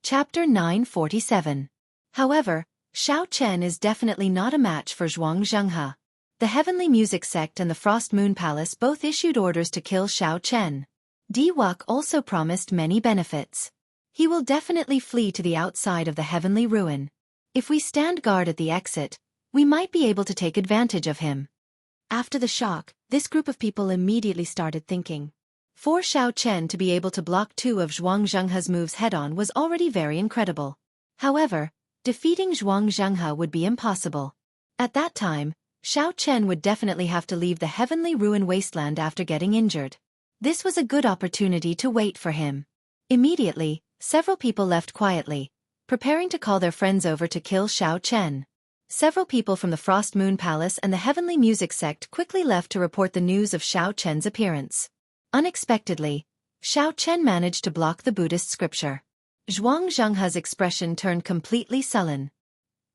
Chapter 947. However, Xiao Chen is definitely not a match for Zhuang Zhenghe. The Heavenly Music Sect and the Frost Moon Palace both issued orders to kill Xiao Chen. Di Wuk also promised many benefits. He will definitely flee to the outside of the Heavenly Ruin. If we stand guard at the exit, we might be able to take advantage of him. After the shock, this group of people immediately started thinking. For Xiao Chen to be able to block two of Zhuang Zhenghe's moves head-on was already very incredible. However, defeating Zhuang Zhenghe would be impossible. At that time, Xiao Chen would definitely have to leave the Heavenly Ruin Wasteland after getting injured. This was a good opportunity to wait for him. Immediately, several people left quietly, preparing to call their friends over to kill Xiao Chen. Several people from the Frost Moon Palace and the Heavenly Music Sect quickly left to report the news of Xiao Chen's appearance. Unexpectedly, Xiao Chen managed to block the Buddhist scripture. Zhuang Zhenghe's expression turned completely sullen.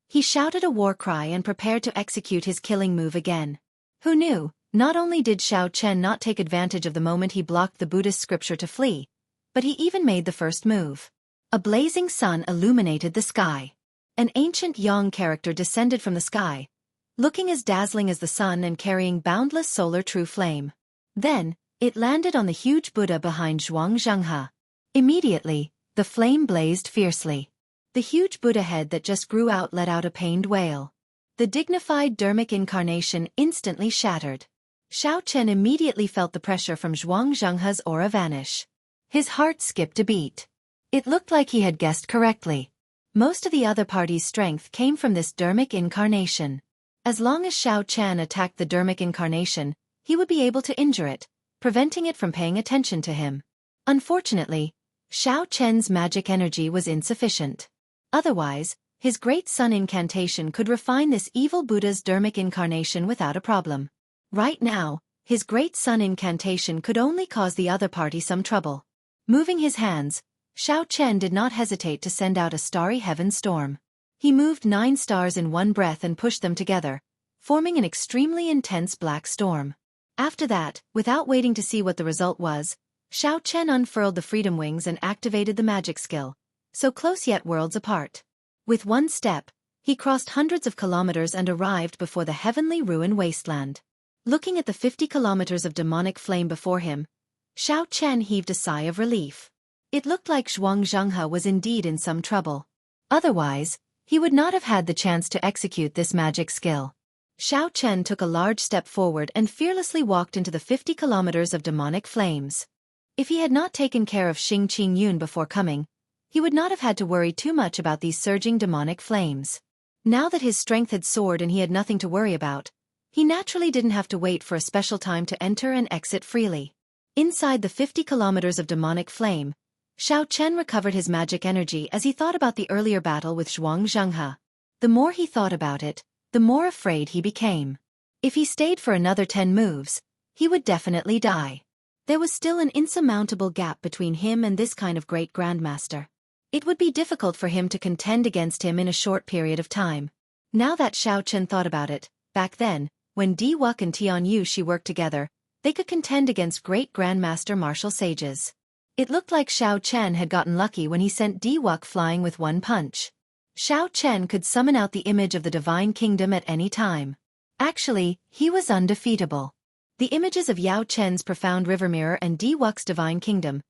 He shouted a war cry and prepared to execute his killing move again. Who knew, not only did Xiao Chen not take advantage of the moment he blocked the Buddhist scripture to flee, but he even made the first move. A blazing sun illuminated the sky. An ancient Yang character descended from the sky, looking as dazzling as the sun and carrying boundless solar true flame. Then, it landed on the huge Buddha behind Zhuang Zhenghe. Immediately, the flame blazed fiercely. The huge Buddha head that just grew out let out a pained wail. The dignified Dharmic incarnation instantly shattered. Xiao Chen immediately felt the pressure from Zhuang Zhenghe's aura vanish. His heart skipped a beat. It looked like he had guessed correctly. Most of the other party's strength came from this Dharmic incarnation. As long as Xiao Chen attacked the Dharmic incarnation, he would be able to injure it, preventing it from paying attention to him. Unfortunately, Xiao Chen's magic energy was insufficient. Otherwise, his great sun incantation could refine this evil Buddha's Dharmic incarnation without a problem. Right now, his great sun incantation could only cause the other party some trouble. Moving his hands, Xiao Chen did not hesitate to send out a starry heaven storm. He moved 9 stars in one breath and pushed them together, forming an extremely intense black storm. After that, without waiting to see what the result was, Xiao Chen unfurled the freedom wings and activated the magic skill, so close yet worlds apart. With one step, he crossed hundreds of kilometers and arrived before the Heavenly Ruin Wasteland. Looking at the 50 kilometers of demonic flame before him, Xiao Chen heaved a sigh of relief. It looked like Zhuang Zhenghe was indeed in some trouble. Otherwise, he would not have had the chance to execute this magic skill. Xiao Chen took a large step forward and fearlessly walked into the 50 kilometers of demonic flames. If he had not taken care of Xing Qingyun before coming, he would not have had to worry too much about these surging demonic flames. Now that his strength had soared and he had nothing to worry about, he naturally didn't have to wait for a special time to enter and exit freely. Inside the 50 kilometers of demonic flame, Xiao Chen recovered his magic energy as he thought about the earlier battle with Zhuang Zhenghe. The more he thought about it, the more afraid he became. If he stayed for another 10 moves, he would definitely die. There was still an insurmountable gap between him and this kind of great grandmaster. It would be difficult for him to contend against him in a short period of time. Now that Xiao Chen thought about it, back then, when Di Wuk and Tian Yushi worked together, they could contend against great grandmaster martial sages. It looked like Xiao Chen had gotten lucky when he sent Di Wuk flying with one punch. Xiao Chen could summon out the image of the Divine Kingdom at any time. Actually, he was undefeatable. The images of Yao Chen's profound river mirror and Di Wuk's Divine Kingdom,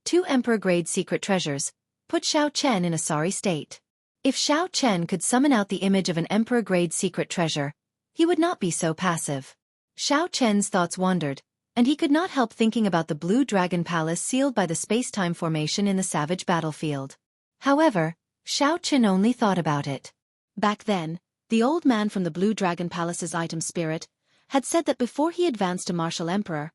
2 emperor-grade secret treasures, put Xiao Chen in a sorry state. If Xiao Chen could summon out the image of an emperor-grade secret treasure, he would not be so passive. Xiao Chen's thoughts wandered, and he could not help thinking about the Blue Dragon Palace sealed by the space-time formation in the savage battlefield. However, Xiao Chen only thought about it. Back then, the old man from the Blue Dragon Palace's item spirit had said that before he advanced to Martial Emperor,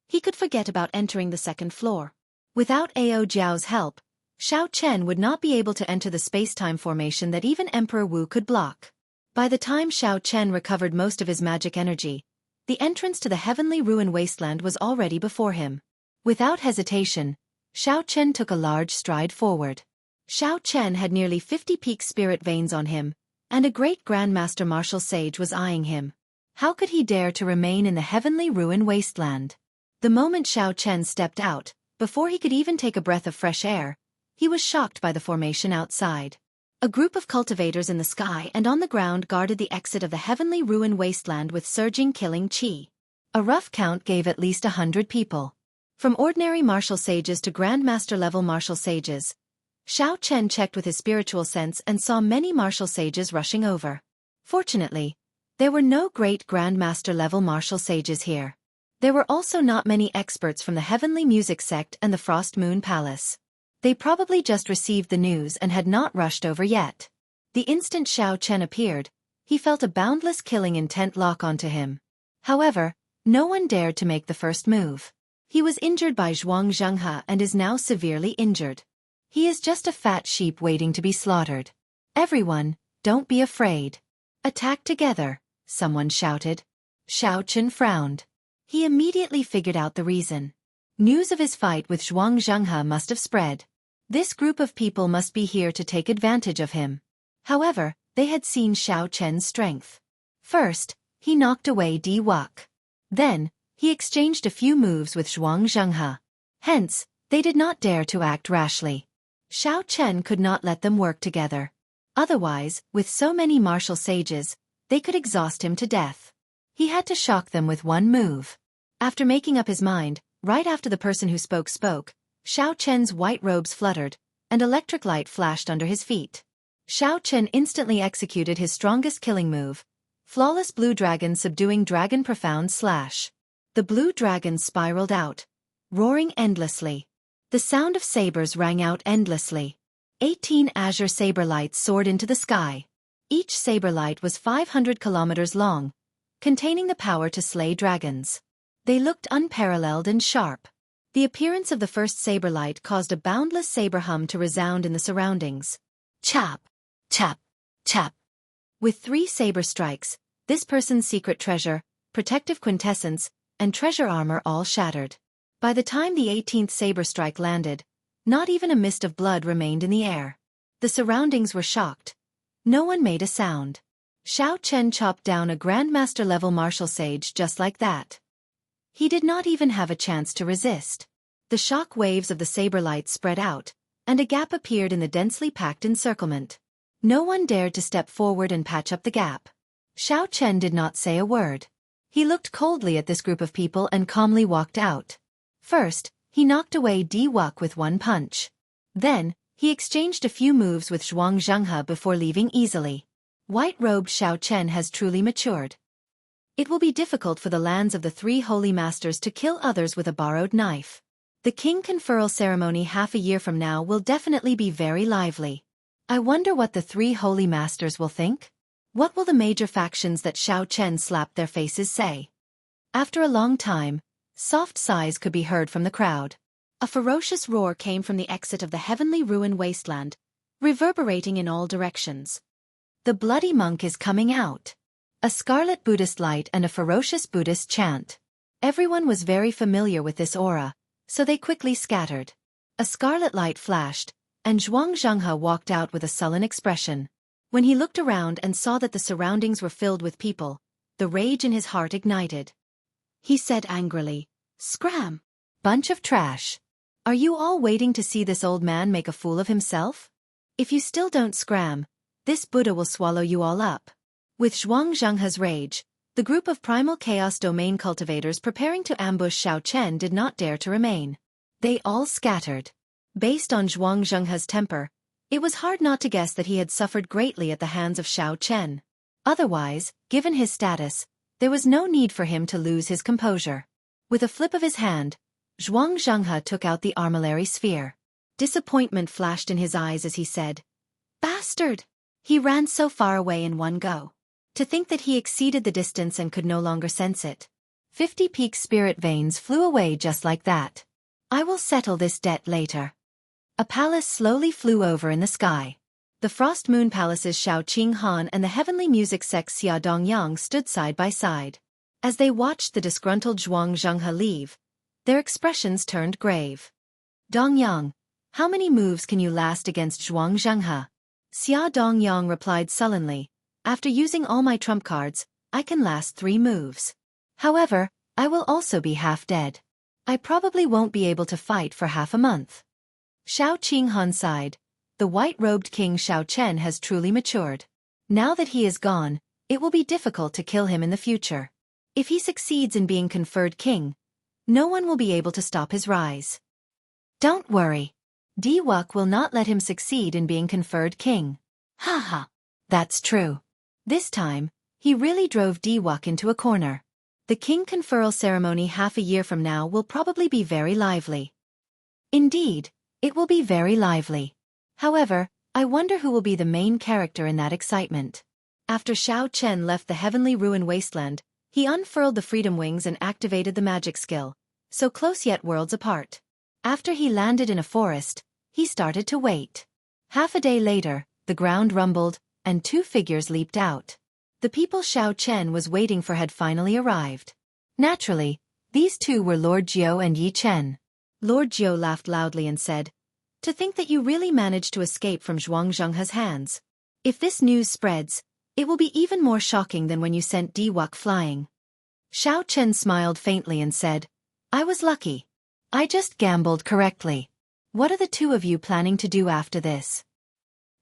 he could forget about entering the 2nd floor. Without Ao Jiao's help, Xiao Chen would not be able to enter the space-time formation that even Emperor Wu could block. By the time Xiao Chen recovered most of his magic energy, the entrance to the Heavenly Ruin Wasteland was already before him. Without hesitation, Xiao Chen took a large stride forward. Xiao Chen had nearly 50 peak spirit veins on him, and a great grandmaster martial sage was eyeing him. How could he dare to remain in the Heavenly Ruin Wasteland? The moment Xiao Chen stepped out, before he could even take a breath of fresh air, He was shocked by the formation outside. A group of cultivators in the sky and on the ground guarded the exit of the heavenly ruin wasteland with surging killing chi. A rough count gave at least 100 people. From ordinary martial sages to grandmaster-level martial sages, Xiao Chen checked with his spiritual sense and saw many martial sages rushing over. Fortunately, there were no great grandmaster-level martial sages here. There were also not many experts from the Heavenly Music Sect and the Frost Moon Palace. They probably just received the news and had not rushed over yet. The instant Xiao Chen appeared, he felt a boundless killing intent lock onto him. However, no one dared to make the first move. He was injured by Zhuang Zhenghe and is now severely injured. He is just a fat sheep waiting to be slaughtered. Everyone, don't be afraid. Attack together, someone shouted. Xiao Chen frowned. He immediately figured out the reason. News of his fight with Zhuang Zhenghe must have spread. This group of people must be here to take advantage of him. However, they had seen Xiao Chen's strength. First, he knocked away Di Wuk. Then, he exchanged a few moves with Zhuang Zhenghe. Hence, they did not dare to act rashly. Xiao Chen could not let them work together. Otherwise, with so many martial sages, they could exhaust him to death. He had to shock them with one move. After making up his mind, right after the person who spoke, Xiao Chen's white robes fluttered, and electric light flashed under his feet. Xiao Chen instantly executed his strongest killing move, Flawless Blue Dragon Subduing Dragon Profound Slash. The blue dragon spiraled out, roaring endlessly. The sound of sabers rang out endlessly. 18 azure saber lights soared into the sky. Each saber light was 500 kilometers long, containing the power to slay dragons. They looked unparalleled and sharp. The appearance of the first saber light caused a boundless saber hum to resound in the surroundings. Chop, chop, chop. With 3 saber strikes, this person's secret treasure, protective quintessence, and treasure armor all shattered. By the time the 18th saber strike landed, not even a mist of blood remained in the air. The surroundings were shocked. No one made a sound. Xiao Chen chopped down a grandmaster-level martial sage just like that. He did not even have a chance to resist. The shock waves of the saber lights spread out, and a gap appeared in the densely packed encirclement. No one dared to step forward and patch up the gap. Xiao Chen did not say a word. He looked coldly at this group of people and calmly walked out. First, he knocked away Di Wuk with one punch. Then, he exchanged a few moves with Zhuang Zhenghe before leaving easily. White-robed Xiao Chen has truly matured. It will be difficult for the lands of the 3 holy masters to kill others with a borrowed knife. The king conferral ceremony half a year from now will definitely be very lively. I wonder what the 3 holy masters will think? What will the major factions that Xiao Chen slapped their faces say? After a long time, soft sighs could be heard from the crowd. A ferocious roar came from the exit of the heavenly ruin wasteland, reverberating in all directions. The bloody monk is coming out. A scarlet Buddhist light and a ferocious Buddhist chant. Everyone was very familiar with this aura, so they quickly scattered. A scarlet light flashed, and Zhuang Zhenghe walked out with a sullen expression. When he looked around and saw that the surroundings were filled with people, the rage in his heart ignited. He said angrily, "Scram! Bunch of trash. Are you all waiting to see this old man make a fool of himself? If you still don't scram, this Buddha will swallow you all up." With Zhuang Zhenghe's rage, the group of primal chaos domain cultivators preparing to ambush Xiao Chen did not dare to remain. They all scattered. Based on Zhuang Zhenghe's temper, it was hard not to guess that he had suffered greatly at the hands of Xiao Chen. Otherwise, given his status, there was no need for him to lose his composure. With a flip of his hand, Zhuang Zhenghe took out the armillary sphere. Disappointment flashed in his eyes as he said, "Bastard!" He ran so far away in one go. To think that he exceeded the distance and could no longer sense it. 50 peak spirit veins flew away just like that. I will settle this debt later. A palace slowly flew over in the sky. The Frost Moon Palace's Shao Qing Han and the Heavenly Music Sect's Xia Dongyang stood side by side. As they watched the disgruntled Zhuang Zhenghe leave, their expressions turned grave. "Dongyang, how many moves can you last against Zhuang Zhenghe?" Xia Dongyang replied sullenly, "After using all my trump cards, I can last 3 moves. However, I will also be half dead. I probably won't be able to fight for half a month." Xiao Qinghan sighed. The white-robed king Xiao Chen has truly matured. Now that he is gone, it will be difficult to kill him in the future. If he succeeds in being conferred king, no one will be able to stop his rise. Don't worry. Diwuk will not let him succeed in being conferred king. Ha. That's true. This time, he really drove Diwuk into a corner. The king conferral ceremony half a year from now will probably be very lively. Indeed, it will be very lively. However, I wonder who will be the main character in that excitement. After Xiao Chen left the heavenly ruin wasteland, he unfurled the freedom wings and activated the magic skill, so close yet worlds apart. After he landed in a forest, he started to wait. Half a day later, the ground rumbled, and two figures leaped out. The people Xiao Chen was waiting for had finally arrived. Naturally, these two were Lord Jiu and Yi Chen. Lord Jiu laughed loudly and said, "To think that you really managed to escape from Zhuang Zhenghe's hands. If this news spreads, it will be even more shocking than when you sent Diwuk flying." Xiao Chen smiled faintly and said, "I was lucky. I just gambled correctly. What are the two of you planning to do after this?"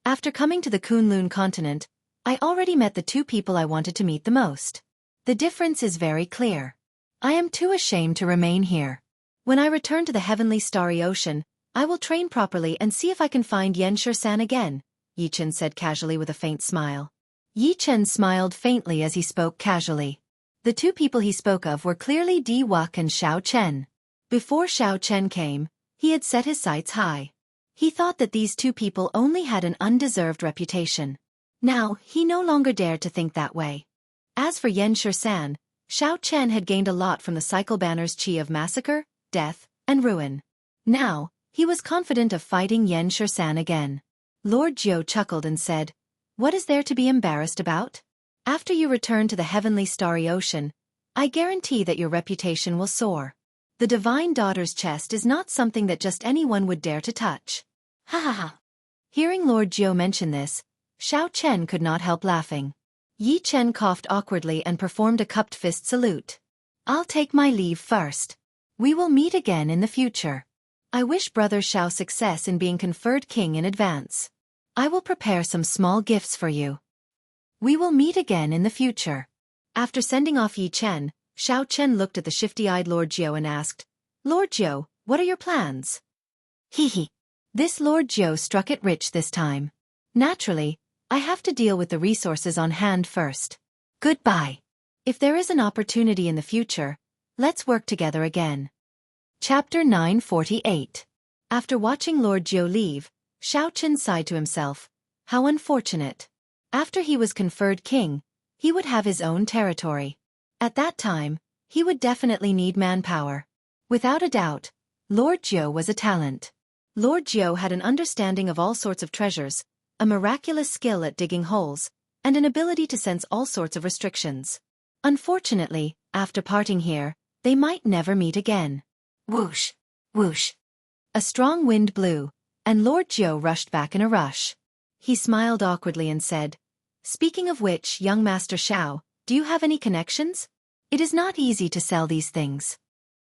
After coming to the Kunlun continent, I already met the two people I wanted to meet the most. The difference is very clear. I am too ashamed to remain here. When I return to the heavenly starry ocean, I will train properly and see if I can find Yan Shan again, Yi Chen said casually with a faint smile. Yi Chen smiled faintly as he spoke casually. The two people he spoke of were clearly Diwuk and Xiao Chen. Before Xiao Chen came, he had set his sights high. He thought that these two people only had an undeserved reputation. Now, he no longer dared to think that way. As for Yan Shan, Xiao Chen had gained a lot from the cycle banner's chi of massacre, death, and ruin. Now, he was confident of fighting Yan Shan again. Lord Jiu chuckled and said, "What is there to be embarrassed about? After you return to the heavenly starry ocean, I guarantee that your reputation will soar. The divine daughter's chest is not something that just anyone would dare to touch." Ha. Hearing Lord Jiu mention this, Xiao Chen could not help laughing. Yi Chen coughed awkwardly and performed a cupped fist salute. "I'll take my leave first. We will meet again in the future. I wish Brother Xiao success in being conferred king in advance. I will prepare some small gifts for you. We will meet again in the future." After sending off Yi Chen, Xiao Chen looked at the shifty-eyed Lord Jiu and asked, "Lord Jiu, what are your plans?" He. This Lord Jiu struck it rich this time. "Naturally, I have to deal with the resources on hand first. Goodbye. If there is an opportunity in the future, let's work together again." Chapter 948. After watching Lord Jiu leave, Xiao Chen sighed to himself. How unfortunate. After he was conferred king, he would have his own territory. At that time, he would definitely need manpower. Without a doubt, Lord Jiu was a talent. Lord Jiu had an understanding of all sorts of treasures, a miraculous skill at digging holes, and an ability to sense all sorts of restrictions. Unfortunately, after parting here, they might never meet again. Whoosh! Whoosh! A strong wind blew, and Lord Jiu rushed back in a rush. He smiled awkwardly and said, "Speaking of which, young Master Xiao, do you have any connections? It is not easy to sell these things."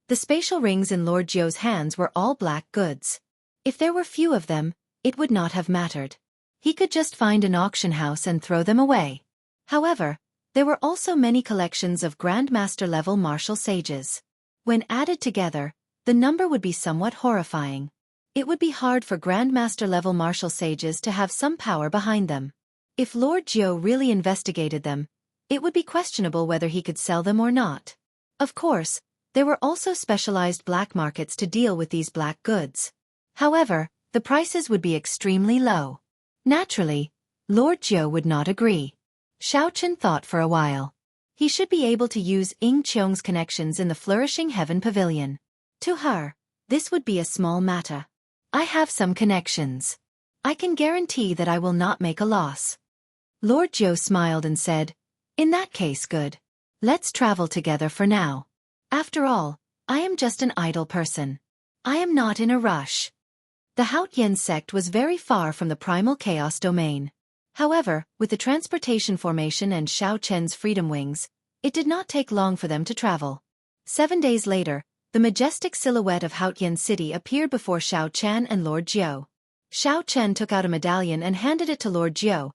The spatial rings in Lord Jiu's hands were all black goods. If there were few of them, it would not have mattered. He could just find an auction house and throw them away. However, there were also many collections of Grandmaster-level martial sages. When added together, the number would be somewhat horrifying. It would be hard for Grandmaster-level martial sages to have some power behind them. If Lord Jiu really investigated them, it would be questionable whether he could sell them or not. Of course, there were also specialized black markets to deal with these black goods. However, the prices would be extremely low. Naturally, Lord Jiu would not agree. Xiao Chen thought for a while. He should be able to use Ying Qiong's connections in the Flourishing Heaven Pavilion. To her, this would be a small matter. "I have some connections. I can guarantee that I will not make a loss." Lord Jiu smiled and said, "In that case, good. Let's travel together for now. After all, I am just an idle person. I am not in a rush." The Haotian sect was very far from the primal chaos domain. However, with the transportation formation and Xiao Chen's freedom wings, it did not take long for them to travel. 7 days later, the The majestic silhouette of Haotian City appeared before Xiao Chen and Lord Jiao. Xiao Chen took out a medallion and handed it to Lord Jiao,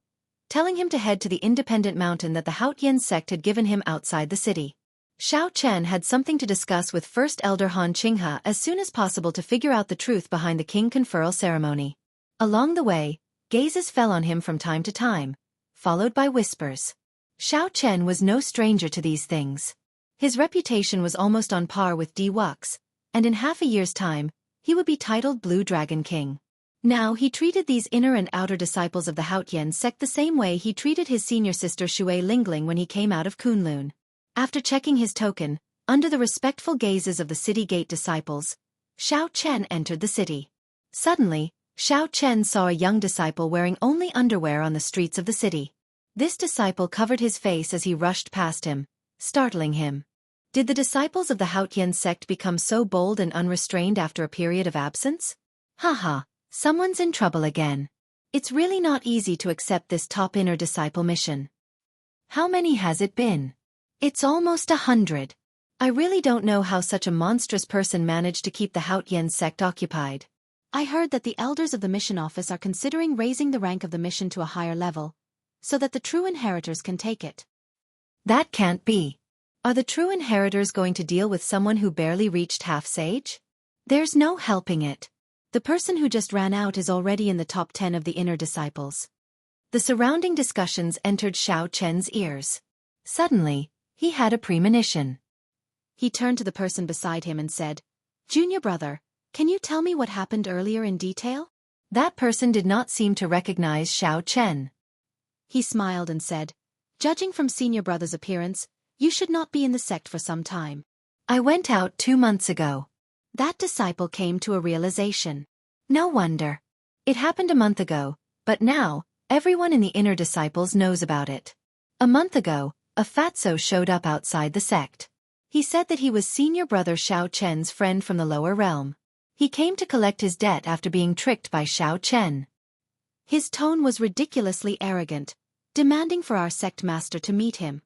telling him to head to the independent mountain that the Haotian sect had given him outside the city. Xiao Chen had something to discuss with First Elder Han Qinghe as soon as possible to figure out the truth behind the king conferral ceremony. Along the way, gazes fell on him from time to time, followed by whispers. Xiao Chen was no stranger to these things. His reputation was almost on par with Di Wux's, and in half a year's time, he would be titled Blue Dragon King. Now he treated these inner and outer disciples of the Haotian sect the same way he treated his senior sister Shui Lingling when he came out of Kunlun. After checking his token, under the respectful gazes of the city gate disciples, Xiao Chen entered the city. Suddenly, Xiao Chen saw a young disciple wearing only underwear on the streets of the city. This disciple covered his face as he rushed past him, startling him. Did the disciples of the Haotian sect become so bold and unrestrained after a period of absence? Haha, someone's in trouble again. It's really not easy to accept this top inner disciple mission. How many has it been? It's almost 100. I really don't know how such a monstrous person managed to keep the Haotian sect occupied. I heard that the elders of the mission office are considering raising the rank of the mission to a higher level, so that the true inheritors can take it. That can't be. Are the true inheritors going to deal with someone who barely reached half-sage? There's no helping it. The person who just ran out is already in the top 10 of the inner disciples. The surrounding discussions entered Xiao Chen's ears. Suddenly, he had a premonition. He turned to the person beside him and said, "Junior brother, can you tell me what happened earlier in detail?" That person did not seem to recognize Xiao Chen. He smiled and said, "Judging from senior brother's appearance, you should not be in the sect for some time. I went out 2 months ago." That disciple came to a realization. No wonder. It happened a month ago, but now, everyone in the inner disciples knows about it. A month ago, a fatso showed up outside the sect. He said that he was senior brother Xiao Chen's friend from the lower realm. He came to collect his debt after being tricked by Xiao Chen. His tone was ridiculously arrogant, demanding for our sect master to meet him.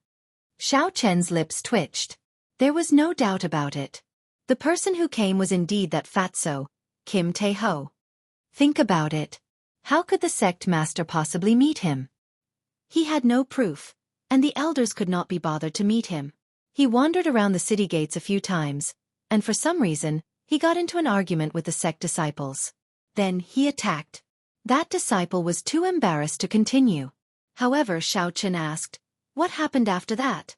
Xiao Chen's lips twitched. There was no doubt about it. The person who came was indeed that fatso, Kim Tae-ho. Think about it. How could the sect master possibly meet him? He had no proof, and the elders could not be bothered to meet him. He wandered around the city gates a few times, and for some reason, he got into an argument with the sect disciples. Then he attacked. That disciple was too embarrassed to continue. However, Xiao Chen asked, "What happened after that?"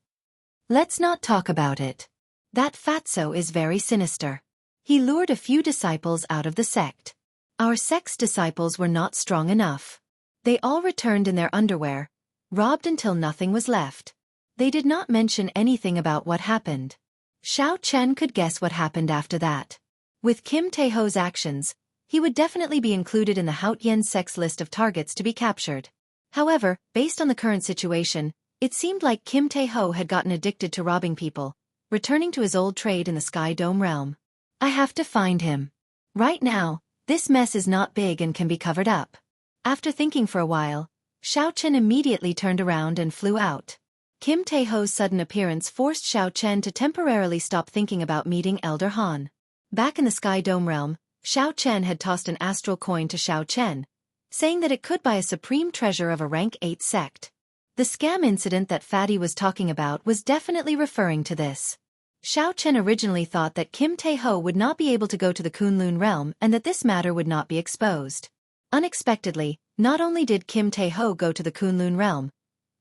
"Let's not talk about it. That fatso is very sinister. He lured a few disciples out of the sect. Our sect's disciples were not strong enough. They all returned in their underwear, robbed until nothing was left. They did not mention anything about what happened." Xiao Chen could guess what happened after that. With Kim Tae-ho's actions, he would definitely be included in the Haotian sect's list of targets to be captured. However, based on the current situation, it seemed like Kim Tae-ho had gotten addicted to robbing people, returning to his old trade in the Sky Dome realm. I have to find him. Right now, this mess is not big and can be covered up. After thinking for a while, Xiao Chen immediately turned around and flew out. Kim Tae-ho's sudden appearance forced Xiao Chen to temporarily stop thinking about meeting Elder Han. Back in the Sky Dome realm, Xiao Chen had tossed an astral coin to Xiao Chen, saying that it could buy a supreme treasure of a rank 8 sect. The scam incident that Fatty was talking about was definitely referring to this. Xiao Chen originally thought that Kim Tae-ho would not be able to go to the Kunlun realm and that this matter would not be exposed. Unexpectedly, not only did Kim Tae-ho go to the Kunlun realm,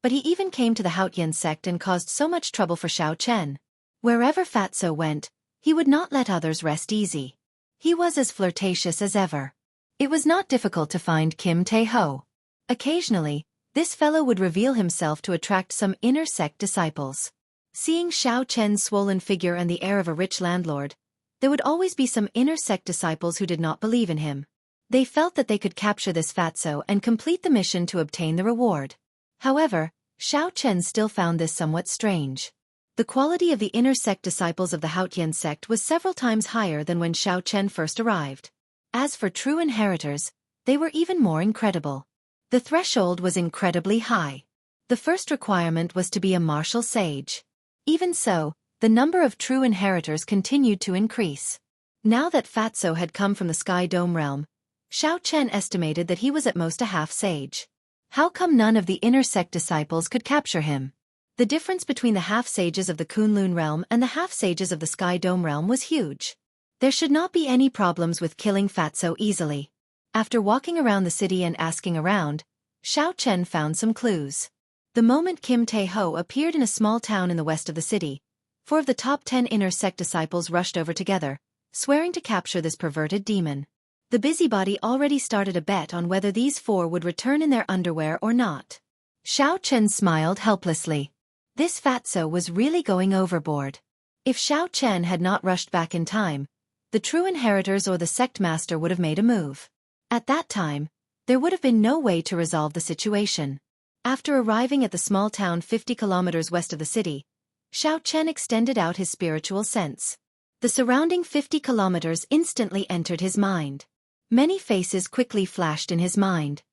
but he even came to the Haotian sect and caused so much trouble for Xiao Chen. Wherever Fatso went, he would not let others rest easy. He was as flirtatious as ever. It was not difficult to find Kim Tae-ho. Occasionally, this fellow would reveal himself to attract some inner sect disciples. Seeing Xiao Chen's swollen figure and the air of a rich landlord, there would always be some inner sect disciples who did not believe in him. They felt that they could capture this fatso and complete the mission to obtain the reward. However, Xiao Chen still found this somewhat strange. The quality of the inner sect disciples of the Haotian sect was several times higher than when Xiao Chen first arrived. As for true inheritors, they were even more incredible. The threshold was incredibly high. The first requirement was to be a martial sage. Even so, the number of true inheritors continued to increase. Now that Fatso had come from the Sky Dome realm, Xiao Chen estimated that he was at most a half-sage. How come none of the inner sect disciples could capture him? The difference between the half-sages of the Kunlun realm and the half-sages of the Sky Dome realm was huge. There should not be any problems with killing Fatso easily. After walking around the city and asking around, Xiao Chen found some clues. The moment Kim Tae-ho appeared in a small town in the west of the city, 4 of the top 10 inner sect disciples rushed over together, swearing to capture this perverted demon. The busybody already started a bet on whether these 4 would return in their underwear or not. Xiao Chen smiled helplessly. This Fatso was really going overboard. If Xiao Chen had not rushed back in time, the true inheritors or the sect master would have made a move. At that time, there would have been no way to resolve the situation. After arriving at the small town 50 kilometers west of the city, Xiao Chen extended out his spiritual sense. The surrounding 50 kilometers instantly entered his mind. Many faces quickly flashed in his mind.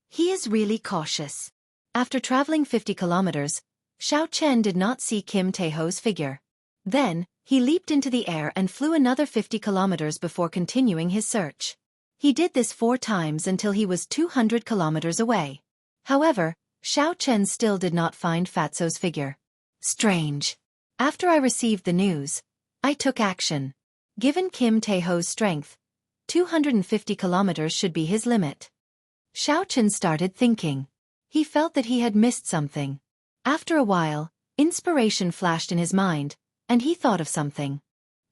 He is really cautious. After traveling 50 kilometers, Xiao Chen did not see Kim Tae-ho's figure. Then, he leaped into the air and flew another 50 kilometers before continuing his search. He did this 4 times until he was 200 kilometers away. However, Xiao Chen still did not find Fatso's figure. Strange. After I received the news, I took action. Given Kim Tae-ho's strength, 250 kilometers should be his limit. Xiao Chen started thinking. He felt that he had missed something. After a while, inspiration flashed in his mind, and he thought of something.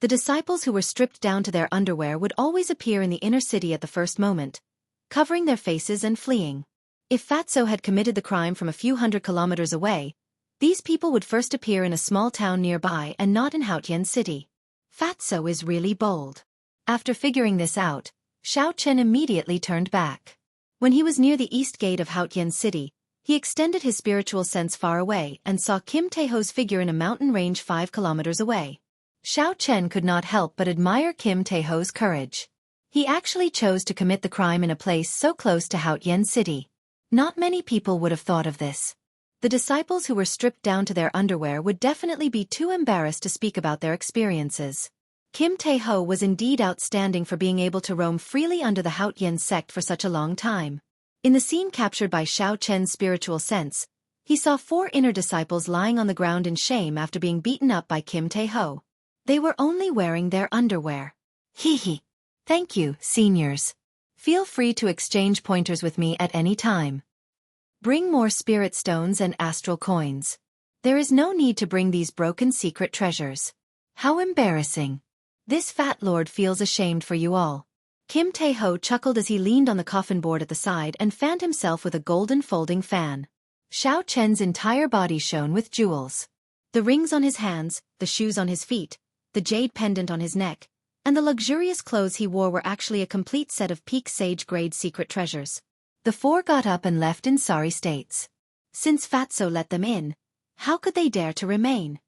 The disciples who were stripped down to their underwear would always appear in the inner city at the first moment, covering their faces and fleeing. If Fatso had committed the crime from a few hundred kilometers away, these people would first appear in a small town nearby and not in Haotian City. Fatso is really bold. After figuring this out, Xiao Chen immediately turned back. When he was near the east gate of Haotian City, he extended his spiritual sense far away and saw Kim Tae-ho's figure in a mountain range 5 kilometers away. Xiao Chen could not help but admire Kim Tae-ho's courage. He actually chose to commit the crime in a place so close to Haotian City. Not many people would have thought of this. The disciples who were stripped down to their underwear would definitely be too embarrassed to speak about their experiences. Kim Tae-ho was indeed outstanding for being able to roam freely under the Haotian sect for such a long time. In the scene captured by Xiao Chen's spiritual sense, he saw 4 inner disciples lying on the ground in shame after being beaten up by Kim Tae-ho. They were only wearing their underwear. Hee. Thank you, seniors. Feel free to exchange pointers with me at any time. Bring more spirit stones and astral coins. There is no need to bring these broken secret treasures. How embarrassing. This fat lord feels ashamed for you all. Kim Tae-ho chuckled as he leaned on the coffin board at the side and fanned himself with a golden folding fan. Xiao Chen's entire body shone with jewels. The rings on his hands, the shoes on his feet, the jade pendant on his neck, and the luxurious clothes he wore were actually a complete set of peak sage-grade secret treasures. The 4 got up and left in sorry states. Since Fatso let them in, how could they dare to remain?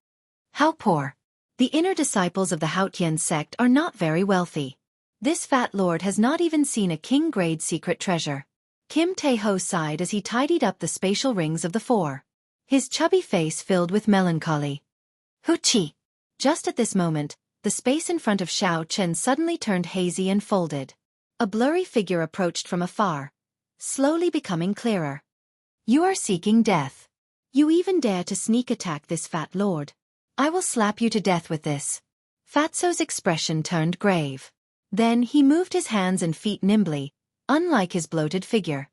How poor. The inner disciples of the Haotian sect are not very wealthy. This fat lord has not even seen a king-grade secret treasure. Kim Tae-ho sighed as he tidied up the spatial rings of the 4. His chubby face filled with melancholy. Hoochie! Just at this moment, the space in front of Xiao Chen suddenly turned hazy and folded. A blurry figure approached from afar, slowly becoming clearer. You are seeking death. You even dare to sneak attack this fat lord. I will slap you to death with this. Fatso's expression turned grave. Then he moved his hands and feet nimbly, unlike his bloated figure.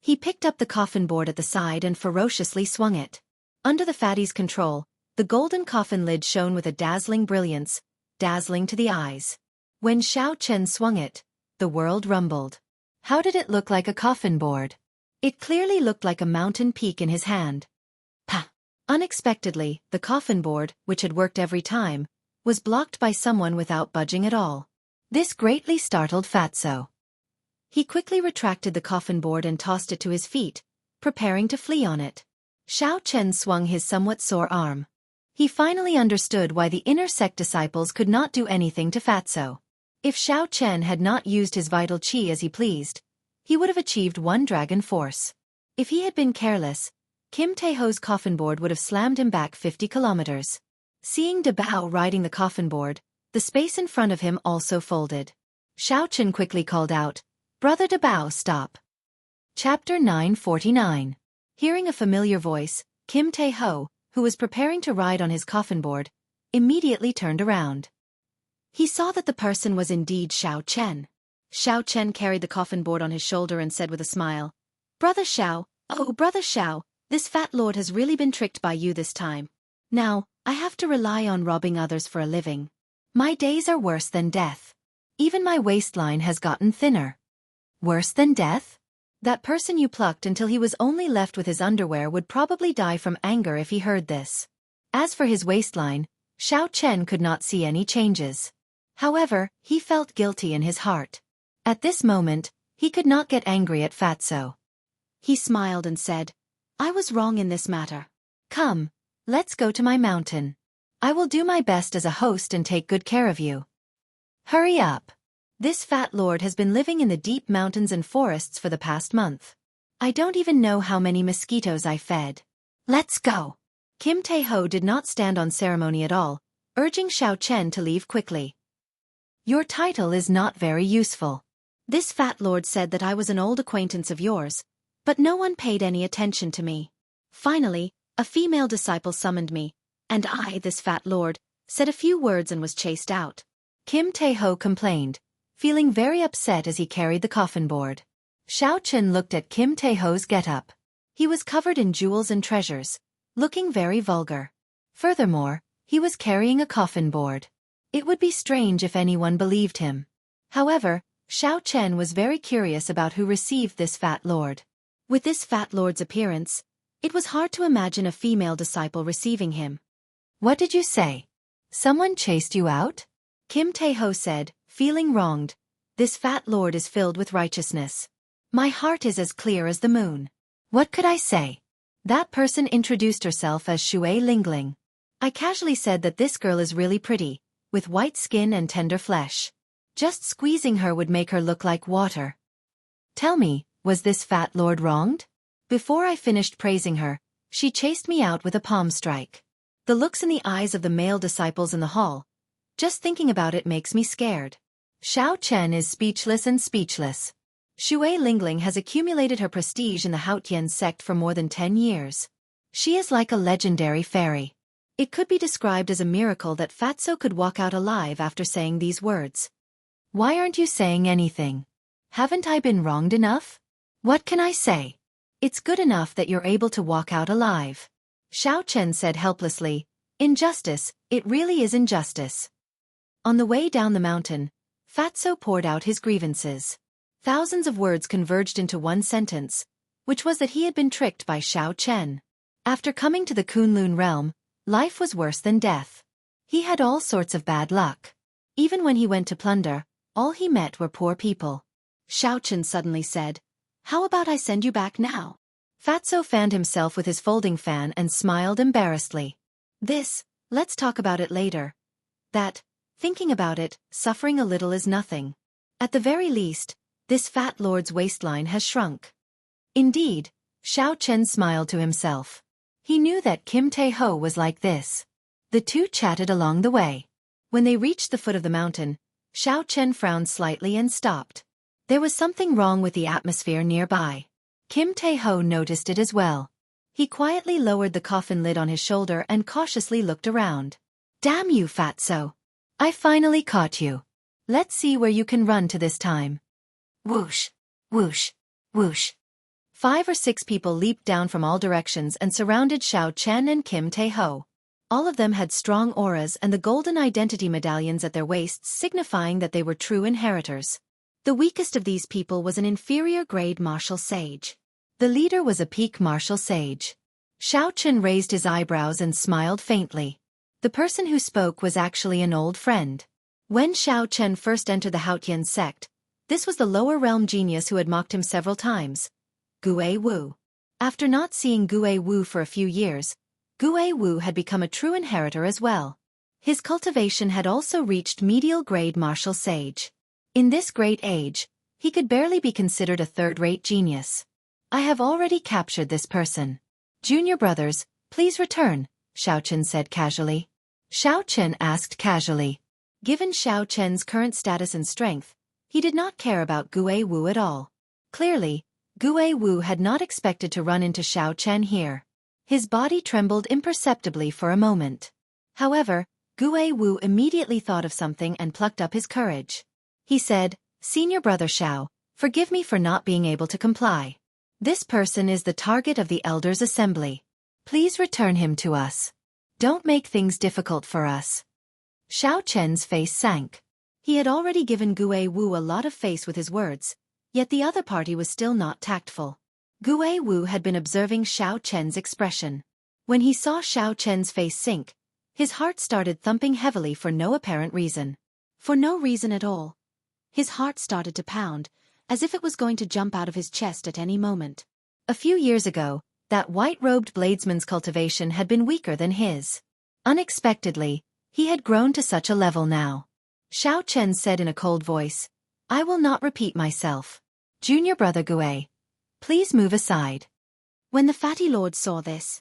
He picked up the coffin board at the side and ferociously swung it. Under the fatty's control, the golden coffin lid shone with a dazzling brilliance, dazzling to the eyes. When Xiao Chen swung it, the world rumbled. How did it look like a coffin board? It clearly looked like a mountain peak in his hand. Pah! Unexpectedly, the coffin board, which had worked every time, was blocked by someone without budging at all. This greatly startled Fatso. He quickly retracted the coffin board and tossed it to his feet, preparing to flee on it. Xiao Chen swung his somewhat sore arm. He finally understood why the inner sect disciples could not do anything to Fatso. If Xiao Chen had not used his vital qi as he pleased, he would have achieved 1 dragon force. If he had been careless, Kim Tae-ho's coffin board would have slammed him back 50 kilometers. Seeing De Bao riding the coffin board, the space in front of him also folded. Xiao Chen quickly called out, "Brother De Bao, stop." Chapter 949. Hearing a familiar voice, Kim Tae-ho, who was preparing to ride on his coffin board, immediately turned around. He saw that the person was indeed Xiao Chen. Xiao Chen carried the coffin board on his shoulder and said with a smile, "Brother Xiao, oh Brother Xiao, this fat lord has really been tricked by you this time. Now, I have to rely on robbing others for a living. My days are worse than death. Even my waistline has gotten thinner." Worse than death? That person you plucked until he was only left with his underwear would probably die from anger if he heard this. As for his waistline, Xiao Chen could not see any changes. However, he felt guilty in his heart. At this moment, he could not get angry at Fatso. He smiled and said, "I was wrong in this matter. Come, let's go to my mountain. I will do my best as a host and take good care of you." Hurry up. This fat lord has been living in the deep mountains and forests for the past month. I don't even know how many mosquitoes I fed. Let's go. Kim Tae-ho did not stand on ceremony at all, urging Xiao Chen to leave quickly. Your title is not very useful. This fat lord said that I was an old acquaintance of yours, but no one paid any attention to me. Finally, a female disciple summoned me, and I, this fat lord, said a few words and was chased out. Kim Tae-ho complained, feeling very upset as he carried the coffin board. Xiao Chen looked at Kim Tae-ho's get-up. He was covered in jewels and treasures, looking very vulgar. Furthermore, he was carrying a coffin board. It would be strange if anyone believed him. However, Xiao Chen was very curious about who received this fat lord. With this fat lord's appearance, it was hard to imagine a female disciple receiving him. What did you say? Someone chased you out? Kim Tae-ho said, feeling wronged. This fat lord is filled with righteousness. My heart is as clear as the moon. What could I say? That person introduced herself as Shui Lingling. I casually said that this girl is really pretty, with white skin and tender flesh. Just squeezing her would make her look like water. Tell me, was this fat lord wronged? Before I finished praising her, she chased me out with a palm strike. The looks in the eyes of the male disciples in the hall. Just thinking about it makes me scared. Xiao Chen is speechless and speechless. Shui Lingling has accumulated her prestige in the Haotian sect for more than 10 years. She is like a legendary fairy. It could be described as a miracle that Fatso could walk out alive after saying these words. Why aren't you saying anything? Haven't I been wronged enough? What can I say? It's good enough that you're able to walk out alive. Xiao Chen said helplessly, Injustice, it really is injustice. On the way down the mountain, Fatso poured out his grievances. Thousands of words converged into one sentence, which was that he had been tricked by Xiao Chen. After coming to the Kunlun realm, life was worse than death. He had all sorts of bad luck. Even when he went to plunder, all he met were poor people. Xiao Chen suddenly said, How about I send you back now? Fatso fanned himself with his folding fan and smiled embarrassedly. Let's talk about it later. Thinking about it, suffering a little is nothing. At the very least, this fat lord's waistline has shrunk. Indeed, Xiao Chen smiled to himself. He knew that Kim Tae-ho was like this. The two chatted along the way. When they reached the foot of the mountain, Xiao Chen frowned slightly and stopped. There was something wrong with the atmosphere nearby. Kim Tae-ho noticed it as well. He quietly lowered the coffin lid on his shoulder and cautiously looked around. Damn you, Fatso! I finally caught you. Let's see where you can run to this time. Whoosh, whoosh, whoosh. 5 or 6 people leaped down from all directions and surrounded Xiao Chen and Kim Tae-ho. All of them had strong auras and the golden identity medallions at their waists signifying that they were true inheritors. The weakest of these people was an inferior grade martial sage. The leader was a peak martial sage. Xiao Chen raised his eyebrows and smiled faintly. The person who spoke was actually an old friend. When Xiao Chen first entered the Haotian sect, this was the lower realm genius who had mocked him several times. Gue Wu. After not seeing Gue Wu for a few years, Gue Wu had become a true inheritor as well. His cultivation had also reached medial grade martial sage. In this great age, he could barely be considered a third-rate genius. I have already captured this person. Junior brothers, please return, Xiao Chen said casually. Xiao Chen asked casually. Given Xiao Chen's current status and strength, he did not care about Gue Wu at all. Clearly, Gue Wu had not expected to run into Xiao Chen here. His body trembled imperceptibly for a moment. However, Gue Wu immediately thought of something and plucked up his courage. He said, Senior Brother Xiao, forgive me for not being able to comply. This person is the target of the Elders' Assembly. Please return him to us. Don't make things difficult for us. Xiao Chen's face sank. He had already given Gue Wu a lot of face with his words, yet the other party was still not tactful. Gue Wu had been observing Xiao Chen's expression. When he saw Xiao Chen's face sink, his heart started thumping heavily for no apparent reason. For no reason at all. His heart started to pound, as if it was going to jump out of his chest at any moment. A few years ago, that white-robed bladesman's cultivation had been weaker than his. Unexpectedly, he had grown to such a level now. Xiao Chen said in a cold voice, I will not repeat myself. Junior Brother Gue, please move aside. When the fatty lord saw this,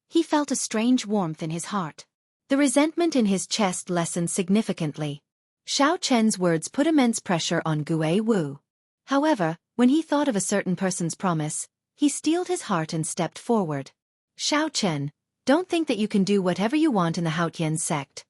he felt a strange warmth in his heart. The resentment in his chest lessened significantly. Xiao Chen's words put immense pressure on Gue Wu. However, when he thought of a certain person's promise, he steeled his heart and stepped forward. Xiao Chen, don't think that you can do whatever you want in the Haotian sect.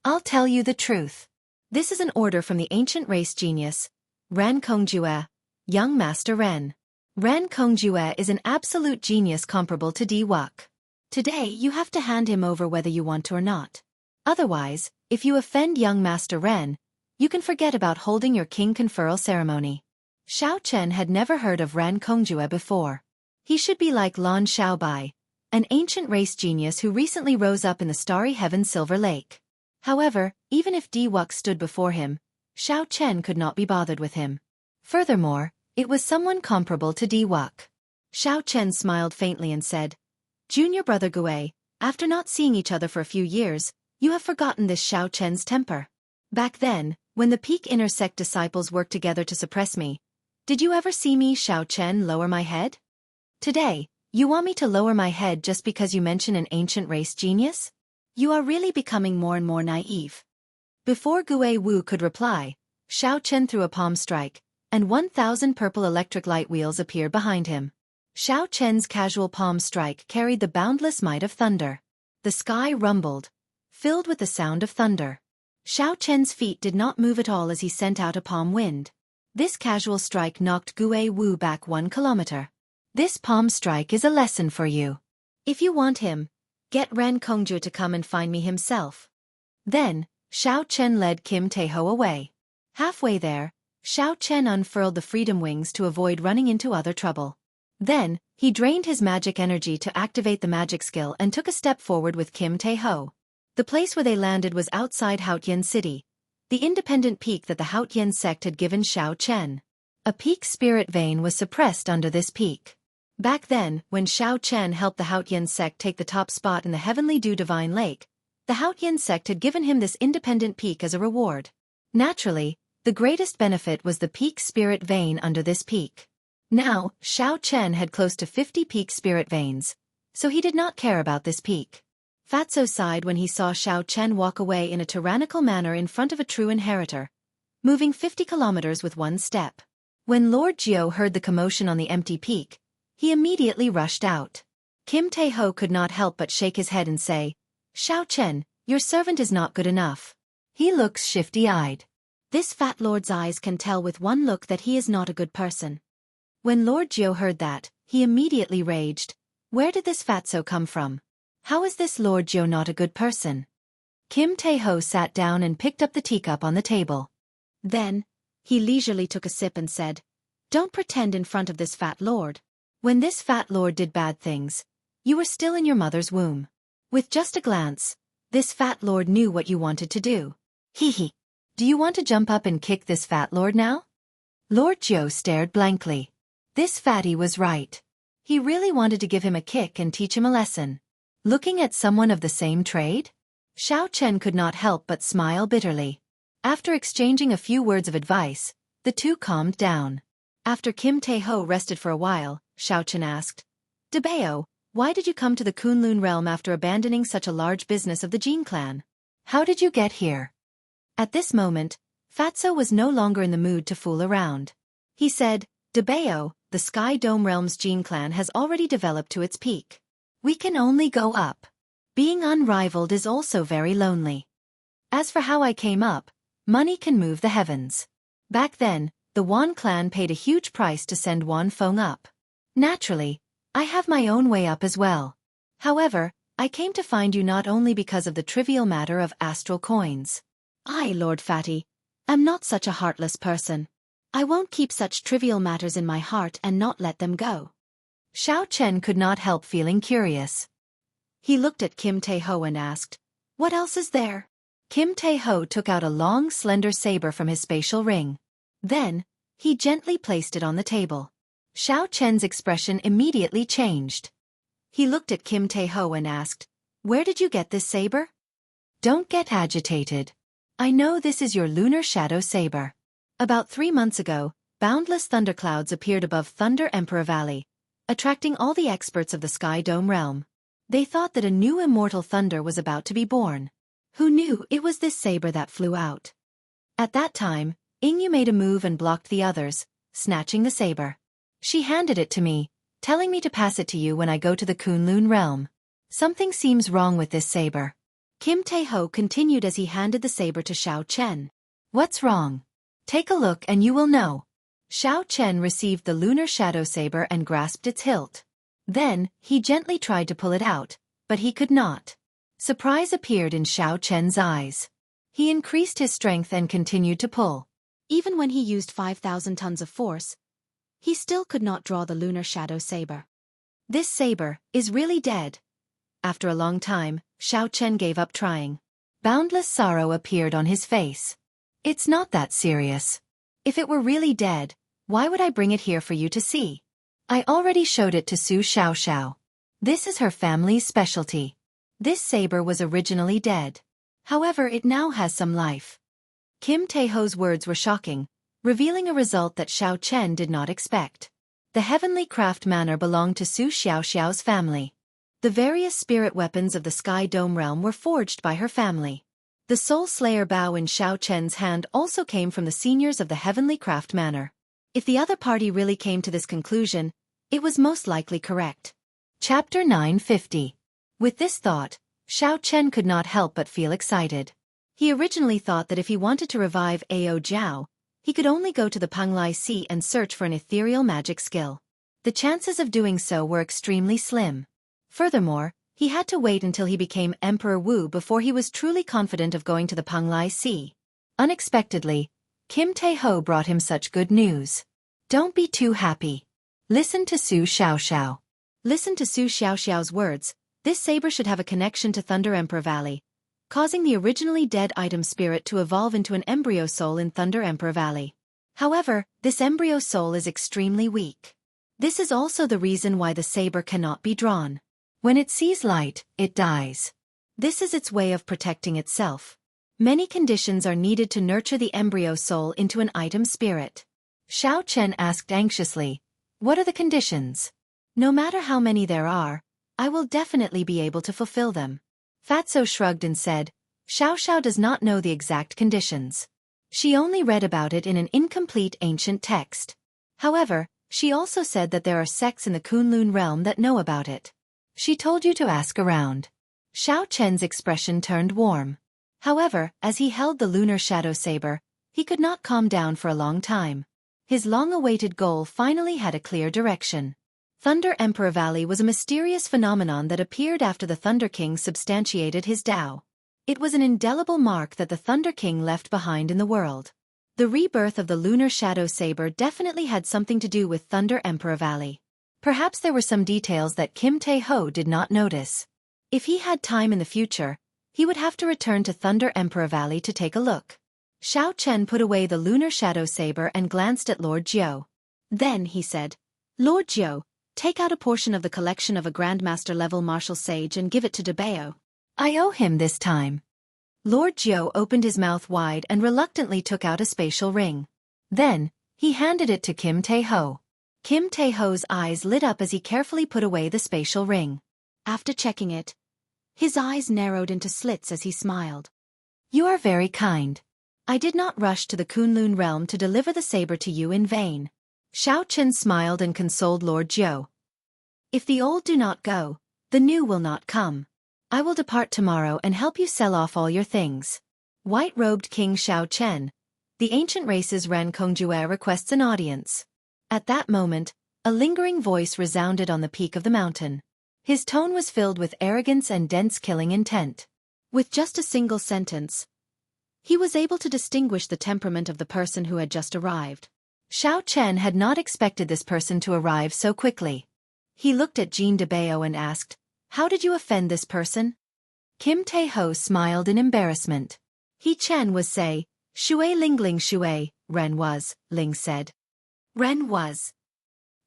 I'll tell you the truth. This is an order from the ancient race genius, Ran Kongjue, young Master Ren. Ran Kongjue is an absolute genius comparable to Di Wuk. Today you have to hand him over whether you want to or not. Otherwise, if you offend young Master Ren, you can forget about holding your king conferral ceremony. Xiao Chen had never heard of Ran Kongjue before. He should be like Lan Xiaobai, an ancient race genius who recently rose up in the starry heaven Silver Lake. However, even if Di Wuk stood before him, Xiao Chen could not be bothered with him. Furthermore, it was someone comparable to Di Wuk. Xiao Chen smiled faintly and said, Junior Brother Gue, after not seeing each other for a few years, you have forgotten this Xiao Chen's temper. Back then, when the peak inner sect disciples worked together to suppress me, did you ever see me, Xiao Chen, lower my head? Today, you want me to lower my head just because you mention an ancient race genius? You are really becoming more and more naive. Before Gue Wu could reply, Xiao Chen threw a palm strike, and 1,000 purple electric light wheels appeared behind him. Xiao Chen's casual palm strike carried the boundless might of thunder. The sky rumbled, filled with the sound of thunder. Xiao Chen's feet did not move at all as he sent out a palm wind. This casual strike knocked Gue Wu back 1 kilometer. This palm strike is a lesson for you. If you want him, get Ran Kongjue to come and find me himself. Then, Xiao Chen led Kim Tae-ho away. Halfway there, Xiao Chen unfurled the freedom wings to avoid running into other trouble. Then, he drained his magic energy to activate the magic skill and took a step forward with Kim Tae-ho. The place where they landed was outside Haotian City, the independent peak that the Haotian sect had given Xiao Chen. A peak spirit vein was suppressed under this peak. Back then, when Xiao Chen helped the Haotian sect take the top spot in the Heavenly Dew Divine Lake, the Haotian sect had given him this independent peak as a reward. Naturally, the greatest benefit was the peak spirit vein under this peak. Now, Xiao Chen had close to 50 peak spirit veins, so he did not care about this peak. Fatso sighed when he saw Xiao Chen walk away in a tyrannical manner in front of a true inheritor, moving 50 kilometers with one step. When Lord Jiu heard the commotion on the empty peak, he immediately rushed out. Kim Tae-ho could not help but shake his head and say, Xiao Chen, your servant is not good enough. He looks shifty-eyed. This fat lord's eyes can tell with one look that he is not a good person. When Lord Jiu heard that, he immediately raged. Where did this fatso come from? How is this Lord Jiu not a good person? Kim Tae-ho sat down and picked up the teacup on the table. Then, he leisurely took a sip and said, Don't pretend in front of this fat lord. When this fat lord did bad things, you were still in your mother's womb. With just a glance, this fat lord knew what you wanted to do. Hee. Do you want to jump up and kick this fat lord now? Lord Jiu stared blankly. This fatty was right. He really wanted to give him a kick and teach him a lesson. Looking at someone of the same trade? Xiao Chen could not help but smile bitterly. After exchanging a few words of advice, the two calmed down. After Kim Tae-ho rested for a while, Xiao Chen asked, Debao, Why did you come to the Kunlun realm after abandoning such a large business of the Jin clan? How did you get here? At this moment, Fatso was no longer in the mood to fool around. He said, Debeo, the Sky Dome realm's Jin clan has already developed to its peak. We can only go up. Being unrivaled is also very lonely. As for how I came up, money can move the heavens. Back then, the Wan clan paid a huge price to send Wan Feng up. Naturally, I have my own way up as well. However, I came to find you not only because of the trivial matter of astral coins. I, Lord Fatty, am not such a heartless person. I won't keep such trivial matters in my heart and not let them go. Xiao Chen could not help feeling curious. He looked at Kim Tae-ho and asked, What else is there? Kim Tae-ho took out a long, slender saber from his spatial ring. Then, he gently placed it on the table. Xiao Chen's expression immediately changed. He looked at Kim Tae-ho and asked, Where did you get this saber? Don't get agitated. I know this is your lunar shadow saber. About 3 months ago, boundless thunderclouds appeared above Thunder Emperor Valley, attracting all the experts of the Sky Dome realm. They thought that a new immortal thunder was about to be born. Who knew it was this saber that flew out? At that time, Ingyu made a move and blocked the others, snatching the saber. She handed it to me, telling me to pass it to you when I go to the Kunlun realm. Something seems wrong with this saber. Kim Tae-ho continued as he handed the saber to Xiao Chen. What's wrong? Take a look and you will know. Xiao Chen received the lunar shadow saber and grasped its hilt. Then, he gently tried to pull it out, but he could not. Surprise appeared in Xiao Chen's eyes. He increased his strength and continued to pull. Even when he used 5,000 tons of force, he still could not draw the lunar shadow saber. This saber is really dead. After a long time, Xiao Chen gave up trying. Boundless sorrow appeared on his face. It's not that serious. If it were really dead, why would I bring it here for you to see? I already showed it to Su Xiaoxiao. This is her family's specialty. This saber was originally dead. However, it now has some life. Kim Tae-ho's words were shocking, revealing a result that Xiao Chen did not expect. The heavenly craft manor belonged to Su Xiaoxiao's family. The various spirit weapons of the Sky Dome realm were forged by her family. The Soul Slayer bow in Xiao Chen's hand also came from the seniors of the Heavenly Craft Manor. If the other party really came to this conclusion, it was most likely correct. Chapter 950. With this thought, Xiao Chen could not help but feel excited. He originally thought that if he wanted to revive Ao Jiao, he could only go to the Penglai Sea and search for an ethereal magic skill. The chances of doing so were extremely slim. Furthermore, he had to wait until he became Emperor Wu before he was truly confident of going to the Penglai Sea. Unexpectedly, Kim Tae-ho brought him such good news. Don't be too happy. Listen to Su Xiaoxiao. Listen to Su Xiaoxiao's words. This saber should have a connection to Thunder Emperor Valley, causing the originally dead item spirit to evolve into an embryo soul in Thunder Emperor Valley. However, this embryo soul is extremely weak. This is also the reason why the saber cannot be drawn. When it sees light, it dies. This is its way of protecting itself. Many conditions are needed to nurture the embryo soul into an item spirit. Xiao Chen asked anxiously, What are the conditions? No matter how many there are, I will definitely be able to fulfill them. Fatso shrugged and said, Xiao does not know the exact conditions. She only read about it in an incomplete ancient text. However, she also said that there are sects in the Kunlun realm that know about it. She told you to ask around. Xiao Chen's expression turned warm. However, as he held the lunar shadow saber, he could not calm down for a long time. His long-awaited goal finally had a clear direction. Thunder Emperor Valley was a mysterious phenomenon that appeared after the Thunder King substantiated his Tao. It was an indelible mark that the Thunder King left behind in the world. The rebirth of the lunar shadow saber definitely had something to do with Thunder Emperor Valley. Perhaps there were some details that Kim Tae-ho did not notice. If he had time in the future, he would have to return to Thunder Emperor Valley to take a look. Xiao Chen put away the lunar shadow saber and glanced at Lord Jiu. Then he said, Lord Jiu, take out a portion of the collection of a Grandmaster-level martial sage and give it to Debeo. I owe him this time. Lord Jiu opened his mouth wide and reluctantly took out a spatial ring. Then, he handed it to Kim Tae-ho. Kim Tae-ho's eyes lit up as he carefully put away the spatial ring. After checking it, his eyes narrowed into slits as he smiled. You are very kind. I did not rush to the Kunlun realm to deliver the saber to you in vain. Xiao Chen smiled and consoled Lord Jiu. If the old do not go, the new will not come. I will depart tomorrow and help you sell off all your things. White-robed King Xiao Chen, the ancient race's Ren Kongjue requests an audience. At that moment, a lingering voice resounded on the peak of the mountain. His tone was filled with arrogance and dense killing intent. With just a single sentence, he was able to distinguish the temperament of the person who had just arrived. Xiao Chen had not expected this person to arrive so quickly. He looked at Jean de Bao and asked, How did you offend this person? Kim Tae-ho smiled in embarrassment. He Chen was say, Shui Lingling Shui, Ren was, Ling said. Ren was.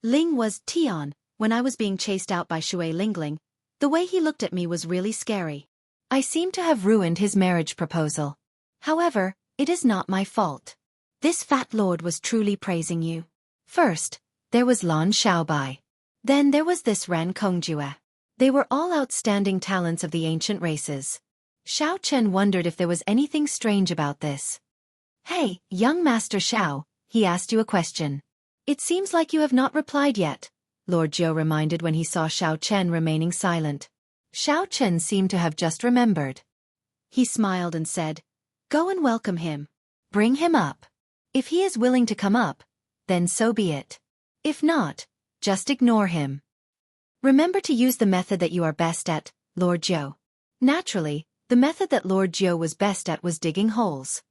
Ling was Tian. When I was being chased out by Shui Lingling, the way he looked at me was really scary. I seem to have ruined his marriage proposal. However, it is not my fault. This fat lord was truly praising you. First, there was Lan Xiaobai. Then there was this Ren Kongjue. They were all outstanding talents of the ancient races. Xiao Chen wondered if there was anything strange about this. Hey, young Master Xiao, he asked you a question. It seems like you have not replied yet, Lord Jiu reminded when he saw Xiao Chen remaining silent. Xiao Chen seemed to have just remembered. He smiled and said, Go and welcome him. Bring him up. If he is willing to come up, then so be it. If not, just ignore him. Remember to use the method that you are best at, Lord Jiu. Naturally, the method that Lord Jiu was best at was digging holes.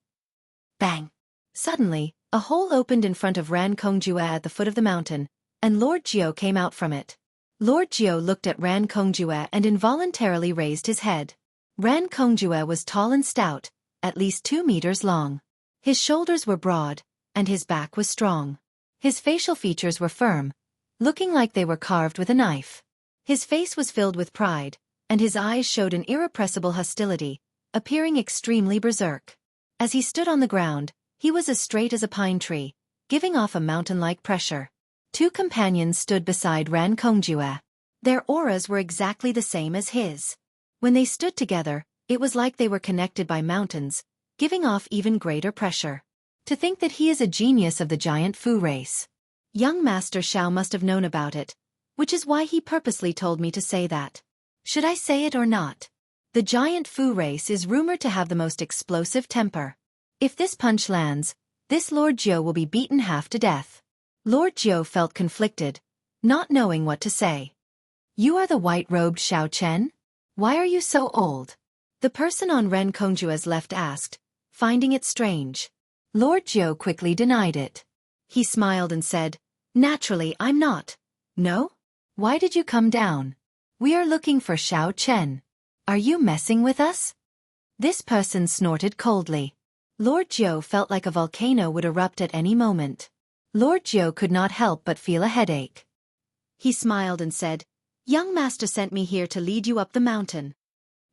Bang! Suddenly, a hole opened in front of Ran Kongjue at the foot of the mountain, and Lord Jiu came out from it. Lord Jiu looked at Ran Kongjue and involuntarily raised his head. Ran Kongjue was tall and stout, at least 2 meters long. His shoulders were broad, and his back was strong. His facial features were firm, looking like they were carved with a knife. His face was filled with pride, and his eyes showed an irrepressible hostility, appearing extremely berserk. As he stood on the ground, he was as straight as a pine tree, giving off a mountain-like pressure. 2 companions stood beside Ran Kongjue. Their auras were exactly the same as his. When they stood together, it was like they were connected by mountains, giving off even greater pressure. To think that he is a genius of the giant Fu race. Young Master Xiao must have known about it, which is why he purposely told me to say that. Should I say it or not? The giant Fu race is rumored to have the most explosive temper. If this punch lands, this Lord Jiu will be beaten half to death. Lord Jiu felt conflicted, not knowing what to say. You are the white-robed Xiao Chen? Why are you so old? The person on Ren Kongjue's left asked, finding it strange. Lord Jiu quickly denied it. He smiled and said, Naturally, I'm not. No? Why did you come down? We are looking for Xiao Chen. Are you messing with us? This person snorted coldly. Lord Jiu felt like a volcano would erupt at any moment. Lord Jiu could not help but feel a headache. He smiled and said, Young Master sent me here to lead you up the mountain.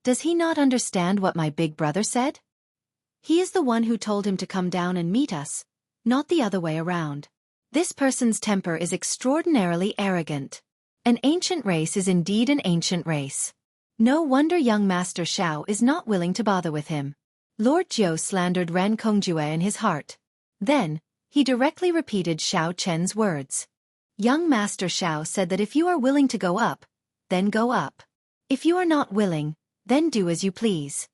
Does he not understand what my big brother said? He is the one who told him to come down and meet us, not the other way around. This person's temper is extraordinarily arrogant. An ancient race is indeed an ancient race. No wonder young Master Xiao is not willing to bother with him. Lord Jiu slandered Ren Kongjue in his heart. Then, he directly repeated Xiao Chen's words. Young Master Xiao said that if you are willing to go up, then go up. If you are not willing, then do as you please.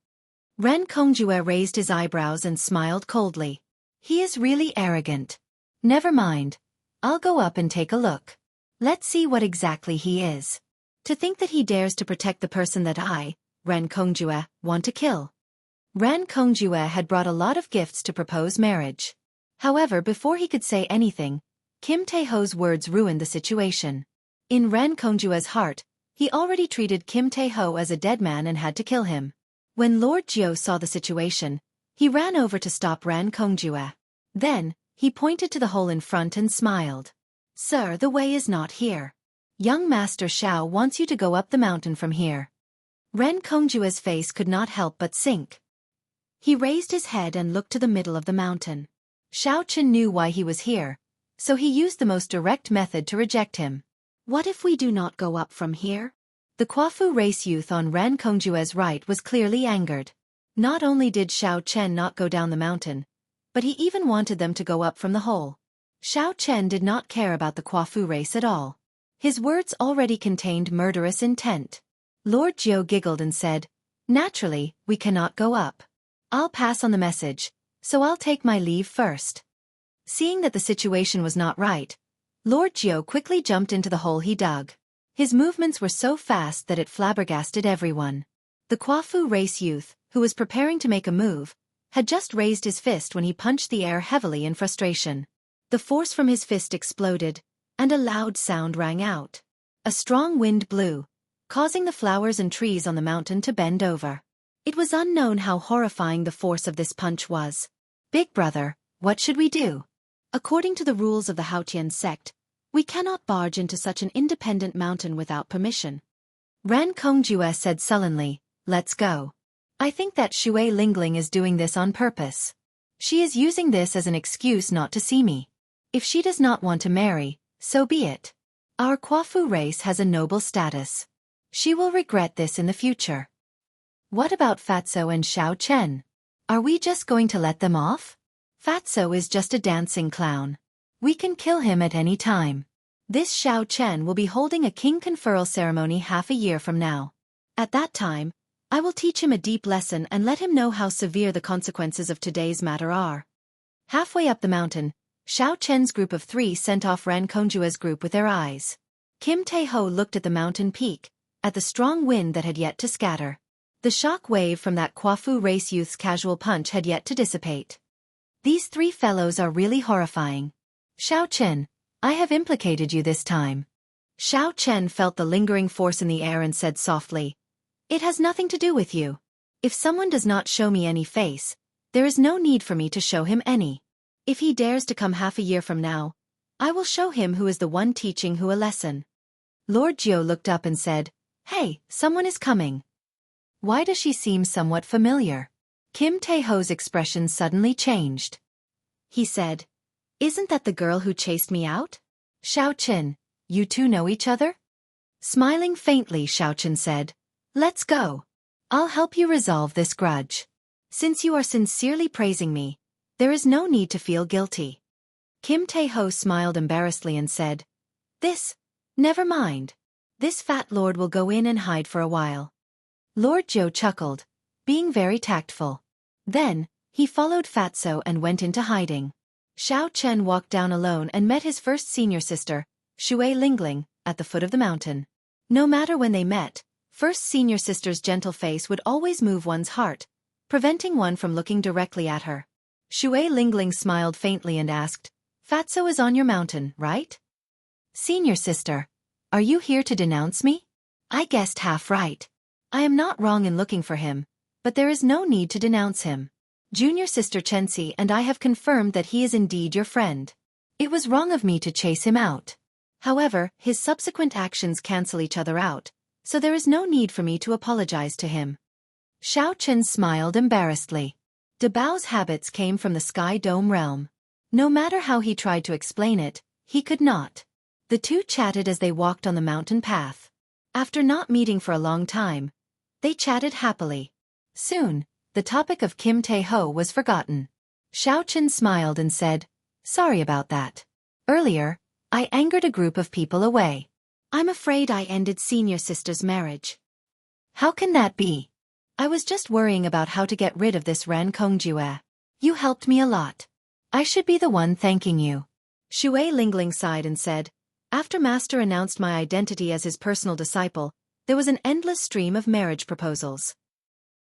Ren Kongjue raised his eyebrows and smiled coldly. He is really arrogant. Never mind. I'll go up and take a look. Let's see what exactly he is. To think that he dares to protect the person that I, Ren Kongjue, want to kill. Ren Kongjue had brought a lot of gifts to propose marriage. However, before he could say anything, Kim Tae-ho's words ruined the situation. In Ren Kongjue's heart, he already treated Kim Tae-ho as a dead man and had to kill him. When Lord Jiu saw the situation, he ran over to stop Ren Kongjue. Then, he pointed to the hole in front and smiled. Sir, the way is not here. Young Master Xiao wants you to go up the mountain from here. Ren Kongjue's face could not help but sink. He raised his head and looked to the middle of the mountain. Xiao Chen knew why he was here, so he used the most direct method to reject him. What if we do not go up from here? The Kwafu race youth on Ran Kongjue's right was clearly angered. Not only did Xiao Chen not go down the mountain, but he even wanted them to go up from the hole. Xiao Chen did not care about the Kwafu race at all. His words already contained murderous intent. Lord Jiu giggled and said, "Naturally, we cannot go up. I'll pass on the message, so I'll take my leave first." Seeing that the situation was not right, Lord Jiu quickly jumped into the hole he dug. His movements were so fast that it flabbergasted everyone. The Kwafu race youth, who was preparing to make a move, had just raised his fist when he punched the air heavily in frustration. The force from his fist exploded, and a loud sound rang out. A strong wind blew, causing the flowers and trees on the mountain to bend over. It was unknown how horrifying the force of this punch was. "Big brother, what should we do? According to the rules of the Haotian sect, we cannot barge into such an independent mountain without permission." Ran Kongjue said sullenly, "Let's go. I think that Shui Lingling is doing this on purpose. She is using this as an excuse not to see me. If she does not want to marry, so be it. Our Kwafu race has a noble status. She will regret this in the future." What about Fatso and Xiao Chen? Are we just going to let them off? Fatso is just a dancing clown. We can kill him at any time. This Xiao Chen will be holding a king conferral ceremony half a year from now. At that time, I will teach him a deep lesson and let him know how severe the consequences of today's matter are. Halfway up the mountain, Xiao Chen's group of 3 sent off Ran Kongjue's group with their eyes. Kim Tae-ho looked at the mountain peak, at the strong wind that had yet to scatter. The shock wave from that Kwafu race youth's casual punch had yet to dissipate. These 3 fellows are really horrifying. Xiao Chen, I have implicated you this time. Xiao Chen felt the lingering force in the air and said softly, "It has nothing to do with you. If someone does not show me any face, there is no need for me to show him any. If he dares to come half a year from now, I will show him who is the one teaching who a lesson." Lord Jiu looked up and said, "Hey, someone is coming. Why does she seem somewhat familiar?" Kim Tae-ho's expression suddenly changed. He said, "Isn't that the girl who chased me out? Xiao Chen, you two know each other?" Smiling faintly, Xiao Chen said, "Let's go. I'll help you resolve this grudge. Since you are sincerely praising me, there is no need to feel guilty." Kim Tae-ho smiled embarrassedly and said, Never mind. This fat lord will go in and hide for a while." Lord Jiu chuckled, being very tactful. Then, he followed Fatso and went into hiding. Xiao Chen walked down alone and met his first senior sister, Shui Lingling, at the foot of the mountain. No matter when they met, first senior sister's gentle face would always move one's heart, preventing one from looking directly at her. Shui Lingling smiled faintly and asked, "Fatso is on your mountain, right?" "Senior sister, are you here to denounce me?" "I guessed half right. I am not wrong in looking for him, but there is no need to denounce him. Junior sister Chensi and I have confirmed that he is indeed your friend. It was wrong of me to chase him out. However, his subsequent actions cancel each other out, so there is no need for me to apologize to him." Xiao Chen smiled embarrassedly. De Bao's habits came from the Sky Dome realm. No matter how he tried to explain it, he could not. The two chatted as they walked on the mountain path. After not meeting for a long time, they chatted happily. Soon, the topic of Kim Tae-ho was forgotten. Xiao Chen smiled and said, "Sorry about that. Earlier, I angered a group of people away. I'm afraid I ended senior sister's marriage." "How can that be?" "I was just worrying about how to get rid of this Ran Kongjue. You helped me a lot. I should be the one thanking you." Shui Lingling sighed and said, "After Master announced my identity as his personal disciple, there was an endless stream of marriage proposals."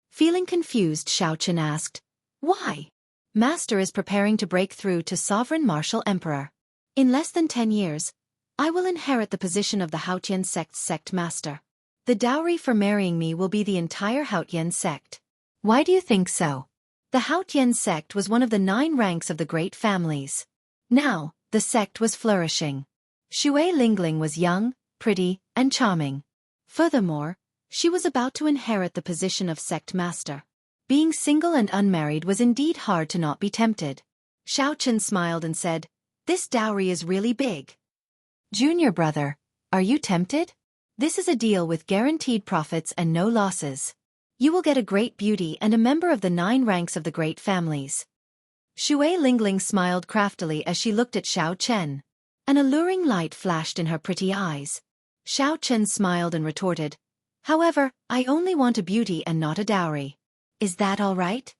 Feeling confused, Xiao Chen asked, "Why?" "Master is preparing to break through to Sovereign Martial Emperor. In less than 10 years, I will inherit the position of the Haotian sect's sect master. The dowry for marrying me will be the entire Haotian sect." "Why do you think so?" "The Haotian sect was one of the 9 ranks of the great families. Now, the sect was flourishing. Shui Lingling was young, pretty, and charming. Furthermore, she was about to inherit the position of sect master. Being single and unmarried was indeed hard to not be tempted." Xiao Chen smiled and said, This dowry is really big. Junior brother, are you tempted? This is a deal with guaranteed profits and no losses. You will get a great beauty and a member of the 9 ranks of the great families. Shui Lingling smiled craftily as she looked at Xiao Chen. An alluring light flashed in her pretty eyes. Xiao Chen smiled and retorted, "However, I only want a beauty and not a dowry. Is that all right?"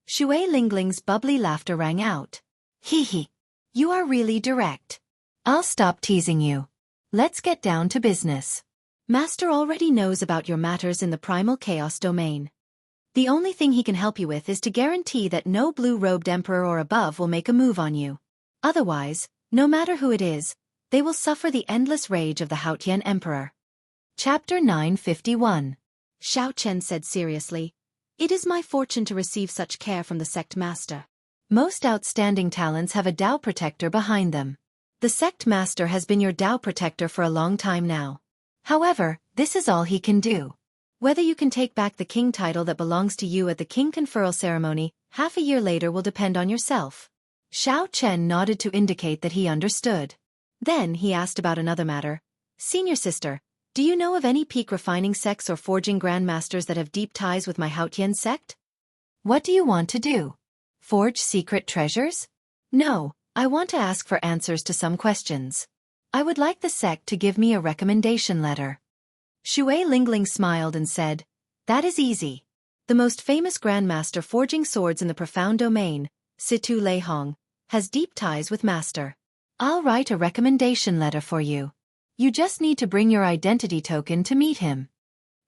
Shui Lingling's bubbly laughter rang out. "Hee hee. You are really direct. I'll stop teasing you. Let's get down to business. Master already knows about your matters in the primal chaos domain. The only thing he can help you with is to guarantee that no blue-robed emperor or above will make a move on you. Otherwise, no matter who it is, they will suffer the endless rage of the Haotian emperor." Chapter 951. Xiao Chen said seriously, "It is my fortune to receive such care from the sect master. Most outstanding talents have a Tao protector behind them. The sect master has been your Tao protector for a long time now. However, this is all he can do. Whether you can take back the king title that belongs to you at the king conferral ceremony half a year later will depend on yourself." Xiao Chen nodded to indicate that he understood. Then he asked about another matter. "Senior sister, do you know of any peak refining sects or forging grandmasters that have deep ties with my Haotian sect?" "What do you want to do? Forge secret treasures?" "No, I want to ask for answers to some questions. I would like the sect to give me a recommendation letter." Shui Lingling smiled and said, "That is easy. The most famous grandmaster forging swords in the profound domain, Situ Lei Hong, has deep ties with Master. I'll write a recommendation letter for you. You just need to bring your identity token to meet him.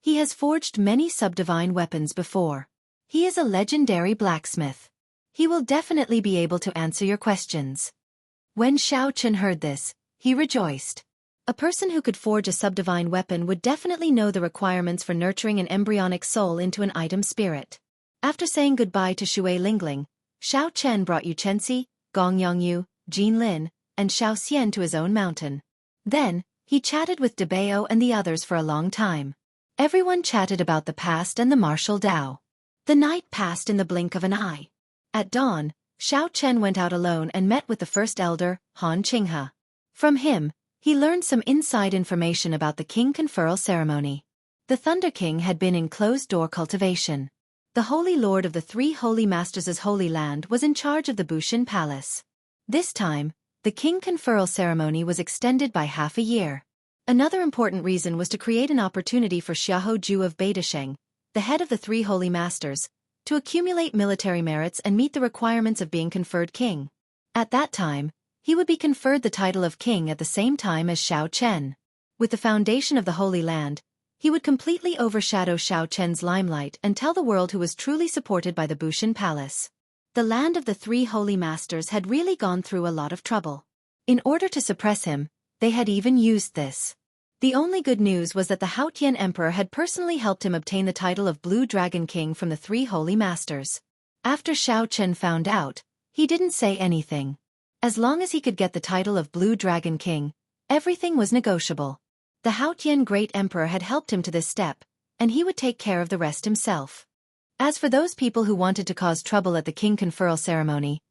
He has forged many subdivine weapons before. He is a legendary blacksmith. He will definitely be able to answer your questions." When Xiao Chen heard this, he rejoiced. A person who could forge a subdivine weapon would definitely know the requirements for nurturing an embryonic soul into an item spirit. After saying goodbye to Shui Lingling, Xiao Chen brought Yu Chenxi, Gong Yongyu, Jin Lin, and Xiao Xian to his own mountain. Then, he chatted with De Bao and the others for a long time. Everyone chatted about the past and the martial Tao. The night passed in the blink of an eye. At dawn, Xiao Chen went out alone and met with the first elder, Han Qinghe. From him, he learned some inside information about the king conferral ceremony. The Thunder King had been in closed-door cultivation. The Holy Lord of the 3 Holy Masters' Holy Land was in charge of the Bushin Palace. This time, the king conferral ceremony was extended by half a year. Another important reason was to create an opportunity for Xiahou Ju of Beidasheng, the head of the 3 Holy Masters, to accumulate military merits and meet the requirements of being conferred king. At that time, he would be conferred the title of king at the same time as Xiao Chen. With the foundation of the Holy Land, he would completely overshadow Xiao Chen's limelight and tell the world who was truly supported by the Bushin Palace. The land of the 3 Holy Masters had really gone through a lot of trouble. In order to suppress him, they had even used this. The only good news was that the Haotian Emperor had personally helped him obtain the title of Blue Dragon King from the 3 Holy Masters. After Xiao Chen found out, he didn't say anything. As long as he could get the title of Blue Dragon King, everything was negotiable. The Haotian Great Emperor had helped him to this step, and he would take care of the rest himself. As for those people who wanted to cause trouble at the king conferral ceremony,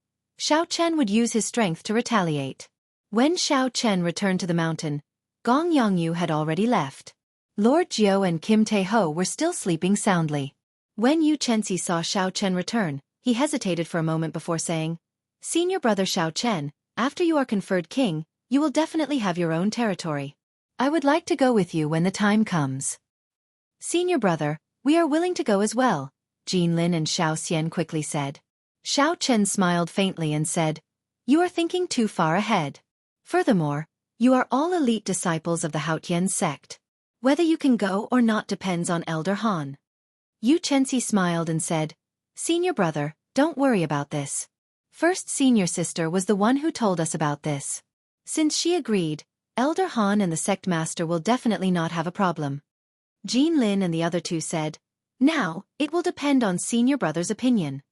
Xiao Chen would use his strength to retaliate. When Xiao Chen returned to the mountain, Gong Yongyu had already left. Lord Jiao and Kim Tae-ho were still sleeping soundly. When Yu Chenxi saw Xiao Chen return, he hesitated for a moment before saying, "Senior brother Xiao Chen, after you are conferred king, you will definitely have your own territory. I would like to go with you when the time comes." "Senior brother, we are willing to go as well," Jin Lin and Xiao Xian quickly said. Xiao Chen smiled faintly and said, "You are thinking too far ahead. Furthermore, you are all elite disciples of the Haotian sect. Whether you can go or not depends on Elder Han." Yu Chenxi smiled and said, "Senior brother, don't worry about this. First senior sister was the one who told us about this. Since she agreed, Elder Han and the sect master will definitely not have a problem." Jin Lin and the other two said, "Now, it will depend on senior brother's opinion.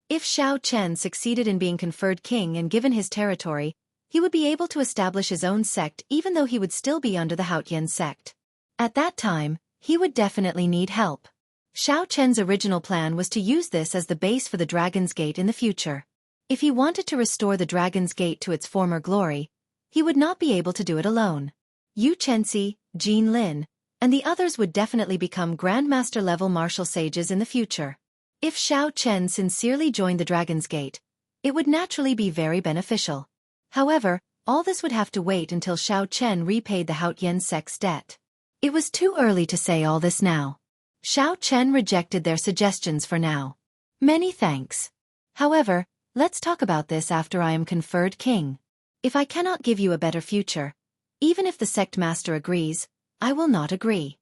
If Xiao Chen succeeded in being conferred king and given his territory, he would be able to establish his own sect even though he would still be under the Haotian sect. At that time, he would definitely need help. Xiao Chen's original plan was to use this as the base for the Dragon's Gate in the future. If he wanted to restore the Dragon's Gate to its former glory, he would not be able to do it alone. Yu Chenxi, Jin Lin, and the others would definitely become Grandmaster-level martial sages in the future. If Xiao Chen sincerely joined the Dragon's Gate, it would naturally be very beneficial. However, all this would have to wait until Xiao Chen repaid the Haotian sect's debt. It was too early to say all this now. Xiao Chen rejected their suggestions for now. Many thanks. However, let's talk about this after I am conferred king. If I cannot give you a better future, even if the sect master agrees, I will not agree.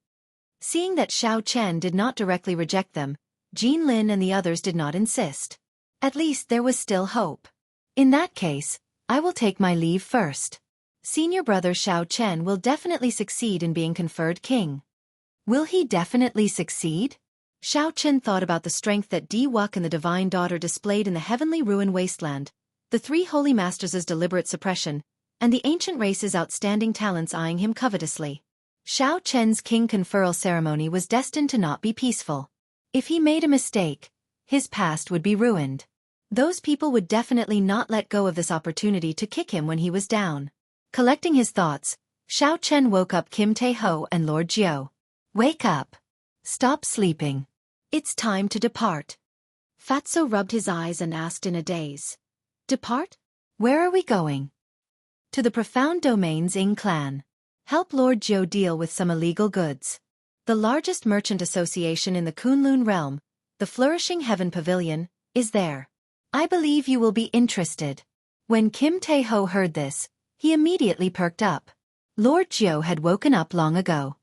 Seeing that Xiao Chen did not directly reject them, Jin Lin and the others did not insist. At least there was still hope. In that case, I will take my leave first. Senior brother Xiao Chen will definitely succeed in being conferred king. Will he definitely succeed? Xiao Chen thought about the strength that Di Wuk and the Divine Daughter displayed in the heavenly ruin wasteland, the three holy masters' deliberate suppression, and the ancient race's outstanding talents eyeing him covetously. Xiao Chen's king conferral ceremony was destined to not be peaceful. If he made a mistake, his past would be ruined. Those people would definitely not let go of this opportunity to kick him when he was down. Collecting his thoughts, Xiao Chen woke up Kim Tae-ho and Lord Jiu. Wake up. Stop sleeping. It's time to depart. Fatso rubbed his eyes and asked in a daze. Depart? Where are we going? To the profound domains Ing clan. Help Lord Jiu deal with some illegal goods. The largest merchant association in the Kunlun realm, the Flourishing Heaven Pavilion, is there. I believe you will be interested. When Kim Tae-ho heard this, he immediately perked up. Lord Jiu had woken up long ago.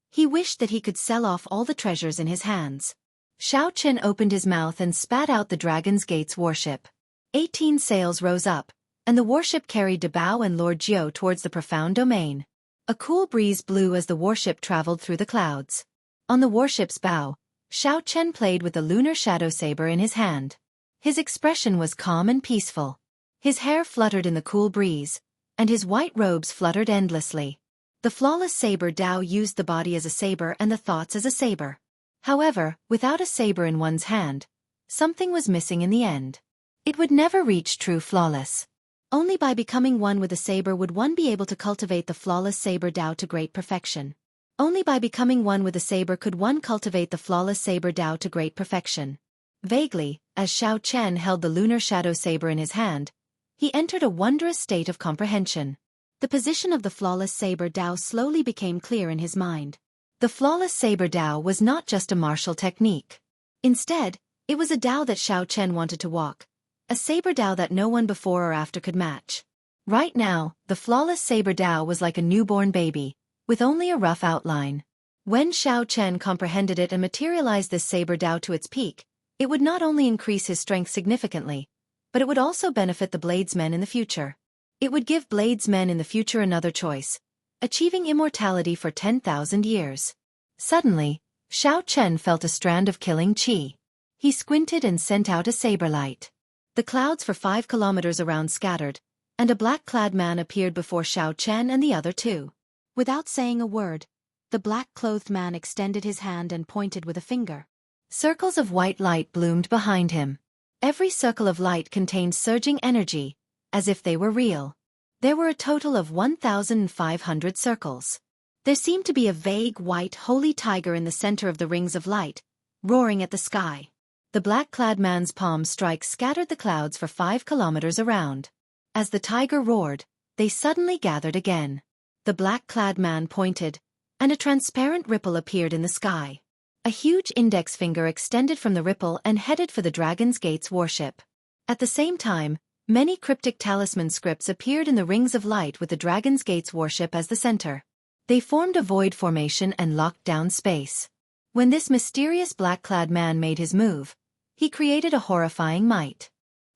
He wished that he could sell off all the treasures in his hands. Xiao Chen opened his mouth and spat out the Dragon's Gate's warship. 18 sails rose up, and the warship carried Dabao and Lord Jiu towards the profound domain. A cool breeze blew as the warship traveled through the clouds. On the warship's bow, Xiao Chen played with the lunar shadow saber in his hand. His expression was calm and peaceful. His hair fluttered in the cool breeze, and his white robes fluttered endlessly. The flawless saber Dao used the body as a saber and the thoughts as a saber. However, without a saber in one's hand, something was missing in the end. It would never reach true flawless. Only by becoming one with a saber would one be able to cultivate the flawless saber Dao to great perfection. Only by becoming one with a saber could one cultivate the flawless saber Dao to great perfection. Vaguely, as Xiao Chen held the lunar shadow saber in his hand, he entered a wondrous state of comprehension. The position of the flawless saber Dao slowly became clear in his mind. The flawless saber Dao was not just a martial technique. Instead, it was a Dao that Xiao Chen wanted to walk. A saber Dao that no one before or after could match. Right now, the flawless saber Dao was like a newborn baby, with only a rough outline. When Xiao Chen comprehended it and materialized this saber Dao to its peak, it would not only increase his strength significantly, but it would also benefit the bladesmen in the future. It would give bladesmen in the future another choice, achieving immortality for 10,000 years. Suddenly, Xiao Chen felt a strand of killing qi. He squinted and sent out a saber light. The clouds for 5 kilometers around scattered, and a black-clad man appeared before Xiao Chen and the other two. Without saying a word, the black-clothed man extended his hand and pointed with a finger. Circles of white light bloomed behind him. Every circle of light contained surging energy, as if they were real. There were a total of 1,500 circles. There seemed to be a vague white holy tiger in the center of the rings of light, roaring at the sky. The black-clad man's palm strikes scattered the clouds for 5 kilometers around. As the tiger roared, they suddenly gathered again. The black-clad man pointed, and a transparent ripple appeared in the sky. A huge index finger extended from the ripple and headed for the Dragon's Gate's warship. At the same time, many cryptic talisman scripts appeared in the rings of light with the Dragon's Gate's warship as the center. They formed a void formation and locked down space. When this mysterious black-clad man made his move, he created a horrifying might.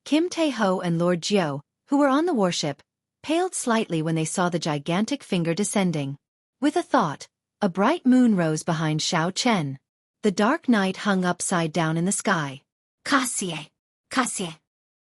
Kim Tae-ho and Lord Jiu, who were on the warship, paled slightly when they saw the gigantic finger descending. With a thought, a bright moon rose behind Xiao Chen. The dark night hung upside down in the sky. Kassie! Kassie!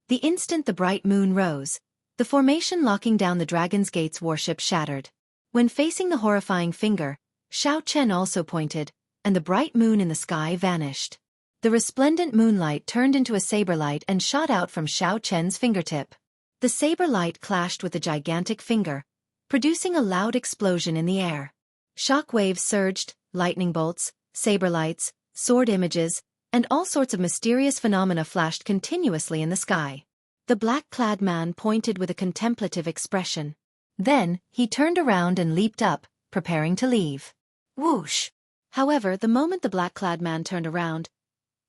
The instant the bright moon rose, the formation locking down the Dragon's Gate's warship shattered. When facing the horrifying finger, Xiao Chen also pointed, and the bright moon in the sky vanished. The resplendent moonlight turned into a saber light and shot out from Xiao Chen's fingertip. The saber light clashed with the gigantic finger, producing a loud explosion in the air. Shock waves surged, lightning bolts, saber lights, sword images, and all sorts of mysterious phenomena flashed continuously in the sky. The black-clad man pointed with a contemplative expression. Then, he turned around and leaped up, preparing to leave. Whoosh! However, the moment the black-clad man turned around,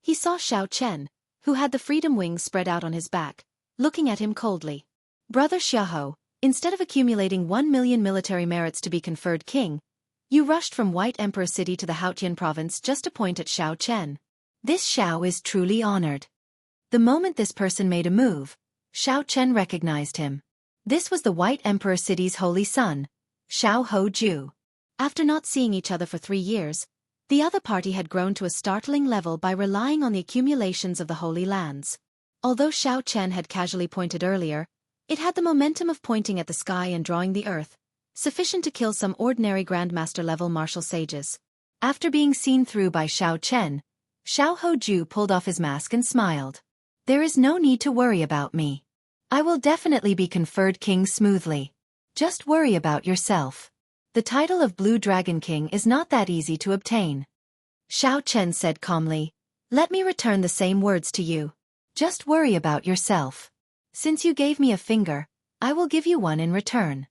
he saw Xiao Chen, who had the freedom wings spread out on his back, looking at him coldly. Brother Xiahou, instead of accumulating 1 million military merits to be conferred king, you rushed from White Emperor City to the Haotian province just to point at Xiao Chen. This Xiao is truly honored. The moment this person made a move, Xiao Chen recognized him. This was the White Emperor City's holy son, Xiao Houju. After not seeing each other for 3 years, the other party had grown to a startling level by relying on the accumulations of the Holy Lands. Although Xiao Chen had casually pointed earlier, it had the momentum of pointing at the sky and drawing the earth, sufficient to kill some ordinary Grandmaster-level martial sages. After being seen through by Xiao Chen, Xiao Houju pulled off his mask and smiled. There is no need to worry about me. I will definitely be conferred king smoothly. Just worry about yourself. The title of Blue Dragon King is not that easy to obtain. Xiao Chen said calmly, let me return the same words to you. Just worry about yourself. Since you gave me a finger, I will give you one in return.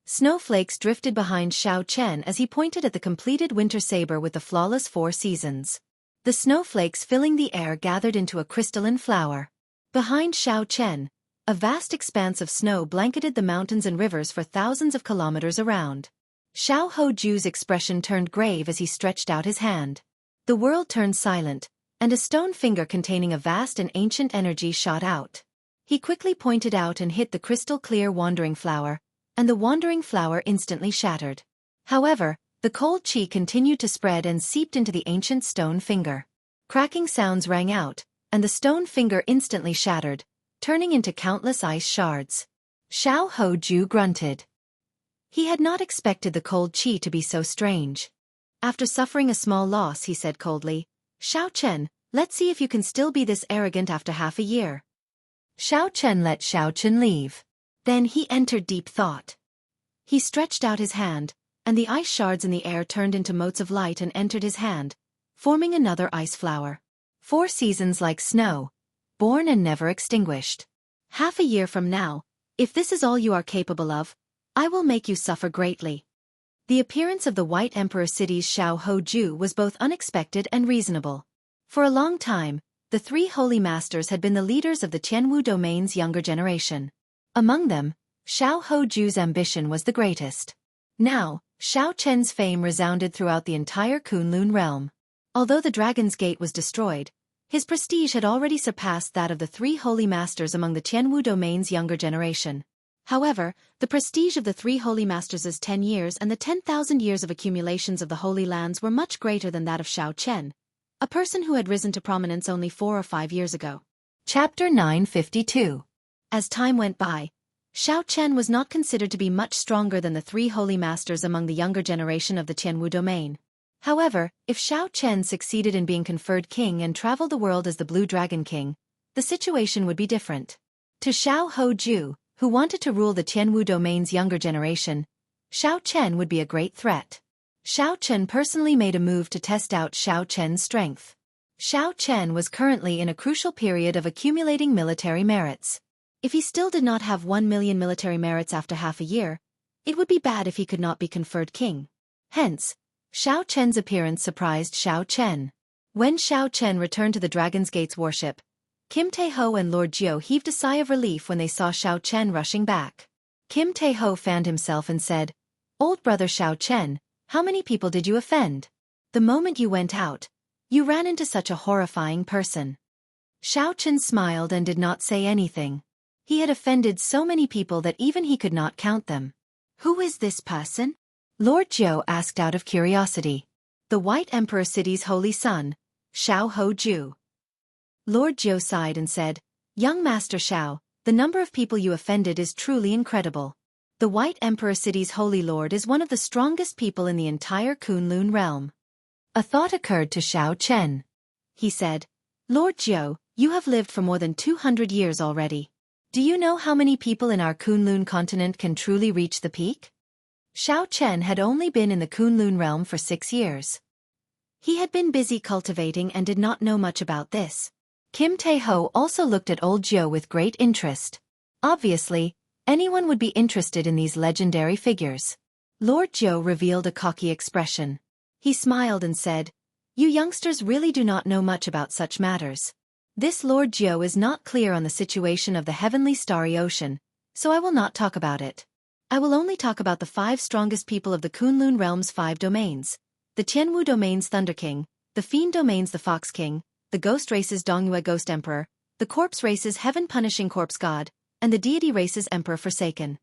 Snowflakes drifted behind Xiao Chen as he pointed at the completed winter saber with the flawless 4 seasons. The snowflakes filling the air gathered into a crystalline flower. Behind Xiao Chen, a vast expanse of snow blanketed the mountains and rivers for thousands of kilometers around. Xiao Houju's expression turned grave as he stretched out his hand. The world turned silent, and a stone finger containing a vast and ancient energy shot out. He quickly pointed out and hit the crystal-clear wandering flower, and the wandering flower instantly shattered. However, the cold chi continued to spread and seeped into the ancient stone finger. Cracking sounds rang out, and the stone finger instantly shattered, turning into countless ice shards. Xiao Houju grunted. He had not expected the cold chi to be so strange. After suffering a small loss, he said coldly, Xiao Chen, let's see if you can still be this arrogant after half a year. Xiao Chen let Xiao Chen leave. Then he entered deep thought. He stretched out his hand, and the ice shards in the air turned into motes of light and entered his hand, forming another ice flower. 4 seasons like snow, born and never extinguished. Half a year from now, if this is all you are capable of, I will make you suffer greatly. The appearance of the White Emperor City's Xiao Houju was both unexpected and reasonable. For a long time, the 3 holy masters had been the leaders of the Tianwu domain's younger generation. Among them, Xiao Houju's ambition was the greatest. Now, Xiao Chen's fame resounded throughout the entire Kunlun realm. Although the Dragon's Gate was destroyed, his prestige had already surpassed that of the 3 holy masters among the Tianwu domain's younger generation. However, the prestige of the 3 holy masters' 10 years and the 10,000 years of accumulations of the Holy Lands were much greater than that of Xiao Chen, a person who had risen to prominence only 4 or 5 years ago. Chapter 952. As time went by, Xiao Chen was not considered to be much stronger than the 3 holy masters among the younger generation of the Tianwu domain. However, if Xiao Chen succeeded in being conferred king and traveled the world as the Blue Dragon King, the situation would be different. To Xiao Houju, who wanted to rule the Tianwu domain's younger generation, Xiao Chen would be a great threat. Xiao Chen personally made a move to test out Xiao Chen's strength. Xiao Chen was currently in a crucial period of accumulating military merits. If he still did not have 1 million military merits after half a year, it would be bad if he could not be conferred king. Hence, Xiao Chen's appearance surprised Xiao Chen. When Xiao Chen returned to the Dragon's Gate's warship, Kim Tae-ho and Lord Jiu heaved a sigh of relief when they saw Xiao Chen rushing back. Kim Tae-ho fanned himself and said, "Old brother Xiao Chen, how many people did you offend? The moment you went out, you ran into such a horrifying person." Xiao Chen smiled and did not say anything. He had offended so many people that even he could not count them. "Who is this person?" Lord Jiu asked out of curiosity. "The White Emperor City's holy son, Xiao Houju." Lord Jiu sighed and said, "Young Master Xiao, the number of people you offended is truly incredible. The White Emperor City's holy lord is one of the strongest people in the entire Kunlun realm." A thought occurred to Xiao Chen. He said, Lord Jiu, you have lived for more than 200 years already. Do you know how many people in our Kunlun continent can truly reach the peak? Xiao Chen had only been in the Kunlun realm for 6 years. He had been busy cultivating and did not know much about this. Kim Tae-ho also looked at old Jiu with great interest. Obviously, anyone would be interested in these legendary figures. Lord Jiu revealed a cocky expression. He smiled and said, "You youngsters really do not know much about such matters. This Lord Jiu is not clear on the situation of the heavenly starry ocean, so I will not talk about it. I will only talk about the 5 strongest people of the Kunlun realm's 5 domains. The Tianwu domain's Thunder King, the Fiend domain's the Fox King, the Ghost race's Dongyue Ghost Emperor, the Corpse race's Heaven Punishing Corpse God, and the Deity race's Emperor Forsaken.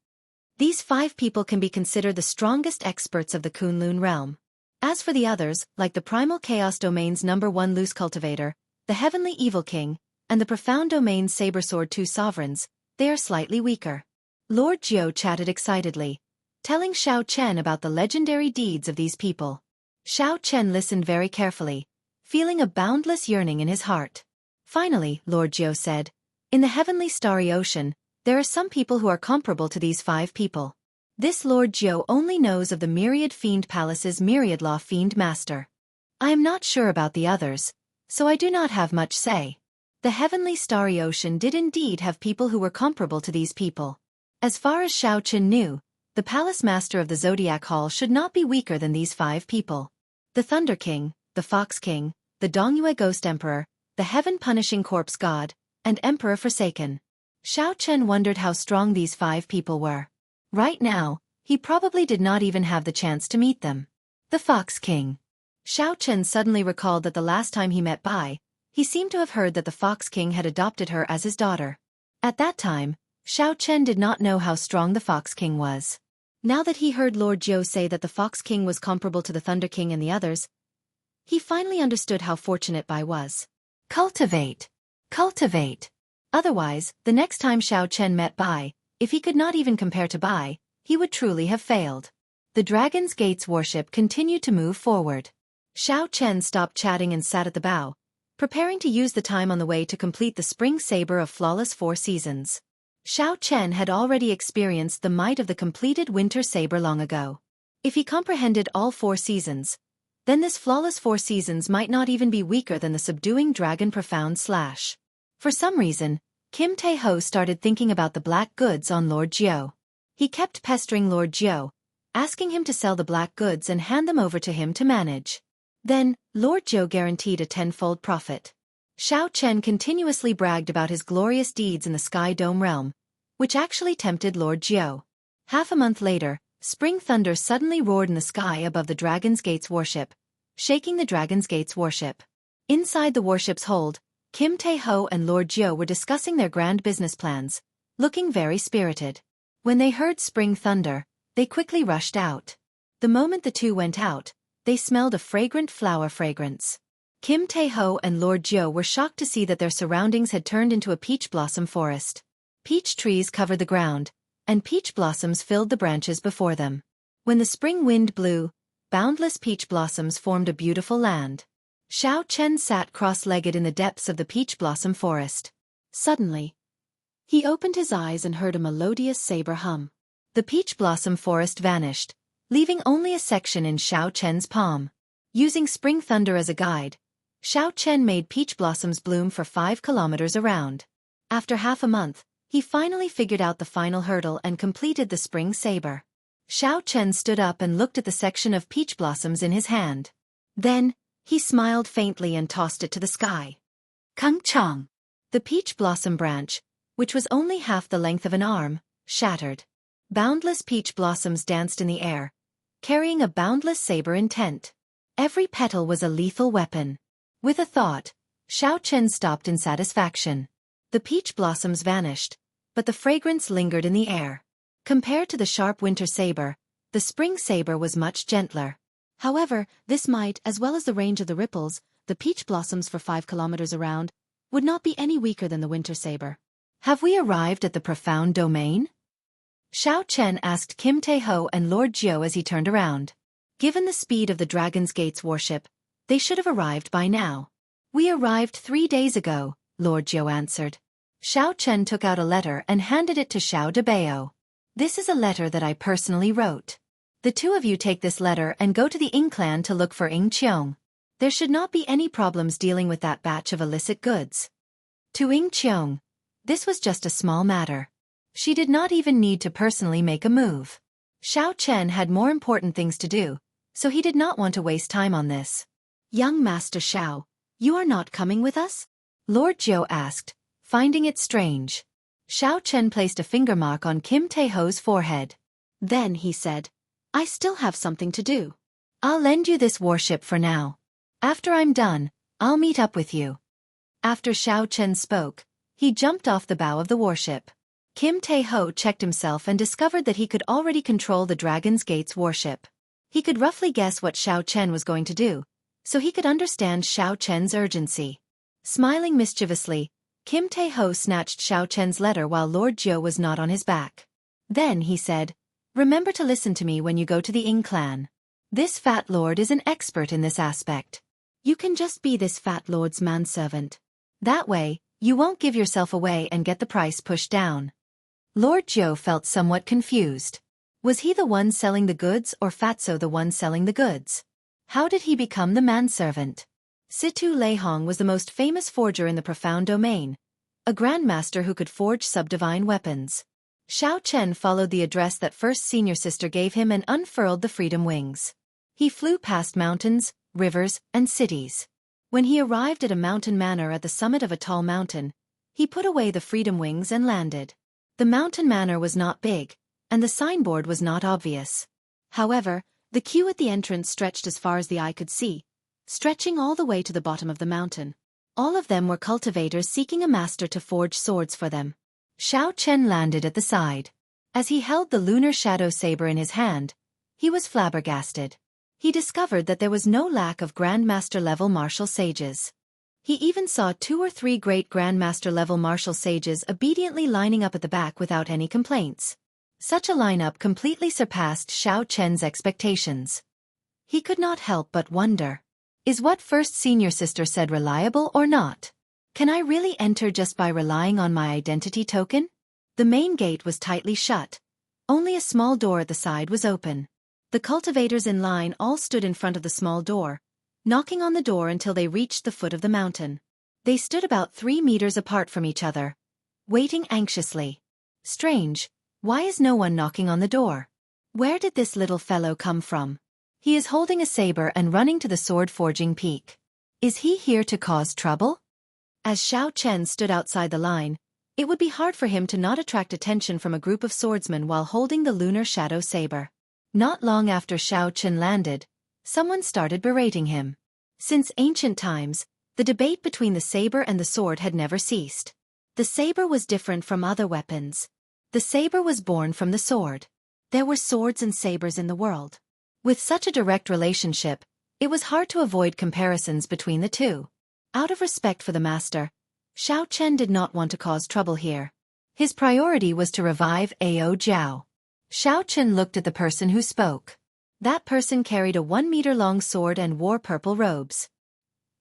These 5 people can be considered the strongest experts of the Kunlun realm. As for the others, like the Primal Chaos domain's number 1 Loose Cultivator, the Heavenly Evil King, and the Profound domain's Saber Sword 2 Sovereigns, they are slightly weaker." Lord Jiu chatted excitedly, telling Xiao Chen about the legendary deeds of these people. Xiao Chen listened very carefully, feeling a boundless yearning in his heart. Finally, Lord Jiu said, "In the heavenly starry ocean, there are some people who are comparable to these 5 people. This Lord Jiu only knows of the Myriad Fiend Palace's Myriad Law Fiend Master. I am not sure about the others, so I do not have much say." The heavenly starry ocean did indeed have people who were comparable to these people. As far as Xiao Chen knew, the Palace Master of the Zodiac Hall should not be weaker than these 5 people. The Thunder King, the Fox King, the Dongyue Ghost Emperor, the Heaven Punishing Corpse God, and Emperor Forsaken. Xiao Chen wondered how strong these 5 people were. Right now, he probably did not even have the chance to meet them. The Fox King. Xiao Chen suddenly recalled that the last time he met Bai, he seemed to have heard that the Fox King had adopted her as his daughter. At that time, Xiao Chen did not know how strong the Fox King was. Now that he heard Lord Jiu say that the Fox King was comparable to the Thunder King and the others, he finally understood how fortunate Bai was. Cultivate. Cultivate. Otherwise, the next time Xiao Chen met Bai, if he could not even compare to Bai, he would truly have failed. The Dragon's Gate's warship continued to move forward. Xiao Chen stopped chatting and sat at the bow, preparing to use the time on the way to complete the Spring Saber of Flawless 4 Seasons. Xiao Chen had already experienced the might of the completed Winter Saber long ago. If he comprehended all 4 seasons, then this Flawless 4 Seasons might not even be weaker than the Subduing Dragon Profound Slash. For some reason, Kim Tae-ho started thinking about the black goods on Lord Jiu. He kept pestering Lord Jiu, asking him to sell the black goods and hand them over to him to manage. Then, Lord Jiu guaranteed a 10-fold profit. Xiao Chen continuously bragged about his glorious deeds in the Sky Dome realm, which actually tempted Lord Jiu. Half a month later, Spring Thunder suddenly roared in the sky above the Dragon's Gate's warship, shaking the Dragon's Gate's warship. Inside the warship's hold, Kim Tae-ho and Lord Jiu were discussing their grand business plans, looking very spirited. When they heard Spring Thunder, they quickly rushed out. The moment the two went out, they smelled a fragrant flower fragrance. Kim Tae-ho and Lord Jiu were shocked to see that their surroundings had turned into a peach blossom forest. Peach trees covered the ground, and peach blossoms filled the branches before them. When the spring wind blew, boundless peach blossoms formed a beautiful land. Xiao Chen sat cross-legged in the depths of the peach blossom forest. Suddenly, he opened his eyes and heard a melodious saber hum. The peach blossom forest vanished, leaving only a section in Xiao Chen's palm. Using Spring Thunder as a guide, Xiao Chen made peach blossoms bloom for 5 kilometers around. After half a month, he finally figured out the final hurdle and completed the spring saber. Xiao Chen stood up and looked at the section of peach blossoms in his hand. Then, he smiled faintly and tossed it to the sky. Kung Chong. The peach blossom branch, which was only half the length of an arm, shattered. Boundless peach blossoms danced in the air, carrying a boundless saber intent. Every petal was a lethal weapon. With a thought, Xiao Chen stopped in satisfaction. The peach blossoms vanished, but the fragrance lingered in the air. Compared to the sharp winter saber, the spring saber was much gentler. However, this might, as well as the range of the ripples, the peach blossoms for 5 kilometers around, would not be any weaker than the winter saber. Have we arrived at the profound domain? Xiao Chen asked Kim Tae-ho and Lord Jiu as he turned around. Given the speed of the Dragon's Gate's warship, they should have arrived by now. We arrived 3 days ago, Lord Jiu answered. Xiao Chen took out a letter and handed it to Xiao Debao. This is a letter that I personally wrote. The two of you take this letter and go to the Ing clan to look for Ing Qiong. There should not be any problems dealing with that batch of illicit goods. To Ing Qiong, this was just a small matter. She did not even need to personally make a move. Xiao Chen had more important things to do, so he did not want to waste time on this. Young Master Xiao, you are not coming with us? Lord Jiu asked, finding it strange. Xiao Chen placed a finger mark on Kim Tae-ho's forehead. Then he said, I still have something to do. I'll lend you this warship for now. After I'm done, I'll meet up with you. After Xiao Chen spoke, he jumped off the bow of the warship. Kim Tae-ho checked himself and discovered that he could already control the Dragon's Gate's warship. He could roughly guess what Xiao Chen was going to do, so he could understand Xiao Chen's urgency. Smiling mischievously, Kim Tae-ho snatched Xiao Chen's letter while Lord Jiu was not on his back. Then he said, remember to listen to me when you go to the Ing clan. This fat lord is an expert in this aspect. You can just be this fat lord's manservant. That way, you won't give yourself away and get the price pushed down. Lord Jiu felt somewhat confused. Was he the one selling the goods or Fatso the one selling the goods? How did he become the manservant? Situ Leihong was the most famous forger in the profound domain, a grandmaster who could forge subdivine weapons. Xiao Chen followed the address that First Senior Sister gave him and unfurled the freedom wings. He flew past mountains, rivers, and cities. When he arrived at a mountain manor at the summit of a tall mountain, he put away the freedom wings and landed. The mountain manor was not big, and the signboard was not obvious. However, the queue at the entrance stretched as far as the eye could see, stretching all the way to the bottom of the mountain. All of them were cultivators seeking a master to forge swords for them. Xiao Chen landed at the side. As he held the lunar shadow saber in his hand, he was flabbergasted. He discovered that there was no lack of Grandmaster-level martial sages. He even saw 2 or 3 great Grandmaster-level martial sages obediently lining up at the back without any complaints. Such a lineup completely surpassed Xiao Chen's expectations. He could not help but wonder. Is what First Senior Sister said reliable or not? Can I really enter just by relying on my identity token? The main gate was tightly shut. Only a small door at the side was open. The cultivators in line all stood in front of the small door, knocking on the door until they reached the foot of the mountain. They stood about 3 meters apart from each other, waiting anxiously. Strange, why is no one knocking on the door? Where did this little fellow come from? He is holding a saber and running to the sword-forging peak. Is he here to cause trouble? As Xiao Chen stood outside the line, it would be hard for him to not attract attention from a group of swordsmen while holding the lunar shadow saber. Not long after Xiao Chen landed, someone started berating him. Since ancient times, the debate between the saber and the sword had never ceased. The saber was different from other weapons. The saber was born from the sword. There were swords and sabers in the world. With such a direct relationship, it was hard to avoid comparisons between the two. Out of respect for the master, Xiao Chen did not want to cause trouble here. His priority was to revive Ao Jiao. Xiao Chen looked at the person who spoke. That person carried a 1-meter-long sword and wore purple robes.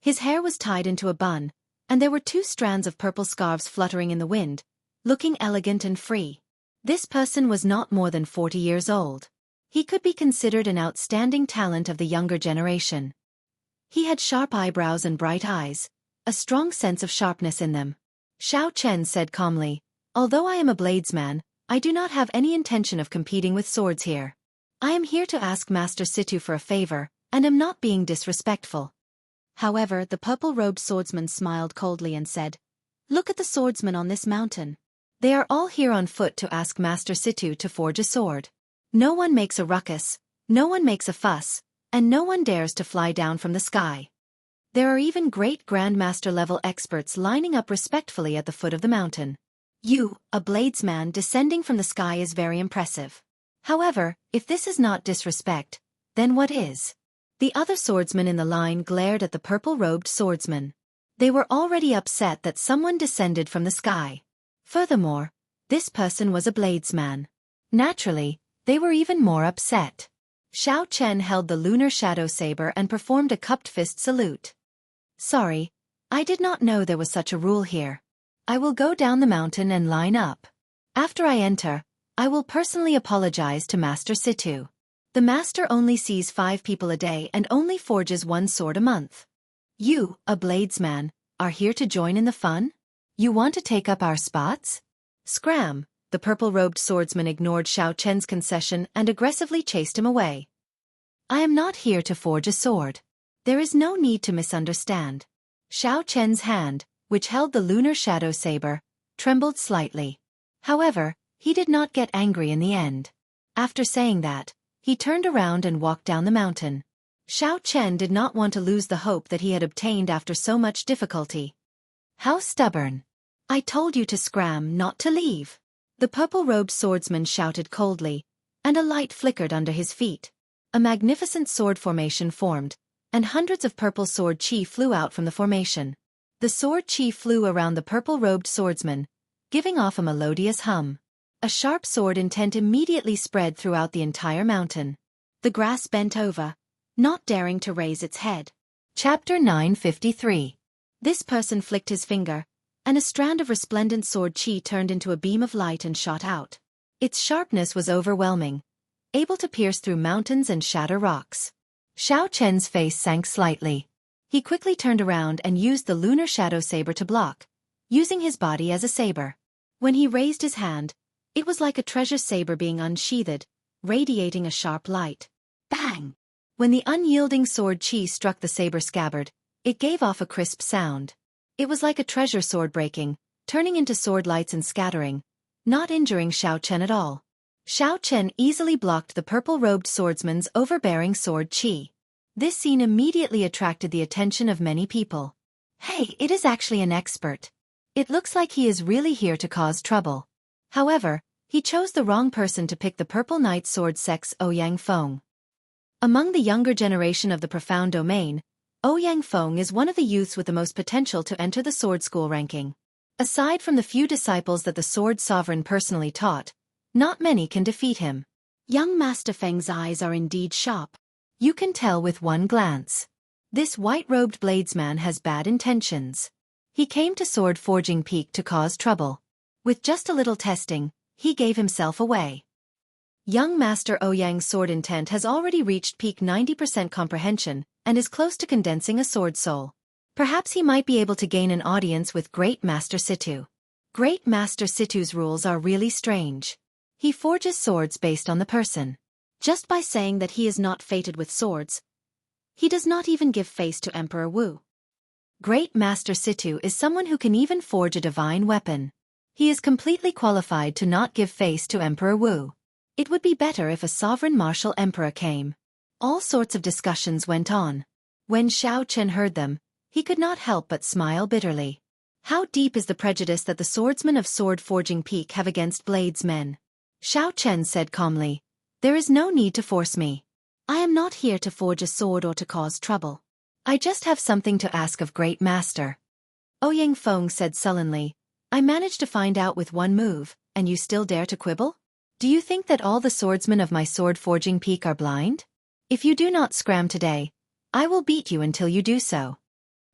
His hair was tied into a bun, and there were 2 strands of purple scarves fluttering in the wind, looking elegant and free. This person was not more than 40 years old. He could be considered an outstanding talent of the younger generation. He had sharp eyebrows and bright eyes, a strong sense of sharpness in them. Xiao Chen said calmly, although I am a bladesman, I do not have any intention of competing with swords here. I am here to ask Master Situ for a favor, and am not being disrespectful. However, the purple-robed swordsman smiled coldly and said, look at the swordsmen on this mountain. They are all here on foot to ask Master Situ to forge a sword. No one makes a ruckus, no one makes a fuss, and no one dares to fly down from the sky. There are even great Grandmaster-level experts lining up respectfully at the foot of the mountain. You, a bladesman descending from the sky, is very impressive. However, if this is not disrespect, then what is? The other swordsmen in the line glared at the purple-robed swordsman. They were already upset that someone descended from the sky. Furthermore, this person was a bladesman. Naturally, they were even more upset. Xiao Chen held the lunar shadow saber and performed a cupped fist salute. Sorry, I did not know there was such a rule here. I will go down the mountain and line up. After I enter, I will personally apologize to Master Situ. The master only sees 5 people a day and only forges 1 sword a month. You, a bladesman, are here to join in the fun? You want to take up our spots? Scram! The purple-robed swordsman ignored Xiao Chen's concession and aggressively chased him away. I am not here to forge a sword. There is no need to misunderstand. Xiao Chen's hand, which held the lunar shadow saber, trembled slightly. However, he did not get angry in the end. After saying that, he turned around and walked down the mountain. Xiao Chen did not want to lose the hope that he had obtained after so much difficulty. How stubborn! I told you to scram, not to leave. The purple-robed swordsman shouted coldly, and a light flickered under his feet. A magnificent sword formation formed, and hundreds of purple sword chi flew out from the formation. The sword chi flew around the purple-robed swordsman, giving off a melodious hum. A sharp sword intent immediately spread throughout the entire mountain. The grass bent over, not daring to raise its head. Chapter 953. This person flicked his finger, and a strand of resplendent sword chi turned into a beam of light and shot out. Its sharpness was overwhelming, able to pierce through mountains and shatter rocks. Xiao Chen's face sank slightly. He quickly turned around and used the lunar shadow saber to block, using his body as a saber. When he raised his hand, it was like a treasure saber being unsheathed, radiating a sharp light. Bang! When the unyielding sword chi struck the saber scabbard, it gave off a crisp sound. It was like a treasure sword breaking, turning into sword lights and scattering, not injuring Xiao Chen at all. Xiao Chen easily blocked the purple-robed swordsman's overbearing sword chi. This scene immediately attracted the attention of many people. Hey, it is actually an expert. It looks like he is really here to cause trouble. However, he chose the wrong person to pick the Purple Knight Sword Sex Ouyang Feng. Among the younger generation of the Profound Domain, Ouyang Feng is one of the youths with the most potential to enter the sword school ranking. Aside from the few disciples that the Sword Sovereign personally taught, not many can defeat him. Young Master Feng's eyes are indeed sharp. You can tell with one glance. This white-robed bladesman has bad intentions. He came to Sword Forging Peak to cause trouble. With just a little testing, he gave himself away. Young Master Ouyang's sword intent has already reached peak 90% comprehension and is close to condensing a sword soul. Perhaps he might be able to gain an audience with Great Master Situ. Great Master Situ's rules are really strange. He forges swords based on the person. Just by saying that he is not fated with swords, he does not even give face to Emperor Wu. Great Master Situ is someone who can even forge a divine weapon. He is completely qualified to not give face to Emperor Wu. It would be better if a sovereign martial emperor came. All sorts of discussions went on. When Xiao Chen heard them, he could not help but smile bitterly. How deep is the prejudice that the swordsmen of Sword Forging Peak have against bladesmen? Xiao Chen said calmly, "There is no need to force me. I am not here to forge a sword or to cause trouble. I just have something to ask of Great Master." Ouyang Feng said sullenly, "I managed to find out with one move, and you still dare to quibble? Do you think that all the swordsmen of my Sword Forging Peak are blind? If you do not scram today, I will beat you until you do so."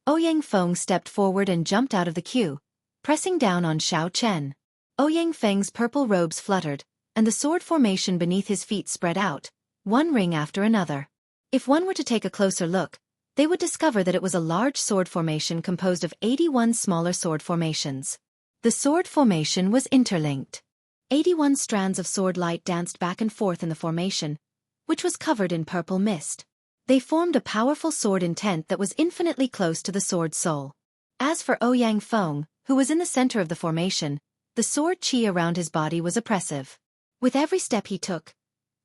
Ouyang Feng stepped forward and jumped out of the queue, pressing down on Xiao Chen. Ouyang Feng's purple robes fluttered, and the sword formation beneath his feet spread out, one ring after another. If one were to take a closer look, they would discover that it was a large sword formation composed of 81 smaller sword formations. The sword formation was interlinked. 81 strands of sword light danced back and forth in the formation, which was covered in purple mist. They formed a powerful sword intent that was infinitely close to the sword soul. As for Ouyang Feng, who was in the center of the formation, the sword chi around his body was oppressive. With every step he took,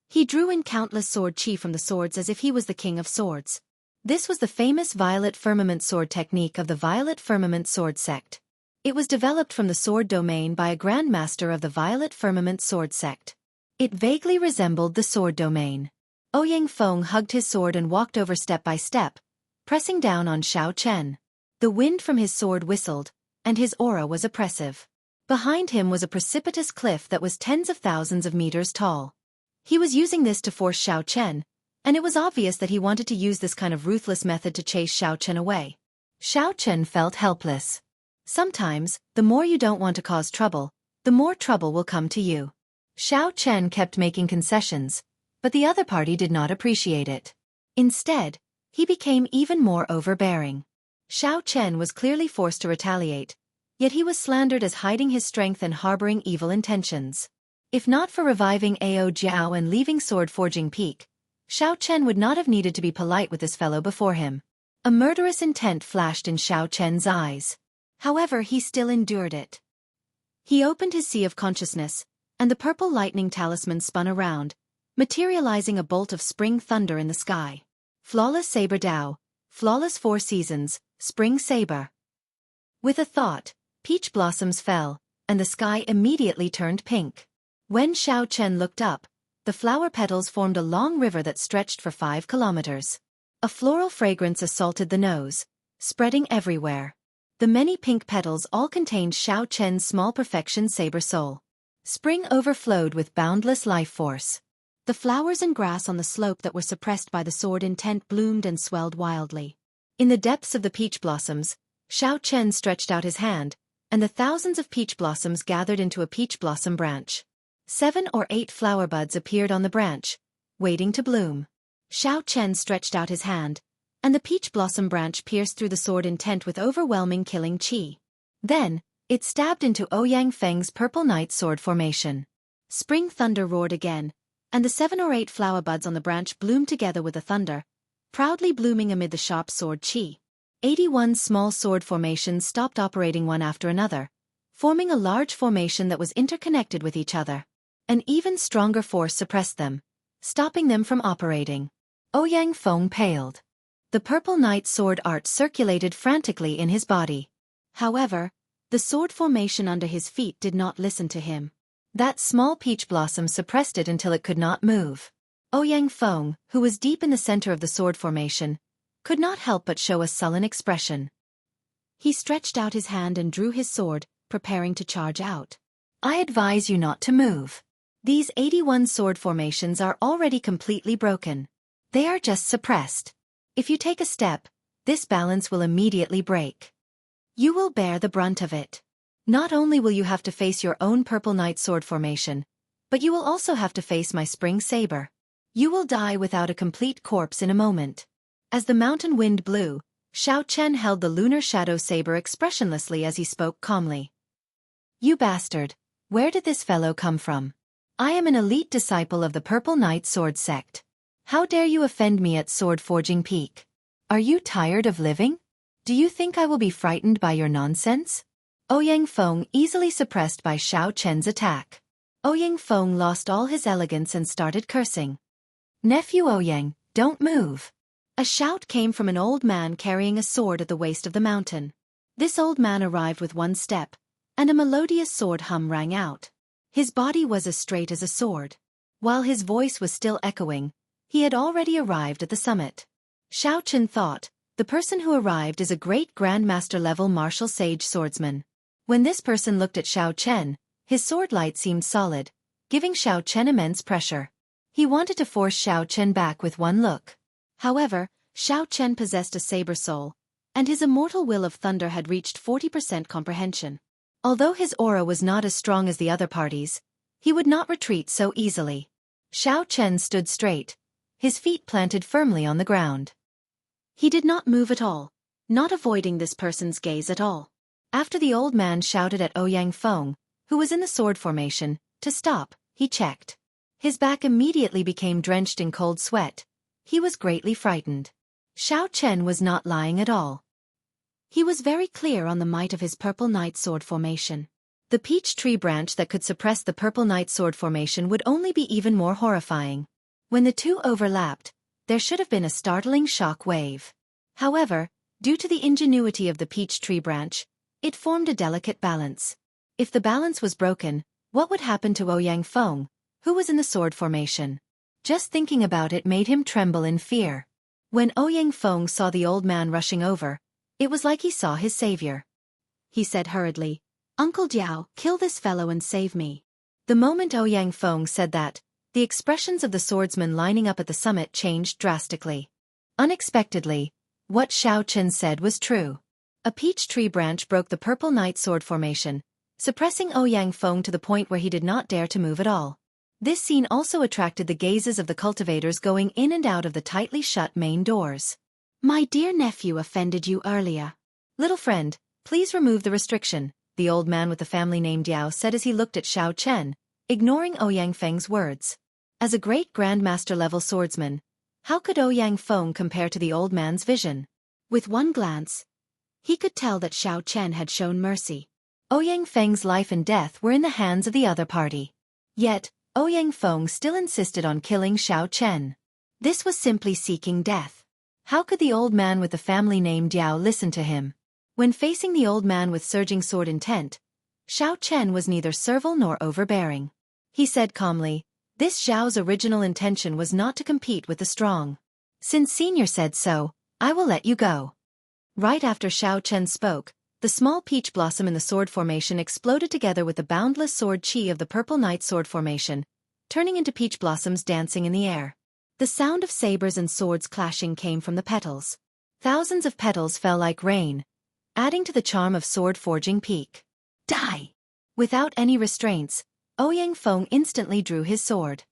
he drew in countless sword chi from the swords as if he was the king of swords. This was the famous Violet Firmament sword technique of the Violet Firmament sword sect. It was developed from the sword domain by a grandmaster of the Violet Firmament sword sect. It vaguely resembled the sword domain. Ouyang Feng hugged his sword and walked over step by step, pressing down on Xiao Chen. The wind from his sword whistled, and his aura was oppressive. Behind him was a precipitous cliff that was tens of thousands of meters tall. He was using this to force Xiao Chen, and it was obvious that he wanted to use this kind of ruthless method to chase Xiao Chen away. Xiao Chen felt helpless. Sometimes, the more you don't want to cause trouble, the more trouble will come to you. Xiao Chen kept making concessions, but the other party did not appreciate it. Instead, he became even more overbearing. Xiao Chen was clearly forced to retaliate, yet he was slandered as hiding his strength and harboring evil intentions. If not for reviving Ao Jiao and leaving Sword Forging Peak, Xiao Chen would not have needed to be polite with this fellow before him. A murderous intent flashed in Xiao Chen's eyes. However, he still endured it. He opened his sea of consciousness, and the purple lightning talisman spun around, materializing a bolt of spring thunder in the sky. Flawless Saber Dao, flawless 4 seasons, spring saber. With a thought, peach blossoms fell, and the sky immediately turned pink. When Xiao Chen looked up, the flower petals formed a long river that stretched for 5 kilometers. A floral fragrance assaulted the nose, spreading everywhere. The many pink petals all contained Xiao Chen's small perfection saber soul. Spring overflowed with boundless life force. The flowers and grass on the slope that were suppressed by the sword intent bloomed and swelled wildly. In the depths of the peach blossoms, Xiao Chen stretched out his hand, and the thousands of peach blossoms gathered into a peach blossom branch. 7 or 8 flower buds appeared on the branch, waiting to bloom. Xiao Chen stretched out his hand, and the peach blossom branch pierced through the sword intent with overwhelming killing chi. Then, it stabbed into Ouyang Feng's purple knight sword formation. Spring thunder roared again, and the 7 or 8 flower buds on the branch bloomed together with the thunder, proudly blooming amid the sharp sword chi. 81 small sword formations stopped operating one after another, forming a large formation that was interconnected with each other. An even stronger force suppressed them, stopping them from operating. Ouyang Feng paled. The purple knight sword art circulated frantically in his body. However, the sword formation under his feet did not listen to him. That small peach blossom suppressed it until it could not move. Ouyang Feng, who was deep in the center of the sword formation, could not help but show a sullen expression. He stretched out his hand and drew his sword, preparing to charge out. I advise you not to move. These 81 sword formations are already completely broken. They are just suppressed. If you take a step, this balance will immediately break. You will bear the brunt of it. Not only will you have to face your own purple knight sword formation, but you will also have to face my spring saber. You will die without a complete corpse in a moment. As the mountain wind blew, Xiao Chen held the lunar shadow saber expressionlessly as he spoke calmly. You bastard, where did this fellow come from? I am an elite disciple of the Purple Knight Sword Sect. How dare you offend me at Sword Forging Peak? Are you tired of living? Do you think I will be frightened by your nonsense? Ouyang Feng easily suppressed by Xiao Chen's attack. Ouyang Feng lost all his elegance and started cursing. Nephew Ouyang, don't move. A shout came from an old man carrying a sword at the waist of the mountain. This old man arrived with one step, and a melodious sword hum rang out. His body was as straight as a sword. While his voice was still echoing, he had already arrived at the summit. Xiao Chen thought, the person who arrived is a great grandmaster-level martial sage swordsman. When this person looked at Xiao Chen, his sword light seemed solid, giving Xiao Chen immense pressure. He wanted to force Xiao Chen back with one look. However, Xiao Chen possessed a saber soul, and his immortal will of thunder had reached 40% comprehension. Although his aura was not as strong as the other parties, he would not retreat so easily. Xiao Chen stood straight, his feet planted firmly on the ground. He did not move at all, not avoiding this person's gaze at all. After the old man shouted at Ouyang Feng, who was in the sword formation, to stop, he checked. His back immediately became drenched in cold sweat. He was greatly frightened. Xiao Chen was not lying at all. He was very clear on the might of his Purple Knight sword formation. The peach tree branch that could suppress the Purple Knight sword formation would only be even more horrifying. When the two overlapped, there should have been a startling shock wave. However, due to the ingenuity of the peach tree branch, it formed a delicate balance. If the balance was broken, what would happen to Ouyang Feng, who was in the sword formation? Just thinking about it made him tremble in fear. When Ouyang Feng saw the old man rushing over, it was like he saw his savior. He said hurriedly, Uncle Jiao, kill this fellow and save me. The moment Ouyang Feng said that, the expressions of the swordsmen lining up at the summit changed drastically. Unexpectedly, what Xiao Chen said was true. A peach tree branch broke the purple knight sword formation, suppressing Ouyang Feng to the point where he did not dare to move at all. This scene also attracted the gazes of the cultivators going in and out of the tightly shut main doors. My dear nephew offended you earlier. Little friend, please remove the restriction, the old man with the family name Diao said as he looked at Xiao Chen, ignoring Ouyang Feng's words. As a great grandmaster-level swordsman, how could Ouyang Feng compare to the old man's vision? With one glance, he could tell that Xiao Chen had shown mercy. Ouyang Feng's life and death were in the hands of the other party. Yet, Ouyang Feng still insisted on killing Xiao Chen. This was simply seeking death. How could the old man with the family name Diao listen to him? When facing the old man with surging sword intent, Xiao Chen was neither servile nor overbearing. He said calmly, this Xiao's original intention was not to compete with the strong. Since Senior said so, I will let you go. Right after Xiao Chen spoke, the small peach blossom in the sword formation exploded together with the boundless sword chi of the purple knight sword formation, turning into peach blossoms dancing in the air. The sound of sabers and swords clashing came from the petals. Thousands of petals fell like rain, adding to the charm of sword forging peak. Die! Without any restraints, Ouyang Feng instantly drew his sword.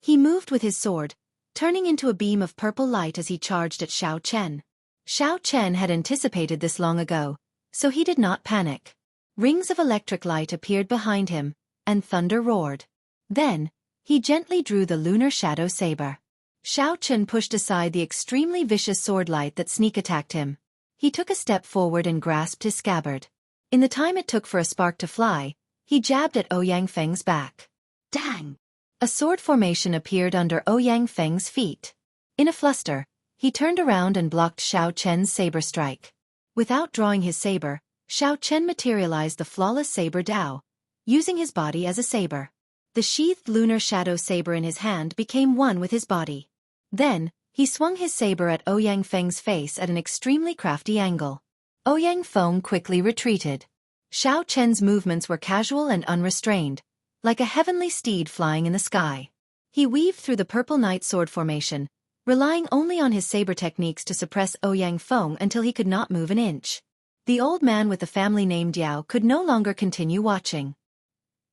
He moved with his sword, turning into a beam of purple light as he charged at Xiao Chen. Xiao Chen had anticipated this long ago, so he did not panic. Rings of electric light appeared behind him, and thunder roared. Then, he gently drew the lunar shadow saber. Xiao Chen pushed aside the extremely vicious sword light that sneak attacked him. He took a step forward and grasped his scabbard. In the time it took for a spark to fly, he jabbed at Ouyang Feng's back. Dang! A sword formation appeared under Ouyang Feng's feet. In a fluster, he turned around and blocked Xiao Chen's saber strike. Without drawing his saber, Xiao Chen materialized the flawless saber Dao, using his body as a saber. The sheathed lunar shadow saber in his hand became one with his body. Then, he swung his saber at Ouyang Feng's face at an extremely crafty angle. Ouyang Feng quickly retreated. Xiao Chen's movements were casual and unrestrained, like a heavenly steed flying in the sky. He weaved through the purple knight sword formation, relying only on his saber techniques to suppress Ouyang Feng until he could not move an inch. The old man with the family name Diao could no longer continue watching.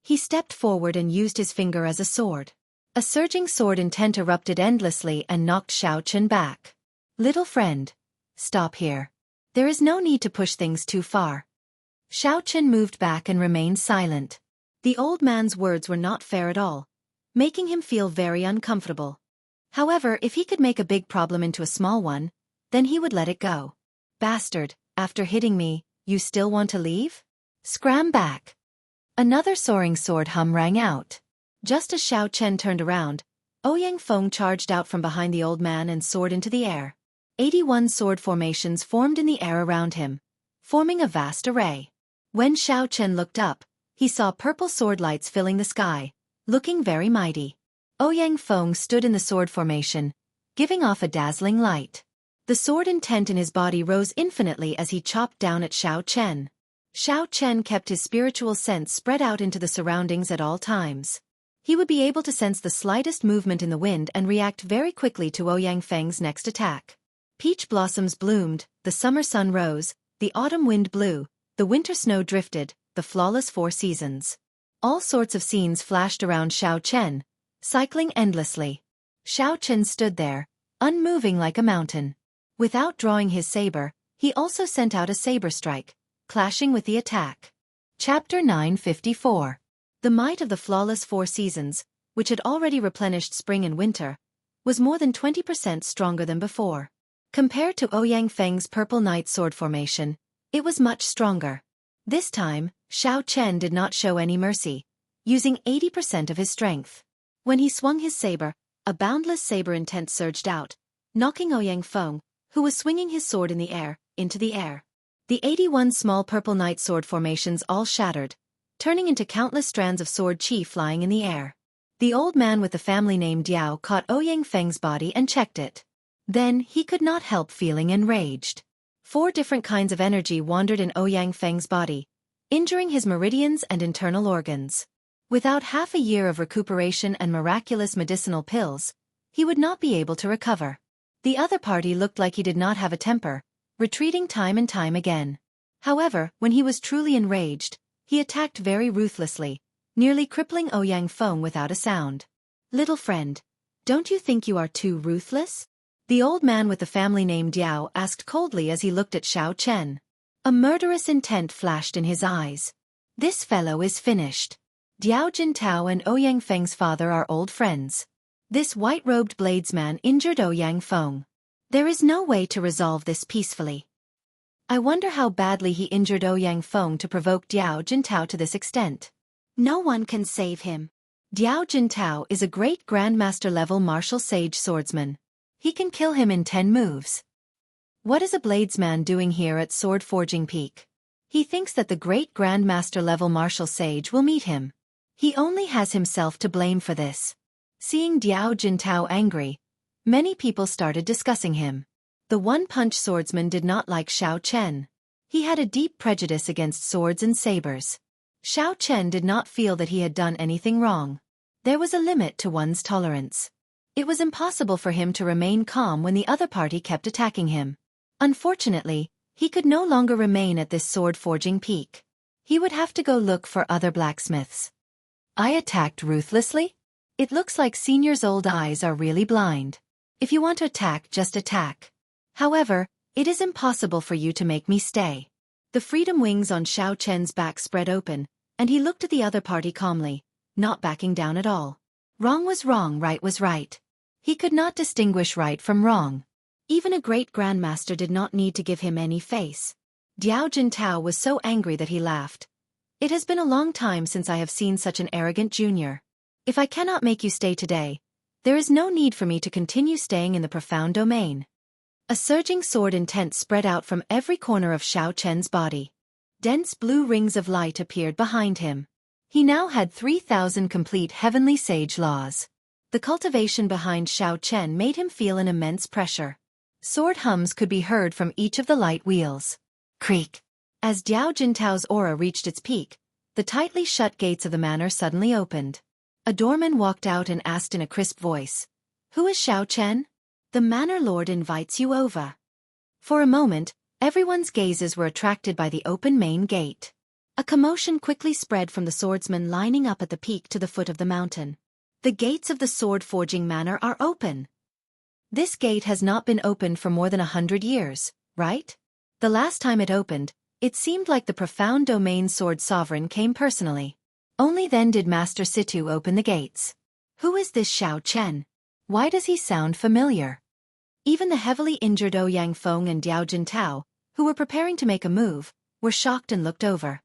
He stepped forward and used his finger as a sword. A surging sword intent erupted endlessly and knocked Xiao Chen back. Little friend, stop here. There is no need to push things too far. Xiao Chen moved back and remained silent. The old man's words were not fair at all, making him feel very uncomfortable. However, if he could make a big problem into a small one, then he would let it go. Bastard, after hitting me, you still want to leave? Scram back. Another soaring sword hum rang out. Just as Xiao Chen turned around, Ouyang Feng charged out from behind the old man and soared into the air. 81 sword formations formed in the air around him, forming a vast array. When Xiao Chen looked up, he saw purple sword lights filling the sky, looking very mighty. Ouyang Feng stood in the sword formation, giving off a dazzling light. The sword intent in his body rose infinitely as he chopped down at Xiao Chen. Xiao Chen kept his spiritual sense spread out into the surroundings at all times. He would be able to sense the slightest movement in the wind and react very quickly to Ouyang Feng's next attack. Peach blossoms bloomed, the summer sun rose, the autumn wind blew, the winter snow drifted, the flawless 4 seasons. All sorts of scenes flashed around Xiao Chen, cycling endlessly. Xiao Chen stood there, unmoving like a mountain. Without drawing his saber, he also sent out a saber strike, clashing with the attack. Chapter 954. The might of the flawless 4 seasons, which had already replenished spring and winter, was more than 20% stronger than before. Compared to Ouyang Feng's purple knight sword formation, it was much stronger. This time, Xiao Chen did not show any mercy, using 80% of his strength. When he swung his saber, a boundless saber intent surged out, knocking Ouyang Feng, who was swinging his sword in the air, into the air. The 81 small purple knight sword formations all shattered, turning into countless strands of sword chi flying in the air. The old man with the family name Diao caught Ouyang Feng's body and checked it. Then he could not help feeling enraged. 4 different kinds of energy wandered in Ouyang Feng's body, injuring his meridians and internal organs. Without half a year of recuperation and miraculous medicinal pills, he would not be able to recover. The other party looked like he did not have a temper, retreating time and time again. However, when he was truly enraged, he attacked very ruthlessly, nearly crippling Ouyang Feng without a sound. "Little friend, don't you think you are too ruthless?" the old man with the family name Diao asked coldly as he looked at Xiao Chen. A murderous intent flashed in his eyes. "This fellow is finished. Diao Jintao and Ouyang Feng's father are old friends. This white-robed bladesman injured Ouyang Feng. There is no way to resolve this peacefully. I wonder how badly he injured Ouyang Feng to provoke Diao Jintao to this extent. No one can save him. Diao Jintao is a great grandmaster-level martial sage swordsman. He can kill him in 10 moves. What is a bladesman doing here at Sword Forging Peak? He thinks that the great grandmaster-level martial sage will meet him. He only has himself to blame for this." Seeing Diao Jintao angry, many people started discussing him. The one-punch swordsman did not like Xiao Chen. He had a deep prejudice against swords and sabers. Xiao Chen did not feel that he had done anything wrong. There was a limit to one's tolerance. It was impossible for him to remain calm when the other party kept attacking him. Unfortunately, he could no longer remain at this sword-forging peak. He would have to go look for other blacksmiths. "I attacked ruthlessly? It looks like Senior's old eyes are really blind. If you want to attack, just attack. However, it is impossible for you to make me stay." The freedom wings on Xiao Chen's back spread open, and he looked at the other party calmly, not backing down at all. Wrong was wrong, right was right. He could not distinguish right from wrong. Even a great grandmaster did not need to give him any face. Diao Jintao was so angry that he laughed. "It has been a long time since I have seen such an arrogant junior. If I cannot make you stay today, there is no need for me to continue staying in the profound domain." A surging sword intent spread out from every corner of Xiao Chen's body. Dense blue rings of light appeared behind him. He now had 3,000 complete heavenly sage laws. The cultivation behind Xiao Chen made him feel an immense pressure. Sword hums could be heard from each of the light wheels. Creak. As Diao Jintao's aura reached its peak, the tightly shut gates of the manor suddenly opened. A doorman walked out and asked in a crisp voice, "Who is Xiao Chen? The manor lord invites you over." For a moment, everyone's gazes were attracted by the open main gate. A commotion quickly spread from the swordsmen lining up at the peak to the foot of the mountain. "The gates of the sword-forging manor are open. This gate has not been opened for more than 100 years, right? The last time it opened, it seemed like the profound domain sword sovereign came personally. Only then did Master Situ open the gates. Who is this Xiao Chen? Why does he sound familiar?" Even the heavily injured Ouyang Feng and Diao Jintao, who were preparing to make a move, were shocked and looked over.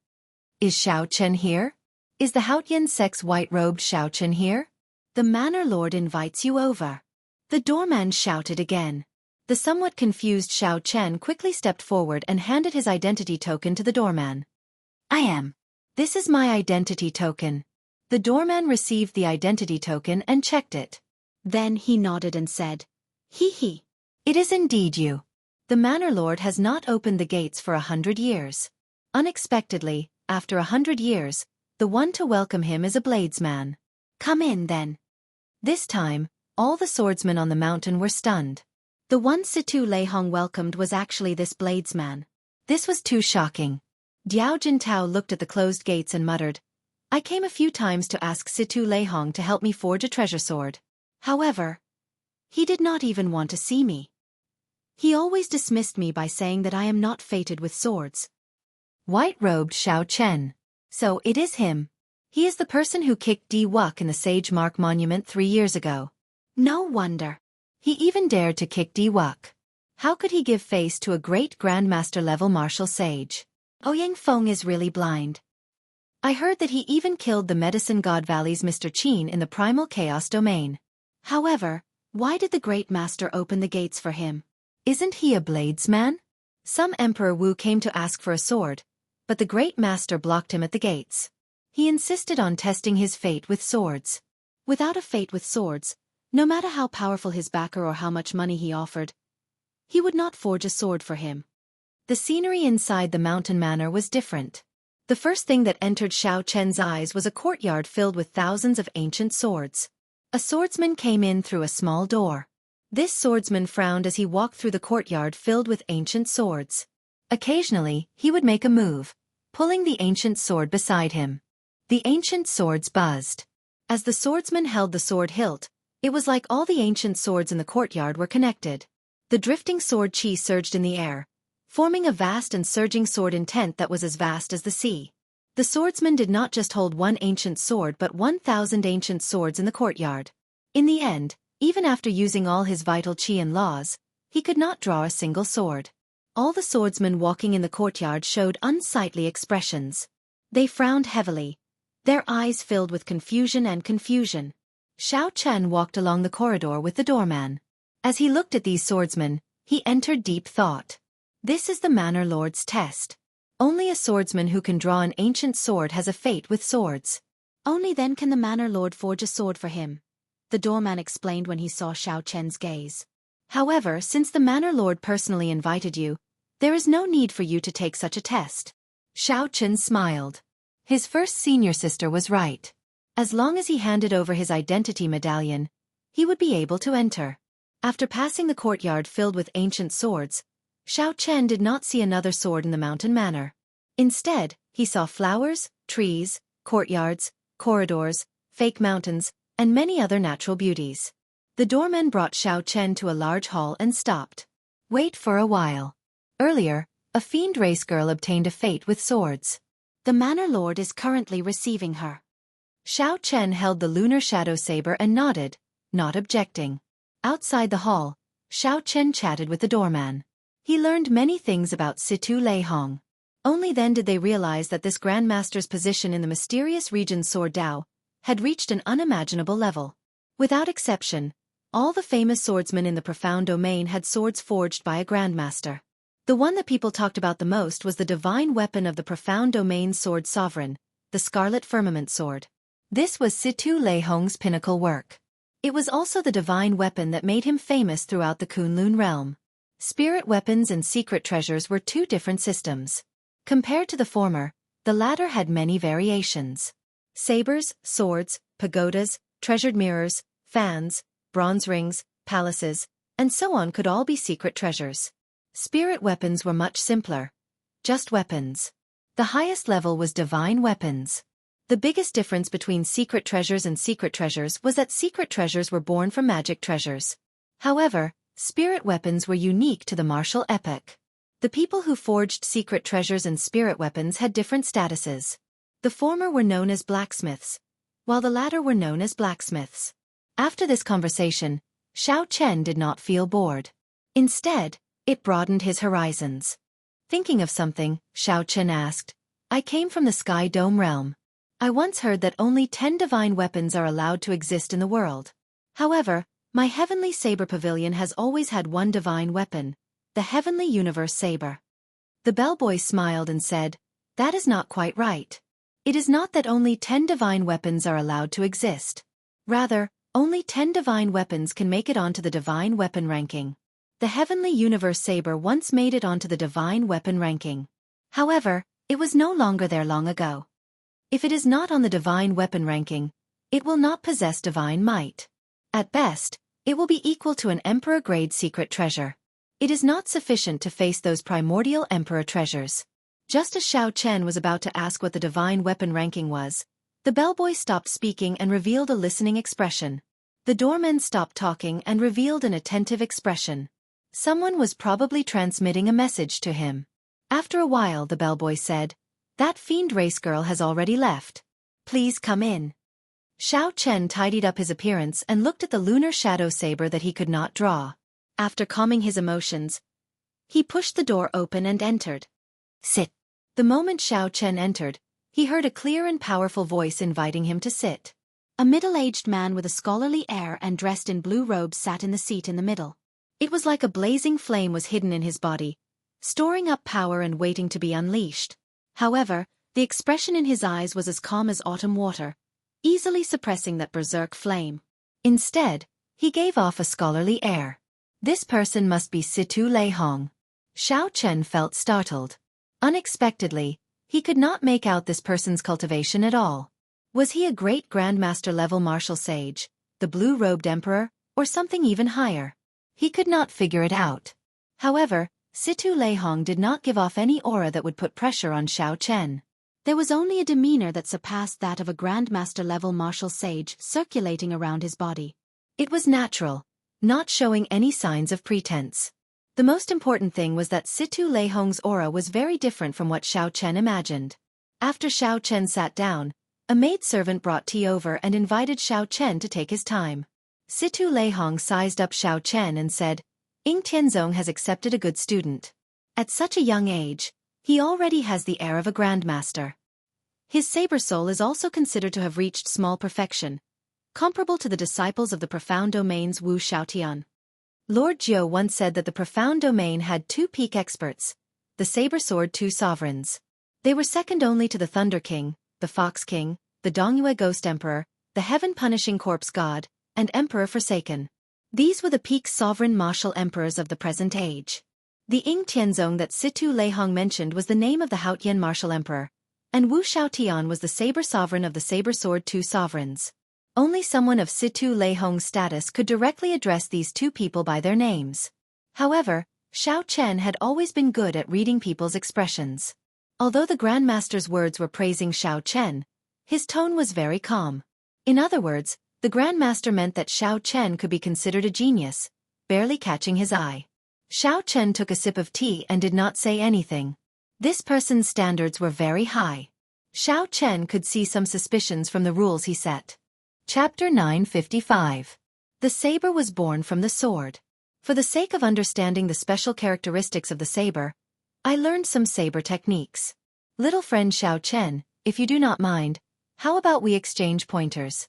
"Is Xiao Chen here? Is the Haotian sex white-robed Xiao Chen here? The manor lord invites you over." The doorman shouted again. The somewhat confused Xiao Chen quickly stepped forward and handed his identity token to the doorman. "I am. This is my identity token." The doorman received the identity token and checked it. Then he nodded and said, "Hee. It is indeed you. The manor lord has not opened the gates for 100 years. Unexpectedly, after 100 years, the one to welcome him is a bladesman. Come in then." This time, all the swordsmen on the mountain were stunned. The one Situ Leihong welcomed was actually this bladesman. This was too shocking. Diao Jintao looked at the closed gates and muttered, "I came a few times to ask Situ Leihong to help me forge a treasure sword. However, he did not even want to see me. He always dismissed me by saying that I am not fated with swords." White-robed Xiao Chen. So it is him. He is the person who kicked Di Wuk in the Sage Mark Monument 3 years ago. No wonder. He even dared to kick Di Wuk. How could he give face to a great grandmaster-level martial sage? Ouyang Feng is really blind. I heard that he even killed the Medicine God Valley's Mr. Qin in the Primal Chaos domain. However, why did the Great Master open the gates for him? Isn't he a bladesman? Some Emperor Wu came to ask for a sword, but the Great Master blocked him at the gates. He insisted on testing his fate with swords. Without a fate with swords, no matter how powerful his backer or how much money he offered, he would not forge a sword for him. The scenery inside the mountain manor was different. The first thing that entered Xiao Chen's eyes was a courtyard filled with thousands of ancient swords. A swordsman came in through a small door. This swordsman frowned as he walked through the courtyard filled with ancient swords. Occasionally, he would make a move, pulling the ancient sword beside him. The ancient swords buzzed. As the swordsman held the sword hilt, it was like all the ancient swords in the courtyard were connected. The drifting sword chi surged in the air, forming a vast and surging sword intent that was as vast as the sea. The swordsman did not just hold one ancient sword but 1,000 ancient swords in the courtyard. In the end, even after using all his vital chi and laws, he could not draw a single sword. All the swordsmen walking in the courtyard showed unsightly expressions. They frowned heavily, their eyes filled with confusion and confusion. Xiao Chen walked along the corridor with the doorman. As he looked at these swordsmen, he entered deep thought. This is the Manor Lord's test. Only a swordsman who can draw an ancient sword has a fate with swords. Only then can the Manor Lord forge a sword for him, the doorman explained when he saw Xiao Chen's gaze. However, since the Manor Lord personally invited you, there is no need for you to take such a test. Xiao Chen smiled. His first senior sister was right. As long as he handed over his identity medallion, he would be able to enter. After passing the courtyard filled with ancient swords, Xiao Chen did not see another sword in the mountain manor. Instead, he saw flowers, trees, courtyards, corridors, fake mountains, and many other natural beauties. The doorman brought Xiao Chen to a large hall and stopped. Wait for a while. Earlier, a fiend race girl obtained a fate with swords. The Manor Lord is currently receiving her. Xiao Chen held the lunar shadow saber and nodded, not objecting. Outside the hall, Xiao Chen chatted with the doorman. He learned many things about Situ Lei Hong. Only then did they realize that this Grandmaster's position in the mysterious region Sword Dao had reached an unimaginable level. Without exception, all the famous swordsmen in the profound domain had swords forged by a Grandmaster. The one that people talked about the most was the divine weapon of the profound domain's sword sovereign, the Scarlet Firmament Sword. This was Situ Lei Hong's pinnacle work. It was also the divine weapon that made him famous throughout the Kunlun realm. Spirit weapons and secret treasures were two different systems. Compared to the former, the latter had many variations. Sabers, swords, pagodas, treasured mirrors, fans, bronze rings, palaces, and so on could all be secret treasures. Spirit weapons were much simpler. Just weapons. The highest level was divine weapons. The biggest difference between secret treasures and secret treasures was that secret treasures were born from magic treasures. However, spirit weapons were unique to the martial epoch. The people who forged secret treasures and spirit weapons had different statuses. The former were known as blacksmiths, while the latter were known as blacksmiths. After this conversation, Xiao Chen did not feel bored. Instead, it broadened his horizons. Thinking of something, Xiao Chen asked, I came from the Sky Dome realm. I once heard that only 10 divine weapons are allowed to exist in the world. However, my Heavenly Saber Pavilion has always had one divine weapon, the Heavenly Universe Saber. The bellboy smiled and said, That is not quite right. It is not that only 10 divine weapons are allowed to exist. Rather, only 10 divine weapons can make it onto the divine weapon ranking. The Heavenly Universe Saber once made it onto the divine weapon ranking. However, it was no longer there long ago. If it is not on the divine weapon ranking, it will not possess divine might. At best, it will be equal to an emperor-grade secret treasure. It is not sufficient to face those primordial emperor treasures. Just as Xiao Chen was about to ask what the divine weapon ranking was, the bellboy stopped speaking and revealed a listening expression. The doorman stopped talking and revealed an attentive expression. Someone was probably transmitting a message to him. After a while, the bellboy said, That fiend race girl has already left. Please come in. Xiao Chen tidied up his appearance and looked at the lunar shadow saber that he could not draw. After calming his emotions, he pushed the door open and entered. Sit. The moment Xiao Chen entered, he heard a clear and powerful voice inviting him to sit. A middle-aged man with a scholarly air and dressed in blue robes sat in the seat in the middle. It was like a blazing flame was hidden in his body, storing up power and waiting to be unleashed. However, the expression in his eyes was as calm as autumn water, easily suppressing that berserk flame. Instead, he gave off a scholarly air. This person must be Situ Lei Hong. Xiao Chen felt startled. Unexpectedly, he could not make out this person's cultivation at all. Was he a great grandmaster-level martial sage, the blue-robed emperor, or something even higher? He could not figure it out. However, Situ Leihong did not give off any aura that would put pressure on Xiao Chen. There was only a demeanor that surpassed that of a Grandmaster-level martial sage circulating around his body. It was natural, not showing any signs of pretense. The most important thing was that Situ Leihong's aura was very different from what Xiao Chen imagined. After Xiao Chen sat down, a maidservant brought tea over and invited Xiao Chen to take his time. Situ Leihong sized up Xiao Chen and said, "Ying Tianzong has accepted a good student. At such a young age, he already has the air of a grandmaster. His saber soul is also considered to have reached small perfection, comparable to the disciples of the profound domain's Wu Shaotian." Lord Jiu once said that the profound domain had two peak experts, the saber sword two sovereigns. They were second only to the Thunder King, the Fox King, the Dongyue Ghost Emperor, the Heaven-Punishing Corpse God, and Emperor Forsaken. These were the peak sovereign martial emperors of the present age. The Ying Tianzong that Situ Leihong mentioned was the name of the Haotian martial emperor, and Wu Shaotian was the saber sovereign of the saber sword two sovereigns. Only someone of Situ Leihong's status could directly address these two people by their names. However, Xiao Chen had always been good at reading people's expressions. Although the Grandmaster's words were praising Xiao Chen, his tone was very calm. In other words, the Grandmaster meant that Xiao Chen could be considered a genius, barely catching his eye. Xiao Chen took a sip of tea and did not say anything. This person's standards were very high. Xiao Chen could see some suspicions from the rules he set. Chapter 955. The saber was born from the sword. For the sake of understanding the special characteristics of the saber, I learned some saber techniques. Little friend Xiao Chen, if you do not mind, how about we exchange pointers?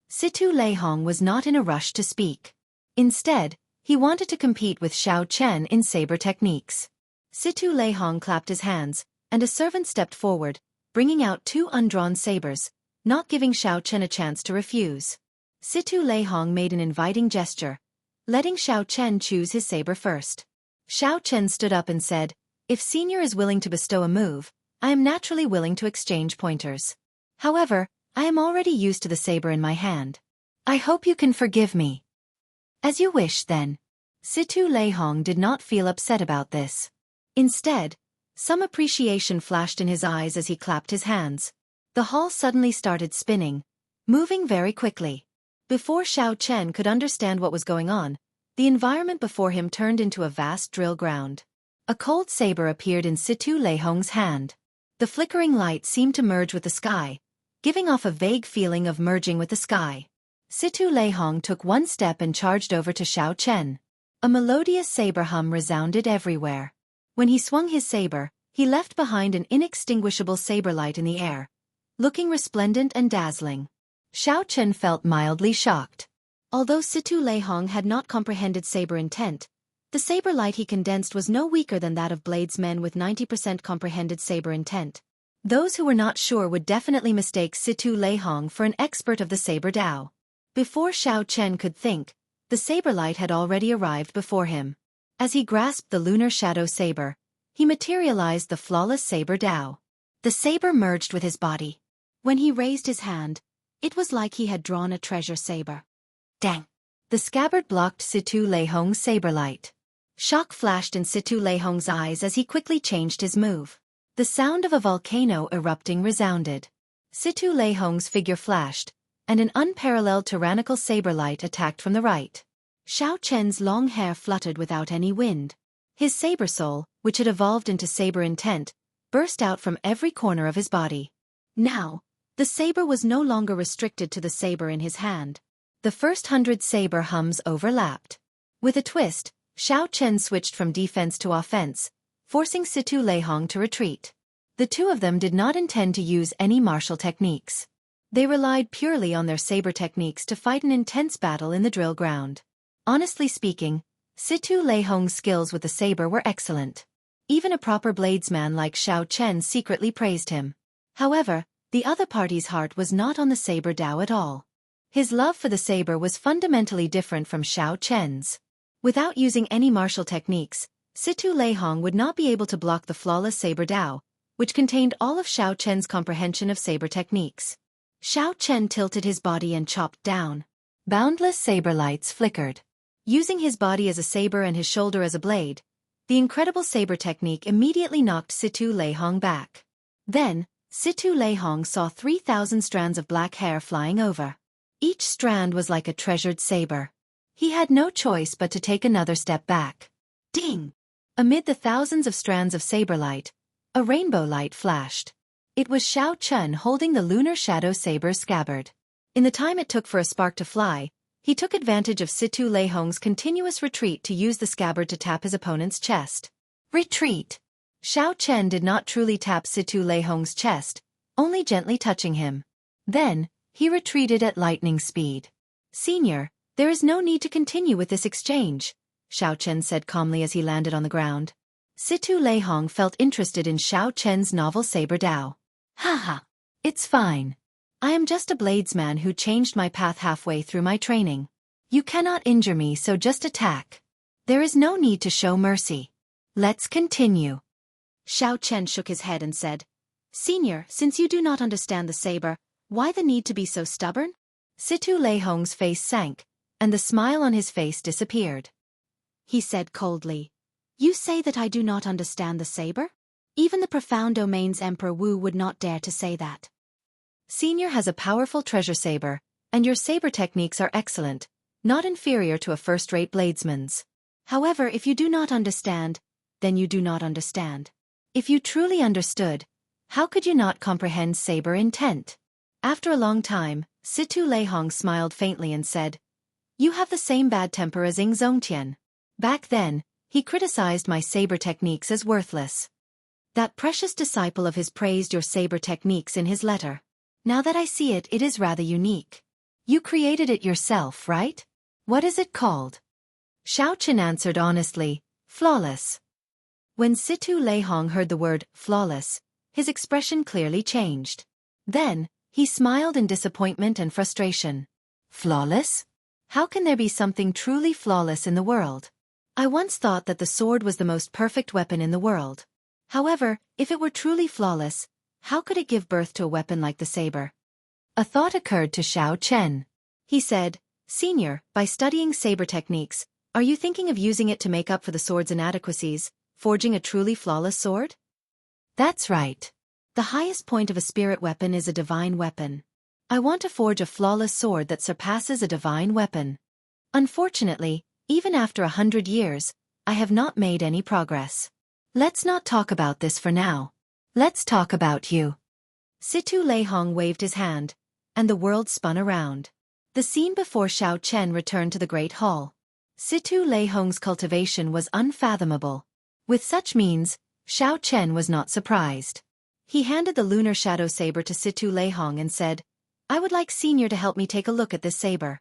Situ Leihong was not in a rush to speak. Instead, he wanted to compete with Xiao Chen in saber techniques. Situ Leihong clapped his hands, and a servant stepped forward, bringing out two undrawn sabers, not giving Xiao Chen a chance to refuse. Situ Leihong made an inviting gesture, letting Xiao Chen choose his saber first. Xiao Chen stood up and said, "If Senior is willing to bestow a move, I am naturally willing to exchange pointers. However, I am already used to the saber in my hand. I hope you can forgive me." "As you wish, then." Situ Leihong did not feel upset about this. Instead, some appreciation flashed in his eyes as he clapped his hands. The hall suddenly started spinning, moving very quickly. Before Xiao Chen could understand what was going on, the environment before him turned into a vast drill ground. A cold saber appeared in Situ Leihong's hand. The flickering light seemed to merge with the sky, giving off a vague feeling of merging with the sky. Situ Leihong took one step and charged over to Xiao Chen. A melodious saber hum resounded everywhere. When he swung his saber, he left behind an inextinguishable saber light in the air, looking resplendent and dazzling. Xiao Chen felt mildly shocked. Although Situ Leihong had not comprehended saber intent, the saber light he condensed was no weaker than that of bladesmen with 90% comprehended saber intent. Those who were not sure would definitely mistake Situ Leihong for an expert of the saber Dao. Before Xiao Chen could think, the saber light had already arrived before him. As he grasped the lunar shadow saber, he materialized the flawless saber Dao. The saber merged with his body. When he raised his hand, it was like he had drawn a treasure saber. Dang! The scabbard blocked Situ Leihong's saber light. Shock flashed in Situ Leihong's eyes as he quickly changed his move. The sound of a volcano erupting resounded. Situ Leihong's figure flashed, and an unparalleled tyrannical saber light attacked from the right. Xiao Chen's long hair fluttered without any wind. His saber soul, which had evolved into saber intent, burst out from every corner of his body. Now, the saber was no longer restricted to the saber in his hand. The first 100 saber hums overlapped. With a twist, Xiao Chen switched from defense to offense, forcing Situ Leihong to retreat. The two of them did not intend to use any martial techniques. They relied purely on their saber techniques to fight an intense battle in the drill ground. Honestly speaking, Situ Leihong's skills with the saber were excellent. Even a proper bladesman like Xiao Chen secretly praised him. However, the other party's heart was not on the saber Dao at all. His love for the saber was fundamentally different from Xiao Chen's. Without using any martial techniques, Situ Leihong would not be able to block the flawless saber Dao, which contained all of Xiao Chen's comprehension of saber techniques. Xiao Chen tilted his body and chopped down. Boundless saber lights flickered. Using his body as a saber and his shoulder as a blade, the incredible saber technique immediately knocked Situ Leihong back. Then, Situ Leihong saw 3,000 strands of black hair flying over. Each strand was like a treasured saber. He had no choice but to take another step back. Ding! Amid the thousands of strands of saber light, a rainbow light flashed. It was Xiao Chen holding the lunar shadow saber's scabbard. In the time it took for a spark to fly, he took advantage of Situ Leihong's continuous retreat to use the scabbard to tap his opponent's chest. Retreat! Xiao Chen did not truly tap Situ Leihong's chest, only gently touching him. Then, he retreated at lightning speed. Senior, there is no need to continue with this exchange, Xiao Chen said calmly as he landed on the ground. Situ Leihong felt interested in Xiao Chen's novel saber Dao. Haha, it's fine. I am just a bladesman who changed my path halfway through my training. You cannot injure me, so just attack. There is no need to show mercy. Let's continue. Xiao Chen shook his head and said, Senior, since you do not understand the saber, why the need to be so stubborn? Situ Leihong's face sank, and the smile on his face disappeared. He said coldly, You say that I do not understand the saber? Even the profound domain's Emperor Wu would not dare to say that. Senior has a powerful treasure saber, and your saber techniques are excellent, not inferior to a first-rate bladesman's. However, if you do not understand, then you do not understand. If you truly understood, how could you not comprehend saber intent? After a long time, Situ Leihong smiled faintly and said, You have the same bad temper as Ing Zongtian. Back then, he criticized my saber techniques as worthless. That precious disciple of his praised your saber techniques in his letter. Now that I see it, it is rather unique. You created it yourself, right? What is it called? Xiao Chen answered honestly, Flawless. When Situ Leihong heard the word flawless, his expression clearly changed. Then, he smiled in disappointment and frustration. Flawless? How can there be something truly flawless in the world? I once thought that the sword was the most perfect weapon in the world. However, if it were truly flawless, how could it give birth to a weapon like the saber? A thought occurred to Xiao Chen. He said, Senior, by studying saber techniques, are you thinking of using it to make up for the sword's inadequacies, forging a truly flawless sword? That's right. The highest point of a spirit weapon is a divine weapon. I want to forge a flawless sword that surpasses a divine weapon. Unfortunately, even after 100 years, I have not made any progress. Let's not talk about this for now. Let's talk about you. Situ Leihong waved his hand, and the world spun around. The scene before Xiao Chen returned to the Great Hall. Situ Leihong's cultivation was unfathomable. With such means, Xiao Chen was not surprised. He handed the lunar shadow saber to Situ Leihong and said, I would like Senior to help me take a look at this saber.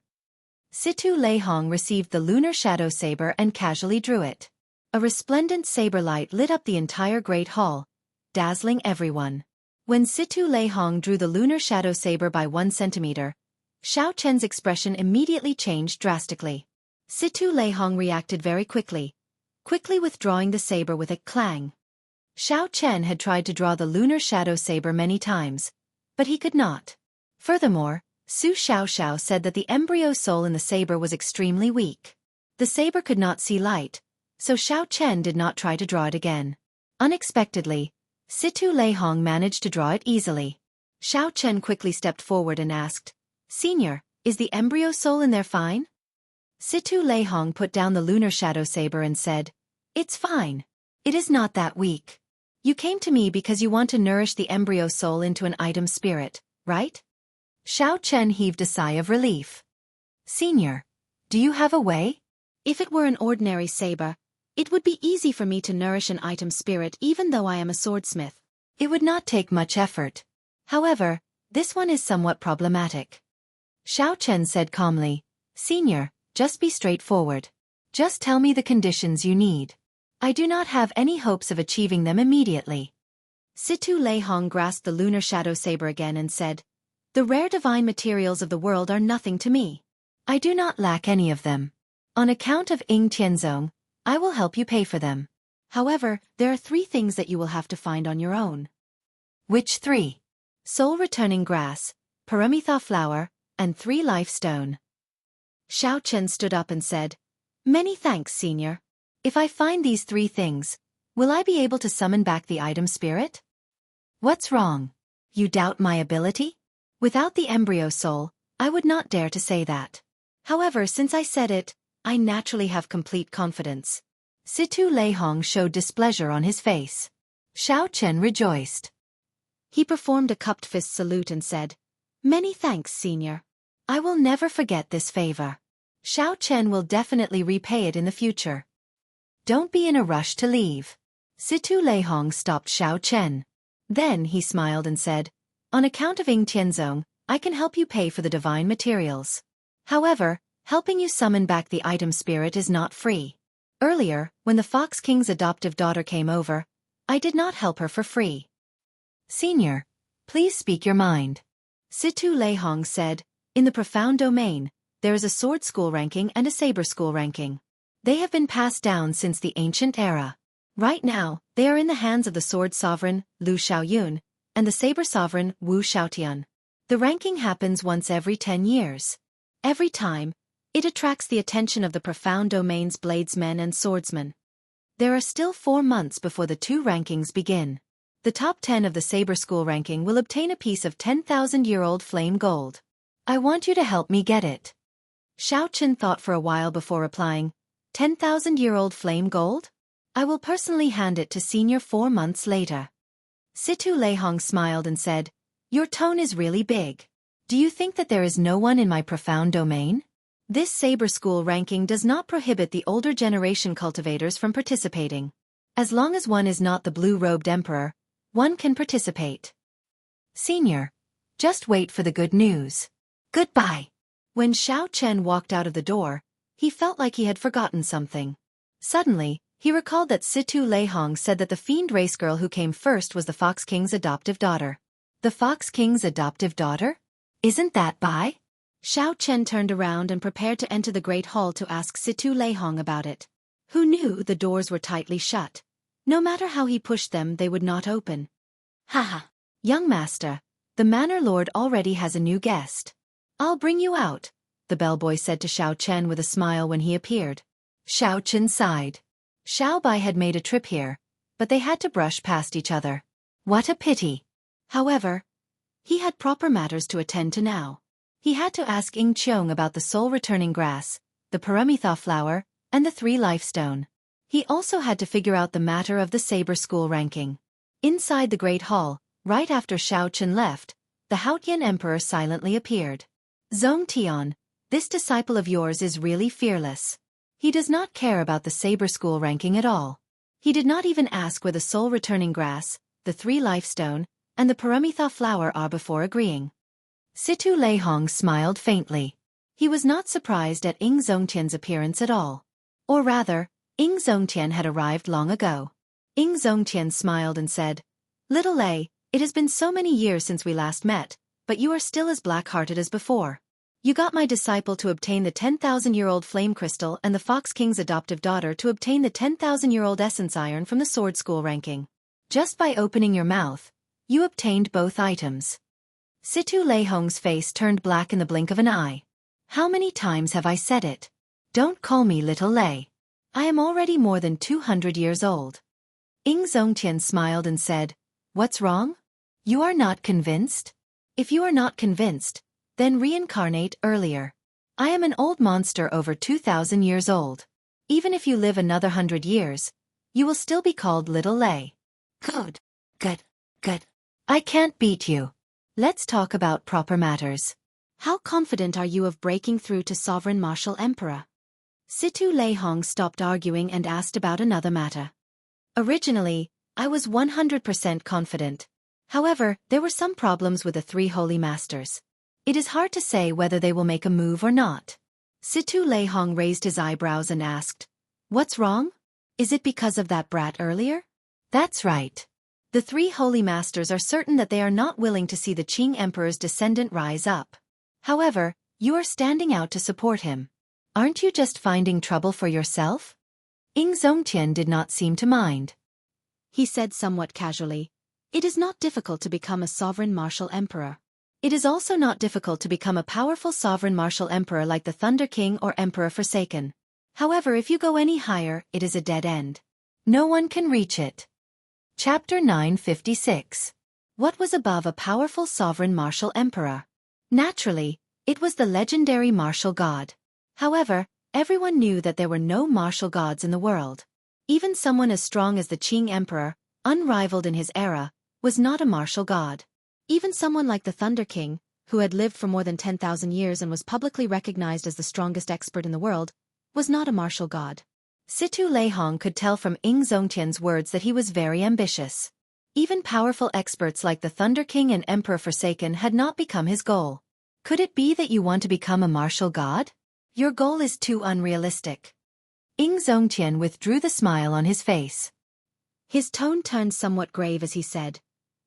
Situ Leihong received the lunar shadow saber and casually drew it. A resplendent saber light lit up the entire Great Hall, dazzling everyone. When Situ Leihong drew the lunar shadow saber by 1 centimeter, Xiao Chen's expression immediately changed drastically. Situ Leihong reacted very quickly withdrawing the saber with a clang. Xiao Chen had tried to draw the lunar shadow saber many times, but he could not. Furthermore, Su Xiaoxiao said that the embryo soul in the saber was extremely weak. The saber could not see light, so Xiao Chen did not try to draw it again. Unexpectedly, Situ Leihong managed to draw it easily. Xiao Chen quickly stepped forward and asked, Senior, is the embryo soul in there fine? Situ Leihong put down the lunar shadow saber and said, It's fine. It is not that weak. You came to me because you want to nourish the embryo soul into an item spirit, right? Xiao Chen heaved a sigh of relief. Senior, do you have a way? If it were an ordinary saber, it would be easy for me to nourish an item spirit even though I am a swordsmith. It would not take much effort. However, this one is somewhat problematic. Xiao Chen said calmly, Senior, just be straightforward. Just tell me the conditions you need. I do not have any hopes of achieving them immediately. Situ Leihong grasped the lunar shadow saber again and said, The rare divine materials of the world are nothing to me. I do not lack any of them. On account of Ing Tianzong, I will help you pay for them. However, there are 3 things that you will have to find on your own. Which 3? Soul-returning grass, Paramitha flower, and 3 life stone. Xiao Chen stood up and said, Many thanks, Senior. If I find these 3 things, will I be able to summon back the item spirit? What's wrong? You doubt my ability? Without the embryo soul, I would not dare to say that. However, since I said it, I naturally have complete confidence. Situ Lei Hong showed displeasure on his face. Xiao Chen rejoiced. He performed a cupped fist salute and said, Many thanks, Senior. I will never forget this favor. Xiao Chen will definitely repay it in the future. Don't be in a rush to leave. Situ Lei Hong stopped Xiao Chen. Then he smiled and said, On account of Ying Tianzong, I can help you pay for the divine materials. However, helping you summon back the item spirit is not free. Earlier, when the Fox King's adoptive daughter came over, I did not help her for free. Senior, please speak your mind. Situ Lei Hong said, In the profound domain, there is a sword school ranking and a saber school ranking. They have been passed down since the ancient era. Right now, they are in the hands of the sword sovereign, Lu Xiaoyun, and the saber sovereign, Wu Xiaotian. The ranking happens once every 10 years. Every time, it attracts the attention of the profound domain's bladesmen and swordsmen. There are still 4 months before the 2 rankings begin. The top 10 of the saber school ranking will obtain a piece of 10,000-year-old flame gold. I want you to help me get it. Xiao Chen thought for a while before replying, 10,000-year-old flame gold? I will personally hand it to Senior 4 months later. Situ Lei Hong smiled and said, Your tone is really big. Do you think that there is no one in my profound domain? This saber school ranking does not prohibit the older generation cultivators from participating. As long as one is not the blue-robed emperor, one can participate. Senior, just wait for the good news. Goodbye. When Xiao Chen walked out of the door, he felt like he had forgotten something. Suddenly, he recalled that Situ Lei Hong said that the fiend race girl who came first was the Fox King's adoptive daughter. The Fox King's adoptive daughter? Isn't that Bai? Xiao Chen turned around and prepared to enter the great hall to ask Situ Lei Hong about it. Who knew the doors were tightly shut? No matter how he pushed them, they would not open. Haha. Young master, the manor lord already has a new guest. I'll bring you out, the bellboy said to Xiao Chen with a smile when he appeared. Xiao Chen sighed. Xiao Bai had made a trip here, but they had to brush past each other. What a pity. However, he had proper matters to attend to now. He had to ask Ying Qiong about the soul-returning grass, the Paramitha flower, and the 3 lifestone. He also had to figure out the matter of the saber school ranking. Inside the great hall, right after Xiao Chen left, the Haotian emperor silently appeared. Zong Tian, this disciple of yours is really fearless. He does not care about the saber school ranking at all. He did not even ask where the soul-returning grass, the 3 lifestone, and the Paramitha flower are before agreeing. Situ Lei Hong smiled faintly. He was not surprised at Ying Zongtian's appearance at all. Or rather, Ying Zongtian had arrived long ago. Ying Zongtian smiled and said, Little Lei, it has been so many years since we last met, but you are still as black-hearted as before. You got my disciple to obtain the 10,000-year-old flame crystal and the Fox King's adoptive daughter to obtain the 10,000-year-old essence iron from the sword school ranking. Just by opening your mouth, you obtained both items. Situ Lei Hong's face turned black in the blink of an eye. How many times have I said it? Don't call me Little Lei. I am already more than 200 years old. Ying Zongtian smiled and said, What's wrong? You are not convinced? If you are not convinced, then reincarnate earlier. I am an old monster over 2,000 years old. Even if you live another 100 years, you will still be called Little Lei. Good. I can't beat you. Let's talk about proper matters. How confident are you of breaking through to Sovereign Martial Emperor? Situ Lei Hong stopped arguing and asked about another matter. Originally, I was 100% confident. However, there were some problems with the 3 holy masters. It is hard to say whether they will make a move or not. Situ Lei Hong raised his eyebrows and asked, What's wrong? Is it because of that brat earlier? That's right. The 3 holy masters are certain that they are not willing to see the Qing Emperor's descendant rise up. However, you are standing out to support him. Aren't you just finding trouble for yourself? Ying Zongtian did not seem to mind. He said somewhat casually, It is not difficult to become a sovereign martial emperor. It is also not difficult to become a powerful sovereign martial emperor like the Thunder King or Emperor Forsaken. However, if you go any higher, it is a dead end. No one can reach it. Chapter 956. What was above a powerful sovereign martial emperor? Naturally, it was the legendary martial god. However, everyone knew that there were no martial gods in the world. Even someone as strong as the Qing emperor, unrivaled in his era, was not a martial god. Even someone like the Thunder King, who had lived for more than 10,000 years and was publicly recognized as the strongest expert in the world, was not a martial god. Situ Leihong could tell from Ing Zongtian's words that he was very ambitious. Even powerful experts like the Thunder King and Emperor Forsaken had not become his goal. Could it be that you want to become a martial god? Your goal is too unrealistic. Ing Zongtian withdrew the smile on his face. His tone turned somewhat grave as he said,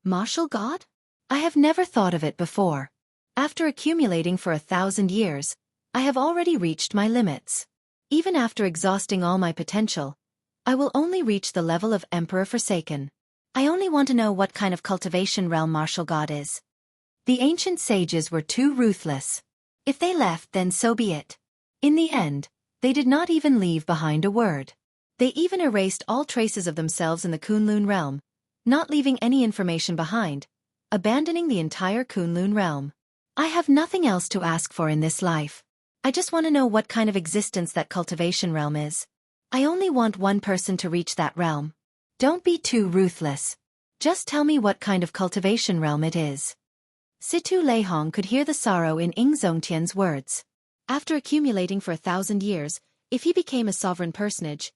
"Martial god? I have never thought of it before. After accumulating for 1,000 years, I have already reached my limits. Even after exhausting all my potential, I will only reach the level of Emperor Forsaken. I only want to know what kind of cultivation realm martial god is." The ancient sages were too ruthless. If they left, then so be it. In the end, they did not even leave behind a word. They even erased all traces of themselves in the Kunlun realm, not leaving any information behind, abandoning the entire Kunlun realm. I have nothing else to ask for in this life. I just want to know what kind of existence that cultivation realm is. I only want one person to reach that realm. Don't be too ruthless. Just tell me what kind of cultivation realm it is. Situ Leihong could hear the sorrow in Ing Zongtian's words. After accumulating for 1,000 years, if he became a sovereign personage,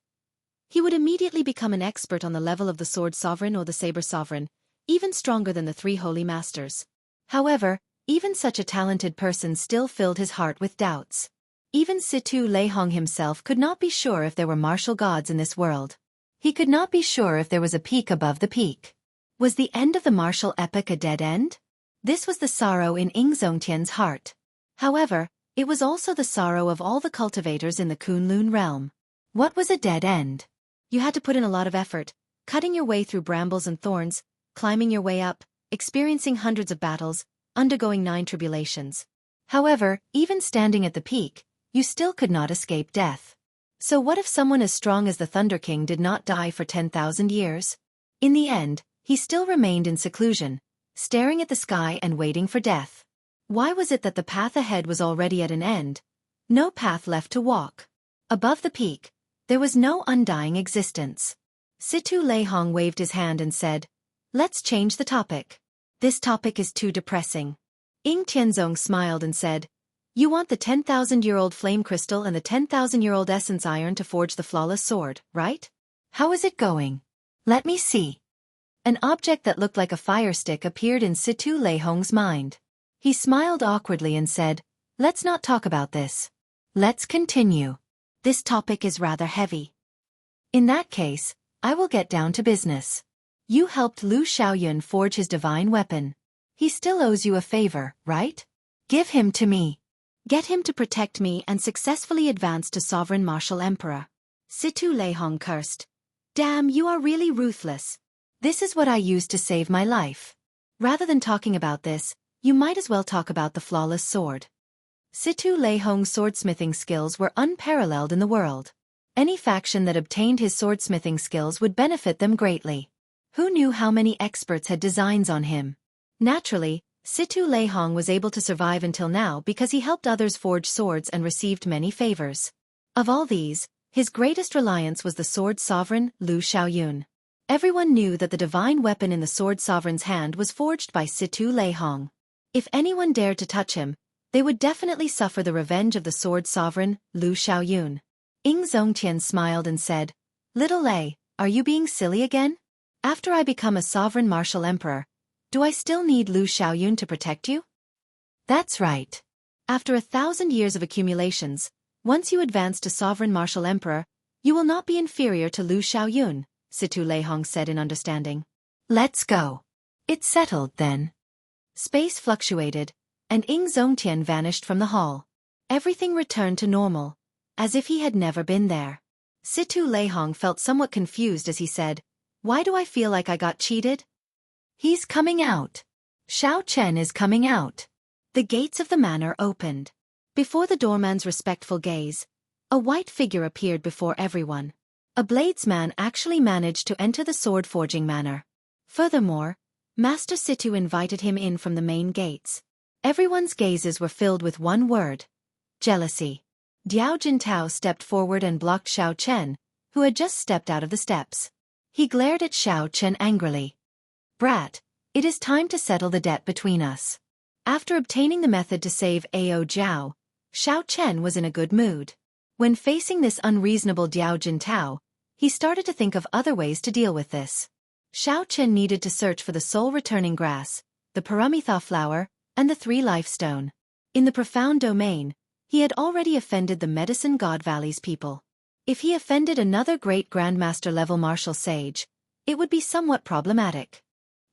he would immediately become an expert on the level of the Sword Sovereign or the Saber Sovereign, even stronger than the three Holy Masters. However, even such a talented person still filled his heart with doubts. Even Situ Leihong himself could not be sure if there were martial gods in this world. He could not be sure if there was a peak above the peak. Was the end of the martial epic a dead end? This was the sorrow in Ing Zongtian's heart. However, it was also the sorrow of all the cultivators in the Kunlun realm. What was a dead end? You had to put in a lot of effort, cutting your way through brambles and thorns, climbing your way up, experiencing hundreds of battles, undergoing 9 tribulations. However, even standing at the peak, you still could not escape death. So what if someone as strong as the Thunder King did not die for 10,000 years? In the end, he still remained in seclusion, staring at the sky and waiting for death. Why was it that the path ahead was already at an end? No path left to walk. Above the peak, there was no undying existence. Situ Leihong waved his hand and said, "Let's change the topic. This topic is too depressing." Ing Tianzong smiled and said, "You want the 10,000-year-old flame crystal and the 10,000-year-old essence iron to forge the flawless sword, right? How is it going? Let me see." An object that looked like a fire stick appeared in Situ Leihong's mind. He smiled awkwardly and said, "Let's not talk about this. Let's continue. This topic is rather heavy. In that case, I will get down to business. You helped Lu Xiaoyun forge his divine weapon. He still owes you a favor, right? Give him to me. Get him to protect me and successfully advance to Sovereign Martial Emperor." Situ Leihong cursed. "Damn, you are really ruthless. This is what I used to save my life. Rather than talking about this, you might as well talk about the flawless sword." Situ Leihong's swordsmithing skills were unparalleled in the world. Any faction that obtained his swordsmithing skills would benefit them greatly. Who knew how many experts had designs on him? Naturally, Situ Leihong was able to survive until now because he helped others forge swords and received many favors. Of all these, his greatest reliance was the Sword Sovereign, Lu Xiaoyun. Everyone knew that the divine weapon in the Sword Sovereign's hand was forged by Situ Leihong. If anyone dared to touch him, they would definitely suffer the revenge of the Sword Sovereign, Lu Xiaoyun. Ing Zongtian smiled and said, "Little Lei, are you being silly again? After I become a sovereign martial emperor, do I still need Lu Xiaoyun to protect you?" That's right. After 1,000 years of accumulations, once you advance to sovereign martial emperor, you will not be inferior to Lu Xiaoyun, Situ Leihong said in understanding. "Let's go." It's settled then. Space fluctuated, and Ing Zongtian vanished from the hall. Everything returned to normal, as if he had never been there. Situ Leihong felt somewhat confused as he said, "Why do I feel like I got cheated?" "He's coming out. Xiao Chen is coming out." The gates of the manor opened. Before the doorman's respectful gaze, A white figure appeared before everyone. A bladesman actually managed to enter the sword-forging manor. Furthermore, Master Situ invited him in from the main gates. Everyone's gazes were filled with one word: jealousy. Diao Jintao stepped forward and blocked Xiao Chen, who had just stepped out of the steps. He glared at Xiao Chen angrily. "Brat, it is time to settle the debt between us." After obtaining the method to save Ao Jiao, Xiao Chen was in a good mood. When facing this unreasonable Diao Jintao, he started to think of other ways to deal with this. Xiao Chen needed to search for the soul-returning grass, the Paramitha flower, and the 3 life stone. In the profound domain, he had already offended the Medicine God Valley's people. If he offended another great Grandmaster-level martial sage, it would be somewhat problematic.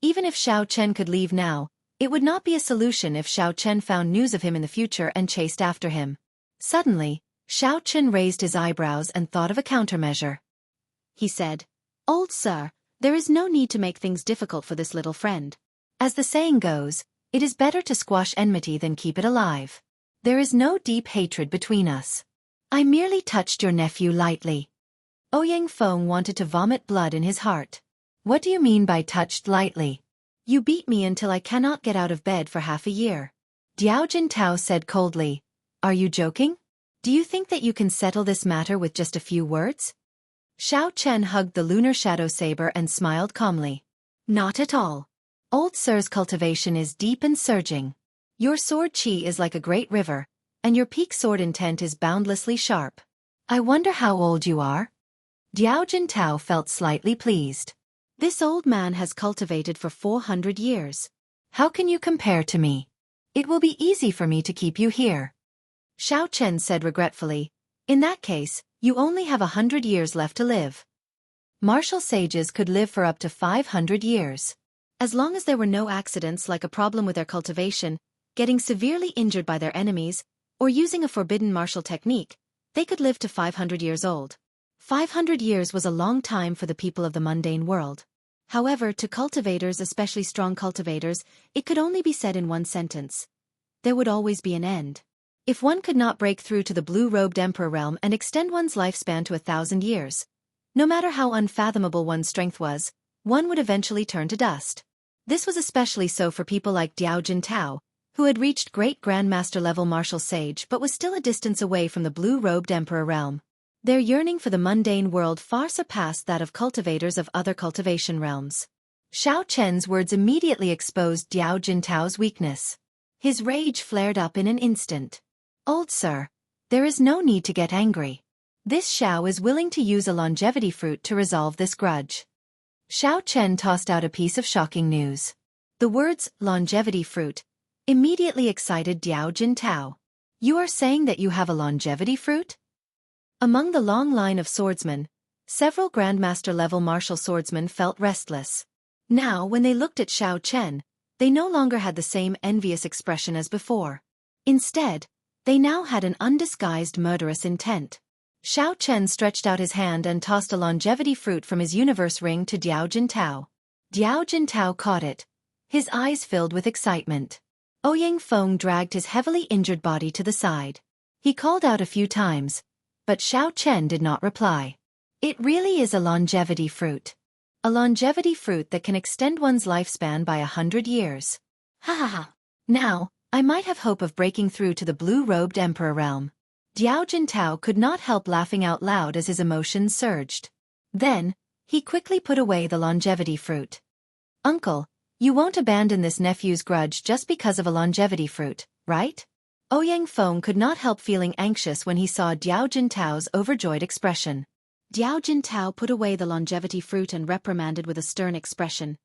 Even if Xiao Chen could leave now, it would not be a solution if Xiao Chen found news of him in the future and chased after him. Suddenly, Xiao Chen raised his eyebrows and thought of a countermeasure. He said, "Old sir, there is no need to make things difficult for this little friend. As the saying goes, it is better to squash enmity than keep it alive. There is no deep hatred between us. I merely touched your nephew lightly." Ouyang Feng wanted to vomit blood in his heart. "What do you mean by touched lightly? You beat me until I cannot get out of bed for half a year." Diao Jintao said coldly, "Are you joking? Do you think that you can settle this matter with just a few words?" Xiao Chen hugged the lunar shadow saber and smiled calmly. "Not at all. Old sir's cultivation is deep and surging. Your sword chi is like a great river, and your peak sword intent is boundlessly sharp. I wonder how old you are?" Diao Jintao felt slightly pleased. This old man has cultivated for 400 years. How can you compare to me? It will be easy for me to keep you here. Xiao Chen said regretfully, "In that case, you only have 100 years left to live." Martial sages could live for up to 500 years. As long as there were no accidents like a problem with their cultivation, getting severely injured by their enemies, or using a forbidden martial technique, they could live to 500 years old. 500 years was a long time for the people of the mundane world. However, to cultivators, especially strong cultivators, it could only be said in one sentence: there would always be an end. If one could not break through to the blue-robed emperor realm and extend one's lifespan to 1,000 years, no matter how unfathomable one's strength was, one would eventually turn to dust. This was especially so for people like Diao Jintao, who had reached great grandmaster-level martial sage but was still a distance away from the blue-robed emperor realm. Their yearning for the mundane world far surpassed that of cultivators of other cultivation realms. Xiao Chen's words immediately exposed Diao Jintao's weakness. His rage flared up in an instant. "Old sir, there is no need to get angry. This Xiao is willing to use a longevity fruit to resolve this grudge." Xiao Chen tossed out a piece of shocking news. The words, longevity fruit, immediately excited Diao Jintao. "You are saying that you have a longevity fruit?" Among the long line of swordsmen, several Grandmaster-level martial swordsmen felt restless. Now, when they looked at Xiao Chen, they no longer had the same envious expression as before. Instead, they now had an undisguised murderous intent. Xiao Chen stretched out his hand and tossed a longevity fruit from his universe ring to Diao Jintao. Diao Jintao caught it, his eyes filled with excitement. Ouyang Feng dragged his heavily injured body to the side. He called out a few times, but Xiao Chen did not reply. "It really is a longevity fruit. A longevity fruit that can extend one's lifespan by 100 years. Ha ha ha. Now, I might have hope of breaking through to the blue-robed emperor realm." Diao Jintao could not help laughing out loud as his emotions surged. Then, he quickly put away the longevity fruit. "Uncle, you won't abandon this nephew's grudge just because of a longevity fruit, right?" Ouyang Feng could not help feeling anxious when he saw Diao Jintao's overjoyed expression. Diao Jintao put away the longevity fruit and reprimanded with a stern expression.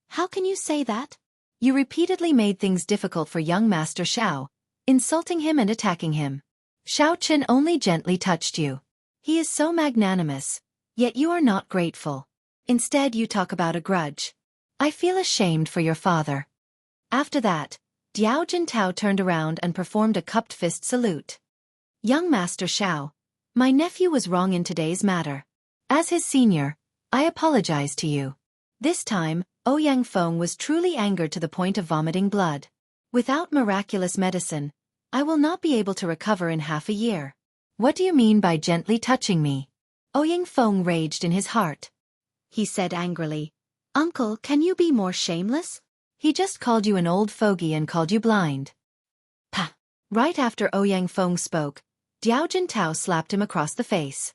"How can you say that? You repeatedly made things difficult for young Master Xiao, insulting him and attacking him. Xiao Chen only gently touched you. He is so magnanimous, yet you are not grateful. Instead you talk about a grudge. I feel ashamed for your father." After that, Diao Jintao turned around and performed a cupped fist salute. "Young Master Xiao, my nephew was wrong in today's matter. As his senior, I apologize to you." This time, Ouyang Feng was truly angered to the point of vomiting blood. "Without miraculous medicine, I will not be able to recover in half a year. What do you mean by gently touching me? Ouyang Feng raged in his heart. He said angrily, Uncle, can you be more shameless? He just called you an old fogey and called you blind. Pah! Right after Ouyang Feng spoke, Diao Jintao slapped him across the face.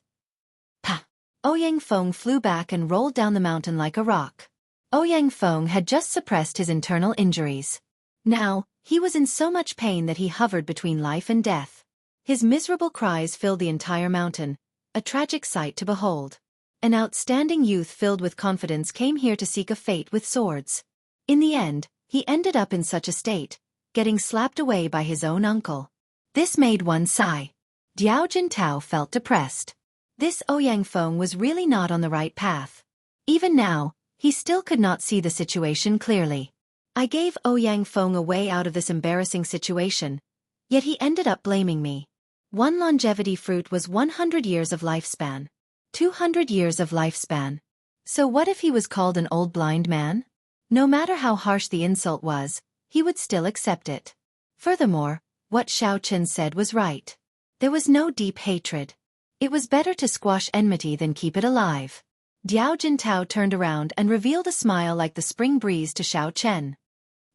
Pah! Ouyang Feng flew back and rolled down the mountain like a rock. Ouyang Feng had just suppressed his internal injuries. Now, he was in so much pain that he hovered between life and death. His miserable cries filled the entire mountain, a tragic sight to behold. An outstanding youth filled with confidence came here to seek a fate with swords. In the end, he ended up in such a state, getting slapped away by his own uncle. This made one sigh. Diao Jintao felt depressed. This Ouyang Feng was really not on the right path. Even now, he still could not see the situation clearly. I gave Ouyang Feng a way out of this embarrassing situation, yet he ended up blaming me. One longevity fruit was 100 years of lifespan. 200 years of lifespan. So what if he was called an old blind man? No matter how harsh the insult was, he would still accept it. Furthermore, what Xiao Chen said was right. There was no deep hatred. It was better to squash enmity than keep it alive. Diao Jintao turned around and revealed a smile like the spring breeze to Xiao Chen.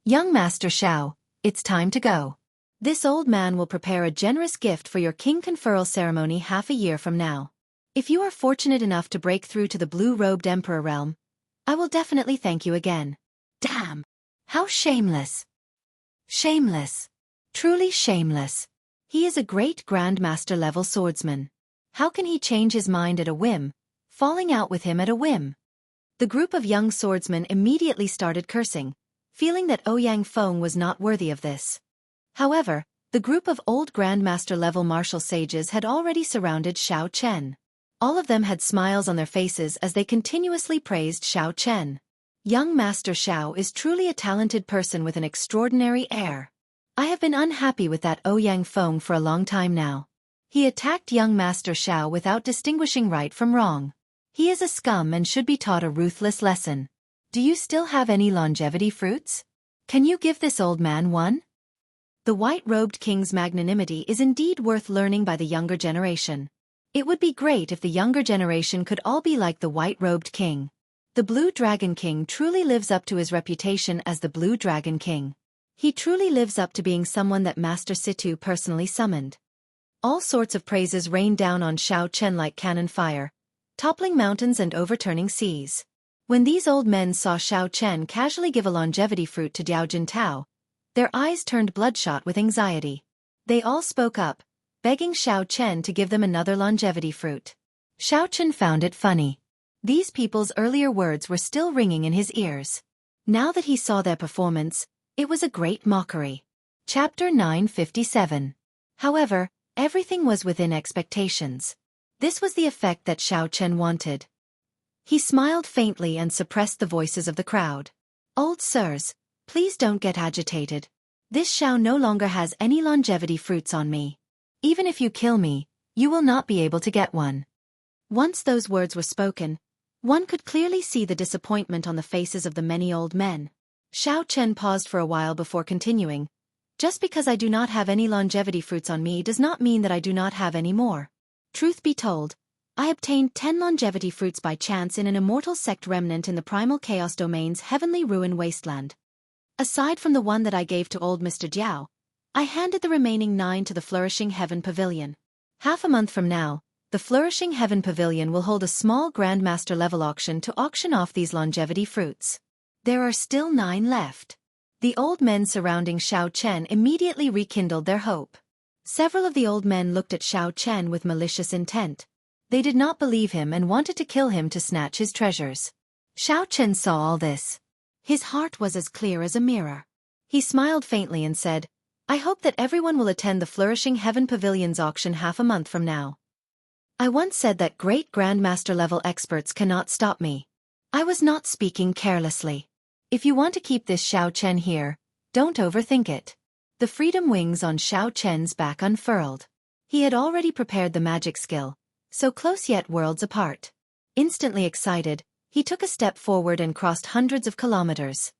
Young Master Xiao, it's time to go. This old man will prepare a generous gift for your king conferral ceremony half a year from now. If you are fortunate enough to break through to the blue-robed emperor realm, I will definitely thank you again. Damn! How shameless! Shameless! Truly shameless. He is a great grandmaster level swordsman. How can he change his mind at a whim, falling out with him at a whim? The group of young swordsmen immediately started cursing, feeling that Ouyang Feng was not worthy of this. However, the group of old grandmaster-level martial sages had already surrounded Xiao Chen. All of them had smiles on their faces as they continuously praised Xiao Chen. Young Master Xiao is truly a talented person with an extraordinary air. I have been unhappy with that Ouyang Feng for a long time now. He attacked young Master Xiao without distinguishing right from wrong. He is a scum and should be taught a ruthless lesson. Do you still have any longevity fruits? Can you give this old man one? The white-robed king's magnanimity is indeed worth learning by the younger generation. It would be great if the younger generation could all be like the white-robed king. The Blue Dragon King truly lives up to his reputation as the Blue Dragon King. He truly lives up to being someone that Master Situ personally summoned. All sorts of praises rained down on Xiao Chen like cannon fire, toppling mountains and overturning seas. When these old men saw Xiao Chen casually give a longevity fruit to Diao Jintao, their eyes turned bloodshot with anxiety. They all spoke up, begging Xiao Chen to give them another longevity fruit. Xiao Chen found it funny. These people's earlier words were still ringing in his ears. Now that he saw their performance, it was a great mockery. Chapter 957. However, everything was within expectations. This was the effect that Xiao Chen wanted. He smiled faintly and suppressed the voices of the crowd. Old sirs, please don't get agitated. This Xiao no longer has any longevity fruits on me. Even if you kill me, you will not be able to get one. Once those words were spoken, one could clearly see the disappointment on the faces of the many old men. Xiao Chen paused for a while before continuing. Just because I do not have any longevity fruits on me does not mean that I do not have any more. Truth be told, I obtained 10 longevity fruits by chance in an immortal sect remnant in the Primal Chaos Domain's Heavenly Ruin Wasteland. Aside from the one that I gave to old Mr. Jiao, I handed the remaining 9 to the Flourishing Heaven Pavilion. Half a month from now, the Flourishing Heaven Pavilion will hold a small Grandmaster level auction to auction off these longevity fruits. There are still 9 left. The old men surrounding Xiao Chen immediately rekindled their hope. Several of the old men looked at Xiao Chen with malicious intent. They did not believe him and wanted to kill him to snatch his treasures. Xiao Chen saw all this. His heart was as clear as a mirror. He smiled faintly and said, I hope that everyone will attend the Flourishing Heaven Pavilion's auction half a month from now. I once said that great Grandmaster level experts cannot stop me. I was not speaking carelessly. If you want to keep this Xiao Chen here, don't overthink it. The freedom wings on Xiao Chen's back unfurled. He had already prepared the magic skill, so close yet worlds apart. Instantly excited, he took a step forward and crossed hundreds of kilometers.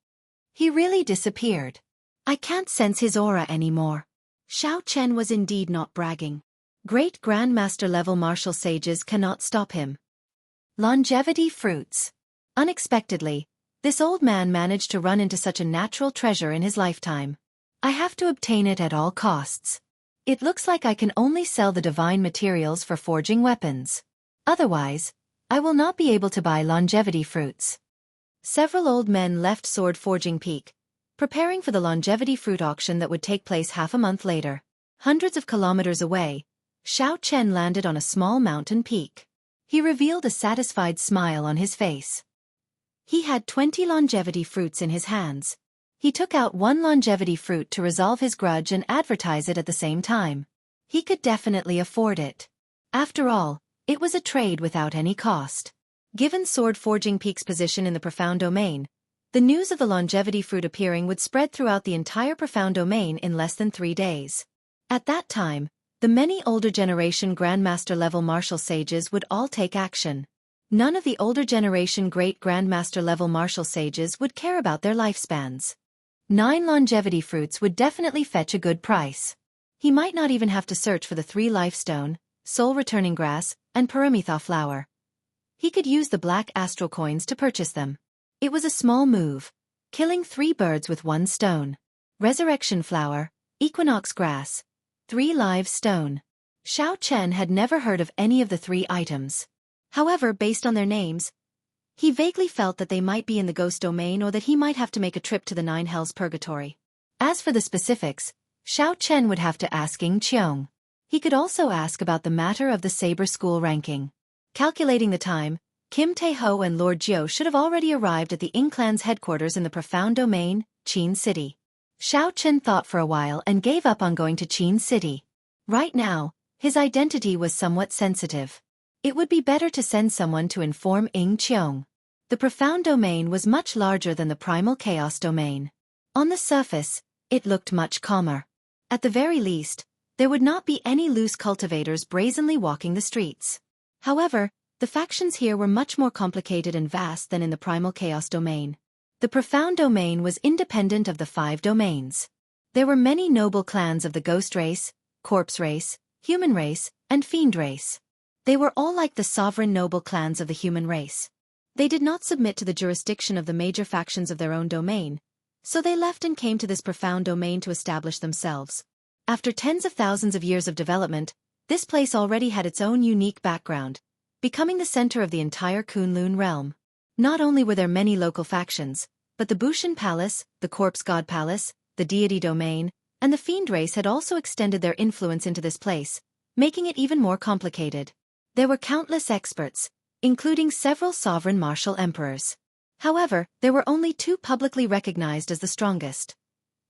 He really disappeared. I can't sense his aura anymore. Xiao Chen was indeed not bragging. Great Grandmaster level martial sages cannot stop him. Longevity fruits. Unexpectedly, this old man managed to run into such a natural treasure in his lifetime. I have to obtain it at all costs. It looks like I can only sell the divine materials for forging weapons. Otherwise, I will not be able to buy longevity fruits. Several old men left Sword Forging Peak, preparing for the longevity fruit auction that would take place half a month later. Hundreds of kilometers away, Xiao Chen landed on a small mountain peak. He revealed a satisfied smile on his face. He had 20 longevity fruits in his hands. He took out one longevity fruit to resolve his grudge and advertise it at the same time. He could definitely afford it. After all, it was a trade without any cost. Given Sword Forging Peak's position in the Profound Domain, the news of the longevity fruit appearing would spread throughout the entire Profound Domain in less than 3 days. At that time, the many older generation Grandmaster level martial sages would all take action. None of the older generation Great Grandmaster level martial sages would care about their lifespans. 9 longevity fruits would definitely fetch a good price. He might not even have to search for the 3 lifestone, soul returning grass, and Paramitha flower. He could use the black astral coins to purchase them. It was a small move, killing 3 birds with 1 stone. Resurrection flower, equinox grass, 3 live stone. Xiao Chen had never heard of any of the 3 items. However, based on their names, he vaguely felt that they might be in the ghost domain or that he might have to make a trip to the 9 Hells Purgatory. As for the specifics, Xiao Chen would have to ask Ying Qiong. He could also ask about the matter of the Saber School ranking. Calculating the time, Kim Tae-ho and Lord Jiu should have already arrived at the Ying clan's headquarters in the Profound Domain, Qin City. Xiao Chen thought for a while and gave up on going to Qin City. Right now, his identity was somewhat sensitive. It would be better to send someone to inform Ying Qiong. The Profound Domain was much larger than the Primal Chaos Domain. On the surface, it looked much calmer. At the very least, there would not be any loose cultivators brazenly walking the streets. However, the factions here were much more complicated and vast than in the Primal Chaos Domain. The Profound Domain was independent of the 5 domains. There were many noble clans of the Ghost Race, Corpse Race, Human Race, and Fiend Race. They were all like the sovereign noble clans of the human race. They did not submit to the jurisdiction of the major factions of their own domain, so they left and came to this Profound Domain to establish themselves. After tens of thousands of years of development, this place already had its own unique background, becoming the center of the entire Kunlun realm. Not only were there many local factions, but the Bushin Palace, the Corpse God Palace, the Deity Domain, and the Fiend Race had also extended their influence into this place, making it even more complicated. There were countless experts, including several sovereign martial emperors. However, there were only 2 publicly recognized as the strongest: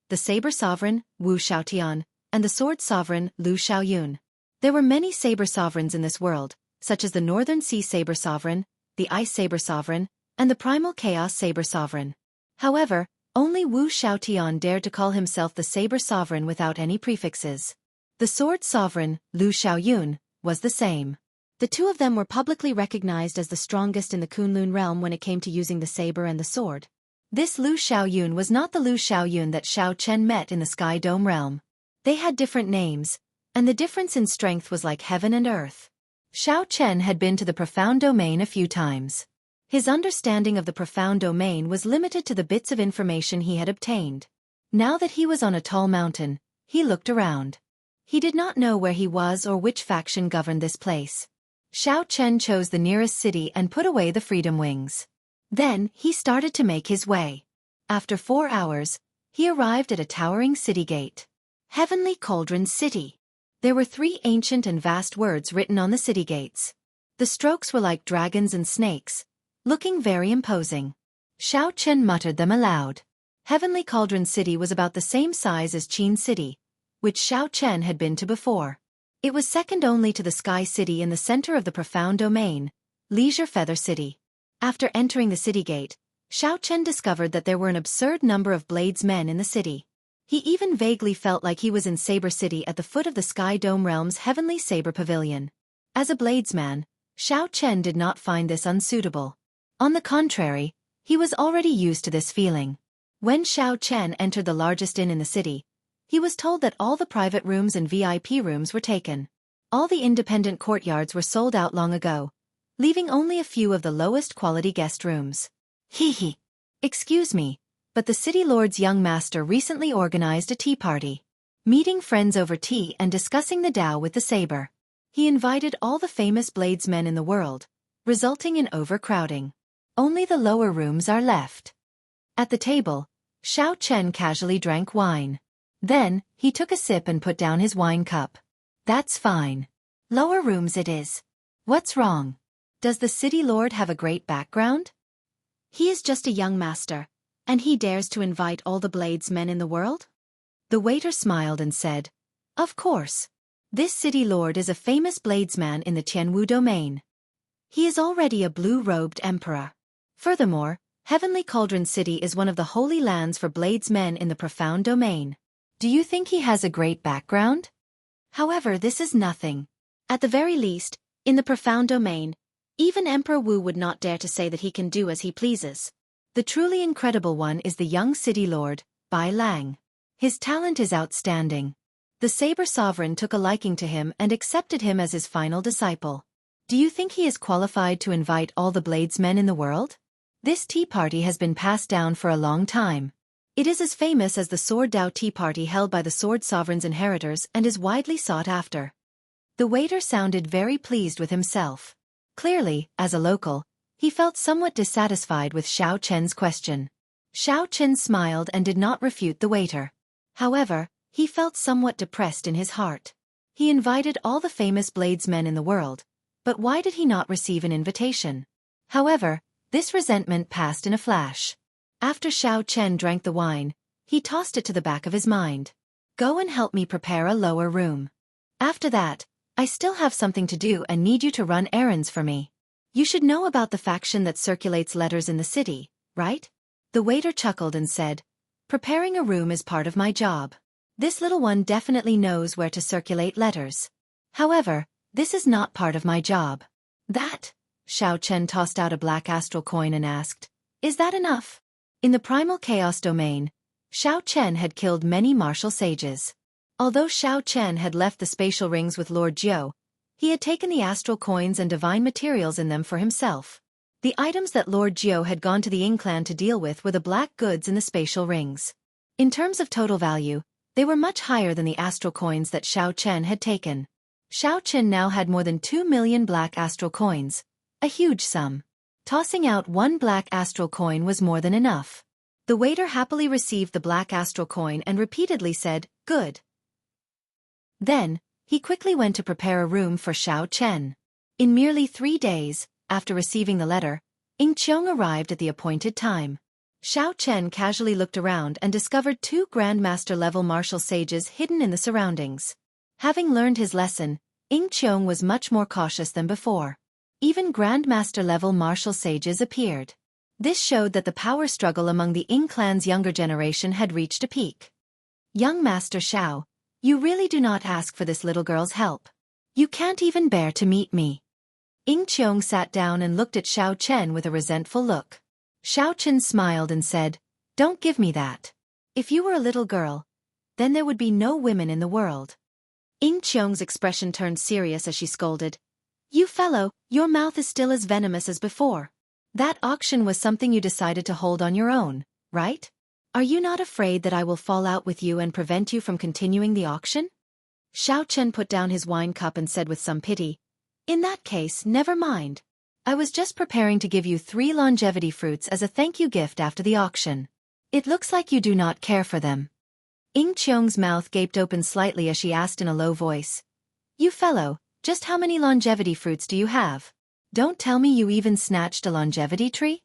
the Saber Sovereign, Wu Xiaotian, and the Sword Sovereign, Lu Xiaoyun. There were many Saber Sovereigns in this world, such as the Northern Sea Saber Sovereign, the Ice Saber Sovereign, and the Primal Chaos Saber Sovereign. However, only Wu Xiaotian dared to call himself the Saber Sovereign without any prefixes. The Sword Sovereign, Lu Xiaoyun, was the same. The 2 of them were publicly recognized as the strongest in the Kunlun realm when it came to using the saber and the sword. This Lu Xiaoyun was not the Lu Xiaoyun that Xiao Chen met in the Sky Dome realm. They had different names, and the difference in strength was like heaven and earth. Xiao Chen had been to the Profound Domain a few times. His understanding of the Profound Domain was limited to the bits of information he had obtained. Now that he was on a tall mountain, he looked around. He did not know where he was or which faction governed this place. Xiao Chen chose the nearest city and put away the Freedom Wings. Then, he started to make his way. After 4 hours, he arrived at a towering city gate. Heavenly Cauldron City. There were 3 ancient and vast words written on the city gates. The strokes were like dragons and snakes, looking very imposing. Xiao Chen muttered them aloud. Heavenly Cauldron City was about the same size as Qin City, which Xiao Chen had been to before. It was second only to the Sky City in the center of the Profound Domain, Leisure Feather City. After entering the city gate, Xiao Chen discovered that there were an absurd number of Blades men in the city. He even vaguely felt like he was in Saber City at the foot of the Sky Dome Realm's Heavenly Saber Pavilion. As a Bladesman, Xiao Chen did not find this unsuitable. On the contrary, he was already used to this feeling. When Xiao Chen entered the largest inn in the city, he was told that all the private rooms and VIP rooms were taken. All the independent courtyards were sold out long ago, leaving only a few of the lowest quality guest rooms. Hee hee. Excuse me, but the City Lord's young master recently organized a tea party. Meeting friends over tea and discussing the Tao with the saber. He invited all the famous bladesmen in the world, resulting in overcrowding. Only the lower rooms are left. At the table, Xiao Chen casually drank wine. Then, he took a sip and put down his wine cup. That's fine. Lower rooms it is. What's wrong? Does the City Lord have a great background? He is just a young master, and he dares to invite all the bladesmen in the world? The waiter smiled and said, Of course. This City Lord is a famous bladesman in the Tianwu domain. He is already a blue-robed emperor. Furthermore, Heavenly Cauldron City is one of the holy lands for bladesmen in the profound domain. Do you think he has a great background? However, this is nothing. At the very least, in the profound domain, even Emperor Wu would not dare to say that he can do as he pleases. The truly incredible one is the young City Lord, Bai Lang. His talent is outstanding. The Saber Sovereign took a liking to him and accepted him as his final disciple. Do you think he is qualified to invite all the bladesmen in the world? This tea party has been passed down for a long time. It is as famous as the Sword Dao tea party held by the Sword Sovereign's inheritors and is widely sought after. The waiter sounded very pleased with himself. Clearly, as a local, he felt somewhat dissatisfied with Xiao Chen's question. Xiao Chen smiled and did not refute the waiter. However, he felt somewhat depressed in his heart. He invited all the famous bladesmen in the world, but why did he not receive an invitation? However, this resentment passed in a flash. After Xiao Chen drank the wine, he tossed it to the back of his mind. Go and help me prepare a lower room. After that, I still have something to do and need you to run errands for me. You should know about the faction that circulates letters in the city, right? The waiter chuckled and said, Preparing a room is part of my job. This little one definitely knows where to circulate letters. However, this is not part of my job. That? Xiao Chen tossed out a black astral coin and asked, Is that enough? In the primal chaos domain, Xiao Chen had killed many martial sages. Although Xiao Chen had left the spatial rings with Lord Jiu, he had taken the astral coins and divine materials in them for himself. The items that Lord Jiu had gone to the Ying clan to deal with were the black goods in the spatial rings. In terms of total value, they were much higher than the astral coins that Xiao Chen had taken. Xiao Chen now had more than 2 million black astral coins, a huge sum. Tossing out one black astral coin was more than enough. The waiter happily received the black astral coin and repeatedly said, Good. Then, he quickly went to prepare a room for Xiao Chen. In merely 3 days, after receiving the letter, Enchanting arrived at the appointed time. Xiao Chen casually looked around and discovered 2 Grandmaster-level martial sages hidden in the surroundings. Having learned his lesson, Enchanting was much more cautious than before. Even Grandmaster-level martial sages appeared. This showed that the power struggle among the Ying clan's younger generation had reached a peak. Young Master Xiao, you really do not ask for this little girl's help. You can't even bear to meet me. Enchanting sat down and looked at Xiao Chen with a resentful look. Xiao Chen smiled and said, Don't give me that. If you were a little girl, then there would be no women in the world. Enchanting's expression turned serious as she scolded, You fellow, your mouth is still as venomous as before. That auction was something you decided to hold on your own, right? Are you not afraid that I will fall out with you and prevent you from continuing the auction? Xiao Chen put down his wine cup and said with some pity, In that case, never mind. I was just preparing to give you 3 longevity fruits as a thank you gift after the auction. It looks like you do not care for them. Enchanting's mouth gaped open slightly as she asked in a low voice, You fellow, just how many longevity fruits do you have? Don't tell me you even snatched a longevity tree?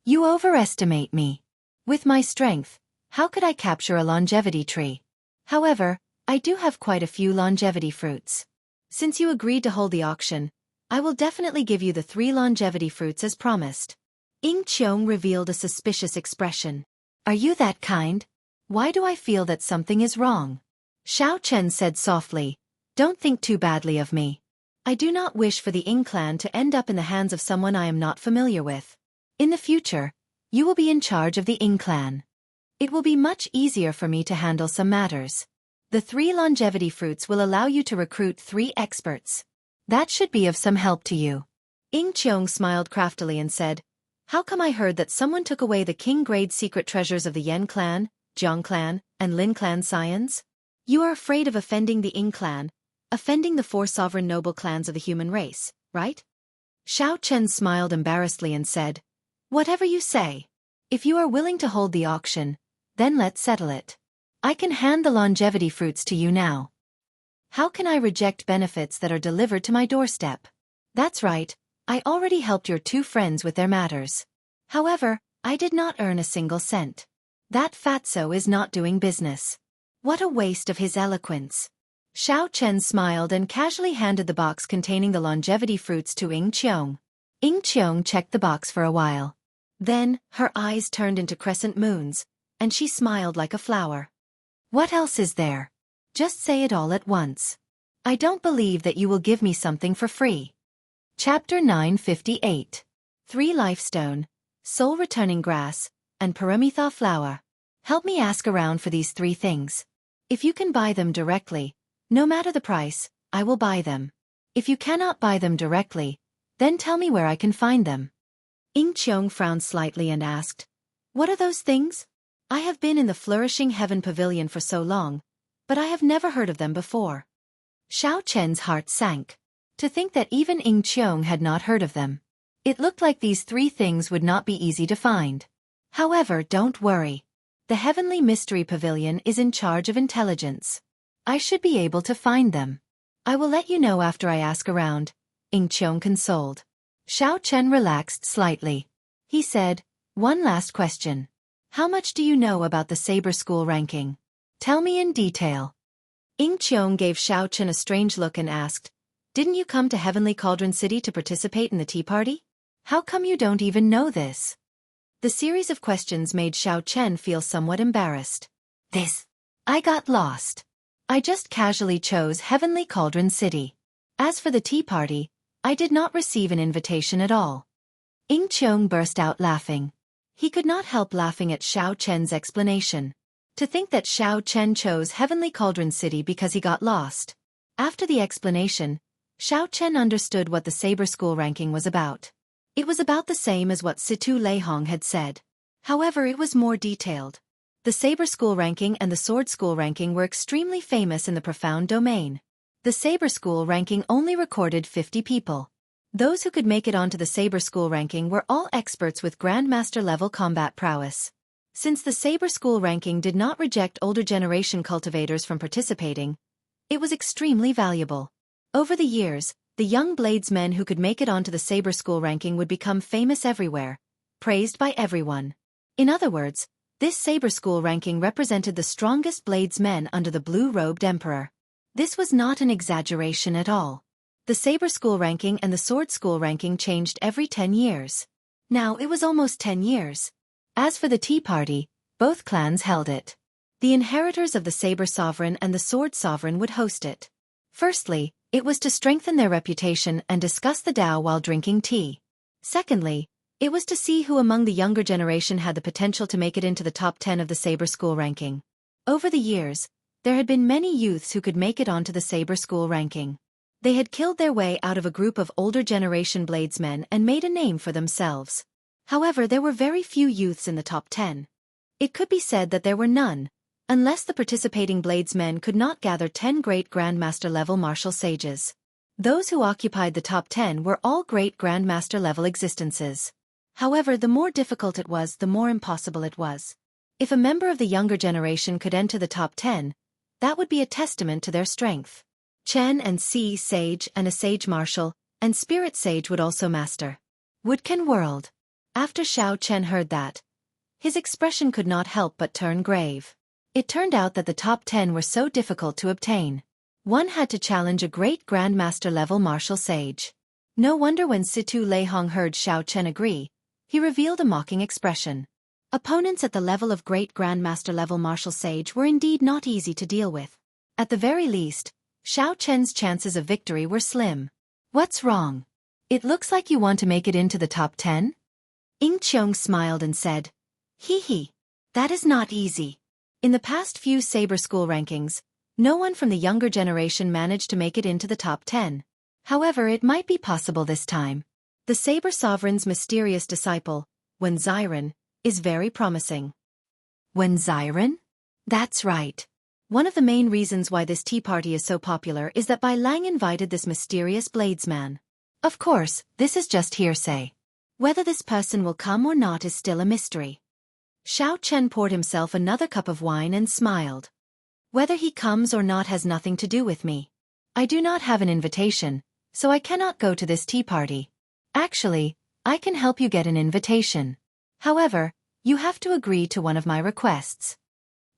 You overestimate me. With my strength, how could I capture a longevity tree? However, I do have quite a few longevity fruits. Since you agreed to hold the auction, I will definitely give you the 3 longevity fruits as promised. Enchanting revealed a suspicious expression. Are you that kind? Why do I feel that something is wrong? Xiao Chen said softly, Don't think too badly of me. I do not wish for the Ying clan to end up in the hands of someone I am not familiar with. In the future, you will be in charge of the Ying clan. It will be much easier for me to handle some matters. The 3 longevity fruits will allow you to recruit 3 experts. That should be of some help to you. Cheong smiled craftily and said, how come I heard that someone took away the king-grade secret treasures of the Yen clan, Jiang clan, and Lin clan scions? You are afraid of offending the Ying clan, offending the 4 sovereign noble clans of the human race, right? Xiao Chen smiled embarrassedly and said, whatever you say. If you are willing to hold the auction, then let's settle it. I can hand the longevity fruits to you now. How can I reject benefits that are delivered to my doorstep? That's right, I already helped your 2 friends with their matters. However, I did not earn a single cent. That fatso is not doing business. What a waste of his eloquence. Xiao Chen smiled and casually handed the box containing the longevity fruits to Cheong. Cheong checked the box for a while. Then, her eyes turned into crescent moons, and she smiled like a flower. What else is there? Just say it all at once. I don't believe that you will give me something for free. Chapter 958. 3 Lifestone, Soul Returning Grass, and Paramitha Flower. Help me ask around for these 3 things. If you can buy them directly, no matter the price, I will buy them. If you cannot buy them directly, then tell me where I can find them. Cheong frowned slightly and asked, what are those things? I have been in the Flourishing Heaven Pavilion for so long, but I have never heard of them before. Xiao Chen's heart sank. To think that even Cheong had not heard of them. It looked like these 3 things would not be easy to find. However, don't worry. The Heavenly Mystery Pavilion is in charge of intelligence. I should be able to find them. I will let you know after I ask around, Cheong consoled. Xiao Chen relaxed slightly. He said, one last question. How much do you know about the Saber School ranking? Tell me in detail. Cheong gave Xiao Chen a strange look and asked, didn't you come to Heavenly Cauldron City to participate in the tea party? How come you don't even know this? The series of questions made Xiao Chen feel somewhat embarrassed. I got lost. I just casually chose Heavenly Cauldron City. As for the tea party, I did not receive an invitation at all. Cheong burst out laughing. He could not help laughing at Xiao Chen's explanation. To think that Xiao Chen chose Heavenly Cauldron City because he got lost. After the explanation, Xiao Chen understood what the Saber School ranking was about. It was about the same as what Situ Leihong had said. However, it was more detailed. The Saber School ranking and the Sword School ranking were extremely famous in the profound domain. The Saber School ranking only recorded 50 people. Those who could make it onto the Saber School ranking were all experts with Grandmaster level combat prowess. Since the Saber School ranking did not reject older generation cultivators from participating, it was extremely valuable. Over the years, the young bladesmen who could make it onto the Saber School ranking would become famous everywhere, praised by everyone. In other words, this Saber School ranking represented the strongest bladesmen under the blue-robed emperor. This was not an exaggeration at all. The Saber School ranking and the Sword School ranking changed every 10 years. Now it was almost 10 years. As for the tea party, both clans held it. The inheritors of the Saber Sovereign and the Sword Sovereign would host it. Firstly, it was to strengthen their reputation and discuss the Tao while drinking tea. Secondly, it was to see who among the younger generation had the potential to make it into the top 10 of the Saber School ranking. Over the years, there had been many youths who could make it onto the Saber School ranking. They had killed their way out of a group of older generation bladesmen and made a name for themselves. However, there were very few youths in the top 10. It could be said that there were none, unless the participating bladesmen could not gather 10 great Grandmaster-level martial sages. Those who occupied the top 10 were all great Grandmaster-level existences. However, the more difficult it was, the more impossible it was. If a member of the younger generation could enter the top 10, that would be a testament to their strength. Chen and Si Sage and a Sage Martial, and Spirit Sage would also master. Woodkin World. After Xiao Chen heard that, his expression could not help but turn grave. It turned out that the top 10 were so difficult to obtain. One had to challenge a great Grandmaster-level martial sage. No wonder when Situ Leihong heard Xiao Chen agree, he revealed a mocking expression. Opponents at the level of great Grandmaster-level martial sage were indeed not easy to deal with. At the very least, Xiao Chen's chances of victory were slim. What's wrong? It looks like you want to make it into the top 10? Cheong smiled and said, Hee, that is not easy. In the past few Saber School rankings, No one from the younger generation managed to make it into the top 10. However, it might be possible this time. The Saber Sovereign's mysterious disciple, Wen Xiren, is very promising. Wen Xiren? That's right. One of the main reasons why this tea party is so popular is that Bai Lang invited this mysterious bladesman. Of course, this is just hearsay. Whether this person will come or not is still a mystery. Xiao Chen poured himself another cup of wine and smiled. Whether he comes or not has nothing to do with me. I do not have an invitation, so I cannot go to this tea party. Actually, I can help you get an invitation. However, you have to agree to one of my requests.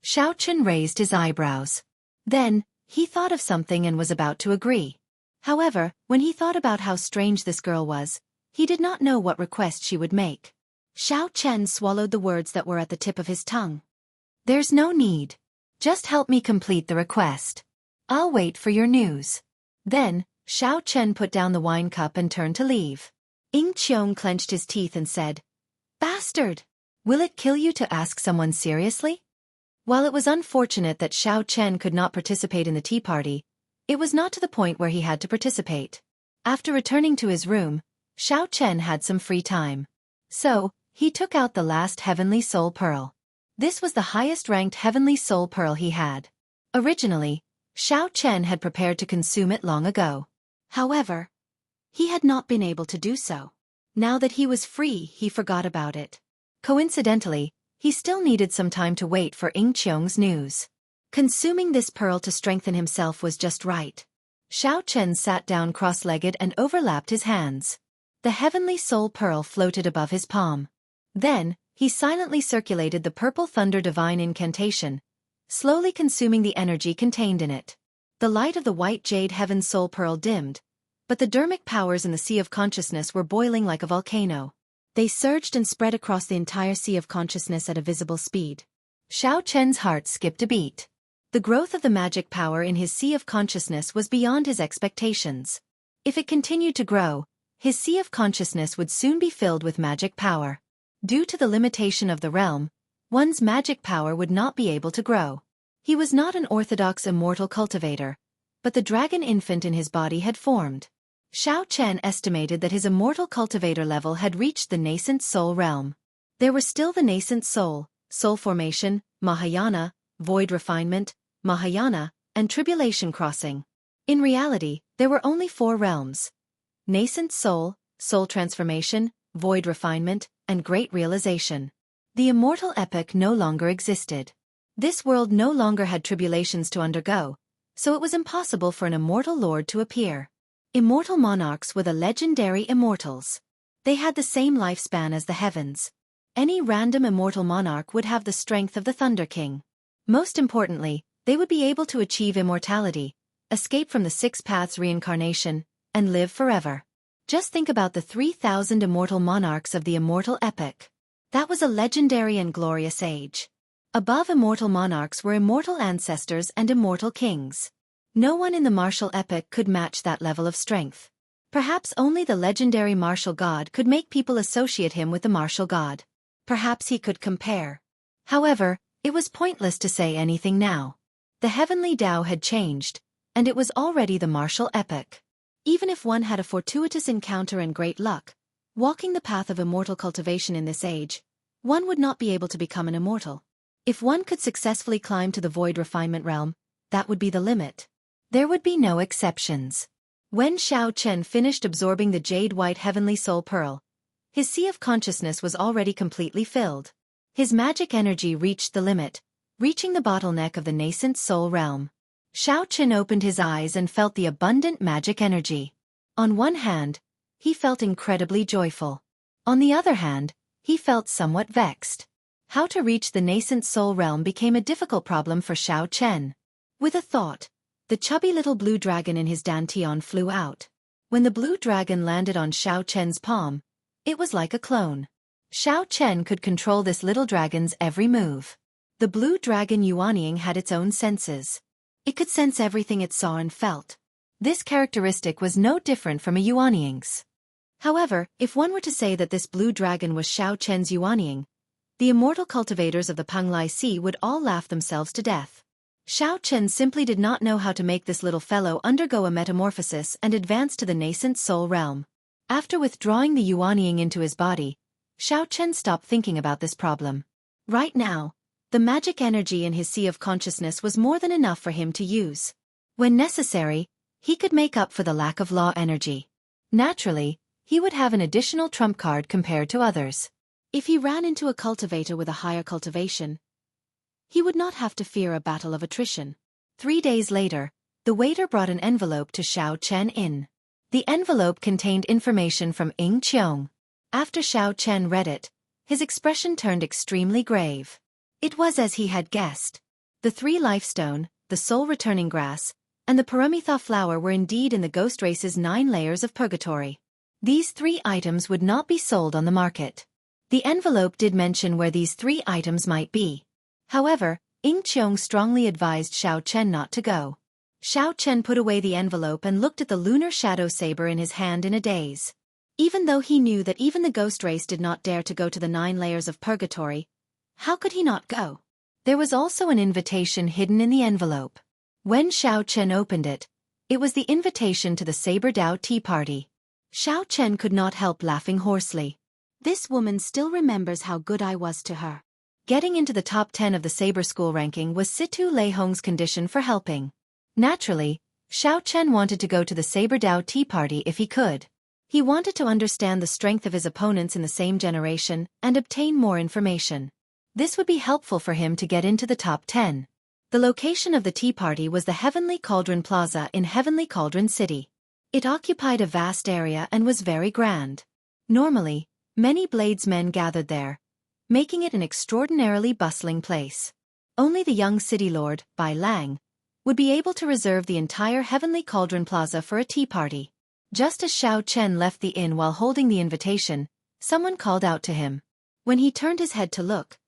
Xiao Chen raised his eyebrows. Then, he thought of something and was about to agree. However, when he thought about how strange this girl was, he did not know what request she would make. Xiao Chen swallowed the words that were at the tip of his tongue. There's no need. Just help me complete the request. I'll wait for your news. Then, Xiao Chen put down the wine cup and turned to leave. Ying Qiong clenched his teeth and said, Bastard! Will it kill you to ask someone seriously? While it was unfortunate that Xiao Chen could not participate in the tea party, it was not to the point where he had to participate. After returning to his room, Xiao Chen had some free time. So, he took out the last Heavenly Soul Pearl. This was the highest-ranked Heavenly Soul Pearl he had. Originally, Xiao Chen had prepared to consume it long ago. However, he had not been able to do so. Now that he was free, he forgot about it. Coincidentally, he still needed some time to wait for Ying Qiong's news. Consuming this pearl to strengthen himself was just right. Xiao Chen sat down cross-legged and overlapped his hands. The Heavenly Soul Pearl floated above his palm. Then, he silently circulated the Purple Thunder Divine Incantation, slowly consuming the energy contained in it. The light of the white jade Heaven Soul Pearl dimmed, but the dermic powers in the Sea of Consciousness were boiling like a volcano. They surged and spread across the entire Sea of Consciousness at a visible speed. Xiao Chen's heart skipped a beat. The growth of the magic power in his Sea of Consciousness was beyond his expectations. If it continued to grow, his Sea of Consciousness would soon be filled with magic power. Due to the limitation of the realm, one's magic power would not be able to grow. He was not an orthodox immortal cultivator, but the dragon infant in his body had formed. Xiao Chen estimated that his immortal cultivator level had reached the nascent soul realm. There were still the nascent soul, soul formation, Mahayana, void refinement, Mahayana, and tribulation crossing. In reality, there were only 4 realms: nascent soul, soul transformation, void refinement, and great realization. The immortal epoch no longer existed. This world no longer had tribulations to undergo, so it was impossible for an immortal lord to appear. Immortal monarchs were the legendary immortals. They had the same lifespan as the heavens. Any random immortal monarch would have the strength of the Thunder King. Most importantly, they would be able to achieve immortality, escape from the 6 paths reincarnation, and live forever. Just think about the 3,000 immortal monarchs of the immortal epoch. That was a legendary and glorious age. Above immortal monarchs were immortal ancestors and immortal kings. No one in the martial epoch could match that level of strength. Perhaps only the legendary martial god could make people associate him with the martial god. Perhaps he could compare. However, it was pointless to say anything now. The heavenly Tao had changed, and it was already the martial epoch. Even if one had a fortuitous encounter and great luck, walking the path of immortal cultivation in this age, one would not be able to become an immortal. If one could successfully climb to the void refinement realm, that would be the limit. There would be no exceptions. When Xiao Chen finished absorbing the jade-white heavenly soul pearl, his Sea of Consciousness was already completely filled. His magic energy reached the limit, reaching the bottleneck of the nascent soul realm. Xiao Chen opened his eyes and felt the abundant magic energy. On one hand, he felt incredibly joyful. On the other hand, he felt somewhat vexed. How to reach the nascent soul realm became a difficult problem for Xiao Chen. With a thought, the chubby little blue dragon in his dantian flew out. When the blue dragon landed on Xiao Chen's palm, it was like a clone. Xiao Chen could control this little dragon's every move. The blue dragon Yuanying had its own senses. It could sense everything it saw and felt. This characteristic was no different from a Yuanying's. However, if one were to say that this blue dragon was Xiao Chen's Yuanying, the immortal cultivators of the Panglai Sea would all laugh themselves to death. Xiao Chen simply did not know how to make this little fellow undergo a metamorphosis and advance to the nascent soul realm. After withdrawing the Yuanying into his body, Xiao Chen stopped thinking about this problem. Right now, the magic energy in his sea of consciousness was more than enough for him to use. When necessary, he could make up for the lack of law energy. Naturally, he would have an additional trump card compared to others. If he ran into a cultivator with a higher cultivation, he would not have to fear a battle of attrition. 3 days later, the waiter brought an envelope to Xiao Chen in. The envelope contained information from Ying Qiong. After Xiao Chen read it, his expression turned extremely grave. It was as he had guessed. The 3 lifestone, the soul-returning grass, and the Paramitha flower were indeed in the ghost race's 9 layers of purgatory. These 3 items would not be sold on the market. The envelope did mention where these 3 items might be. However, Ying Qiong strongly advised Xiao Chen not to go. Xiao Chen put away the envelope and looked at the lunar shadow saber in his hand in a daze. Even though he knew that even the ghost race did not dare to go to the 9 layers of purgatory, how could he not go? There was also an invitation hidden in the envelope. When Xiao Chen opened it, it was the invitation to the Saber Dao Tea Party. Xiao Chen could not help laughing hoarsely. This woman still remembers how good I was to her. Getting into the top 10 of the Saber School ranking was Situ Lei Hong's condition for helping. Naturally, Xiao Chen wanted to go to the Saber Dao Tea Party if he could. He wanted to understand the strength of his opponents in the same generation and obtain more information. This would be helpful for him to get into the top 10. The location of the tea party was the Heavenly Cauldron Plaza in Heavenly Cauldron City. It occupied a vast area and was very grand. Normally, many bladesmen gathered there, making it an extraordinarily bustling place. Only the young city lord, Bai Lang, would be able to reserve the entire Heavenly Cauldron Plaza for a tea party. Just as Xiao Chen left the inn while holding the invitation, someone called out to him. When he turned his head to look,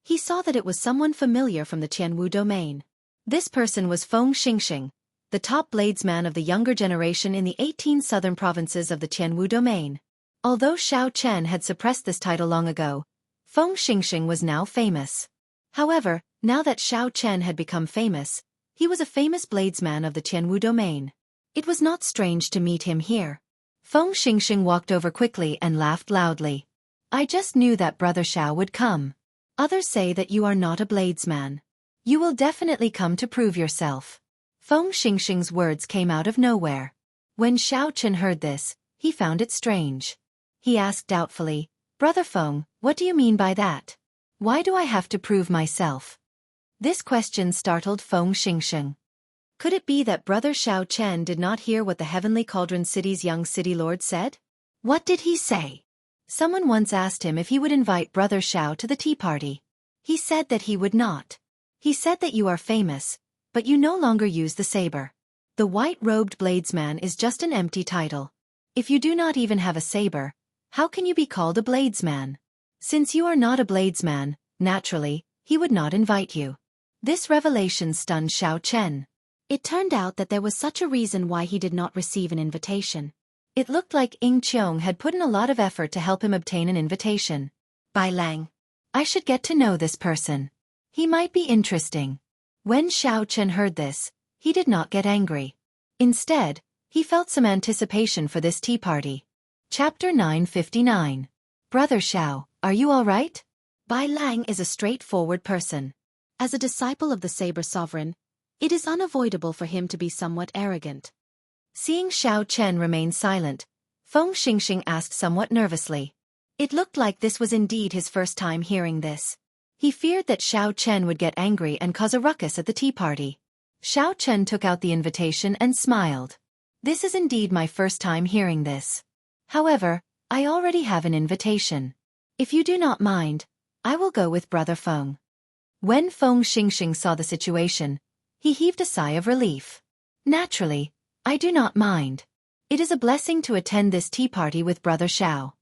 he saw that it was someone familiar from the Tianwu domain. This person was Feng Xingxing, the top bladesman of the younger generation in the 18 southern provinces of the Tianwu domain. Although Xiao Chen had suppressed this title long ago, Feng Xingxing was now famous. However, now that Xiao Chen had become famous, he was a famous bladesman of the Tianwu domain. It was not strange to meet him here. Feng Xingxing walked over quickly and laughed loudly. I just knew that Brother Xiao would come. Others say that you are not a bladesman. You will definitely come to prove yourself. Feng Xingxing's words came out of nowhere. When Xiao Chen heard this, he found it strange. He asked doubtfully, Brother Feng, what do you mean by that? Why do I have to prove myself? This question startled Feng Xingxing. Could it be that Brother Xiao Chen did not hear what the Heavenly Cauldron City's young city lord said? What did he say? Someone once asked him if he would invite Brother Xiao to the tea party. He said that he would not. He said that you are famous, but you no longer use the saber. The white-robed bladesman is just an empty title. If you do not even have a saber, how can you be called a bladesman? Since you are not a bladesman, naturally, he would not invite you. This revelation stunned Xiao Chen. It turned out that there was such a reason why he did not receive an invitation. It looked like Ying Qiong had put in a lot of effort to help him obtain an invitation. Bai Lang. I should get to know this person. He might be interesting. When Xiao Chen heard this, he did not get angry. Instead, he felt some anticipation for this tea party. Chapter 959. Brother Xiao, are you all right? Bai Lang is a straightforward person. As a disciple of the Saber Sovereign, it is unavoidable for him to be somewhat arrogant. Seeing Xiao Chen remain silent, Feng Xingxing asked somewhat nervously. It looked like this was indeed his first time hearing this. He feared that Xiao Chen would get angry and cause a ruckus at the tea party. Xiao Chen took out the invitation and smiled. This is indeed my first time hearing this. However, I already have an invitation. If you do not mind, I will go with Brother Feng. When Feng Xingxing saw the situation, he heaved a sigh of relief. Naturally, I do not mind. It is a blessing to attend this tea party with Brother Xiao.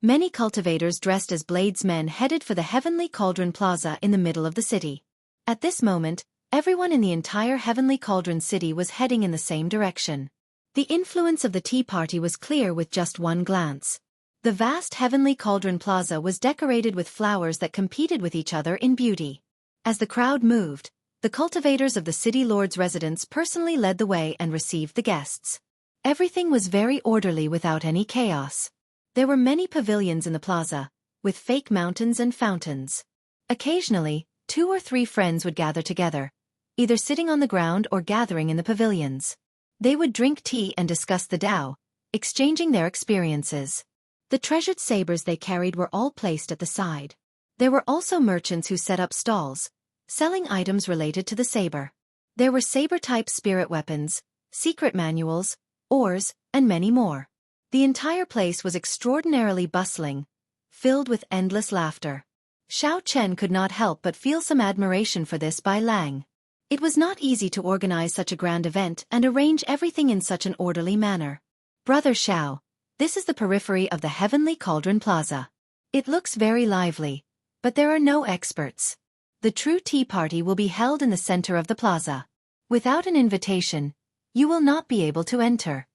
Many cultivators dressed as bladesmen headed for the Heavenly Cauldron Plaza in the middle of the city. At this moment, everyone in the entire Heavenly Cauldron City was heading in the same direction. The influence of the tea party was clear with just one glance. The vast Heavenly Cauldron Plaza was decorated with flowers that competed with each other in beauty. As the crowd moved, The cultivators of the city lord's residence personally led the way and received the guests. Everything was very orderly without any chaos. There were many pavilions in the plaza, with fake mountains and fountains. Occasionally, 2 or 3 friends would gather together, either sitting on the ground or gathering in the pavilions. They would drink tea and discuss the Tao, exchanging their experiences. The treasured sabers they carried were all placed at the side. There were also merchants who set up stalls, selling items related to the saber. There were saber-type spirit weapons, secret manuals, ores, and many more. The entire place was extraordinarily bustling, filled with endless laughter. Xiao Chen could not help but feel some admiration for this by Lang. It was not easy to organize such a grand event and arrange everything in such an orderly manner. Brother Xiao, this is the periphery of the Heavenly Cauldron Plaza. It looks very lively, but there are no experts. The true tea party will be held in the center of the plaza. Without an invitation, you will not be able to enter.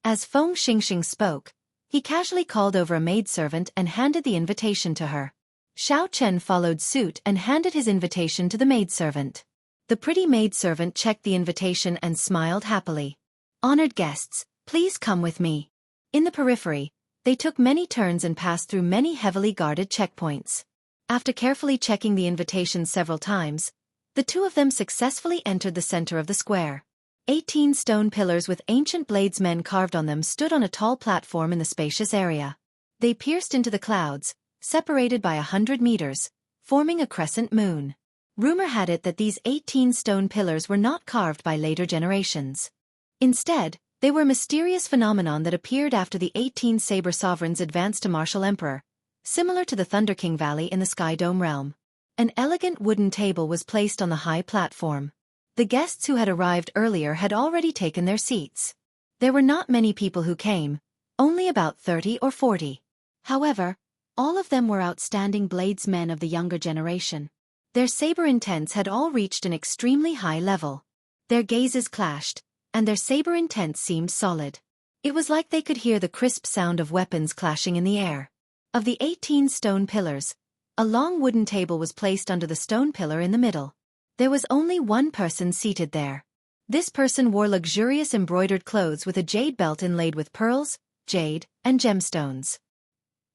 As Feng Xingxing spoke, he casually called over a maidservant and handed the invitation to her. Xiao Chen followed suit and handed his invitation to the maidservant. The pretty maidservant checked the invitation and smiled happily. Honored guests, please come with me. In the periphery, they took many turns and passed through many heavily guarded checkpoints. After carefully checking the invitation several times, the 2 of them successfully entered the center of the square. 18 stone pillars with ancient bladesmen carved on them stood on a tall platform in the spacious area. They pierced into the clouds, separated by 100 meters, forming a crescent moon. Rumor had it that these 18 stone pillars were not carved by later generations. Instead, they were a mysterious phenomenon that appeared after the 18 saber sovereigns advanced to martial emperor, similar to the Thunder King Valley in the Sky Dome realm. An elegant wooden table was placed on the high platform. The guests who had arrived earlier had already taken their seats. There were not many people who came, only about 30 or 40. However, all of them were outstanding bladesmen of the younger generation. Their saber intents had all reached an extremely high level. Their gazes clashed, and their saber intents seemed solid. It was like they could hear the crisp sound of weapons clashing in the air. Of the 18 stone pillars, a long wooden table was placed under the stone pillar in the middle. There was only one person seated there. This person wore luxurious embroidered clothes with a jade belt inlaid with pearls, jade, and gemstones.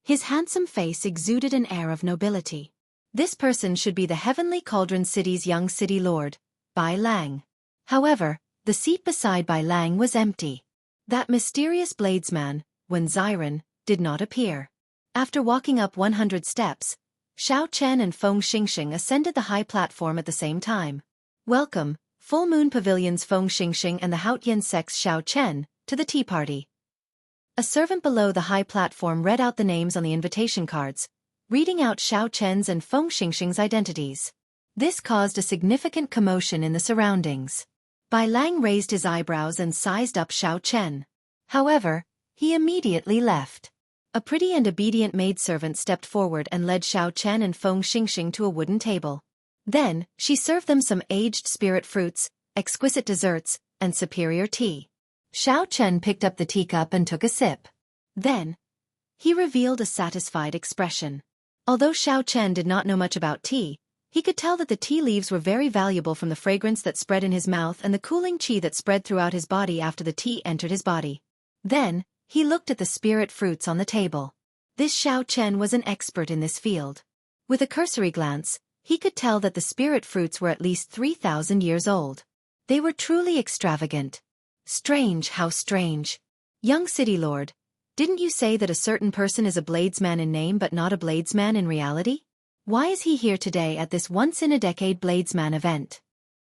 His handsome face exuded an air of nobility. This person should be the Heavenly Cauldron City's young city lord, Bai Lang. However, the seat beside Bai Lang was empty. That mysterious bladesman, Wen Ziren, did not appear. After walking up 100 steps, Xiao Chen and Feng Xingxing ascended the high platform at the same time. Welcome, Full Moon Pavilion's Feng Xingxing and the Haotian Sect's Xiao Chen, to the tea party. A servant below the high platform read out the names on the invitation cards, reading out Xiao Chen's and Feng Xingxing's identities. This caused a significant commotion in the surroundings. Bai Lang raised his eyebrows and sized up Xiao Chen. However, he immediately left. A pretty and obedient maidservant stepped forward and led Xiao Chen and Feng Xingxing to a wooden table. Then, she served them some aged spirit fruits, exquisite desserts, and superior tea. Xiao Chen picked up the teacup and took a sip. Then, he revealed a satisfied expression. Although Xiao Chen did not know much about tea, he could tell that the tea leaves were very valuable from the fragrance that spread in his mouth and the cooling qi that spread throughout his body after the tea entered his body. Then, he looked at the spirit fruits on the table. This Xiao Chen was an expert in this field. With a cursory glance, he could tell that the spirit fruits were at least 3,000 years old. They were truly extravagant. Strange, how strange. Young city lord, didn't you say that a certain person is a bladesman in name but not a bladesman in reality? Why is he here today at this once-in-a-decade bladesman event?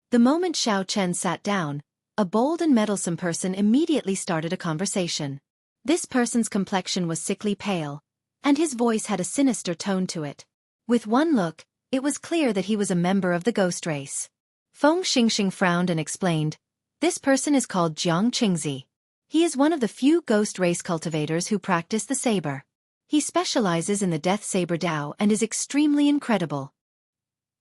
The moment Xiao Chen sat down, a bold and meddlesome person immediately started a conversation. This person's complexion was sickly pale, and his voice had a sinister tone to it. With one look, it was clear that he was a member of the ghost race. Feng Xingxing frowned and explained, "This person is called Jiang Qingzi. He is one of the few ghost race cultivators who practice the saber. He specializes in the death saber Dao and is extremely incredible.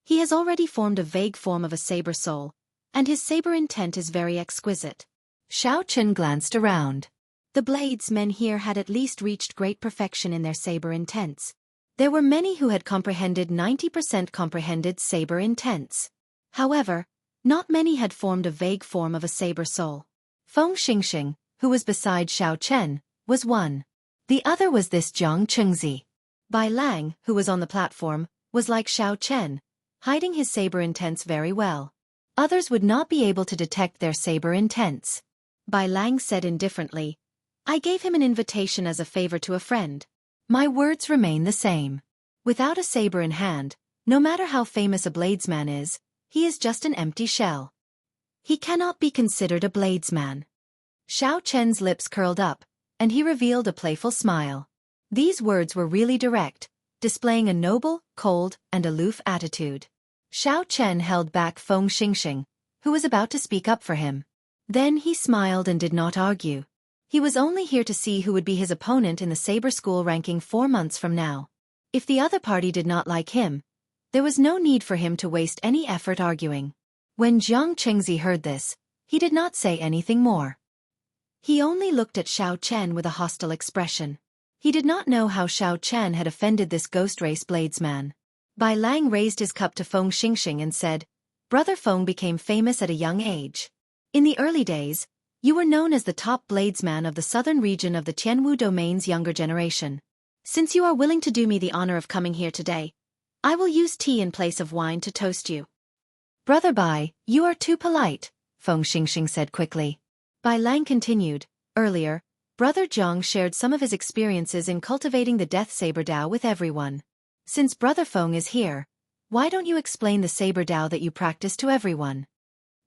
He has already formed a vague form of a saber soul, and his saber intent is very exquisite." Xiao Chen glanced around. The bladesmen here had at least reached great perfection in their saber intents. There were many who had comprehended 90% comprehended saber intents. However, not many had formed a vague form of a saber soul. Feng Xingxing, who was beside Xiao Chen, was one. The other was this Jiang Chengzi. Bai Lang, who was on the platform, was like Xiao Chen, hiding his saber intents very well. Others would not be able to detect their saber intents. Bai Lang said indifferently, "I gave him an invitation as a favor to a friend. My words remain the same. Without a saber in hand, no matter how famous a bladesman is, he is just an empty shell. He cannot be considered a bladesman." Xiao Chen's lips curled up, and he revealed a playful smile. These words were really direct, displaying a noble, cold, and aloof attitude. Xiao Chen held back Feng Xingxing, who was about to speak up for him. Then he smiled and did not argue. He was only here to see who would be his opponent in the saber school ranking 4 months from now. If the other party did not like him, there was no need for him to waste any effort arguing. When Jiang Chengzi heard this, he did not say anything more. He only looked at Xiao Chen with a hostile expression. He did not know how Xiao Chen had offended this ghost race bladesman. Bai Lang raised his cup to Feng Xingxing and said, "Brother Feng became famous at a young age. In the early days, you were known as the top bladesman of the southern region of the Tianwu domain's younger generation. Since you are willing to do me the honor of coming here today, I will use tea in place of wine to toast you." "Brother Bai, you are too polite," Feng Xingxing said quickly. Bai Lang continued, "Earlier, Brother Zhang shared some of his experiences in cultivating the Death Saber Dao with everyone. Since Brother Feng is here, why don't you explain the Saber Dao that you practice to everyone?"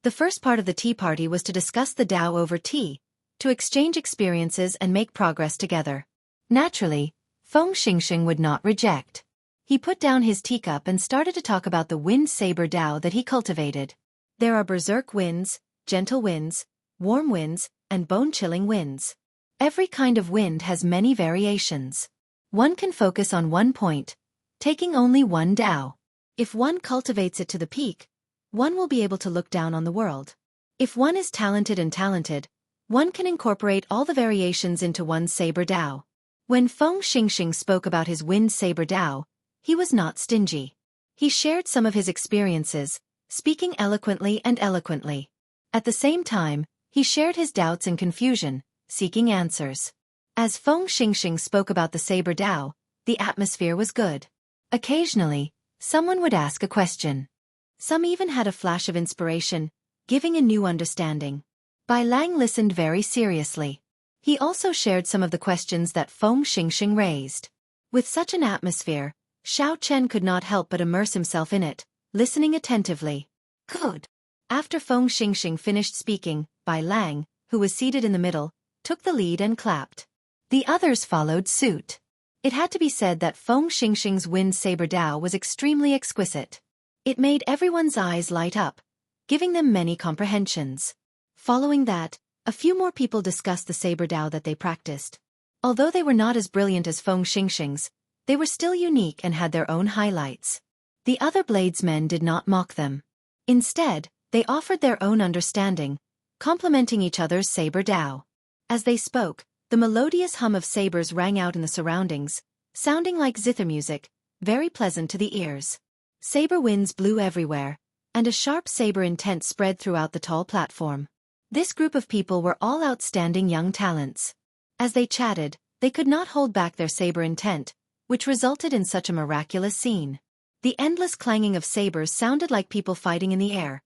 The first part of the tea party was to discuss the Dao over tea, to exchange experiences and make progress together. Naturally, Feng Xingxing would not reject. He put down his teacup and started to talk about the wind saber Dao that he cultivated. There are berserk winds, gentle winds, warm winds, and bone-chilling winds. Every kind of wind has many variations. One can focus on one point, taking only one Dao. If one cultivates it to the peak, one will be able to look down on the world. If one is talented, one can incorporate all the variations into one saber Dao. When Feng Xingxing spoke about his wind saber Dao, he was not stingy. He shared some of his experiences, speaking eloquently and eloquently. At the same time, he shared his doubts and confusion, seeking answers. As Feng Xingxing spoke about the saber Dao, the atmosphere was good. Occasionally, someone would ask a question. Some even had a flash of inspiration, giving a new understanding. Bai Lang listened very seriously. He also shared some of the questions that Feng Xingxing raised. With such an atmosphere, Xiao Chen could not help but immerse himself in it, listening attentively. Good. After Feng Xingxing finished speaking, Bai Lang, who was seated in the middle, took the lead and clapped. The others followed suit. It had to be said that Feng Xingxing's wind saber Dao was extremely exquisite. It made everyone's eyes light up, giving them many comprehensions. Following that, a few more people discussed the saber Dao that they practiced. Although they were not as brilliant as Feng Xingxing's, they were still unique and had their own highlights. The other bladesmen did not mock them. Instead, they offered their own understanding, complementing each other's saber Dao. As they spoke, the melodious hum of sabers rang out in the surroundings, sounding like zither music, very pleasant to the ears. Saber winds blew everywhere, and a sharp saber intent spread throughout the tall platform. This group of people were all outstanding young talents. As they chatted, they could not hold back their saber intent, which resulted in such a miraculous scene. The endless clanging of sabers sounded like people fighting in the air,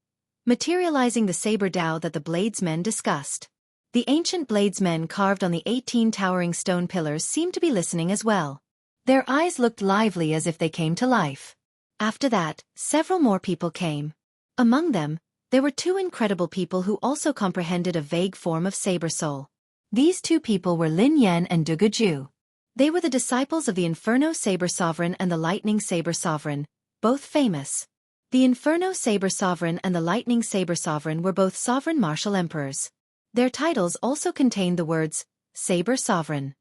materializing the saber Dao that the bladesmen discussed. The ancient bladesmen carved on the 18 towering stone pillars seemed to be listening as well. Their eyes looked lively as if they came to life. After that, several more people came. Among them, there were 2 incredible people who also comprehended a vague form of saber soul. These 2 people were Lin Yan and Du Guju. They were the disciples of the Inferno Saber Sovereign and the Lightning Saber Sovereign, both famous. The Inferno Saber Sovereign and the Lightning Saber Sovereign were both sovereign martial emperors. Their titles also contained the words, Saber Sovereign.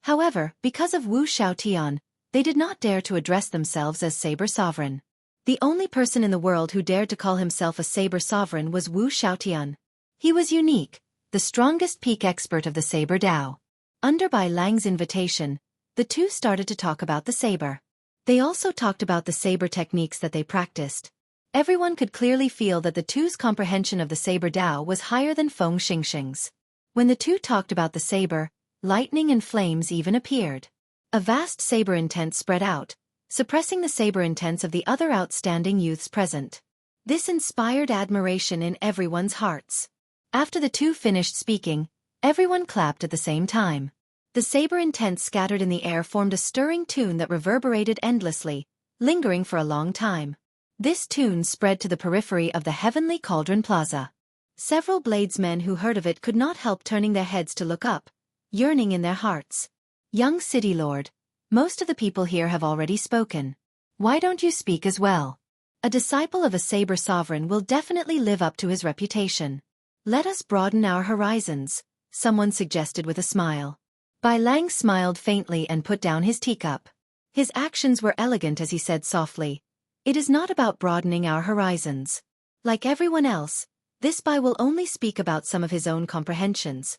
However, because of Wu Xiaotian, they did not dare to address themselves as Saber Sovereign. The only person in the world who dared to call himself a Saber Sovereign was Wu Xiaotian. He was unique, the strongest peak expert of the Saber Dao. Under Bai Lang's invitation, the 2 started to talk about the saber. They also talked about the saber techniques that they practiced. Everyone could clearly feel that the two's comprehension of the saber Dao was higher than Feng Xingxing's. When the two talked about the saber, lightning and flames even appeared. A vast saber intent spread out, suppressing the saber intents of the other outstanding youths present. This inspired admiration in everyone's hearts. After the two finished speaking, everyone clapped at the same time. The saber intents scattered in the air formed a stirring tune that reverberated endlessly, lingering for a long time. This tune spread to the periphery of the Heavenly Cauldron Plaza. Several bladesmen who heard of it could not help turning their heads to look up, yearning in their hearts. Young City Lord, most of the people here have already spoken. Why don't you speak as well? A disciple of a saber sovereign will definitely live up to his reputation. Let us broaden our horizons, someone suggested with a smile. Bai Lang smiled faintly and put down his teacup. His actions were elegant as he said softly, "It is not about broadening our horizons. Like everyone else, this Bai will only speak about some of his own comprehensions."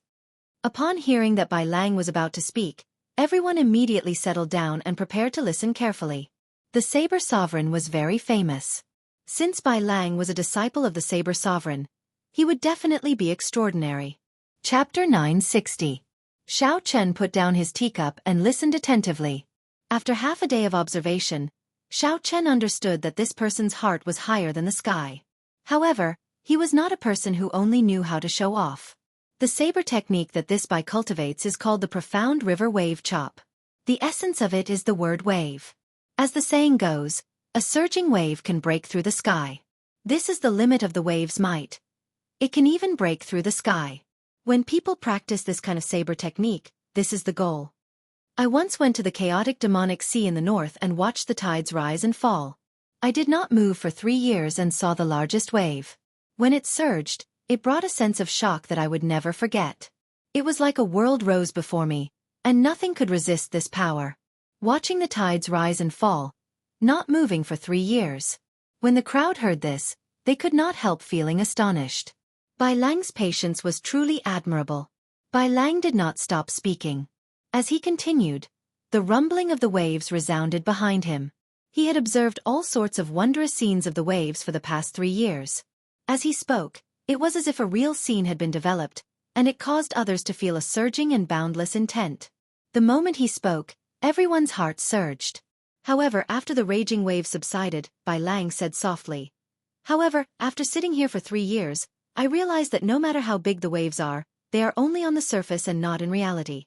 Upon hearing that Bai Lang was about to speak, everyone immediately settled down and prepared to listen carefully. The Saber Sovereign was very famous. Since Bai Lang was a disciple of the Saber Sovereign, he would definitely be extraordinary. Chapter 960. Xiao Chen put down his teacup and listened attentively. After half a day of observation, Xiao Chen understood that this person's heart was higher than the sky. However, he was not a person who only knew how to show off. The saber technique that this Bai cultivates is called the profound river wave chop. The essence of it is the word wave. As the saying goes, a surging wave can break through the sky. This is the limit of the wave's might. It can even break through the sky. When people practice this kind of saber technique, this is the goal. I once went to the chaotic demonic sea in the north and watched the tides rise and fall. I did not move for 3 years and saw the largest wave. When it surged, it brought a sense of shock that I would never forget. It was like a world rose before me, and nothing could resist this power. Watching the tides rise and fall, not moving for 3 years. When the crowd heard this, they could not help feeling astonished. Bai Lang's patience was truly admirable. Bai Lang did not stop speaking. As he continued, the rumbling of the waves resounded behind him. He had observed all sorts of wondrous scenes of the waves for the past 3 years. As he spoke, it was as if a real scene had been developed, and it caused others to feel a surging and boundless intent. The moment he spoke, everyone's heart surged. However, after the raging wave subsided, Bai Lang said softly, "However, after sitting here for 3 years, I realized that no matter how big the waves are, they are only on the surface and not in reality.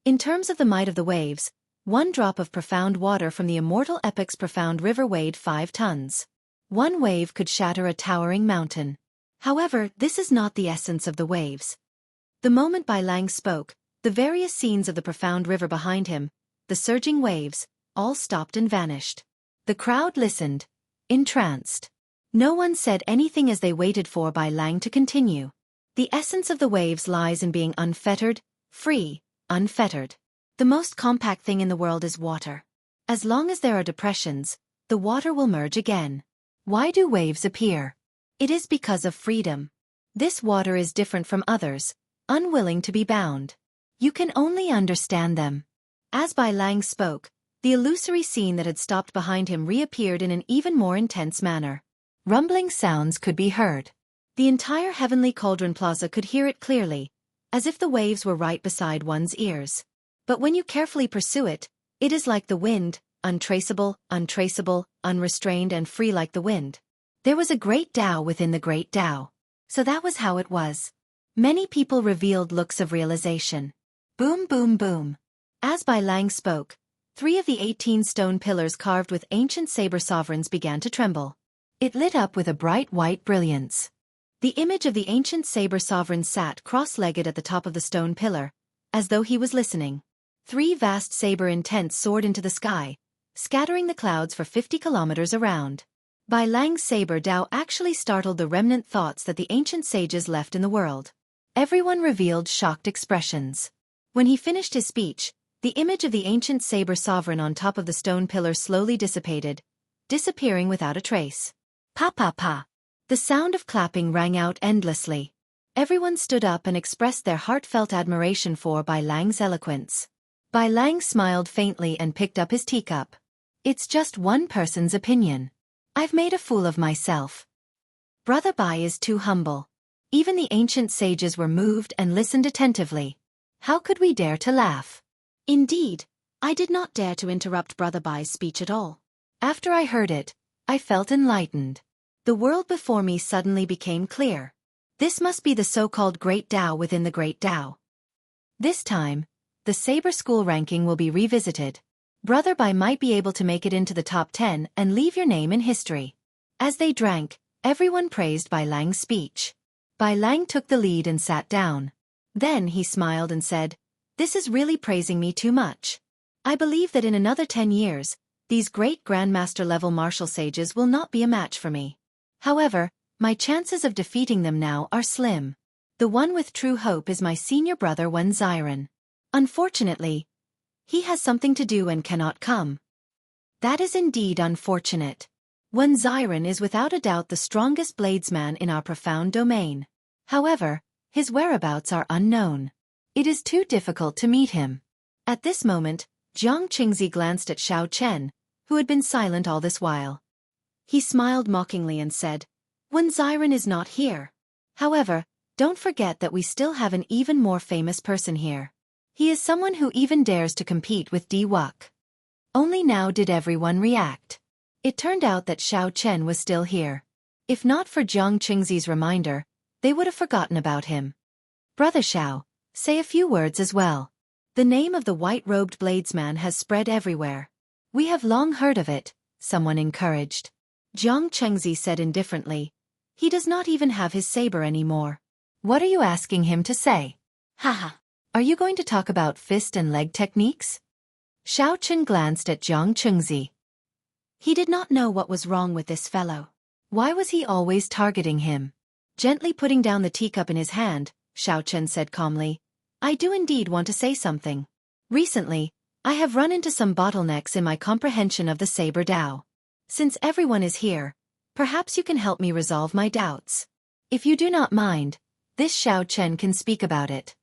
In terms of the might of the waves, 1 drop of profound water from the immortal epic's profound river weighed 5 tons. 1 wave could shatter a towering mountain. However, this is not the essence of the waves." The moment Bai Lang spoke, the various scenes of the profound river behind him, the surging waves, all stopped and vanished. The crowd listened, entranced. No one said anything as they waited for Bai Lang to continue. The essence of the waves lies in being unfettered, free, unfettered. The most compact thing in the world is water. As long as there are depressions, the water will merge again. Why do waves appear? It is because of freedom. This water is different from others, unwilling to be bound. You can only understand them. As Bai Lang spoke, the illusory scene that had stopped behind him reappeared in an even more intense manner. Rumbling sounds could be heard. The entire Heavenly Cauldron Plaza could hear it clearly, as if the waves were right beside one's ears. But when you carefully pursue it, it is like the wind, untraceable, unrestrained and free like the wind. There was a great Tao within the great Tao. So that was how it was. Many people revealed looks of realization. Boom, boom, boom. As Bai Lang spoke, 3 of the 18 stone pillars carved with ancient saber sovereigns began to tremble. It lit up with a bright white brilliance. The image of the ancient saber sovereign sat cross-legged at the top of the stone pillar, as though he was listening. 3 vast saber intents soared into the sky, scattering the clouds for 50 kilometers around. Bai Lang's saber Dao actually startled the remnant thoughts that the ancient sages left in the world. Everyone revealed shocked expressions. When he finished his speech, the image of the ancient saber sovereign on top of the stone pillar slowly dissipated, disappearing without a trace. Pa pa pa. The sound of clapping rang out endlessly. Everyone stood up and expressed their heartfelt admiration for Bai Lang's eloquence. Bai Lang smiled faintly and picked up his teacup. It's just one person's opinion. I've made a fool of myself. Brother Bai is too humble. Even the ancient sages were moved and listened attentively. How could we dare to laugh? Indeed, I did not dare to interrupt Brother Bai's speech at all. After I heard it, I felt enlightened. The world before me suddenly became clear. This must be the so-called Great Tao within the Great Tao. This time, the Saber School ranking will be revisited. Brother Bai might be able to make it into the top 10 and leave your name in history. As they drank, everyone praised Bai Lang's speech. Bai Lang took the lead and sat down. Then he smiled and said, "This is really praising me too much. I believe that in another 10 years, these great Grandmaster-level martial sages will not be a match for me. However, my chances of defeating them now are slim. The one with true hope is my senior brother Wen Xiren. Unfortunately, he has something to do and cannot come." That is indeed unfortunate. Wen Xiren is without a doubt the strongest bladesman in our profound domain. However, his whereabouts are unknown. It is too difficult to meet him. At this moment, Jiang Qingzi glanced at Xiao Chen, who had been silent all this while. He smiled mockingly and said, "Wen Xiren is not here. However, don't forget that we still have an even more famous person here. He is someone who even dares to compete with Di Wuk." Only now did everyone react. It turned out that Xiao Chen was still here. If not for Jiang Qingzi's reminder, they would have forgotten about him. "Brother Xiao, say a few words as well. The name of the white-robed bladesman has spread everywhere. We have long heard of it," someone encouraged. Jiang Qingzi said indifferently, "He does not even have his saber anymore. What are you asking him to say? Haha. Are you going to talk about fist and leg techniques?" Xiao Chen glanced at Jiang Qingzi. He did not know what was wrong with this fellow. Why was he always targeting him? Gently putting down the teacup in his hand, Xiao Chen said calmly, "I do indeed want to say something. Recently, I have run into some bottlenecks in my comprehension of the Saber Tao. Since everyone is here, perhaps you can help me resolve my doubts. If you do not mind, this Xiao Chen can speak about it."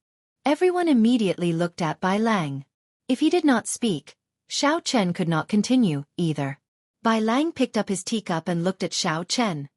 Everyone immediately looked at Bai Lang. If he did not speak, Xiao Chen could not continue, either. Bai Lang picked up his teacup and looked at Xiao Chen.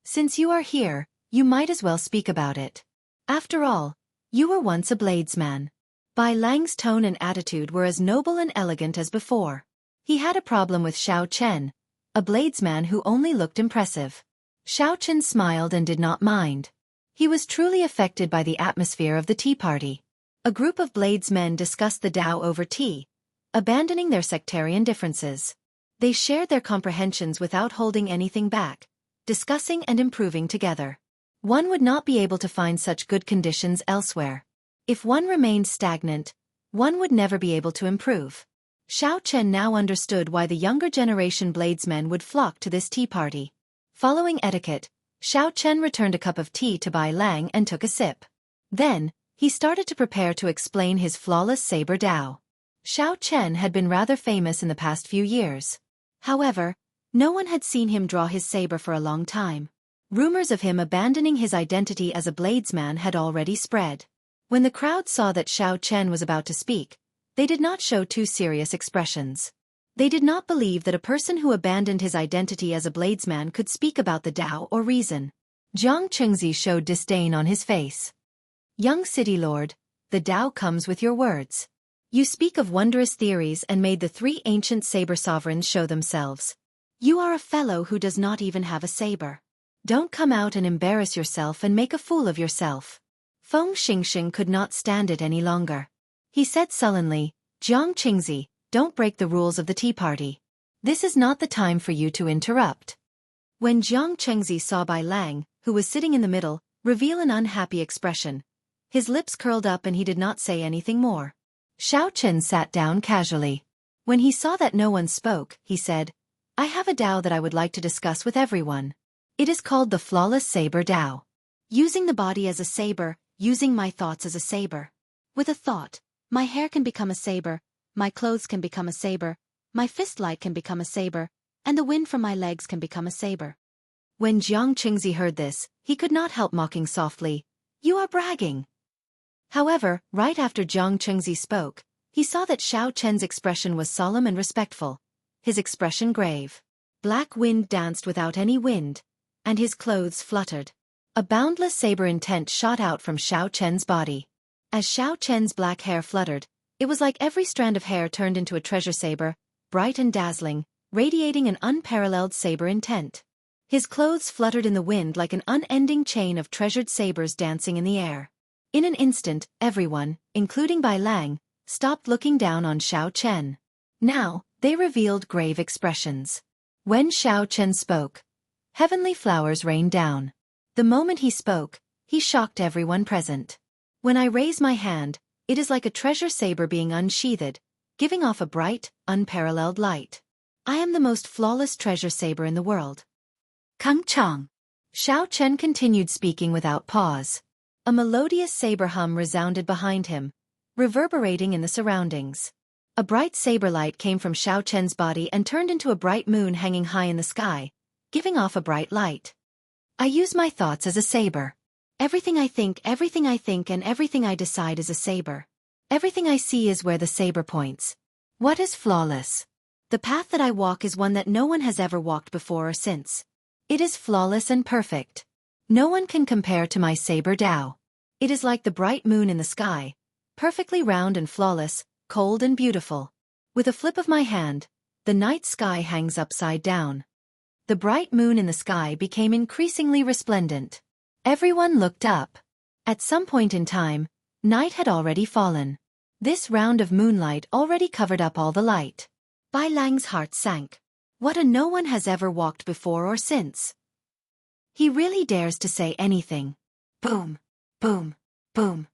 "Since you are here, you might as well speak about it. After all, you were once a bladesman." Bai Lang's tone and attitude were as noble and elegant as before. He had a problem with Xiao Chen, a bladesman who only looked impressive. Xiao Chen smiled and did not mind. He was truly affected by the atmosphere of the tea party. A group of bladesmen discussed the Tao over tea, abandoning their sectarian differences. They shared their comprehensions without holding anything back, discussing and improving together. One would not be able to find such good conditions elsewhere. If one remained stagnant, one would never be able to improve. Xiao Chen now understood why the younger generation bladesmen would flock to this tea party. Following etiquette, Xiao Chen returned a cup of tea to Bai Lang and took a sip. Then, he started to prepare to explain his flawless saber Tao. Xiao Chen had been rather famous in the past few years. However, no one had seen him draw his saber for a long time. Rumors of him abandoning his identity as a bladesman had already spread. When the crowd saw that Xiao Chen was about to speak, they did not show too serious expressions. They did not believe that a person who abandoned his identity as a bladesman could speak about the Tao or reason. Jiang Qingzi showed disdain on his face. "Young city lord, the Tao comes with your words. You speak of wondrous theories and made the 3 ancient saber sovereigns show themselves. You are a fellow who does not even have a saber. Don't come out and embarrass yourself and make a fool of yourself." Feng Xingxing could not stand it any longer. He said sullenly, "Jiang Qingzi, don't break the rules of the tea party. This is not the time for you to interrupt." When Jiang Qingzi saw Bai Lang, who was sitting in the middle, reveal an unhappy expression, his lips curled up and he did not say anything more. Xiao Chen sat down casually. When he saw that no one spoke, he said, "I have a Tao that I would like to discuss with everyone. It is called the Flawless Saber Tao. Using the body as a saber, using my thoughts as a saber. With a thought, my hair can become a saber, my clothes can become a saber, my fist light can become a saber, and the wind from my legs can become a saber." When Jiang Qingzi heard this, he could not help mocking softly, "You are bragging." However, right after Jiang Qingzi spoke, he saw that Xiao Chen's expression was solemn and respectful, his expression grave. Black wind danced without any wind, and his clothes fluttered. A boundless saber intent shot out from Xiao Chen's body. As Xiao Chen's black hair fluttered, it was like every strand of hair turned into a treasure saber, bright and dazzling, radiating an unparalleled saber intent. His clothes fluttered in the wind like an unending chain of treasured sabers dancing in the air. In an instant, everyone, including Bai Lang, stopped looking down on Xiao Chen. Now, they revealed grave expressions. When Xiao Chen spoke, heavenly flowers rained down. The moment he spoke, he shocked everyone present. When I raise my hand, it is like a treasure saber being unsheathed, giving off a bright, unparalleled light. I am the most flawless treasure saber in the world. Kung Chang. Xiao Chen continued speaking without pause. A melodious saber hum resounded behind him, reverberating in the surroundings. A bright saber light came from Xiao Chen's body and turned into a bright moon hanging high in the sky, giving off a bright light. I use my thoughts as a saber. Everything I think, and everything I decide is a saber. Everything I see is where the saber points. What is flawless? The path that I walk is one that no one has ever walked before or since. It is flawless and perfect. No one can compare to my saber Dao. It is like the bright moon in the sky, perfectly round and flawless, cold and beautiful. With a flip of my hand, the night sky hangs upside down. The bright moon in the sky became increasingly resplendent. Everyone looked up. At some point in time, night had already fallen. This round of moonlight already covered up all the light. Bai Lang's heart sank. What a no one has ever walked before or since. He really dares to say anything. Boom, boom, boom.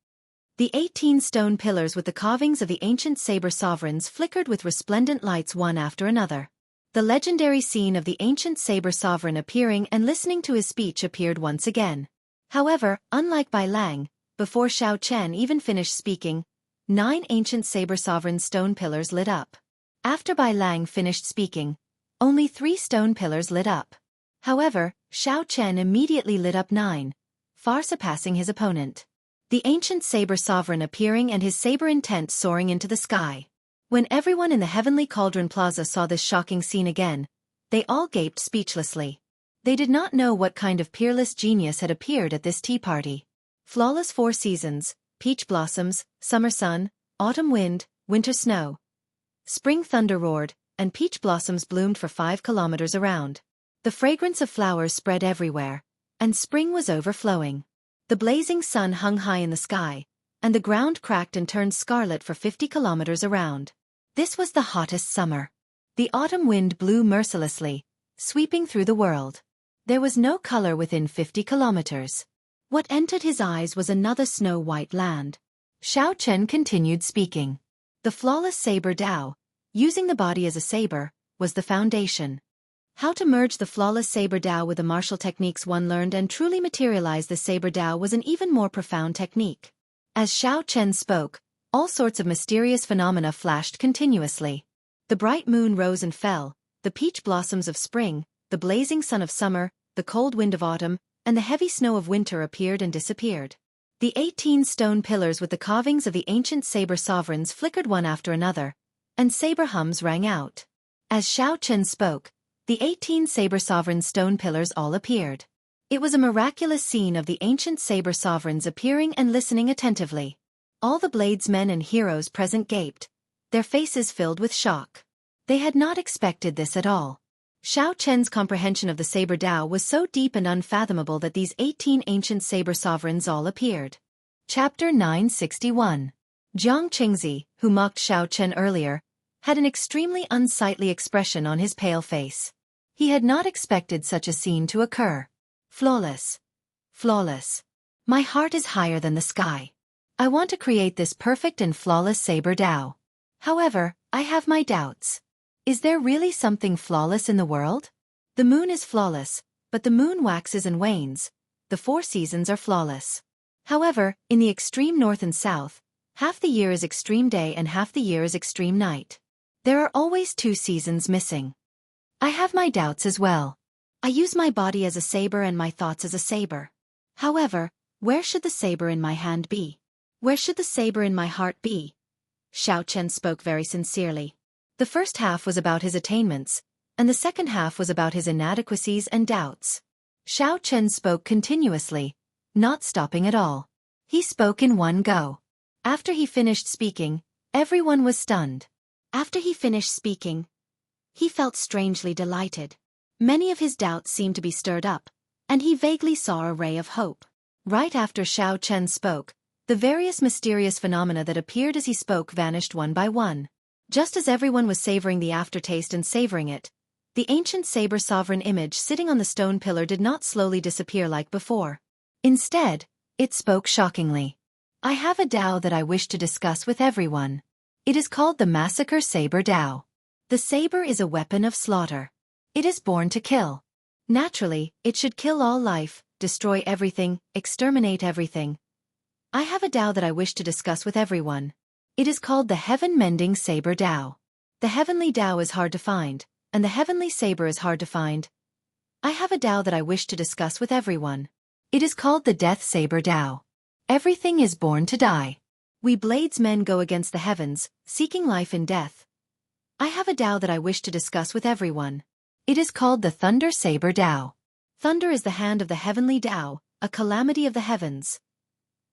The 18 stone pillars with the carvings of the ancient saber sovereigns flickered with resplendent lights one after another. The legendary scene of the ancient saber sovereign appearing and listening to his speech appeared once again. However, unlike Bai Lang, before Xiao Chen even finished speaking, 9 ancient saber sovereign stone pillars lit up. After Bai Lang finished speaking, only 3 stone pillars lit up. However, Xiao Chen immediately lit up 9, far surpassing his opponent. The ancient saber sovereign appearing and his saber intent soaring into the sky. When everyone in the Heavenly Cauldron Plaza saw this shocking scene again, they all gaped speechlessly. They did not know what kind of peerless genius had appeared at this tea party. Flawless 4 seasons, peach blossoms, summer sun, autumn wind, winter snow. Spring thunder roared, and peach blossoms bloomed for 5 kilometers around. The fragrance of flowers spread everywhere, and spring was overflowing. The blazing sun hung high in the sky, and the ground cracked and turned scarlet for 50 kilometers around. This was the hottest summer. The autumn wind blew mercilessly, sweeping through the world. There was no color within 50 kilometers. What entered his eyes was another snow-white land. Xiao Chen continued speaking. The flawless saber Dao, using the body as a saber, was the foundation. How to merge the flawless saber Dao with the martial techniques one learned and truly materialize the saber Dao was an even more profound technique. As Xiao Chen spoke, all sorts of mysterious phenomena flashed continuously. The bright moon rose and fell, the peach blossoms of spring, the blazing sun of summer, the cold wind of autumn, and the heavy snow of winter appeared and disappeared. The 18 stone pillars with the carvings of the ancient saber sovereigns flickered one after another, and saber hums rang out. As Xiao Chen spoke, the 18 saber sovereign stone pillars all appeared. It was a miraculous scene of the ancient saber sovereigns appearing and listening attentively. All the bladesmen and heroes present gaped, their faces filled with shock. They had not expected this at all. Xiao Chen's comprehension of the saber Dao was so deep and unfathomable that these 18 ancient saber sovereigns all appeared. Chapter 961. Jiang Qingzi, who mocked Xiao Chen earlier, had an extremely unsightly expression on his pale face. He had not expected such a scene to occur. Flawless. Flawless. My heart is higher than the sky. I want to create this perfect and flawless saber Dao. However, I have my doubts. Is there really something flawless in the world? The moon is flawless, but the moon waxes and wanes. The 4 seasons are flawless. However, in the extreme north and south, half the year is extreme day and half the year is extreme night. There are always 2 seasons missing. I have my doubts as well. I use my body as a saber and my thoughts as a saber. However, where should the saber in my hand be? Where should the saber in my heart be? Xiao Chen spoke very sincerely. The first half was about his attainments, and the second half was about his inadequacies and doubts. Xiao Chen spoke continuously, not stopping at all. He spoke in one go. After he finished speaking, everyone was stunned. After he finished speaking, he felt strangely delighted. Many of his doubts seemed to be stirred up, and he vaguely saw a ray of hope. Right after Xiao Chen spoke, the various mysterious phenomena that appeared as he spoke vanished one by one. Just as everyone was savoring the aftertaste and savoring it, the ancient saber sovereign image sitting on the stone pillar did not slowly disappear like before. Instead, it spoke shockingly. I have a Tao that I wish to discuss with everyone. It is called the Massacre Saber Tao. The saber is a weapon of slaughter. It is born to kill. Naturally, it should kill all life, destroy everything, exterminate everything. I have a Tao that I wish to discuss with everyone. It is called the Heaven-Mending Saber Tao. The heavenly Tao is hard to find, and the heavenly saber is hard to find. I have a Tao that I wish to discuss with everyone. It is called the Death Saber Tao. Everything is born to die. We bladesmen go against the heavens, seeking life in death. I have a Tao that I wish to discuss with everyone. It is called the Thunder Saber Tao. Thunder is the hand of the heavenly Tao, a calamity of the heavens.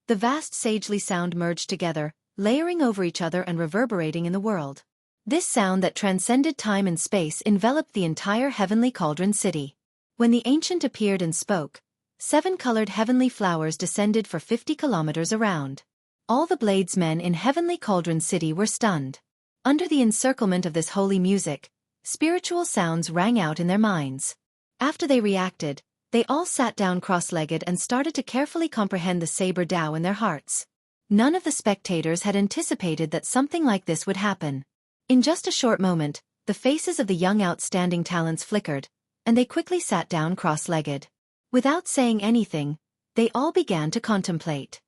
The vast sagely sound merged together, layering over each other and reverberating in the world. This sound that transcended time and space enveloped the entire heavenly cauldron city. When the ancient appeared and spoke, 7 colored heavenly flowers descended for 50 kilometers around. All the bladesmen in heavenly cauldron city were stunned. Under the encirclement of this holy music, spiritual sounds rang out in their minds. After they reacted, they all sat down cross-legged and started to carefully comprehend the saber Tao in their hearts. None of the spectators had anticipated that something like this would happen. In just a short moment, the faces of the young outstanding talents flickered, and they quickly sat down cross-legged. Without saying anything, they all began to contemplate.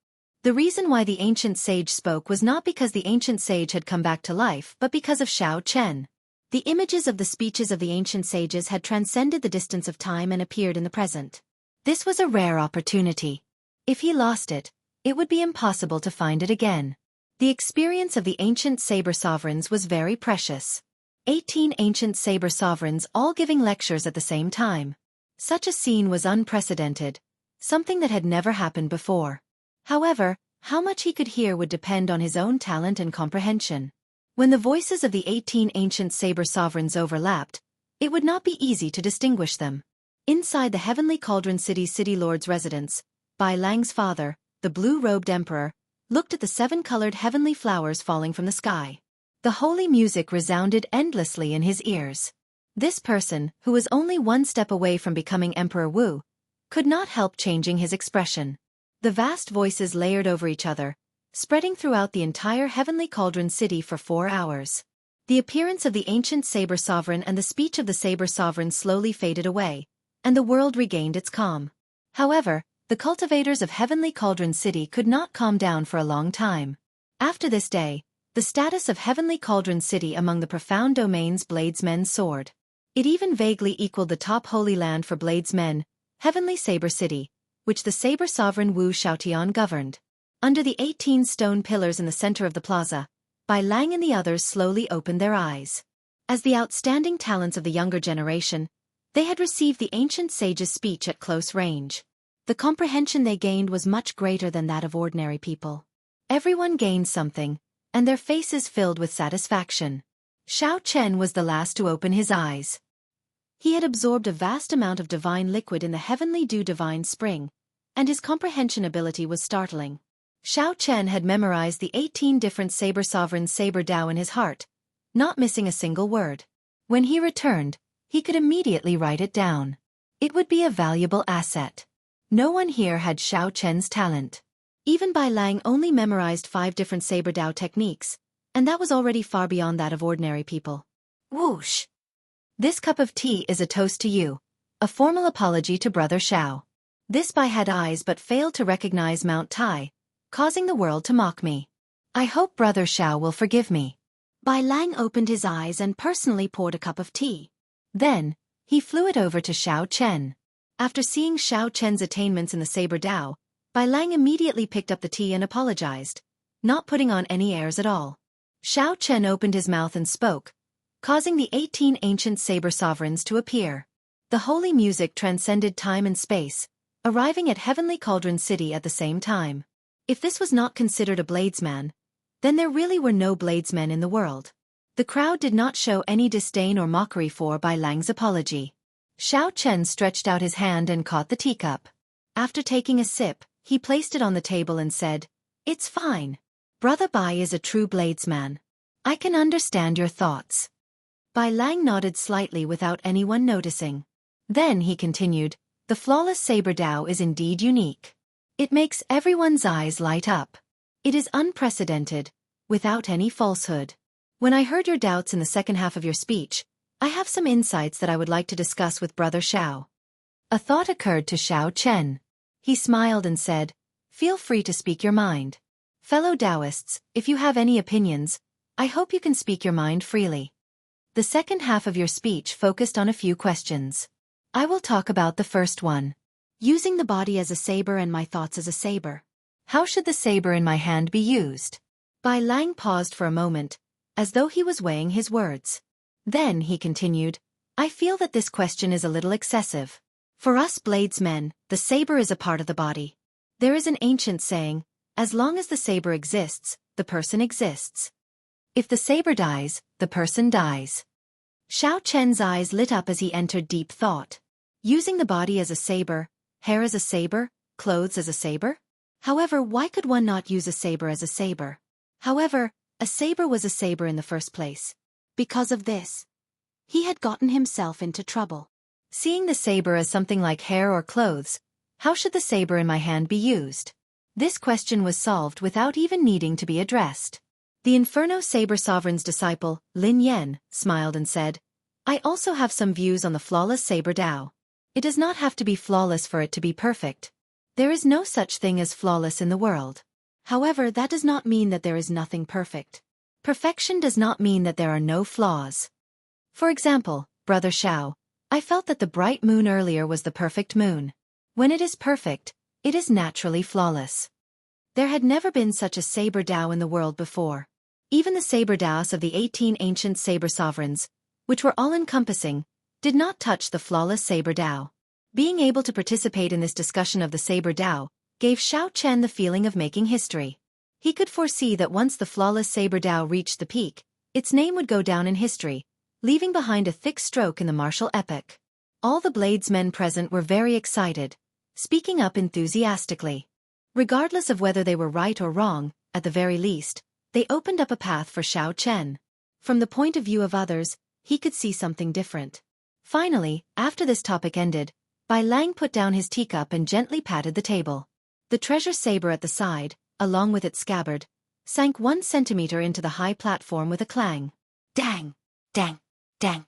The reason why the ancient sage spoke was not because the ancient sage had come back to life but because of Xiao Chen. The images of the speeches of the ancient sages had transcended the distance of time and appeared in the present. This was a rare opportunity. If he lost it, it would be impossible to find it again. The experience of the ancient saber sovereigns was very precious. 18 ancient saber sovereigns all giving lectures at the same time. Such a scene was unprecedented, something that had never happened before. However, how much he could hear would depend on his own talent and comprehension. When the voices of the 18 ancient saber sovereigns overlapped, it would not be easy to distinguish them. Inside the heavenly cauldron city lord's residence, Bai Lang's father, the blue-robed emperor, looked at the 7-colored heavenly flowers falling from the sky. The holy music resounded endlessly in his ears. This person, who was only one step away from becoming Emperor Wu, could not help changing his expression. The vast voices layered over each other, spreading throughout the entire heavenly cauldron city for 4 hours. The appearance of the ancient saber sovereign and the speech of the saber sovereign slowly faded away, and the world regained its calm. However, the cultivators of heavenly cauldron city could not calm down for a long time. After this day, the status of heavenly cauldron city among the profound domains bladesmen soared. It even vaguely equaled the top holy land for bladesmen, heavenly saber city, which the saber sovereign Wu Xiaotian governed. Under the 18 stone pillars in the center of the plaza, Bai Lang and the others slowly opened their eyes. As the outstanding talents of the younger generation, they had received the ancient sage's speech at close range. The comprehension they gained was much greater than that of ordinary people. Everyone gained something, and their faces filled with satisfaction. Xiao Chen was the last to open his eyes. He had absorbed a vast amount of divine liquid in the heavenly dew divine spring, and his comprehension ability was startling. Xiao Chen had memorized the 18 different saber sovereigns' saber Tao in his heart, not missing a single word. When he returned, he could immediately write it down. It would be a valuable asset. No one here had Xiao Chen's talent. Even Bai Lang only memorized 5 different saber Tao techniques, and that was already far beyond that of ordinary people. Whoosh! This cup of tea is a toast to you, a formal apology to Brother Xiao. This Bai had eyes but failed to recognize Mount Tai, causing the world to mock me. I hope Brother Xiao will forgive me. Bai Lang opened his eyes and personally poured a cup of tea. Then, he flew it over to Xiao Chen. After seeing Xiao Chen's attainments in the saber Tao, Bai Lang immediately picked up the tea and apologized, not putting on any airs at all. Xiao Chen opened his mouth and spoke, causing the 18 ancient saber sovereigns to appear. The holy music transcended time and space, arriving at Heavenly Cauldron City at the same time. If this was not considered a bladesman, then there really were no bladesmen in the world. The crowd did not show any disdain or mockery for Bai Lang's apology. Xiao Chen stretched out his hand and caught the teacup. After taking a sip, he placed it on the table and said, "It's fine. Brother Bai is a true bladesman. I can understand your thoughts." Bai Lang nodded slightly without anyone noticing. Then he continued, "The flawless saber Dao is indeed unique. It makes everyone's eyes light up. It is unprecedented, without any falsehood. When I heard your doubts in the second half of your speech, I have some insights that I would like to discuss with Brother Xiao." A thought occurred to Xiao Chen. He smiled and said, "Feel free to speak your mind. Fellow Taoists, if you have any opinions, I hope you can speak your mind freely." The second half of your speech focused on a few questions. I will talk about the first one. Using the body as a saber and my thoughts as a saber. How should the saber in my hand be used? Bai Lang paused for a moment, as though he was weighing his words. Then he continued, "I feel that this question is a little excessive. For us bladesmen, the saber is a part of the body. There is an ancient saying, as long as the saber exists, the person exists. If the saber dies, the person dies." Xiao Chen's eyes lit up as he entered deep thought. Using the body as a saber, hair as a saber, clothes as a saber? However, why could one not use a saber as a saber? However, a saber was a saber in the first place. Because of this, he had gotten himself into trouble. Seeing the saber as something like hair or clothes, how should the saber in my hand be used? This question was solved without even needing to be addressed. The Inferno Saber Sovereign's disciple, Lin Yen, smiled and said, "I also have some views on the flawless saber Dao. It does not have to be flawless for it to be perfect. There is no such thing as flawless in the world. However, that does not mean that there is nothing perfect. Perfection does not mean that there are no flaws. For example, Brother Xiao, I felt that the bright moon earlier was the perfect moon. When it is perfect, it is naturally flawless. There had never been such a saber Dao in the world before. Even the saber Daos of the 18 ancient saber sovereigns, which were all-encompassing, did not touch the flawless saber Dao. Being able to participate in this discussion of the saber Dao gave Xiao Chen the feeling of making history. He could foresee that once the flawless saber Dao reached the peak, its name would go down in history, leaving behind a thick stroke in the martial epic. All the bladesmen present were very excited, speaking up enthusiastically. Regardless of whether they were right or wrong, at the very least, they opened up a path for Xiao Chen. From the point of view of others, he could see something different. Finally, after this topic ended, Bai Lang put down his teacup and gently patted the table. The treasure saber at the side, along with its scabbard, sank 1 centimeter into the high platform with a clang. Dang! Dang! Dang!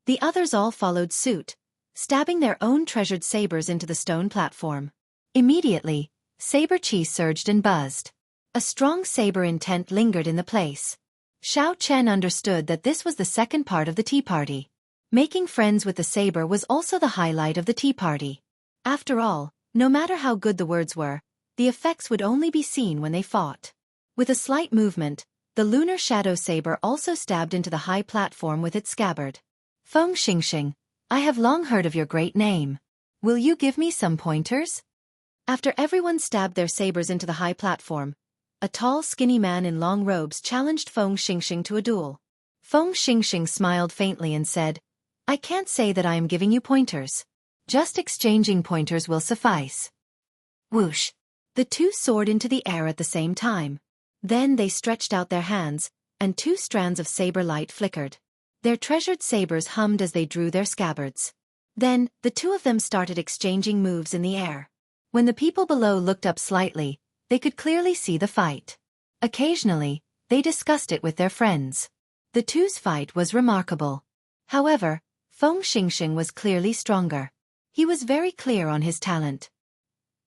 The others all followed suit, stabbing their own treasured sabers into the stone platform. Immediately, saber chi surged and buzzed. A strong saber intent lingered in the place. Xiao Chen understood that this was the second part of the tea party. Making friends with the saber was also the highlight of the tea party. After all, no matter how good the words were, the effects would only be seen when they fought. With a slight movement, the lunar shadow saber also stabbed into the high platform with its scabbard. Feng Xingxing, I have long heard of your great name. Will you give me some pointers? After everyone stabbed their sabers into the high platform, a tall, skinny man in long robes challenged Feng Xingxing to a duel. Feng Xingxing smiled faintly and said, I can't say that I am giving you pointers. Just exchanging pointers will suffice. Whoosh! The two soared into the air at the same time. Then they stretched out their hands, and 2 strands of saber light flickered. Their treasured sabers hummed as they drew their scabbards. Then, the 2 of them started exchanging moves in the air. When the people below looked up slightly, they could clearly see the fight. Occasionally, they discussed it with their friends. The two's fight was remarkable. However, Feng Xingxing was clearly stronger. He was very clear on his talent.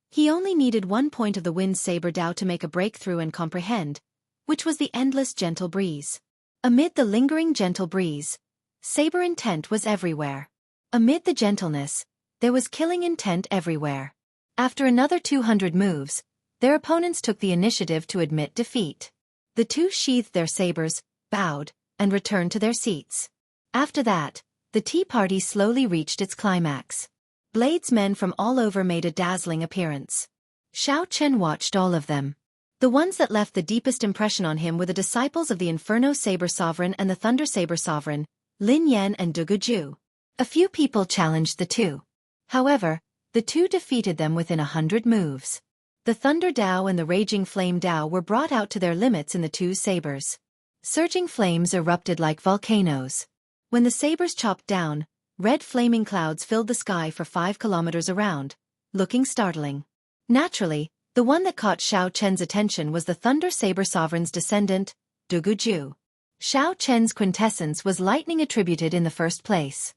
He only needed 1 point of the wind saber Dao to make a breakthrough and comprehend, which was the endless gentle breeze. Amid the lingering gentle breeze, saber intent was everywhere. Amid the gentleness, there was killing intent everywhere. After another 200 moves, their opponents took the initiative to admit defeat. The two sheathed their sabers, bowed, and returned to their seats. After that, the tea party slowly reached its climax. Bladesmen from all over made a dazzling appearance. Xiao Chen watched all of them. The ones that left the deepest impression on him were the disciples of the Inferno Saber Sovereign and the Thunder Saber Sovereign, Lin Yan and Dugu Ju. A few people challenged the two. However, the two defeated them within 100 moves. The Thunder Dao and the Raging Flame Dao were brought out to their limits in the two sabers. Surging flames erupted like volcanoes. When the sabers chopped down, red flaming clouds filled the sky for 5 kilometers around, looking startling. Naturally, the one that caught Xiao Chen's attention was the Thunder Saber Sovereign's descendant, Dugu Ju. Xiao Chen's quintessence was lightning attributed in the first place.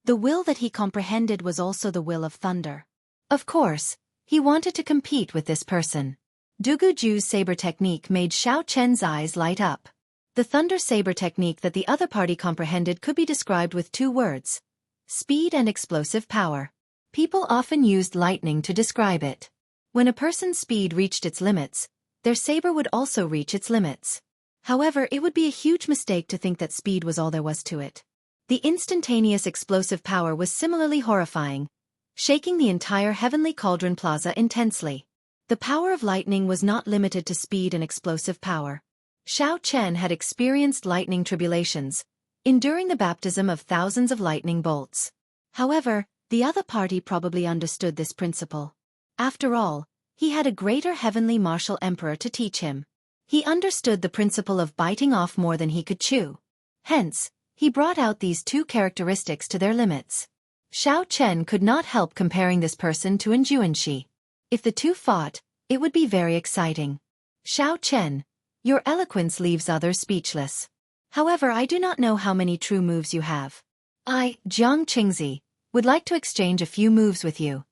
The will that he comprehended was also the will of thunder. Of course, he wanted to compete with this person. Dugu Ju's saber technique made Xiao Chen's eyes light up. The thunder saber technique that the other party comprehended could be described with 2 words: speed and explosive power. People often used lightning to describe it. When a person's speed reached its limits, their saber would also reach its limits. However, it would be a huge mistake to think that speed was all there was to it. The instantaneous explosive power was similarly horrifying, shaking the entire Heavenly Cauldron Plaza intensely. The power of lightning was not limited to speed and explosive power. Xiao Chen had experienced lightning tribulations, enduring the baptism of thousands of lightning bolts. However, the other party probably understood this principle. After all, he had a greater heavenly martial emperor to teach him. He understood the principle of biting off more than he could chew. Hence, he brought out these 2 characteristics to their limits. Xiao Chen could not help comparing this person to Enjuanxi. If the two fought, it would be very exciting. Xiao Chen, your eloquence leaves others speechless. However, I do not know how many true moves you have. I, Jiang Qingzi, would like to exchange a few moves with you.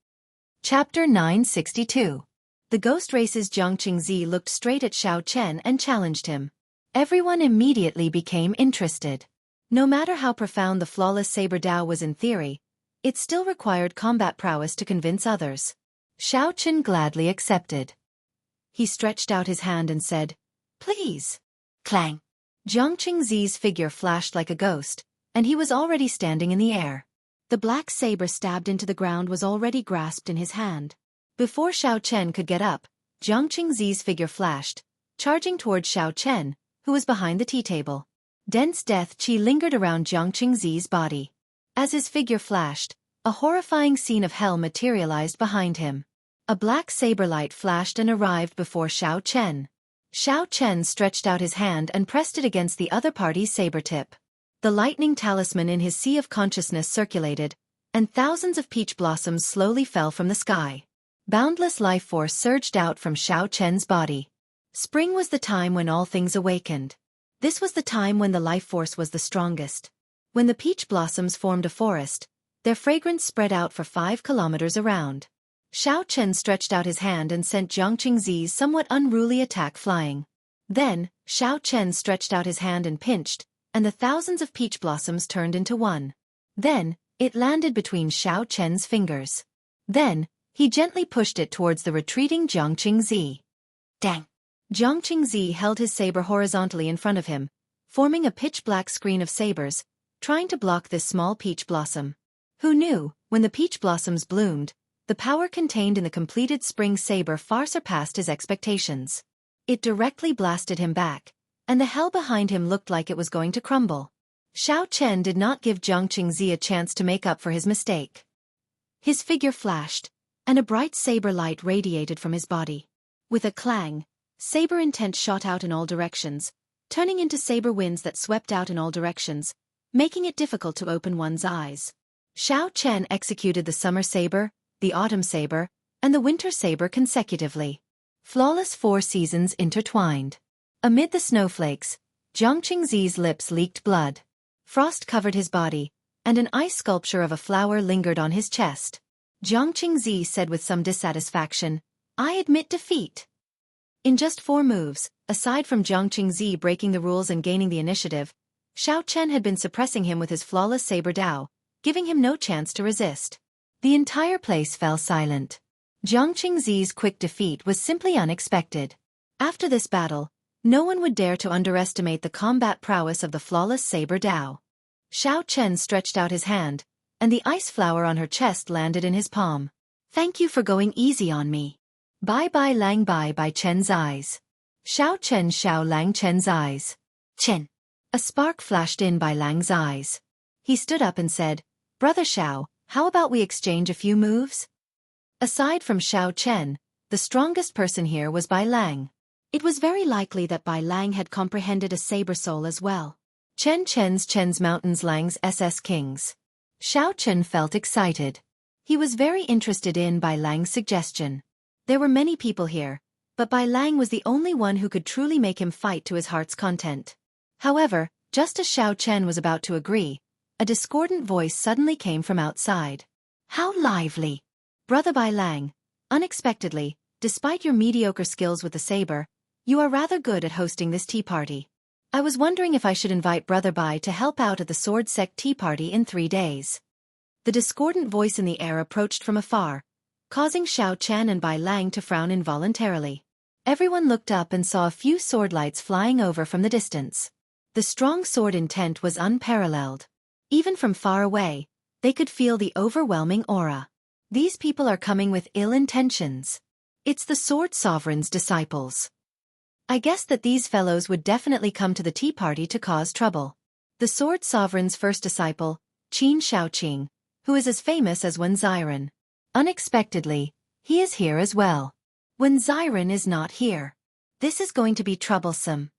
Chapter 962. The Ghost Race's Jiang Qingzi looked straight at Xiao Chen and challenged him. Everyone immediately became interested. No matter how profound the flawless saber Dao was in theory, it still required combat prowess to convince others. Xiao Chen gladly accepted. He stretched out his hand and said, "Please." Clang! Jiang Qingzi's figure flashed like a ghost, and he was already standing in the air. The black saber stabbed into the ground was already grasped in his hand. Before Xiao Chen could get up, Jiang Qingzi's figure flashed, charging towards Xiao Chen, who was behind the tea table. Dense death chi lingered around Jiang Qingzi's body. As his figure flashed, a horrifying scene of hell materialized behind him. A black saber light flashed and arrived before Xiao Chen. Xiao Chen stretched out his hand and pressed it against the other party's saber tip. The lightning talisman in his sea of consciousness circulated, and thousands of peach blossoms slowly fell from the sky. Boundless life force surged out from Xiao Chen's body. Spring was the time when all things awakened. This was the time when the life force was the strongest. When the peach blossoms formed a forest, their fragrance spread out for 5 kilometers around. Xiao Chen stretched out his hand and sent Jiang Qingzi's somewhat unruly attack flying. Then, Xiao Chen stretched out his hand and pinched, and the thousands of peach blossoms turned into one. Then, it landed between Xiao Chen's fingers. Then, he gently pushed it towards the retreating Jiang Qingzi. Dang! Jiang Qingzi held his saber horizontally in front of him, forming a pitch-black screen of sabers, trying to block this small peach blossom. Who knew, when the peach blossoms bloomed, the power contained in the completed spring saber far surpassed his expectations. It directly blasted him back, and the hell behind him looked like it was going to crumble. Xiao Chen did not give Jiang Qingzi a chance to make up for his mistake. His figure flashed, and a bright saber light radiated from his body. With a clang, saber intent shot out in all directions, turning into saber winds that swept out in all directions, making it difficult to open one's eyes. Xiao Chen executed the summer saber, the autumn saber, and the winter saber consecutively. Flawless 4 seasons intertwined. Amid the snowflakes, Jiang Qingzi's lips leaked blood. Frost covered his body, and an ice sculpture of a flower lingered on his chest. Jiang Qingzi said with some dissatisfaction, "I admit defeat." In just 4 moves, aside from Jiang Qingzi breaking the rules and gaining the initiative, Xiao Chen had been suppressing him with his flawless saber Dao, giving him no chance to resist. The entire place fell silent. Jiang Qingzi's quick defeat was simply unexpected. After this battle, no one would dare to underestimate the combat prowess of the flawless saber Dao. Xiao Chen stretched out his hand, and the ice flower on her chest landed in his palm. Thank you for going easy on me. Bye bye Lang bye Chen's eyes. Xiao Chen Xiao Lang Chen's eyes. Chen. A spark flashed in by Lang's eyes. He stood up and said, Brother Xiao, how about we exchange a few moves? Aside from Xiao Chen, the strongest person here was Bai Lang. It was very likely that Bai Lang had comprehended a saber soul as well. Chen's mountains Lang's SS Kings. Xiao Chen felt excited. He was very interested in Bai Lang's suggestion. There were many people here, but Bai Lang was the only one who could truly make him fight to his heart's content. However, just as Xiao Chen was about to agree, a discordant voice suddenly came from outside. How lively! Brother Bai Lang, unexpectedly, despite your mediocre skills with the saber, you are rather good at hosting this tea party. I was wondering if I should invite Brother Bai to help out at the Sword Sect tea party in 3 days. The discordant voice in the air approached from afar, causing Xiao Chen and Bai Lang to frown involuntarily. Everyone looked up and saw a few sword lights flying over from the distance. The strong sword intent was unparalleled. Even from far away, they could feel the overwhelming aura. These people are coming with ill intentions. It's the Sword Sovereign's disciples. I guess that these fellows would definitely come to the tea party to cause trouble. The Sword Sovereign's first disciple, Qin Shaoqing, who is as famous as Wen Xiren. Unexpectedly, he is here as well. Wen Xiren is not here. This is going to be troublesome.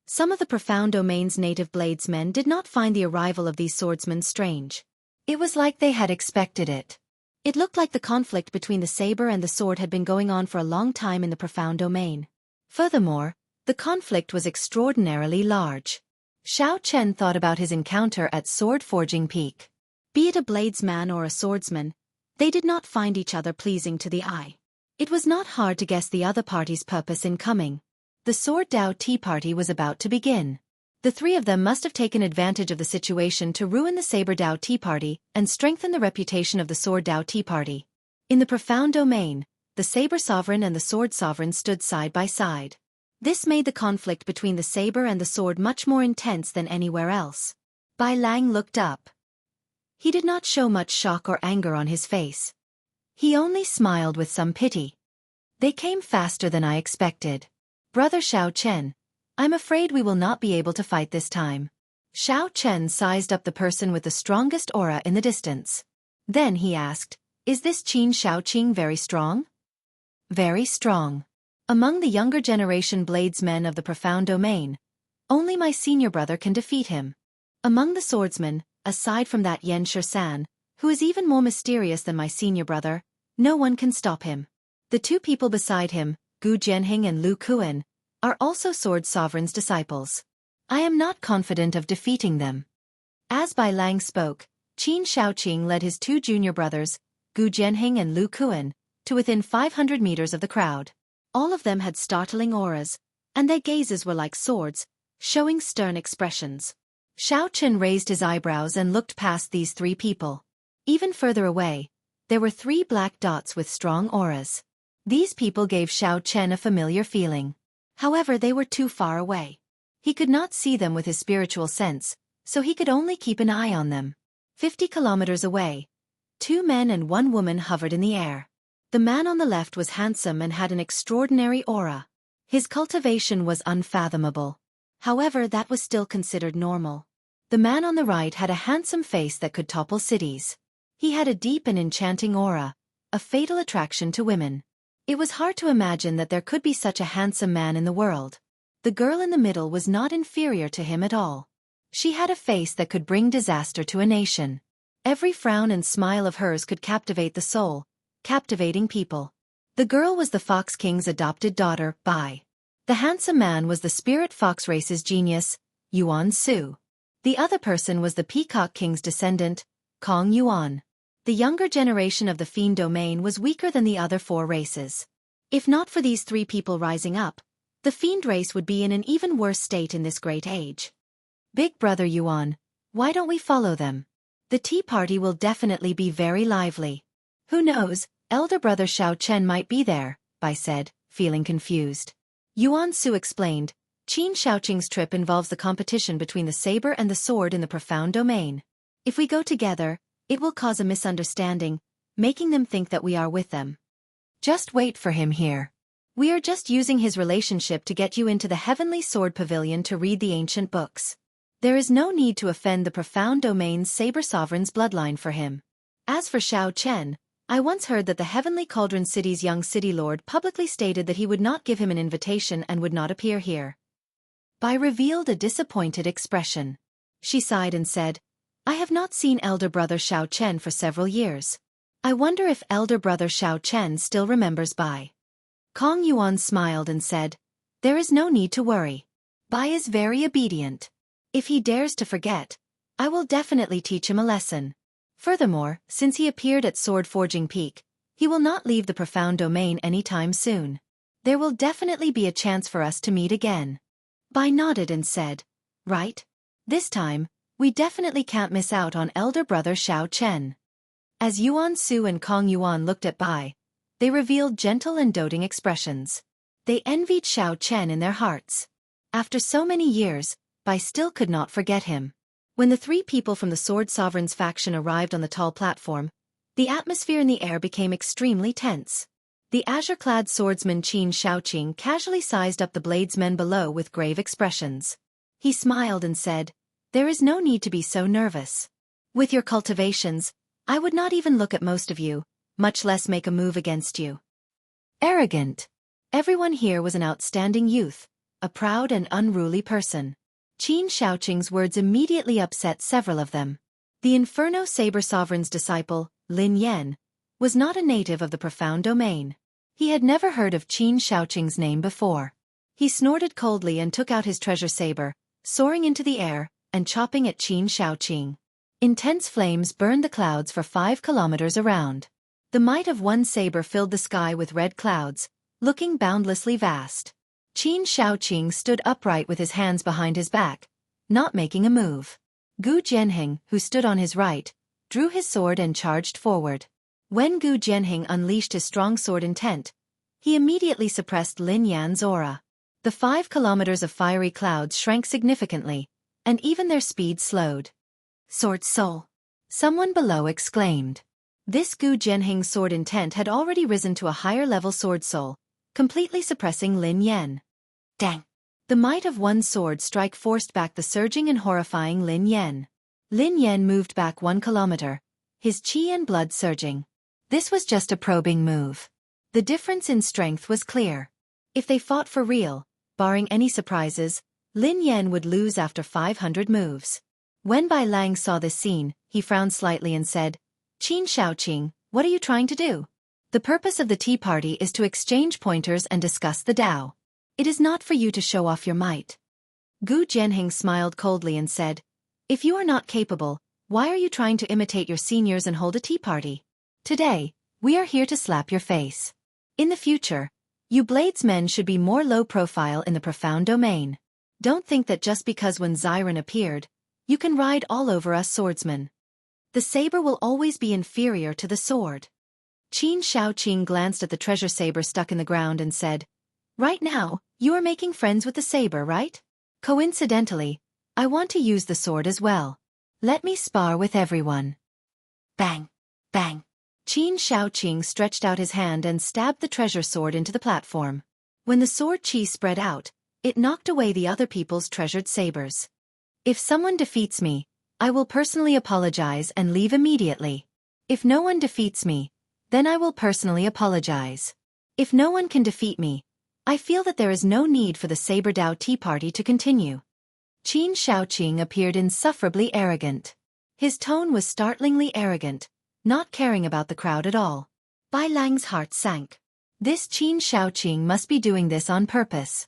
Some of the Profound Domain's native bladesmen did not find the arrival of these swordsmen strange. It was like they had expected it. It looked like the conflict between the saber and the sword had been going on for a long time in the Profound Domain. Furthermore, the conflict was extraordinarily large. Xiao Chen thought about his encounter at Sword Forging Peak. Be it a bladesman or a swordsman, they did not find each other pleasing to the eye. It was not hard to guess the other party's purpose in coming. The Sword Dao Tea Party was about to begin. The three of them must have taken advantage of the situation to ruin the Saber Dao Tea Party and strengthen the reputation of the Sword Dao Tea Party. In the Profound Domain, the Saber Sovereign and the Sword Sovereign stood side by side. This made the conflict between the saber and the sword much more intense than anywhere else. Bai Lang looked up. He did not show much shock or anger on his face. He only smiled with some pity. They came faster than I expected. Brother Xiao Chen, I'm afraid we will not be able to fight this time. Xiao Chen sized up the person with the strongest aura in the distance. Then he asked, Is this Qin Shaoqing very strong? Very strong. Among the younger generation bladesmen of the Profound Domain, only my senior brother can defeat him. Among the swordsmen, aside from that Yan Shisan, who is even more mysterious than my senior brother, no one can stop him. The two people beside him, Gu Jianhing and Lu Kuan, are also Sword Sovereign's disciples. I am not confident of defeating them. As Bai Lang spoke, Qin Shaoqing led his two junior brothers, Gu Jianhing and Lu Kuan, to within 500 meters of the crowd. All of them had startling auras, and their gazes were like swords, showing stern expressions. Xiao Chen raised his eyebrows and looked past these three people. Even further away, there were 3 black dots with strong auras. These people gave Xiao Chen a familiar feeling. However, they were too far away. He could not see them with his spiritual sense, so he could only keep an eye on them. 50 kilometers away, 2 men and 1 woman hovered in the air. The man on the left was handsome and had an extraordinary aura. His cultivation was unfathomable. However, that was still considered normal. The man on the right had a handsome face that could topple cities. He had a deep and enchanting aura, a fatal attraction to women. It was hard to imagine that there could be such a handsome man in the world. The girl in the middle was not inferior to him at all. She had a face that could bring disaster to a nation. Every frown and smile of hers could captivate the soul, captivating people. The girl was the Fox King's adopted daughter, Bai. The handsome man was the Spirit Fox race's genius, Yuan Su. The other person was the Peacock King's descendant, Kong Yuan. The younger generation of the Fiend Domain was weaker than the other 4 races. If not for these 3 people rising up, the Fiend race would be in an even worse state in this great age. Big Brother Yuan, why don't we follow them? The tea party will definitely be very lively. Who knows, Elder Brother Xiao Chen might be there, Bai said, feeling confused. Yuan Su explained, Qin Shaoqing's trip involves the competition between the saber and the sword in the profound domain. If we go together, it will cause a misunderstanding, making them think that we are with them. Just wait for him here. We are just using his relationship to get you into the Heavenly Sword Pavilion to read the ancient books. There is no need to offend the profound domain's saber sovereign's bloodline for him. As for Xiao Chen, I once heard that the Heavenly Cauldron City's young city lord publicly stated that he would not give him an invitation and would not appear here. Bai revealed a disappointed expression. She sighed and said, I have not seen elder brother Xiao Chen for several years. I wonder if elder brother Xiao Chen still remembers Bai. Kong Yuan smiled and said, There is no need to worry. Bai is very obedient. If he dares to forget, I will definitely teach him a lesson. Furthermore, since he appeared at Sword Forging Peak, he will not leave the profound domain anytime soon. There will definitely be a chance for us to meet again. Bai nodded and said, Right. This time, we definitely can't miss out on elder brother Xiao Chen. As Yuan Su and Kong Yuan looked at Bai, they revealed gentle and doting expressions. They envied Xiao Chen in their hearts. After so many years, Bai still could not forget him. When the three people from the Sword Sovereign's faction arrived on the tall platform, the atmosphere in the air became extremely tense. The azure-clad swordsman Qin Shaoqing casually sized up the bladesmen below with grave expressions. He smiled and said, There is no need to be so nervous. With your cultivations, I would not even look at most of you, much less make a move against you. Arrogant. Everyone here was an outstanding youth, a proud and unruly person. Qin Shaoqing's words immediately upset several of them. The Inferno Saber Sovereign's disciple, Lin Yan, was not a native of the profound domain. He had never heard of Qin Shaoqing's name before. He snorted coldly and took out his treasure saber, soaring into the air, and chopping at Qin Shaoqing. Intense flames burned the clouds for 5 kilometers around. The might of one saber filled the sky with red clouds, looking boundlessly vast. Qin Shaoqing stood upright with his hands behind his back, not making a move. Gu Jianheng, who stood on his right, drew his sword and charged forward. When Gu Jianheng unleashed his strong sword intent, he immediately suppressed Lin Yan's aura. The 5 kilometers of fiery clouds shrank significantly, and even their speed slowed. Sword Soul! Someone below exclaimed. This Gu Jianheng's sword intent had already risen to a higher-level sword soul, completely suppressing Lin Yan. Dang! The might of one sword strike forced back the surging and horrifying Lin Yan. Lin Yan moved back 1 kilometer, his qi and blood surging. This was just a probing move. The difference in strength was clear. If they fought for real, barring any surprises, Lin Yan would lose after 500 moves. When Bai Lang saw this scene, he frowned slightly and said, Qin Shaoqing, what are you trying to do? The purpose of the tea party is to exchange pointers and discuss the Tao. It is not for you to show off your might. Gu Jianheng smiled coldly and said, If you are not capable, why are you trying to imitate your seniors and hold a tea party? Today, we are here to slap your face. In the future, you bladesmen should be more low profile in the profound domain. Don't think that just because when Xiren appeared, you can ride all over us swordsmen. The saber will always be inferior to the sword. Qin Shaoqing glanced at the treasure saber stuck in the ground and said, Right now, you are making friends with the saber, right? Coincidentally, I want to use the sword as well. Let me spar with everyone. Bang! Bang! Qin Shaoqing stretched out his hand and stabbed the treasure sword into the platform. When the sword qi spread out, it knocked away the other people's treasured sabers. If someone defeats me, I will personally apologize and leave immediately. If no one defeats me, then I will personally apologize. If no one can defeat me, I feel that there is no need for the Saber Dao Tea Party to continue. Qin Shaoqing appeared insufferably arrogant. His tone was startlingly arrogant, not caring about the crowd at all. Bai Lang's heart sank. This Qin Shaoqing must be doing this on purpose.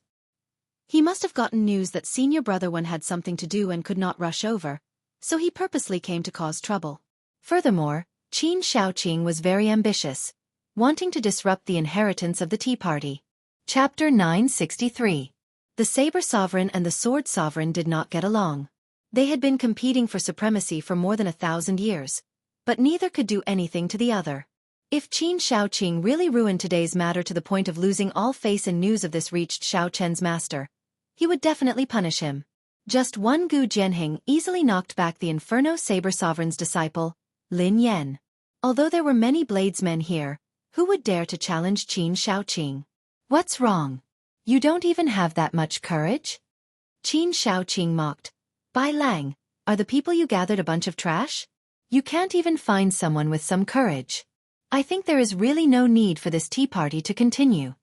He must have gotten news that senior brother one had something to do and could not rush over, so he purposely came to cause trouble. Furthermore, Qin Shaoqing was very ambitious, wanting to disrupt the inheritance of the Tea Party. Chapter 963. The Saber Sovereign and the Sword Sovereign did not get along. They had been competing for supremacy for more than 1,000 years, but neither could do anything to the other. If Qin Shaoqing really ruined today's matter to the point of losing all face and news of this reached Xiao Chen's master, he would definitely punish him. Just one Gu Jianheng easily knocked back the Inferno Saber Sovereign's disciple, Lin Yan. Although there were many bladesmen here, who would dare to challenge Qin Shaoqing? What's wrong? You don't even have that much courage? Qin Shaoqing mocked. Bai Lang, are the people you gathered a bunch of trash? You can't even find someone with some courage. I think there is really no need for this tea party to continue.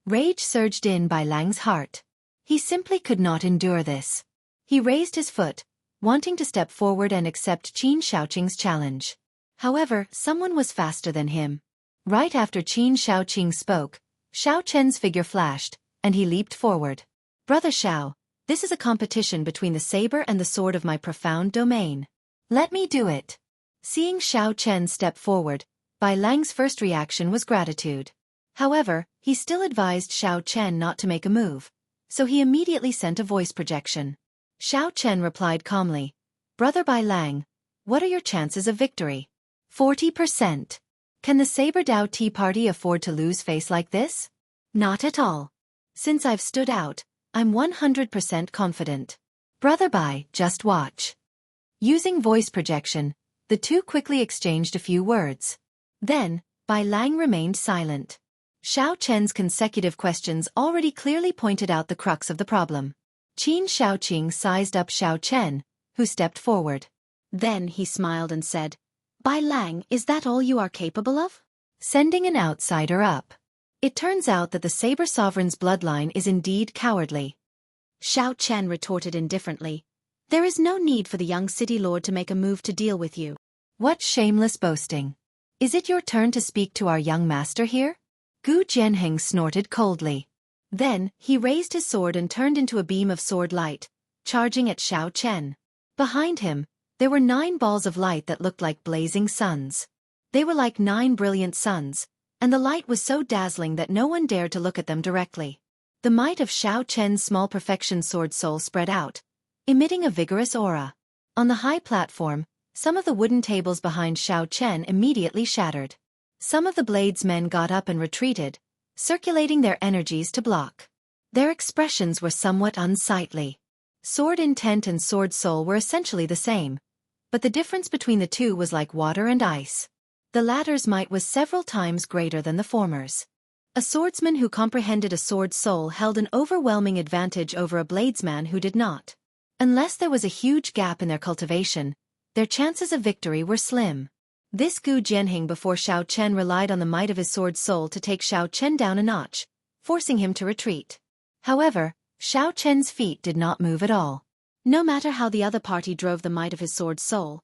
Rage surged in Bai Lang's heart. He simply could not endure this. He raised his foot, wanting to step forward and accept Qin Shaoqing's challenge. However, someone was faster than him. Right after Qin Shaoqing spoke, Xiao Chen's figure flashed, and he leaped forward. Brother Xiao, this is a competition between the saber and the sword of my profound domain. Let me do it. Seeing Xiao Chen step forward, Bai Lang's first reaction was gratitude. However, he still advised Xiao Chen not to make a move, so he immediately sent a voice projection. Xiao Chen replied calmly, Brother Bai Lang, what are your chances of victory? 40%. Can the Saber Dao Tea Party afford to lose face like this? Not at all. Since I've stood out, I'm 100% confident. Brother Bai, just watch. Using voice projection, the two quickly exchanged a few words. Then, Bai Lang remained silent. Xiao Chen's consecutive questions already clearly pointed out the crux of the problem. Qin Shaoqing sized up Xiao Chen, who stepped forward. Then he smiled and said, Bai Lang, is that all you are capable of? Sending an outsider up. It turns out that the Saber Sovereign's bloodline is indeed cowardly. Xiao Chen retorted indifferently. There is no need for the young city lord to make a move to deal with you. What shameless boasting. Is it your turn to speak to our young master here? Gu Jianheng snorted coldly. Then, he raised his sword and turned into a beam of sword light, charging at Xiao Chen. Behind him, there were 9 balls of light that looked like blazing suns. They were like 9 brilliant suns, and the light was so dazzling that no one dared to look at them directly. The might of Xiao Chen's small perfection sword soul spread out, emitting a vigorous aura. On the high platform, some of the wooden tables behind Xiao Chen immediately shattered. Some of the bladesmen got up and retreated, circulating their energies to block. Their expressions were somewhat unsightly. Sword intent and sword soul were essentially the same, but the difference between the two was like water and ice. The latter's might was several times greater than the former's. A swordsman who comprehended a sword soul held an overwhelming advantage over a bladesman who did not. Unless there was a huge gap in their cultivation, their chances of victory were slim. This Gu Jianheng before Xiao Chen relied on the might of his sword soul to take Xiao Chen down a notch, forcing him to retreat. However, Xiao Chen's feet did not move at all. No matter how the other party drove the might of his sword soul,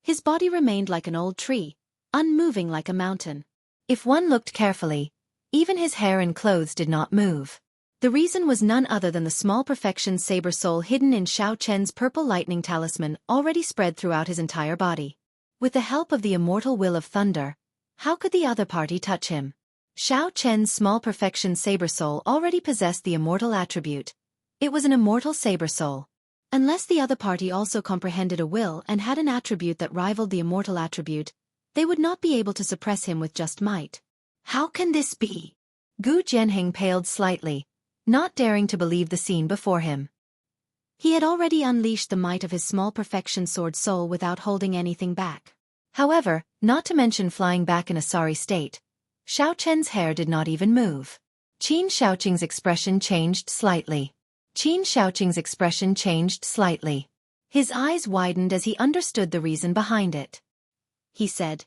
his body remained like an old tree, unmoving like a mountain. If one looked carefully, even his hair and clothes did not move. The reason was none other than the small perfection saber soul hidden in Xiao Chen's purple lightning talisman already spread throughout his entire body. With the help of the immortal will of thunder, how could the other party touch him? Xiao Chen's small perfection saber soul already possessed the immortal attribute. It was an immortal saber soul. Unless the other party also comprehended a will and had an attribute that rivaled the immortal attribute, they would not be able to suppress him with just might. How can this be? Gu Jianheng paled slightly, not daring to believe the scene before him. He had already unleashed the might of his small perfection sword soul without holding anything back. However, not to mention flying back in a sorry state, Xiao Chen's hair did not even move. Qin Shaoqing's expression changed slightly. His eyes widened as he understood the reason behind it. He said,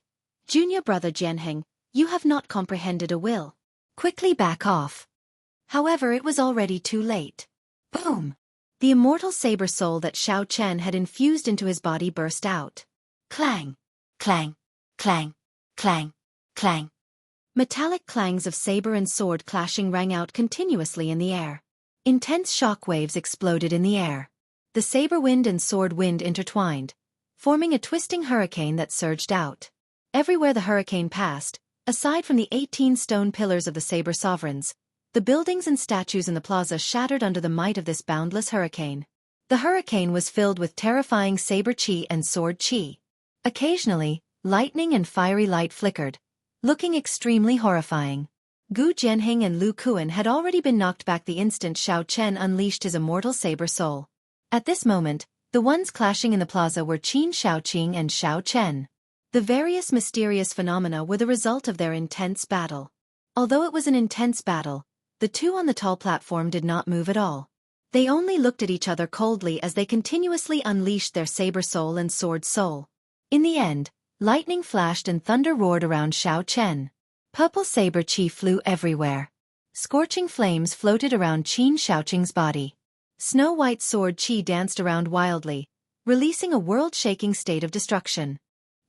Junior brother Jianheng, you have not comprehended a will. Quickly back off. However, it was already too late. Boom! The immortal saber soul that Xiao Chen had infused into his body burst out. Clang! Clang! Clang! Clang! Clang! Metallic clangs of saber and sword clashing rang out continuously in the air. Intense shock waves exploded in the air. The saber wind and sword wind intertwined, forming a twisting hurricane that surged out. Everywhere the hurricane passed, aside from the 18 stone pillars of the Saber Sovereigns, the buildings and statues in the plaza shattered under the might of this boundless hurricane. The hurricane was filled with terrifying saber chi and sword chi. Occasionally, lightning and fiery light flickered, looking extremely horrifying. Gu Jianhing and Lu Kuan had already been knocked back the instant Xiao Chen unleashed his immortal saber soul. At this moment, the ones clashing in the plaza were Qin Shaoqing and Xiao Chen. The various mysterious phenomena were the result of their intense battle. Although it was an intense battle, the two on the tall platform did not move at all. They only looked at each other coldly as they continuously unleashed their saber soul and sword soul. In the end, lightning flashed and thunder roared around Xiao Chen. Purple saber chi flew everywhere. Scorching flames floated around Qin Shaoqing's body. Snow-white sword chi danced around wildly, releasing a world-shaking state of destruction.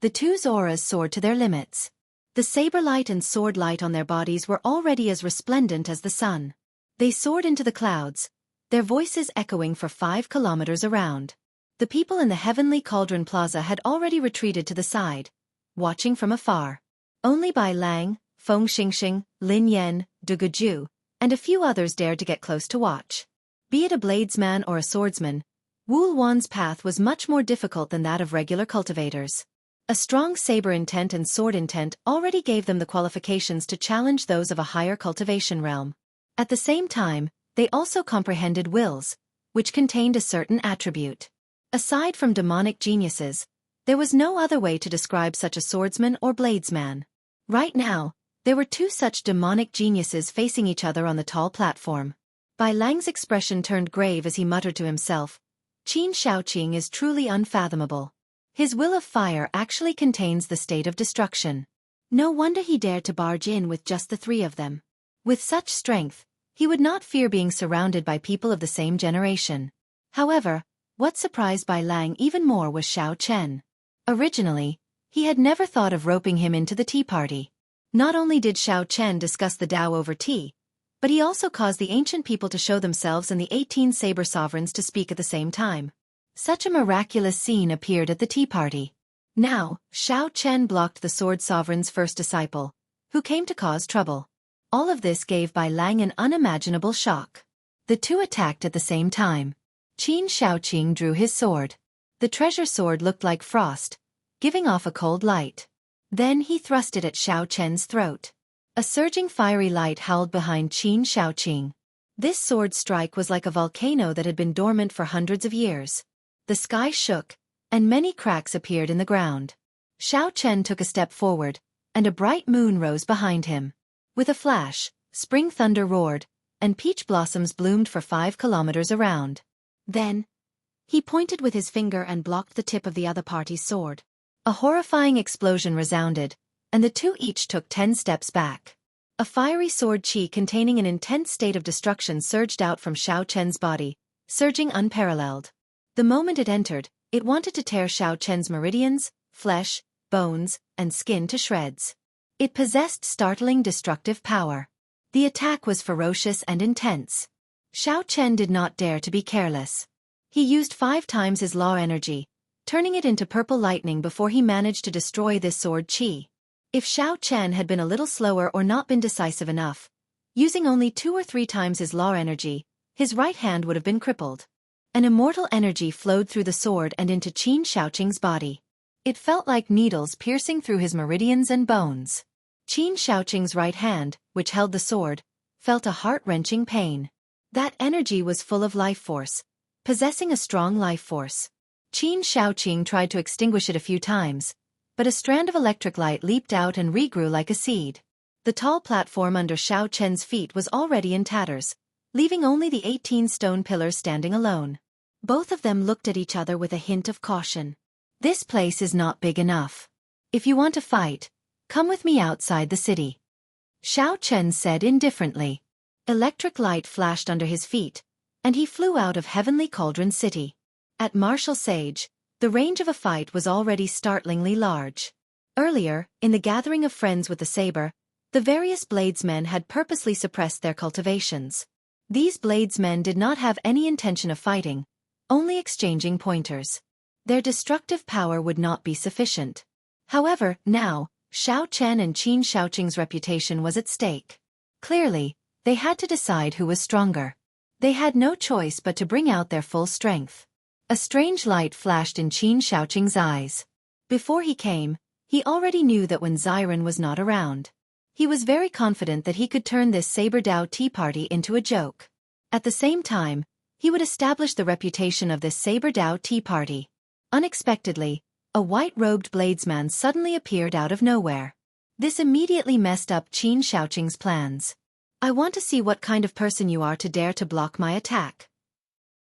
The two's auras soared to their limits. The saber light and sword light on their bodies were already as resplendent as the sun. They soared into the clouds, their voices echoing for 5 kilometers around. The people in the Heavenly Cauldron Plaza had already retreated to the side, watching from afar. Only Bai Lang, Feng Xingxing, Lin Yan, Du Guju, and a few others dared to get close to watch. Be it a bladesman or a swordsman, Wu Luan's path was much more difficult than that of regular cultivators. A strong saber intent and sword intent already gave them the qualifications to challenge those of a higher cultivation realm. At the same time, they also comprehended wills, which contained a certain attribute. Aside from demonic geniuses, there was no other way to describe such a swordsman or bladesman. Right now, there were two such demonic geniuses facing each other on the tall platform. Bai Lang's expression turned grave as he muttered to himself, "Qin Shaoqing is truly unfathomable. His will of fire actually contains the state of destruction. No wonder he dared to barge in with just the 3 of them. With such strength, he would not fear being surrounded by people of the same generation." However, what surprised Bai Lang even more was Xiao Chen. Originally, he had never thought of roping him into the tea party. Not only did Xiao Chen discuss the Tao over tea, but he also caused the ancient people to show themselves and the 18 saber sovereigns to speak at the same time. Such a miraculous scene appeared at the tea party. Now, Xiao Chen blocked the sword sovereign's first disciple, who came to cause trouble. All of this gave Bai Lang an unimaginable shock. The two attacked at the same time. Qin Shaoqing drew his sword. The treasure sword looked like frost, giving off a cold light. Then he thrust it at Xiao Chen's throat. A surging fiery light howled behind Qin Shaoqing. This sword strike was like a volcano that had been dormant for hundreds of years. The sky shook, and many cracks appeared in the ground. Xiao Chen took a step forward, and a bright moon rose behind him. With a flash, spring thunder roared, and peach blossoms bloomed for 5 kilometers around. Then, he pointed with his finger and blocked the tip of the other party's sword. A horrifying explosion resounded, and the two each took 10 steps back. A fiery sword chi containing an intense state of destruction surged out from Xiao Chen's body, surging unparalleled. The moment it entered, it wanted to tear Xiao Chen's meridians, flesh, bones, and skin to shreds. It possessed startling destructive power. The attack was ferocious and intense. Xiao Chen did not dare to be careless. He used 5 times his law energy, turning it into purple lightning before he managed to destroy this sword chi. If Xiao Chen had been a little slower or not been decisive enough, using only 2 or 3 times his law energy, his right hand would have been crippled. An immortal energy flowed through the sword and into Qin Shaoqing's body. It felt like needles piercing through his meridians and bones. Qin Shaoqing's right hand, which held the sword, felt a heart-wrenching pain. That energy was full of life force, possessing a strong life force. Qin Shaoqing tried to extinguish it a few times, but a strand of electric light leaped out and regrew like a seed. The tall platform under Xiao Chen's feet was already in tatters, leaving only the 18 stone pillars standing alone. Both of them looked at each other with a hint of caution. "This place is not big enough. If you want to fight, come with me outside the city," Xiao Chen said indifferently. Electric light flashed under his feet, and he flew out of Heavenly Cauldron City. At Martial Sage, the range of a fight was already startlingly large. Earlier, in the gathering of friends with the saber, the various bladesmen had purposely suppressed their cultivations. These bladesmen did not have any intention of fighting, only exchanging pointers. Their destructive power would not be sufficient. However, now, Xiao Chen and Qin Shaoqing's reputation was at stake. Clearly, they had to decide who was stronger. They had no choice but to bring out their full strength. A strange light flashed in Qin Shaoqing's eyes. Before he came, he already knew that when Xiren was not around, He was very confident that he could turn this Saber Dao tea party into a joke. At the same time, he would establish the reputation of this Saber Dao tea party. Unexpectedly, a white-robed bladesman suddenly appeared out of nowhere. This immediately messed up Qin Shaoqing's plans. I want to see what kind of person you are to dare to block my attack.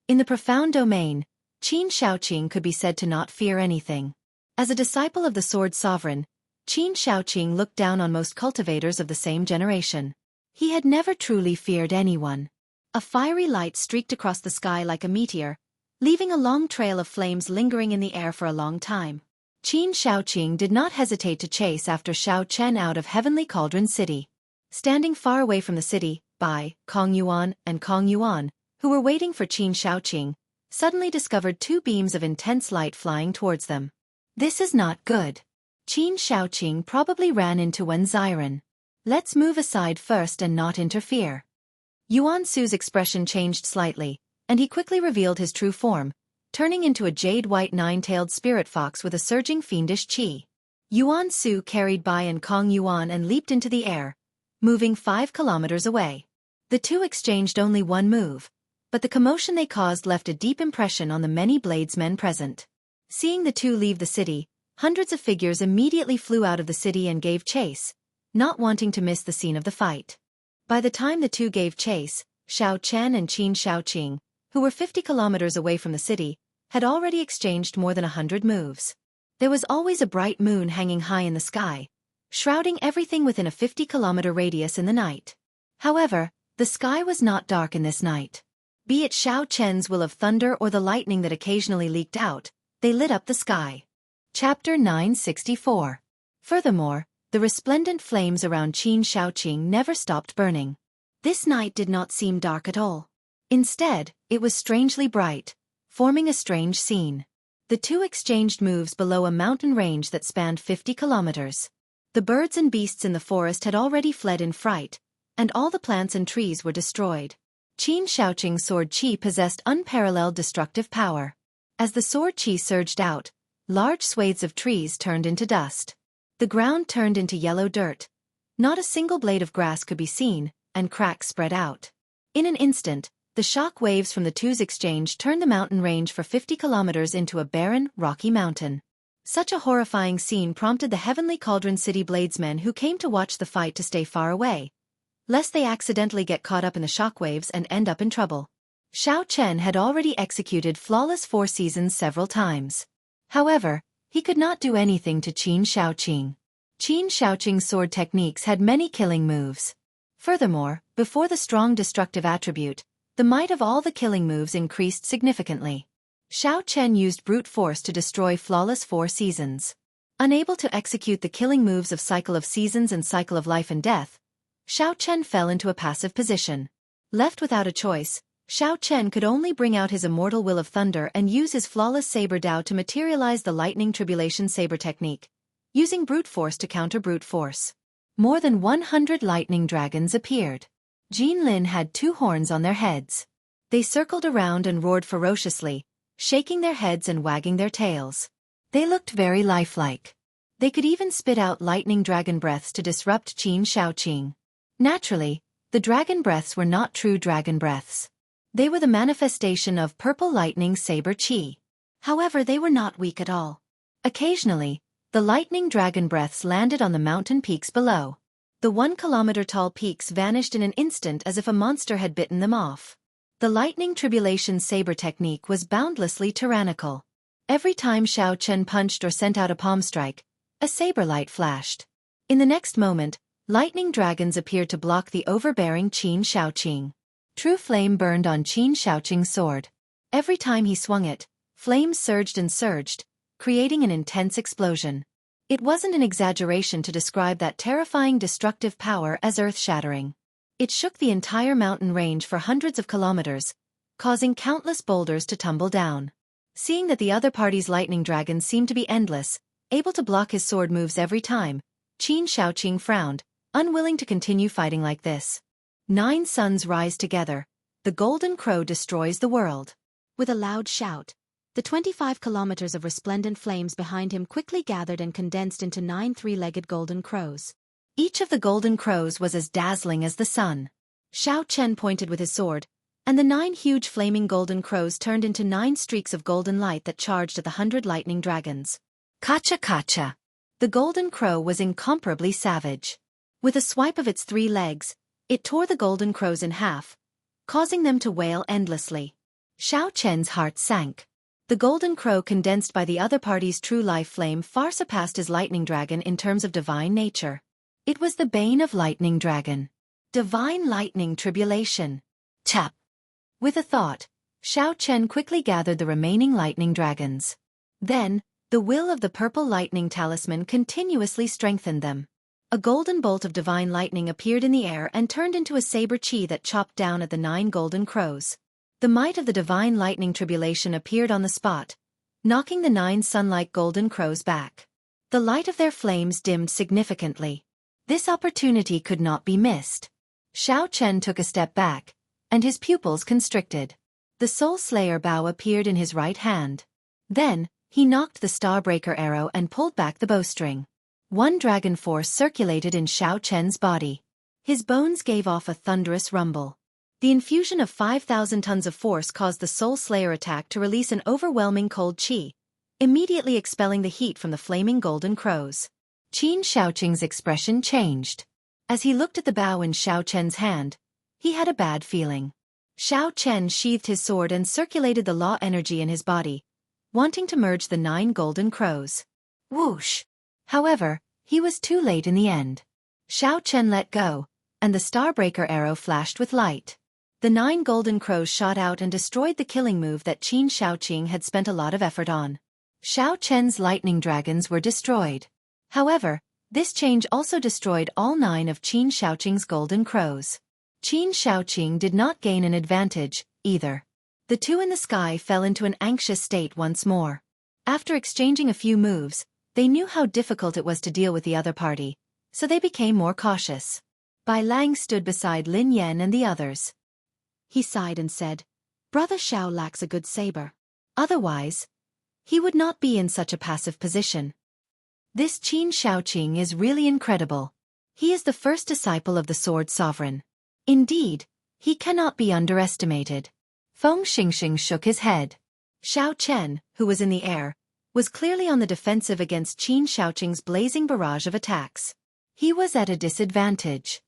In the profound domain, Qin Shaoqing could be said to not fear anything. As a disciple of the Sword Sovereign, Qin Shaoqing looked down on most cultivators of the same generation. He had never truly feared anyone. A fiery light streaked across the sky like a meteor, leaving a long trail of flames lingering in the air for a long time. Qin Shaoqing did not hesitate to chase after Xiao Chen out of Heavenly Cauldron City. Standing far away from the city, Bai, Kong Yuan, and Kong Yuan, who were waiting for Qin Shaoqing, suddenly discovered two beams of intense light flying towards them. This is not good. Qin Shaoqing probably ran into Wen Xiren. Let's move aside first and not interfere. Yuan Su's expression changed slightly, and he quickly revealed his true form, turning into a jade-white nine-tailed spirit fox with a surging fiendish chi. Yuan Su carried Bai and Kong Yuan and leaped into the air, moving 5 kilometers away. The two exchanged only one move, but the commotion they caused left a deep impression on the many bladesmen present. Seeing the two leave the city, hundreds of figures immediately flew out of the city and gave chase, not wanting to miss the scene of the fight. By the time the two gave chase, Xiao Chen and Qin Shaoqing, who were 50 kilometers away from the city, had already exchanged more than 100 moves. There was always a bright moon hanging high in the sky, shrouding everything within a 50-kilometer radius in the night. However, the sky was not dark in this night. Be it Xiao Chen's will of thunder or the lightning that occasionally leaked out, they lit up the sky. Chapter 964. Furthermore, the resplendent flames around Qin Shaoqing never stopped burning. This night did not seem dark at all. Instead, it was strangely bright, forming a strange scene. The two exchanged moves below a mountain range that spanned 50 kilometers. The birds and beasts in the forest had already fled in fright, and all the plants and trees were destroyed. Qin Shaoqing's sword qi possessed unparalleled destructive power. As the sword qi surged out, large swathes of trees turned into dust. The ground turned into yellow dirt. Not a single blade of grass could be seen, and cracks spread out. In an instant, the shock waves from the two's exchange turned the mountain range for 50 kilometers into a barren, rocky mountain. Such a horrifying scene prompted the Heavenly Cauldron City bladesmen who came to watch the fight to stay far away, lest they accidentally get caught up in the shockwaves and end up in trouble. Xiao Chen had already executed flawless 4 seasons several times. However, he could not do anything to Qin Shaoqing. Qin Shaoqing's sword techniques had many killing moves. Furthermore, before the strong destructive attribute, the might of all the killing moves increased significantly. Xiao Chen used brute force to destroy flawless 4 seasons. Unable to execute the killing moves of Cycle of Seasons and Cycle of Life and Death, Xiao Chen fell into a passive position. Left without a choice, Xiao Chen could only bring out his immortal will of thunder and use his flawless saber Dao to materialize the lightning tribulation saber technique, using brute force to counter brute force. More than 100 lightning dragons appeared. Jin Lin had 2 horns on their heads. They circled around and roared ferociously, shaking their heads and wagging their tails. They looked very lifelike. They could even spit out lightning dragon breaths to disrupt Qin Shaoqing. Naturally, the dragon breaths were not true dragon breaths. They were the manifestation of purple lightning saber qi. However, they were not weak at all. Occasionally, the lightning dragon breaths landed on the mountain peaks below. The 1-kilometer-tall peaks vanished in an instant as if a monster had bitten them off. The lightning tribulation saber technique was boundlessly tyrannical. Every time Xiao Chen punched or sent out a palm strike, a saber light flashed. In the next moment, lightning dragons appeared to block the overbearing Qin Shaoqing. True flame burned on Qin Shaoqing's sword. Every time he swung it, flames surged and surged, creating an intense explosion. It wasn't an exaggeration to describe that terrifying destructive power as earth-shattering. It shook the entire mountain range for hundreds of kilometers, causing countless boulders to tumble down. Seeing that the other party's lightning dragons seemed to be endless, able to block his sword moves every time, Qin Shaoqing frowned, unwilling to continue fighting like this. 9 suns rise together. The golden crow destroys the world. With a loud shout, the 25 kilometers of resplendent flames behind him quickly gathered and condensed into 9 3-legged golden crows. Each of the golden crows was as dazzling as the sun. Xiao Chen pointed with his sword, and the 9 huge flaming golden crows turned into 9 streaks of golden light that charged at the 100 lightning dragons. Kacha kacha! The golden crow was incomparably savage. With a swipe of its 3 legs, it tore the golden crows in half, causing them to wail endlessly. Xiao Chen's heart sank. The golden crow condensed by the other party's true life flame far surpassed his lightning dragon in terms of divine nature. It was the bane of lightning dragon. Divine lightning tribulation. Tap! With a thought, Xiao Chen quickly gathered the remaining lightning dragons. Then, the will of the purple lightning talisman continuously strengthened them. A golden bolt of divine lightning appeared in the air and turned into a saber chi that chopped down at the 9 golden crows. The might of the divine lightning tribulation appeared on the spot, knocking the 9 sun-like golden crows back. The light of their flames dimmed significantly. This opportunity could not be missed. Xiao Chen took a step back, and his pupils constricted. The Soul Slayer bow appeared in his right hand. Then, he knocked the Starbreaker arrow and pulled back the bowstring. 1 dragon force circulated in Xiao Chen's body. His bones gave off a thunderous rumble. The infusion of 5,000 tons of force caused the Soul Slayer attack to release an overwhelming cold chi, immediately expelling the heat from the flaming golden crows. Qin Shaoqing's expression changed. As he looked at the bow in Xiao Chen's hand, he had a bad feeling. Xiao Chen sheathed his sword and circulated the law energy in his body, wanting to merge the 9 golden crows. Whoosh! However, he was too late in the end. Xiao Chen let go, and the Starbreaker arrow flashed with light. The 9 golden crows shot out and destroyed the killing move that Qin Shaoqing had spent a lot of effort on. Xiao Chen's lightning dragons were destroyed. However, this change also destroyed all 9 of Qin Shaoqing's golden crows. Qin Shaoqing did not gain an advantage, either. The 2 in the sky fell into an anxious state once more. After exchanging a few moves, they knew how difficult it was to deal with the other party, so they became more cautious. Bai Lang stood beside Lin Yan and the others. He sighed and said, "Brother Xiao lacks a good saber. Otherwise, he would not be in such a passive position. This Qin Shaoqing is really incredible. He is the first disciple of the Sword Sovereign. Indeed, he cannot be underestimated." Feng Xingxing shook his head. Xiao Chen, who was in the air, was clearly on the defensive against Qin Shaoqing's blazing barrage of attacks. He was at a disadvantage.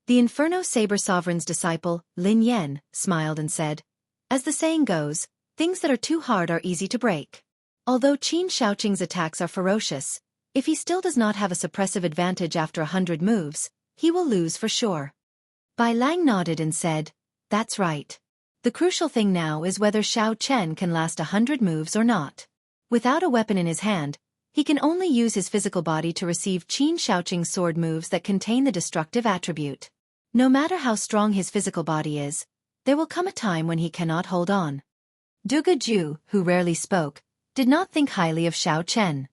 The Inferno Saber Sovereign's disciple, Lin Yan, smiled and said, "As the saying goes, things that are too hard are easy to break." Although Qin Shaoqing's attacks are ferocious, if he still does not have a suppressive advantage after 100 moves, he will lose for sure. Bai Lang nodded and said, "That's right. The crucial thing now is whether Xiao Chen can last 100 moves or not. Without a weapon in his hand, he can only use his physical body to receive Qin Shaoqing's sword moves that contain the destructive attribute. No matter how strong his physical body is, there will come a time when he cannot hold on." Duga Ju, who rarely spoke, did not think highly of Xiao Chen.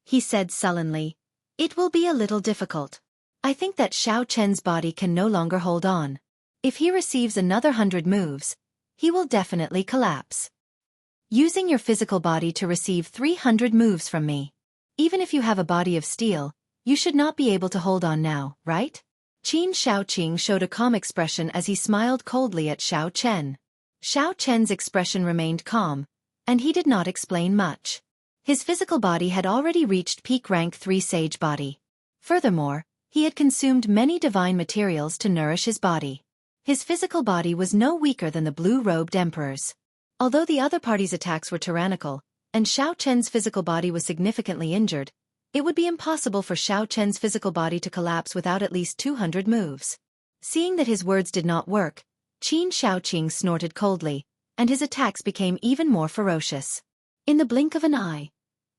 He said sullenly, "It will be a little difficult. I think that Xiao Chen's body can no longer hold on. If he receives another 100 moves, he will definitely collapse. Using your physical body to receive 300 moves from me. Even if you have a body of steel, you should not be able to hold on now, right?" Qin Shaoqing showed a calm expression as he smiled coldly at Xiao Chen. Xiao Chen's expression remained calm, and he did not explain much. His physical body had already reached peak rank 3 sage body. Furthermore, he had consumed many divine materials to nourish his body. His physical body was no weaker than the blue-robed emperor's. Although the other party's attacks were tyrannical, and Xiao Chen's physical body was significantly injured, it would be impossible for Xiao Chen's physical body to collapse without at least 200 moves. Seeing that his words did not work, Qin Shaoqing snorted coldly, and his attacks became even more ferocious. In the blink of an eye,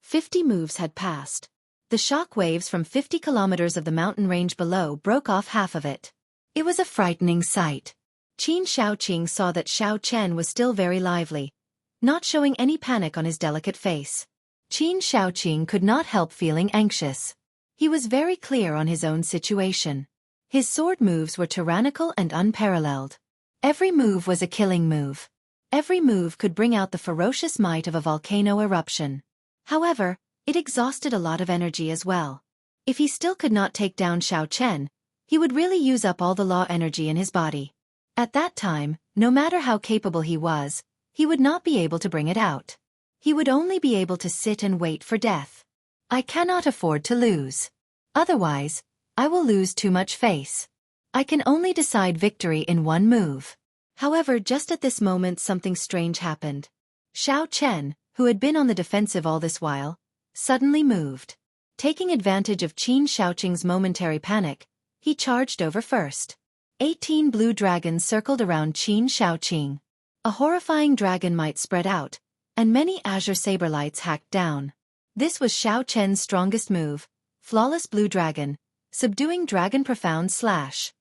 50 moves had passed. The shock waves from 50 kilometers of the mountain range below broke off half of it. It was a frightening sight. Qin Shaoqing saw that Xiao Chen was still very lively, not showing any panic on his delicate face. Qin Shaoqing could not help feeling anxious. He was very clear on his own situation. His sword moves were tyrannical and unparalleled. Every move was a killing move. Every move could bring out the ferocious might of a volcano eruption. However, it exhausted a lot of energy as well. If he still could not take down Xiao Chen, he would really use up all the law energy in his body. At that time, no matter how capable he was, he would not be able to bring it out. He would only be able to sit and wait for death. I cannot afford to lose. Otherwise, I will lose too much face. I can only decide victory in one move. However, just at this moment something strange happened. Xiao Chen, who had been on the defensive all this while, suddenly moved. Taking advantage of Qin Shaoqing's momentary panic, he charged over first. 18 blue dragons circled around Qin Shaoqing. A horrifying dragon might spread out, and many azure saber lights hacked down. This was Xiao Chen's strongest move, Flawless Blue Dragon, Subduing Dragon Profound Slash.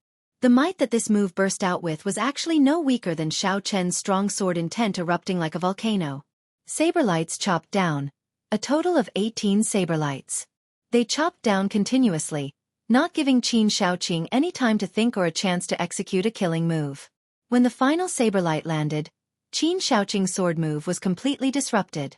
The might that this move burst out with was actually no weaker than Xiao Chen's strong sword intent erupting like a volcano. Saber lights chopped down, a total of 18 saber lights. They chopped down continuously, not giving Qin Shaoqing any time to think or a chance to execute a killing move. When the final saber light landed, Qin Shaoqing's sword move was completely disrupted.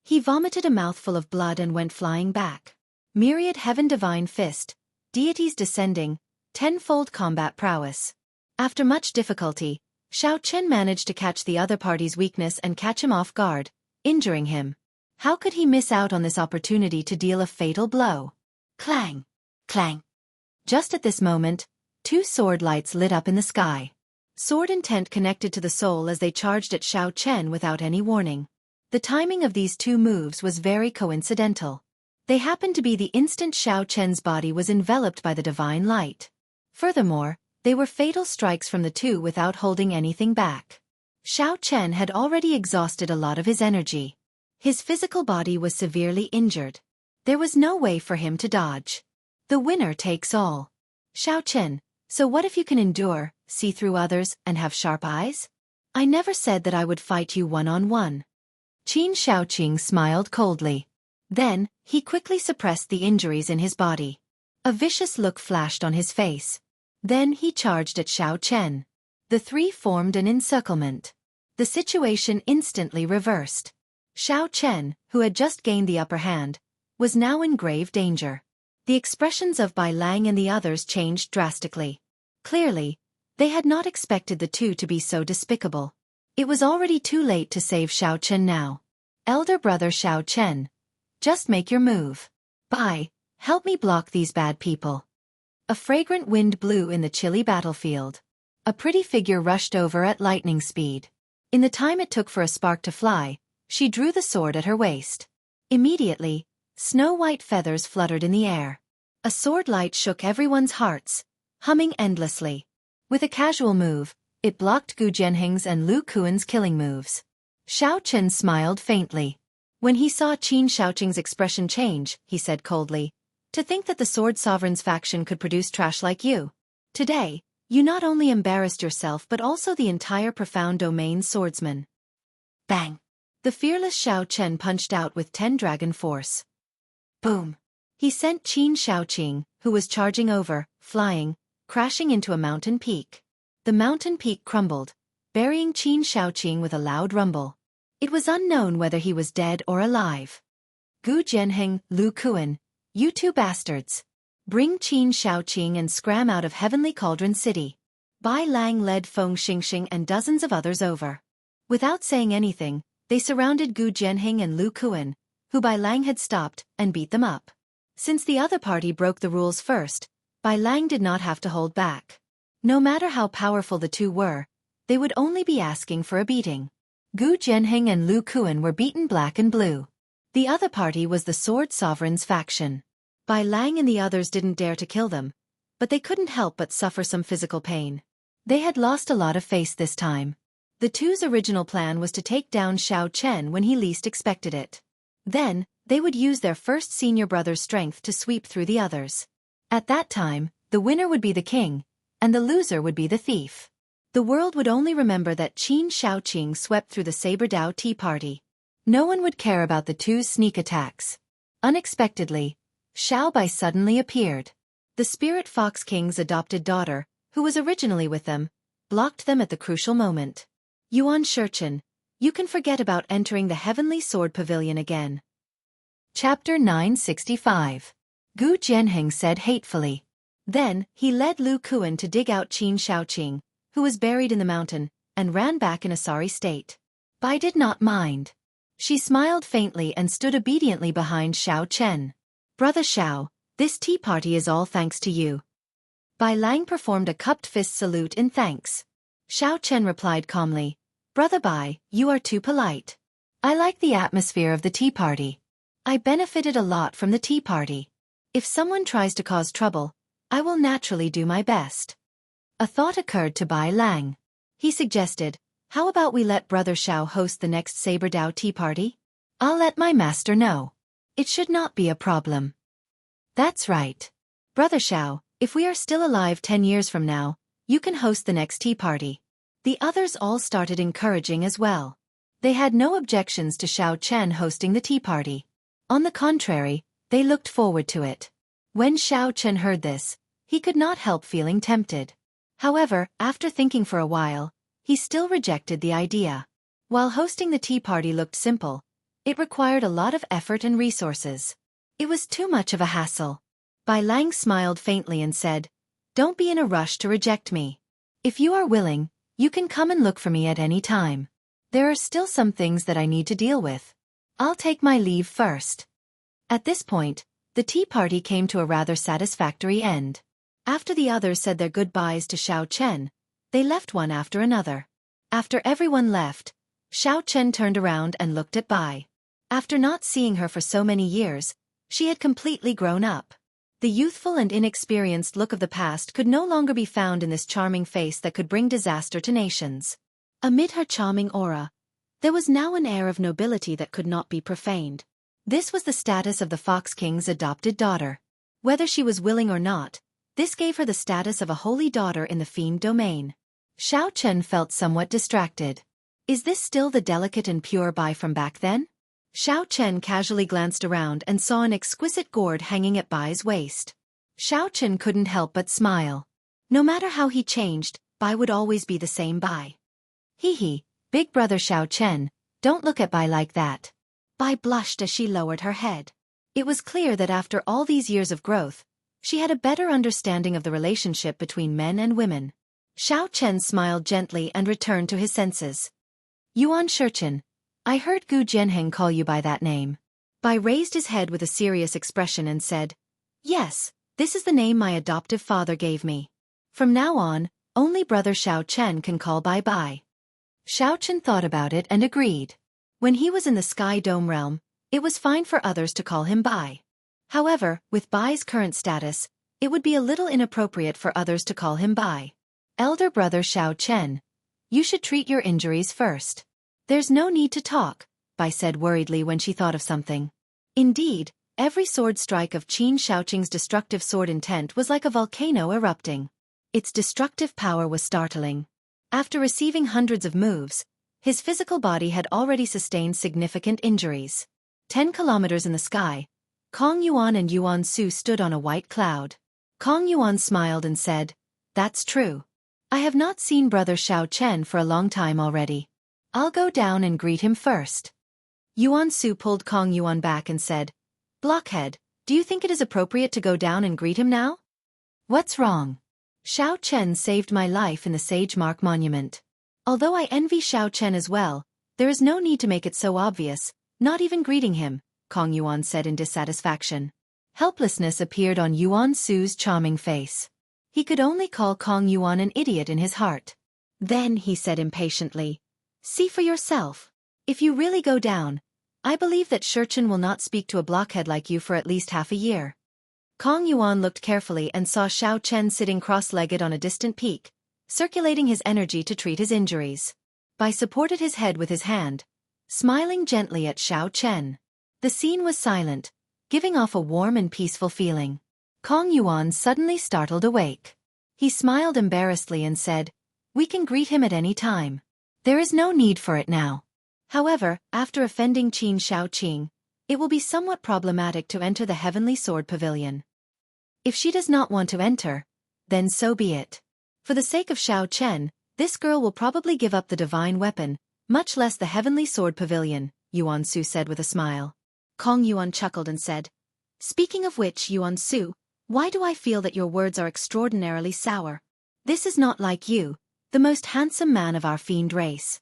He vomited a mouthful of blood and went flying back. Myriad Heaven Divine Fist, Deities Descending, Tenfold Combat Prowess. After much difficulty, Xiao Chen managed to catch the other party's weakness and catch him off guard, injuring him. How could he miss out on this opportunity to deal a fatal blow? Clang! Clang! Just at this moment, 2 sword lights lit up in the sky. Sword intent connected to the soul as they charged at Xiao Chen without any warning. The timing of these 2 moves was very coincidental. They happened to be the instant Xiao Chen's body was enveloped by the divine light. Furthermore, they were fatal strikes from the 2 without holding anything back. Xiao Chen had already exhausted a lot of his energy. His physical body was severely injured. There was no way for him to dodge. The winner takes all. Xiao Chen, so what if you can endure, see through others, and have sharp eyes? I never said that I would fight you one-on-one. Qin Shaoqing smiled coldly. Then, he quickly suppressed the injuries in his body. A vicious look flashed on his face. Then he charged at Xiao Chen. The 3 formed an encirclement. The situation instantly reversed. Xiao Chen, who had just gained the upper hand, was now in grave danger. The expressions of Bai Lang and the others changed drastically. Clearly, they had not expected the 2 to be so despicable. It was already too late to save Xiao Chen now. Elder brother Xiao Chen, just make your move. Bai, help me block these bad people. A fragrant wind blew in the chilly battlefield. A pretty figure rushed over at lightning speed. In the time it took for a spark to fly, she drew the sword at her waist. Immediately, snow-white feathers fluttered in the air. A sword light shook everyone's hearts, humming endlessly. With a casual move, it blocked Gu Jianheng's and Lu Kuan's killing moves. Xiao Chen smiled faintly. When he saw Qin Shaoqing's expression change, he said coldly, "To think that the Sword Sovereign's faction could produce trash like you. Today, you not only embarrassed yourself but also the entire Profound Domain swordsman." Bang! The fearless Xiao Chen punched out with 10 dragon force. Boom! He sent Qin Shaoqing, who was charging over, flying, crashing into a mountain peak. The mountain peak crumbled, burying Qin Shaoqing with a loud rumble. It was unknown whether he was dead or alive. Gu Jianheng, Lu Kuan, you 2 bastards. Bring Qin Shaoqing and scram out of Heavenly Cauldron City. Bai Lang led Feng Xingxing and dozens of others over. Without saying anything, they surrounded Gu Jianheng and Lu Kuan, who Bai Lang had stopped, and beat them up. Since the other party broke the rules first, Bai Lang did not have to hold back. No matter how powerful the 2 were, they would only be asking for a beating. Gu Jianheng and Lu Kuan were beaten black and blue. The other party was the Sword Sovereign's faction. Bai Lang and the others didn't dare to kill them, but they couldn't help but suffer some physical pain. They had lost a lot of face this time. The 2's original plan was to take down Xiao Chen when he least expected it. Then, they would use their first senior brother's strength to sweep through the others. At that time, the winner would be the king, and the loser would be the thief. The world would only remember that Qin Shaoqing swept through the Saber Dao Tea Party. No one would care about the 2's sneak attacks. Unexpectedly, Xiao Bai suddenly appeared. The Spirit Fox King's adopted daughter, who was originally with them, blocked them at the crucial moment. Yuan Shurchen, you can forget about entering the Heavenly Sword Pavilion again. Chapter 965. Gu Jianheng said hatefully. Then, he led Lu Kuan to dig out Qin Shaoqing, who was buried in the mountain, and ran back in a sorry state. Bai did not mind. She smiled faintly and stood obediently behind Xiao Chen. Brother Xiao, this tea party is all thanks to you. Bai Lang performed a cupped fist salute in thanks. Xiao Chen replied calmly, Brother Bai, you are too polite. I like the atmosphere of the tea party. I benefited a lot from the tea party. If someone tries to cause trouble, I will naturally do my best. A thought occurred to Bai Lang. He suggested, how about we let Brother Xiao host the next Saber Dao tea party? I'll let my master know. It should not be a problem. That's right. Brother Xiao, if we are still alive 10 years from now, you can host the next tea party. The others all started encouraging as well. They had no objections to Xiao Chen hosting the tea party. On the contrary, they looked forward to it. When Xiao Chen heard this, he could not help feeling tempted. However, after thinking for a while, he still rejected the idea. While hosting the tea party looked simple, it required a lot of effort and resources. It was too much of a hassle. Bai Lang smiled faintly and said, Don't be in a rush to reject me. If you are willing, you can come and look for me at any time. There are still some things that I need to deal with. I'll take my leave first. At this point, the tea party came to a rather satisfactory end. After the others said their goodbyes to Xiao Chen, they left one after another. After everyone left, Xiao Chen turned around and looked at Bai. After not seeing her for so many years, she had completely grown up. The youthful and inexperienced look of the past could no longer be found in this charming face that could bring disaster to nations. Amid her charming aura, there was now an air of nobility that could not be profaned. This was the status of the Fox King's adopted daughter. Whether she was willing or not, this gave her the status of a holy daughter in the fiend domain. Xiao Chen felt somewhat distracted. Is this still the delicate and pure Bai from back then? Xiao Chen casually glanced around and saw an exquisite gourd hanging at Bai's waist. Xiao Chen couldn't help but smile. No matter how he changed, Bai would always be the same Bai. Hee, big brother Xiao Chen, don't look at Bai like that. Bai blushed as she lowered her head. It was clear that after all these years of growth, she had a better understanding of the relationship between men and women. Xiao Chen smiled gently and returned to his senses. Yuan Shurchen, I heard Gu Jianheng call you by that name. Bai raised his head with a serious expression and said, Yes, this is the name my adoptive father gave me. From now on, only brother Xiao Chen can call Bai Bai. Xiao Chen thought about it and agreed. When he was in the Sky Dome realm, it was fine for others to call him Bai. However, with Bai's current status, it would be a little inappropriate for others to call him Bai. Elder brother Xiao Chen, you should treat your injuries first. There's no need to talk, Bai said worriedly when she thought of something. Indeed, every sword strike of Qin Shaoqing's destructive sword intent was like a volcano erupting. Its destructive power was startling. After receiving hundreds of moves, his physical body had already sustained significant injuries. 10 kilometers in the sky, Kong Yuan and Yuan Su stood on a white cloud. Kong Yuan smiled and said, That's true. I have not seen brother Xiao Chen for a long time already. I'll go down and greet him first. Yuan Su pulled Kong Yuan back and said, Blockhead, do you think it is appropriate to go down and greet him now? What's wrong? Xiao Chen saved my life in the Sage Mark Monument. Although I envy Xiao Chen as well, there is no need to make it so obvious, not even greeting him, Kong Yuan said in dissatisfaction. Helplessness appeared on Yuan Su's charming face. He could only call Kong Yuan an idiot in his heart. Then he said impatiently, See for yourself. If you really go down, I believe that Shurchen will not speak to a blockhead like you for at least half a year. Kong Yuan looked carefully and saw Xiao Chen sitting cross-legged on a distant peak, circulating his energy to treat his injuries. Bai supported his head with his hand, smiling gently at Xiao Chen. The scene was silent, giving off a warm and peaceful feeling. Kong Yuan suddenly startled awake. He smiled embarrassedly and said, We can greet him at any time. There is no need for it now. However, after offending Qin Shaoqing, it will be somewhat problematic to enter the Heavenly Sword Pavilion. If she does not want to enter, then so be it. For the sake of Xiao Chen, this girl will probably give up the divine weapon, much less the Heavenly Sword Pavilion, Yuan Su said with a smile. Kong Yuan chuckled and said, Speaking of which, Yuan Su, why do I feel that your words are extraordinarily sour? This is not like you, the most handsome man of our fiend race.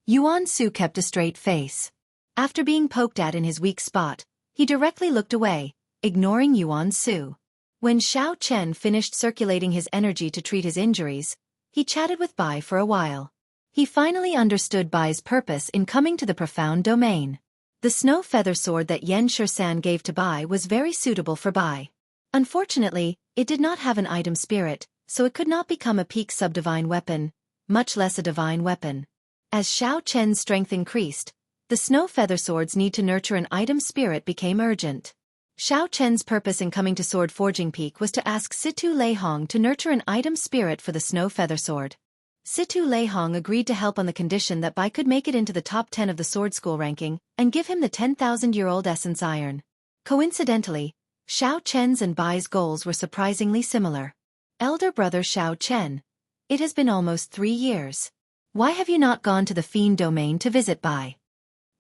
Yuan Su kept a straight face. After being poked at in his weak spot, he directly looked away, ignoring Yuan Su. When Xiao Chen finished circulating his energy to treat his injuries, he chatted with Bai for a while. He finally understood Bai's purpose in coming to the profound domain. The snow feather sword that Yan Shisan gave to Bai was very suitable for Bai. Unfortunately, it did not have an item spirit, so it could not become a peak subdivine weapon, much less a divine weapon. As Xiao Chen's strength increased, the snow feather sword's need to nurture an item spirit became urgent. Xiao Chen's purpose in coming to Sword Forging Peak was to ask Situ Leihong to nurture an item spirit for the snow feather sword. Situ Leihong agreed to help on the condition that Bai could make it into the top 10 of the sword school ranking and give him the 10,000-year-old essence iron. Coincidentally, Xiao Chen's and Bai's goals were surprisingly similar. Elder brother Xiao Chen, it has been almost 3 years. Why have you not gone to the fiend domain to visit Bai?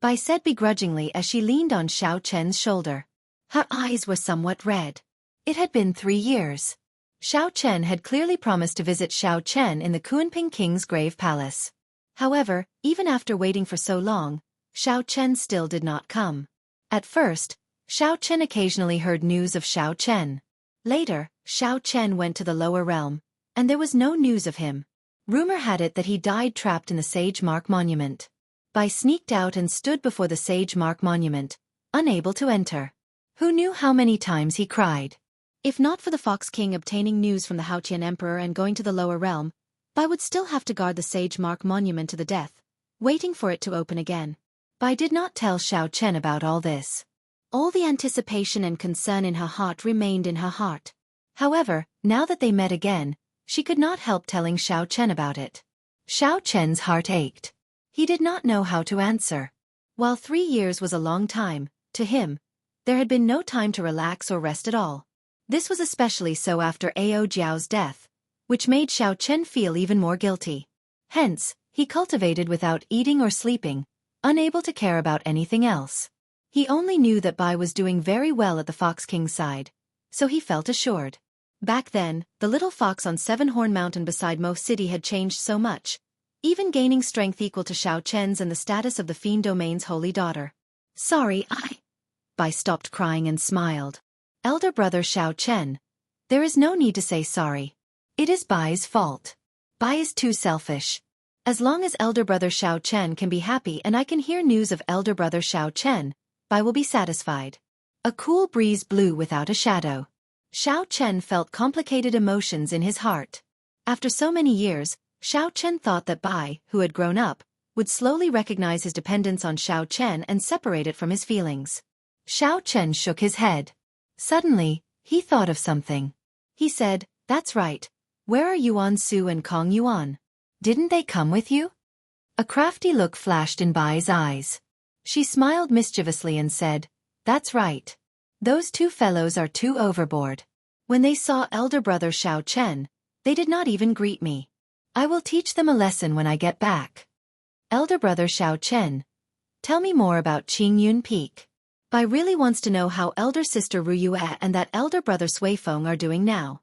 Bai said begrudgingly as she leaned on Xiao Chen's shoulder. Her eyes were somewhat red. It had been 3 years. Xiao Chen had clearly promised to visit Xiao Chen in the Kunping King's grave palace. However, even after waiting for so long, Xiao Chen still did not come. At first, Xiao Chen occasionally heard news of Xiao Chen. Later, Xiao Chen went to the lower realm, and there was no news of him. Rumor had it that he died trapped in the Sage Mark Monument. Bai sneaked out and stood before the Sage Mark Monument, unable to enter. Who knew how many times he cried? If not for the Fox King obtaining news from the Haotian Emperor and going to the lower realm, Bai would still have to guard the Sage Mark Monument to the death, waiting for it to open again. Bai did not tell Xiao Chen about all this. All the anticipation and concern in her heart remained in her heart. However, now that they met again, she could not help telling Xiao Chen about it. Xiao Chen's heart ached. He did not know how to answer. While 3 years was a long time, to him, there had been no time to relax or rest at all. This was especially so after Ao Jiao's death, which made Xiao Chen feel even more guilty. Hence, he cultivated without eating or sleeping, unable to care about anything else. He only knew that Bai was doing very well at the Fox King's side, so he felt assured. Back then, the little fox on Seven Horn Mountain beside Mo City had changed so much, even gaining strength equal to Xiao Chen's and the status of the Fiend Domain's holy daughter. Sorry, Bai stopped crying and smiled. Elder brother Xiao Chen, there is no need to say sorry. It is Bai's fault. Bai is too selfish. As long as elder brother Xiao Chen can be happy and I can hear news of elder brother Xiao Chen, Bai will be satisfied. A cool breeze blew without a shadow. Xiao Chen felt complicated emotions in his heart. After so many years, Xiao Chen thought that Bai, who had grown up, would slowly recognize his dependence on Xiao Chen and separate it from his feelings. Xiao Chen shook his head. Suddenly, he thought of something. He said, "That's right. Where are Yuan Su and Kong Yuan? Didn't they come with you?" A crafty look flashed in Bai's eyes. She smiled mischievously and said, "That's right. Those two fellows are too overboard. When they saw elder brother Xiao Chen, they did not even greet me. I will teach them a lesson when I get back." Elder brother Xiao Chen, tell me more about Qingyun Peak. Bai really wants to know how elder sister Ru Yue and that elder brother Sui Feng are doing now.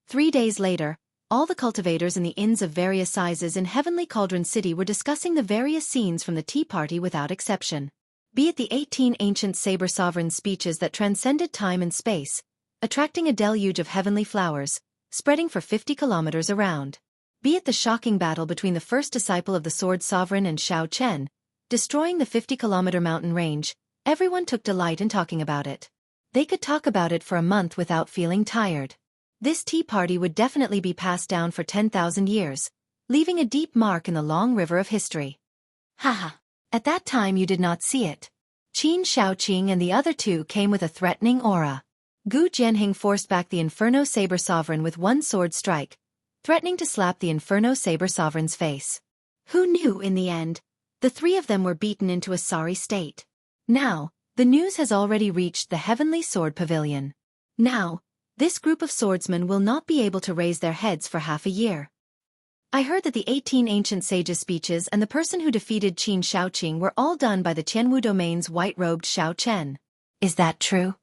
3 days later, all the cultivators in the inns of various sizes in Heavenly Cauldron City were discussing the various scenes from the tea party without exception. Be it the 18 ancient saber sovereigns' speeches that transcended time and space, attracting a deluge of heavenly flowers, spreading for 50 kilometers around. Be it the shocking battle between the first disciple of the Sword Sovereign and Xiao Chen, destroying the 50-kilometer mountain range, everyone took delight in talking about it. They could talk about it for a month without feeling tired. This tea party would definitely be passed down for 10,000 years, leaving a deep mark in the long river of history. Haha. At that time you did not see it. Qin Shaoqing and the other two came with a threatening aura. Gu Jianhing forced back the Inferno Saber Sovereign with one sword strike, threatening to slap the Inferno Saber Sovereign's face. Who knew in the end? The 3 of them were beaten into a sorry state. Now, the news has already reached the Heavenly Sword Pavilion. Now, this group of swordsmen will not be able to raise their heads for half a year. I heard that the 18 ancient sages' speeches and the person who defeated Qin Shaoqing were all done by the Tianwu domain's white-robed Xiao Chen. Is that true?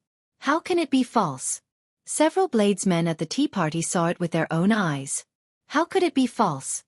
How can it be false? Several bladesmen at the tea party saw it with their own eyes. How could it be false?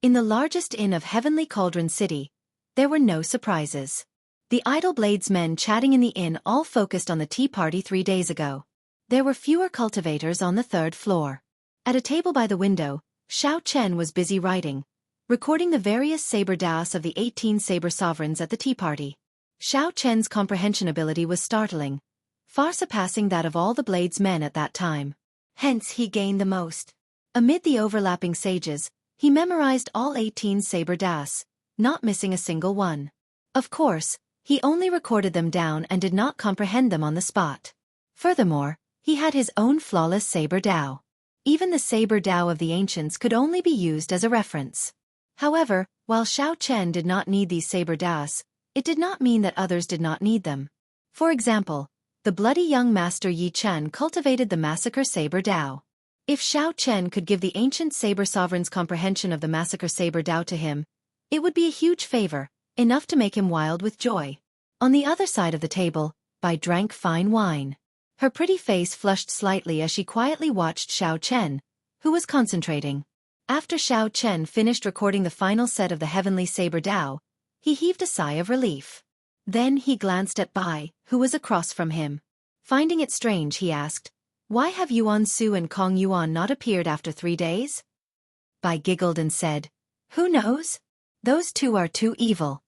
In the largest inn of Heavenly Cauldron City, there were no surprises. The idle bladesmen chatting in the inn all focused on the tea party 3 days ago. There were fewer cultivators on the 3rd floor. At a table by the window, Xiao Chen was busy writing, recording the various saber das of the 18 saber sovereigns at the tea party. Xiao Chen's comprehension ability was startling, far surpassing that of all the bladesmen at that time. Hence he gained the most. Amid the overlapping sages, he memorized all 18 saber das, not missing a single one. Of course, he only recorded them down and did not comprehend them on the spot. Furthermore, he had his own flawless saber dao. Even the saber dao of the ancients could only be used as a reference. However, while Xiao Chen did not need these saber das, it did not mean that others did not need them. For example, the bloody young master Yi Chen cultivated the massacre saber dao. If Xiao Chen could give the ancient saber sovereign's comprehension of the massacre saber dao to him, it would be a huge favor, enough to make him wild with joy. On the other side of the table, Bai drank fine wine. Her pretty face flushed slightly as she quietly watched Xiao Chen, who was concentrating. After Xiao Chen finished recording the final set of the heavenly saber dao, he heaved a sigh of relief. Then he glanced at Bai, who was across from him. Finding it strange, he asked, "Why have Yuan Su and Kong Yuan not appeared after 3 days?" Bai giggled and said, "Who knows? Those two are too evil.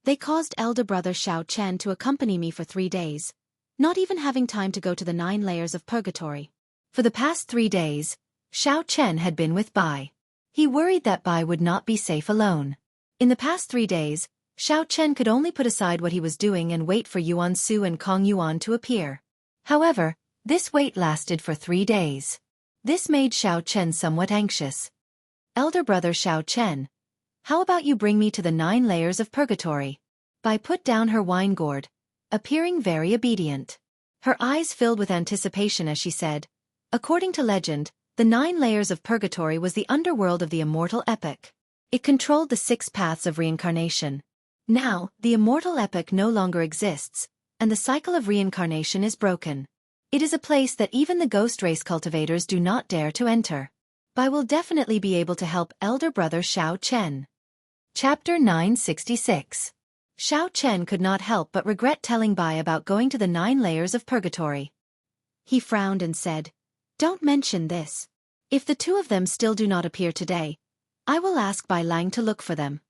They caused elder brother Xiao Chen to accompany me for 3 days, not even having time to go to the 9 layers of purgatory." For the past 3 days, Xiao Chen had been with Bai. He worried that Bai would not be safe alone. In the past 3 days, Xiao Chen could only put aside what he was doing and wait for Yuan Su and Kong Yuan to appear. However, this wait lasted for 3 days. This made Xiao Chen somewhat anxious. "Elder brother Xiao Chen, how about you bring me to the 9 layers of purgatory?" Bai put down her wine gourd, appearing very obedient. Her eyes filled with anticipation as she said, "According to legend, the 9 layers of purgatory was the underworld of the immortal epoch. It controlled the 6 paths of reincarnation. Now, the immortal epoch no longer exists, and the cycle of reincarnation is broken. It is a place that even the ghost race cultivators do not dare to enter. Bai will definitely be able to help elder brother Xiao Chen." Chapter 966. Xiao Chen could not help but regret telling Bai about going to the 9 layers of purgatory. He frowned and said, "Don't mention this. If the 2 of them still do not appear today, I will ask Bai Lang to look for them."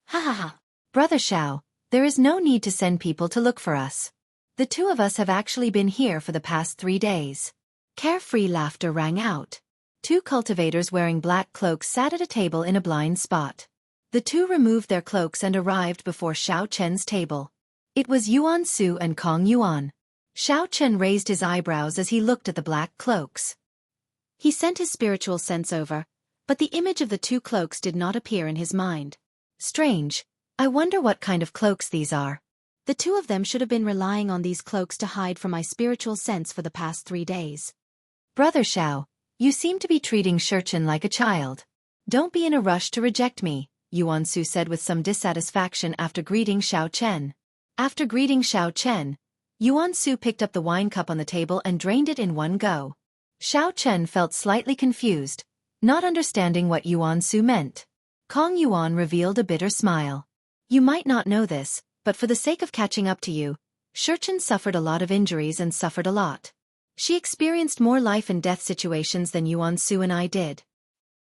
"Ha ha ha. Brother Xiao, there is no need to send people to look for us. The 2 of us have actually been here for the past 3 days." Carefree laughter rang out. 2 cultivators wearing black cloaks sat at a table in a blind spot. The 2 removed their cloaks and arrived before Xiao Chen's table. It was Yuan Su and Kong Yuan. Xiao Chen raised his eyebrows as he looked at the black cloaks. He sent his spiritual sense over, but the image of the 2 cloaks did not appear in his mind. Strange. I wonder what kind of cloaks these are. The 2 of them should have been relying on these cloaks to hide from my spiritual sense for the past 3 days. Brother Xiao, you seem to be treating Shurchen like a child. Don't be in a rush to reject me, Yuan Su said with some dissatisfaction after greeting Xiao Chen. After greeting Xiao Chen, Yuan Su picked up the wine cup on the table and drained it in one go. Xiao Chen felt slightly confused, not understanding what Yuan Su meant. Kong Yuan revealed a bitter smile. "You might not know this, but for the sake of catching up to you, Shurchen suffered a lot of injuries and suffered a lot. She experienced more life and death situations than Yuan Su and I did."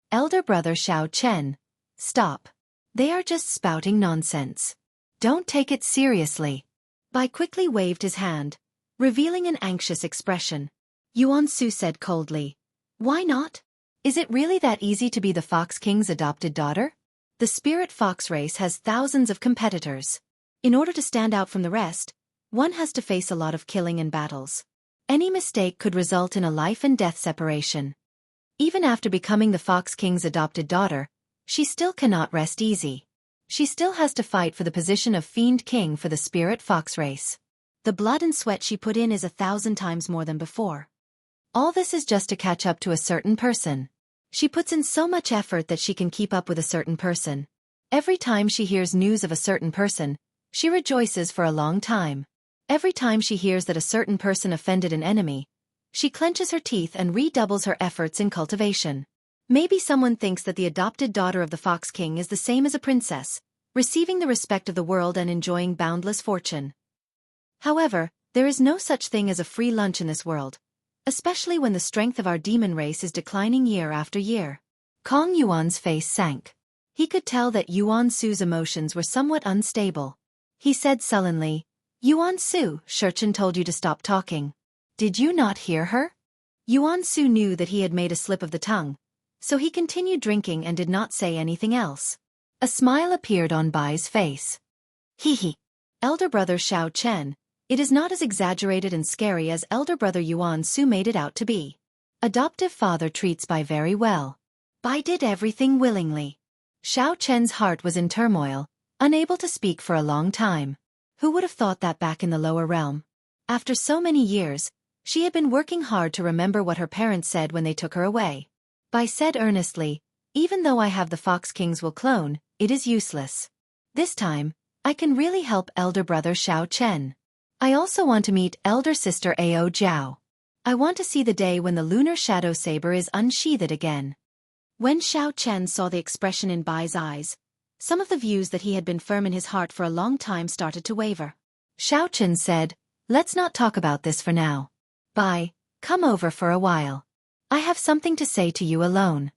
Elder brother Xiao Chen, stop. They are just spouting nonsense. Don't take it seriously. Bai quickly waved his hand, revealing an anxious expression. Yuan Su said coldly, "Why not? Is it really that easy to be the Fox King's adopted daughter? The spirit fox race has thousands of competitors. In order to stand out from the rest, one has to face a lot of killing and battles. Any mistake could result in a life and death separation. Even after becoming the Fox King's adopted daughter, she still cannot rest easy. She still has to fight for the position of Fiend King for the spirit fox race. The blood and sweat she put in is 1,000 times more than before. All this is just to catch up to a certain person. She puts in so much effort that she can keep up with a certain person. Every time she hears news of a certain person, she rejoices for a long time. Every time she hears that a certain person offended an enemy, she clenches her teeth and redoubles her efforts in cultivation. Maybe someone thinks that the adopted daughter of the Fox King is the same as a princess, receiving the respect of the world and enjoying boundless fortune. However, there is no such thing as a free lunch in this world, especially when the strength of our demon race is declining year after year. Kong Yuan's face sank. He could tell that Yuan Su's emotions were somewhat unstable. He said sullenly, "Yuan Su, Shurchen told you to stop talking. Did you not hear her?" Yuan Su knew that he had made a slip of the tongue, so he continued drinking and did not say anything else. A smile appeared on Bai's face. Hee. Elder brother Xiao Chen, it is not as exaggerated and scary as elder brother Yuan Su made it out to be. Adoptive father treats Bai very well. Bai did everything willingly. Xiao Chen's heart was in turmoil, unable to speak for a long time. Who would have thought that back in the lower realm? After so many years, she had been working hard to remember what her parents said when they took her away. Bai said earnestly, "Even though I have the Fox King's will clone, it is useless. This time, I can really help elder brother Xiao Chen. I also want to meet elder sister Ao Jiao. I want to see the day when the lunar shadow saber is unsheathed again." When Xiao Chen saw the expression in Bai's eyes, some of the views that he had been firm in his heart for a long time started to waver. Xiao Chen said, "Let's not talk about this for now. Bai, come over for a while. I have something to say to you alone."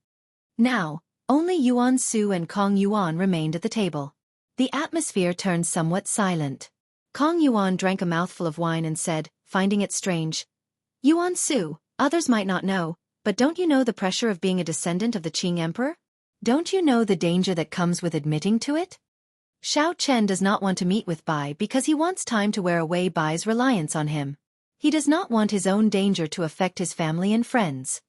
Now, only Yuan Su and Kong Yuan remained at the table. The atmosphere turned somewhat silent. Kong Yuan drank a mouthful of wine and said, finding it strange, "Yuan Su, others might not know, but don't you know the pressure of being a descendant of the Qing Emperor? Don't you know the danger that comes with admitting to it?" Xiao Chen does not want to meet with Bai because he wants time to wear away Bai's reliance on him. He does not want his own danger to affect his family and friends.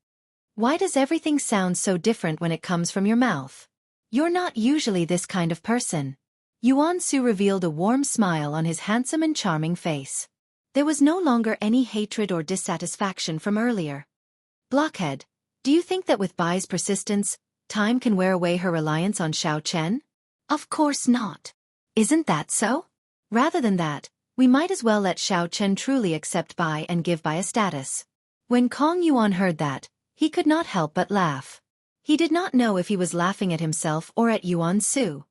Why does everything sound so different when it comes from your mouth? You're not usually this kind of person. Yuan Su revealed a warm smile on his handsome and charming face. There was no longer any hatred or dissatisfaction from earlier. "Blockhead, do you think that with Bai's persistence, time can wear away her reliance on Xiao Chen?" "Of course not. Isn't that so? Rather than that, we might as well let Xiao Chen truly accept Bai and give Bai a status." When Kong Yuan heard that, he could not help but laugh. He did not know if he was laughing at himself or at Yuan Su.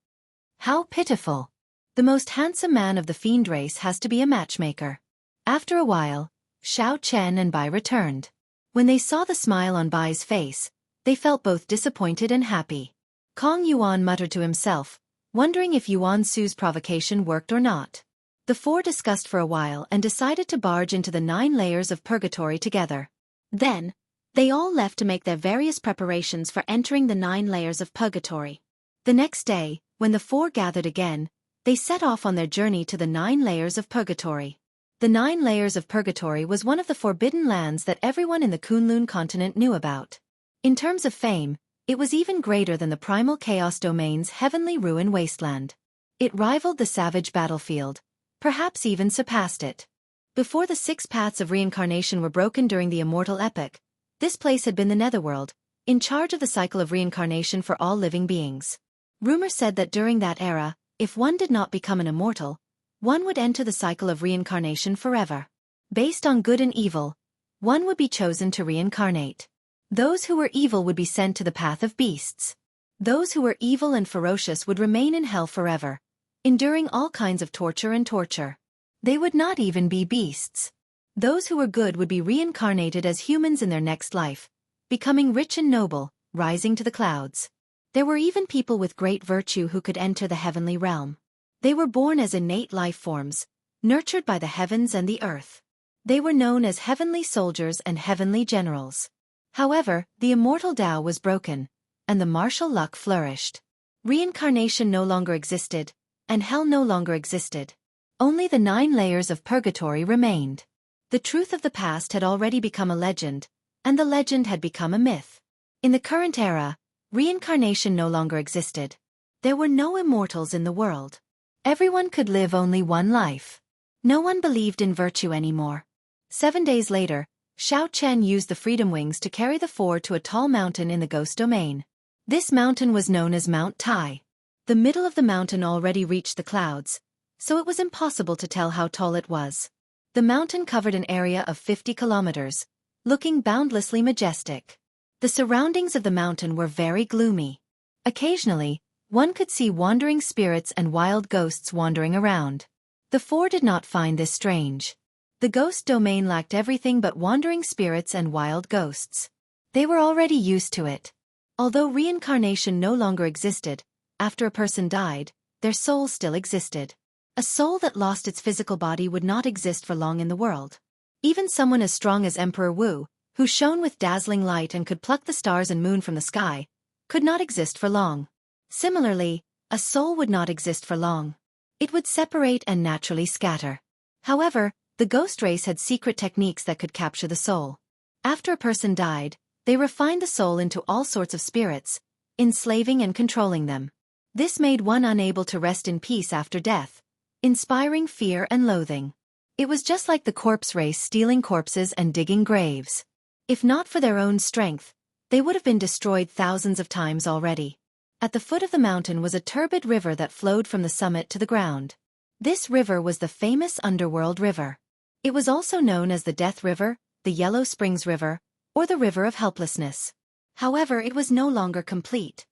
How pitiful. The most handsome man of the fiend race has to be a matchmaker. After a while, Xiao Chen and Bai returned. When they saw the smile on Bai's face, they felt both disappointed and happy. Kong Yuan muttered to himself, wondering if Yuan Su's provocation worked or not. The four discussed for a while and decided to barge into the 9 layers of purgatory together. Then, they all left to make their various preparations for entering the 9 layers of purgatory. The next day, when the four gathered again, they set off on their journey to the 9 layers of purgatory. The 9 layers of purgatory was one of the forbidden lands that everyone in the Kunlun continent knew about. In terms of fame, it was even greater than the primal chaos domain's heavenly ruin wasteland. It rivaled the savage battlefield, perhaps even surpassed it. Before the 6 paths of reincarnation were broken during the immortal epoch, this place had been the netherworld, in charge of the cycle of reincarnation for all living beings. Rumor said that during that era, if one did not become an immortal, one would enter the cycle of reincarnation forever. Based on good and evil, one would be chosen to reincarnate. Those who were evil would be sent to the path of beasts. Those who were evil and ferocious would remain in hell forever, enduring all kinds of torture and torture. They would not even be beasts. Those who were good would be reincarnated as humans in their next life, becoming rich and noble, rising to the clouds. There were even people with great virtue who could enter the heavenly realm. They were born as innate life forms, nurtured by the heavens and the earth. They were known as heavenly soldiers and heavenly generals. However, the immortal Tao was broken, and the martial luck flourished. Reincarnation no longer existed, and hell no longer existed. Only the 9 layers of purgatory remained. The truth of the past had already become a legend, and the legend had become a myth. In the current era, reincarnation no longer existed. There were no immortals in the world. Everyone could live only one life. No one believed in virtue anymore. 7 days later, Xiao Chen used the Freedom Wings to carry the four to a tall mountain in the ghost domain. This mountain was known as Mount Tai. The middle of the mountain already reached the clouds, so it was impossible to tell how tall it was. The mountain covered an area of 50 kilometers, looking boundlessly majestic. The surroundings of the mountain were very gloomy. Occasionally, one could see wandering spirits and wild ghosts wandering around. The four did not find this strange. The ghost domain lacked everything but wandering spirits and wild ghosts. They were already used to it. Although reincarnation no longer existed, after a person died, their soul still existed. A soul that lost its physical body would not exist for long in the world. Even someone as strong as Emperor Wu, who shone with dazzling light and could pluck the stars and moon from the sky, could not exist for long. Similarly, a soul would not exist for long. It would separate and naturally scatter. However, the ghost race had secret techniques that could capture the soul. After a person died, they refined the soul into all sorts of spirits, enslaving and controlling them. This made one unable to rest in peace after death, inspiring fear and loathing. It was just like the corpse race stealing corpses and digging graves. If not for their own strength, they would have been destroyed thousands of times already. At the foot of the mountain was a turbid river that flowed from the summit to the ground. This river was the famous Underworld River. It was also known as the Death River, the Yellow Springs River, or the River of Helplessness. However, it was no longer complete.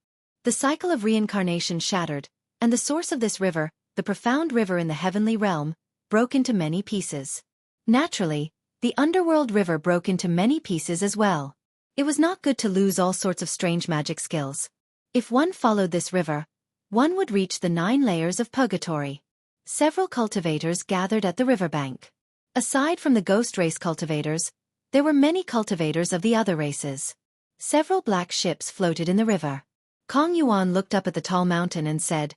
The cycle of reincarnation shattered, and the source of this river, the profound river in the heavenly realm, broke into many pieces. Naturally, the Underworld River broke into many pieces as well. It was not good to lose all sorts of strange magic skills. If one followed this river, one would reach the 9 layers of purgatory. Several cultivators gathered at the riverbank. Aside from the ghost race cultivators, there were many cultivators of the other races. Several black ships floated in the river. Kong Yuan looked up at the tall mountain and said,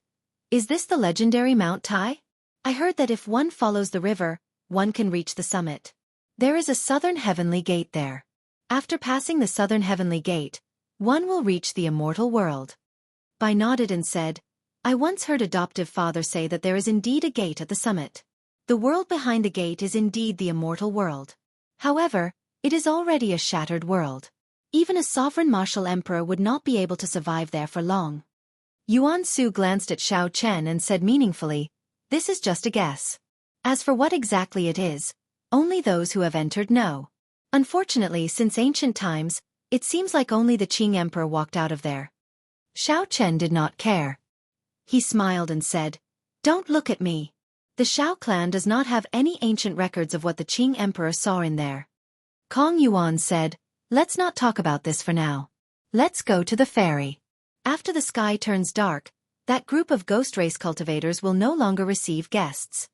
"Is this the legendary Mount Tai? I heard that if one follows the river, one can reach the summit. There is a southern heavenly gate there. After passing the southern heavenly gate, one will reach the immortal world." Bai nodded and said, "I once heard adoptive father say that there is indeed a gate at the summit. The world behind the gate is indeed the immortal world. However, it is already a shattered world. Even a sovereign martial emperor would not be able to survive there for long." Yuan Su glanced at Xiao Chen and said meaningfully, "This is just a guess. As for what exactly it is, only those who have entered know. Unfortunately, since ancient times, it seems like only the Qing emperor walked out of there." Xiao Chen did not care. He smiled and said, "Don't look at me. The Xiao clan does not have any ancient records of what the Qing emperor saw in there." Kong Yuan said, "Let's not talk about this for now. Let's go to the ferry. After the sky turns dark, that group of ghost race cultivators will no longer receive guests."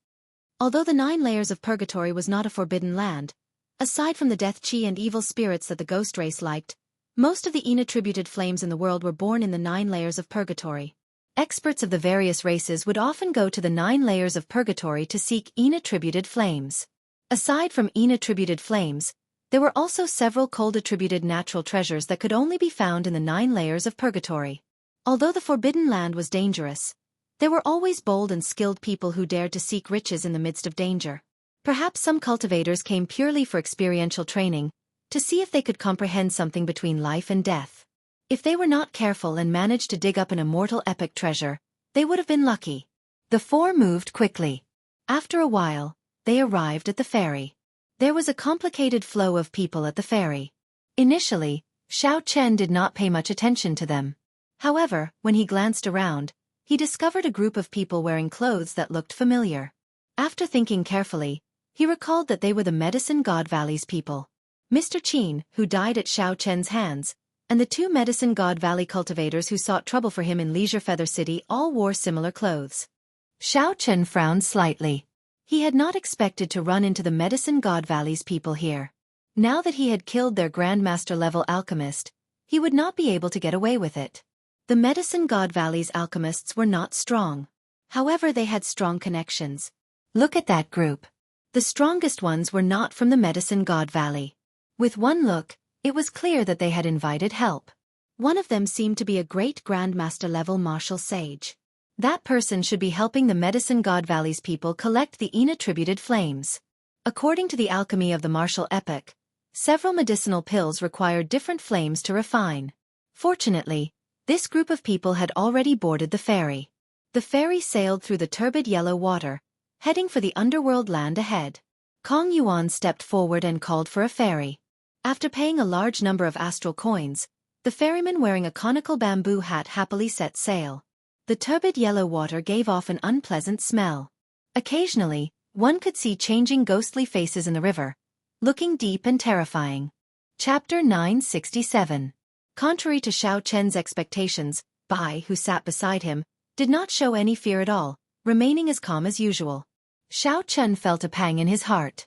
Although the 9 layers of purgatory was not a forbidden land, aside from the death chi and evil spirits that the ghost race liked, most of the inattributed flames in the world were born in the 9 layers of purgatory. Experts of the various races would often go to the 9 layers of purgatory to seek inattributed flames. Aside from inattributed flames, there were also several cold-attributed natural treasures that could only be found in the 9 layers of purgatory. Although the forbidden land was dangerous, there were always bold and skilled people who dared to seek riches in the midst of danger. Perhaps some cultivators came purely for experiential training, to see if they could comprehend something between life and death. If they were not careful and managed to dig up an immortal epic treasure, they would have been lucky. The 4 moved quickly. After a while, they arrived at the ferry. There was a complicated flow of people at the ferry. Initially, Xiao Chen did not pay much attention to them. However, when he glanced around, he discovered a group of people wearing clothes that looked familiar. After thinking carefully, he recalled that they were the Medicine God Valley's people. Mr. Qin, who died at Xiao Chen's hands, and the 2 Medicine God Valley cultivators who sought trouble for him in Leisure Feather City all wore similar clothes. Xiao Chen frowned slightly. He had not expected to run into the Medicine God Valley's people here. Now that he had killed their Grandmaster-level alchemist, he would not be able to get away with it. The Medicine God Valley's alchemists were not strong. However, they had strong connections. Look at that group. The strongest ones were not from the Medicine God Valley. With one look, it was clear that they had invited help. One of them seemed to be a great Grandmaster-level martial sage. That person should be helping the Medicine God Valley's people collect the inattributed flames. According to the alchemy of the martial epoch, several medicinal pills required different flames to refine. Fortunately, this group of people had already boarded the ferry. The ferry sailed through the turbid yellow water, heading for the underworld land ahead. Kong Yuan stepped forward and called for a ferry. After paying a large number of astral coins, the ferryman wearing a conical bamboo hat happily set sail. The turbid yellow water gave off an unpleasant smell. Occasionally, one could see changing ghostly faces in the river, looking deep and terrifying. Chapter 967. Contrary to Xiao Chen's expectations, Bai, who sat beside him, did not show any fear at all, remaining as calm as usual. Xiao Chen felt a pang in his heart.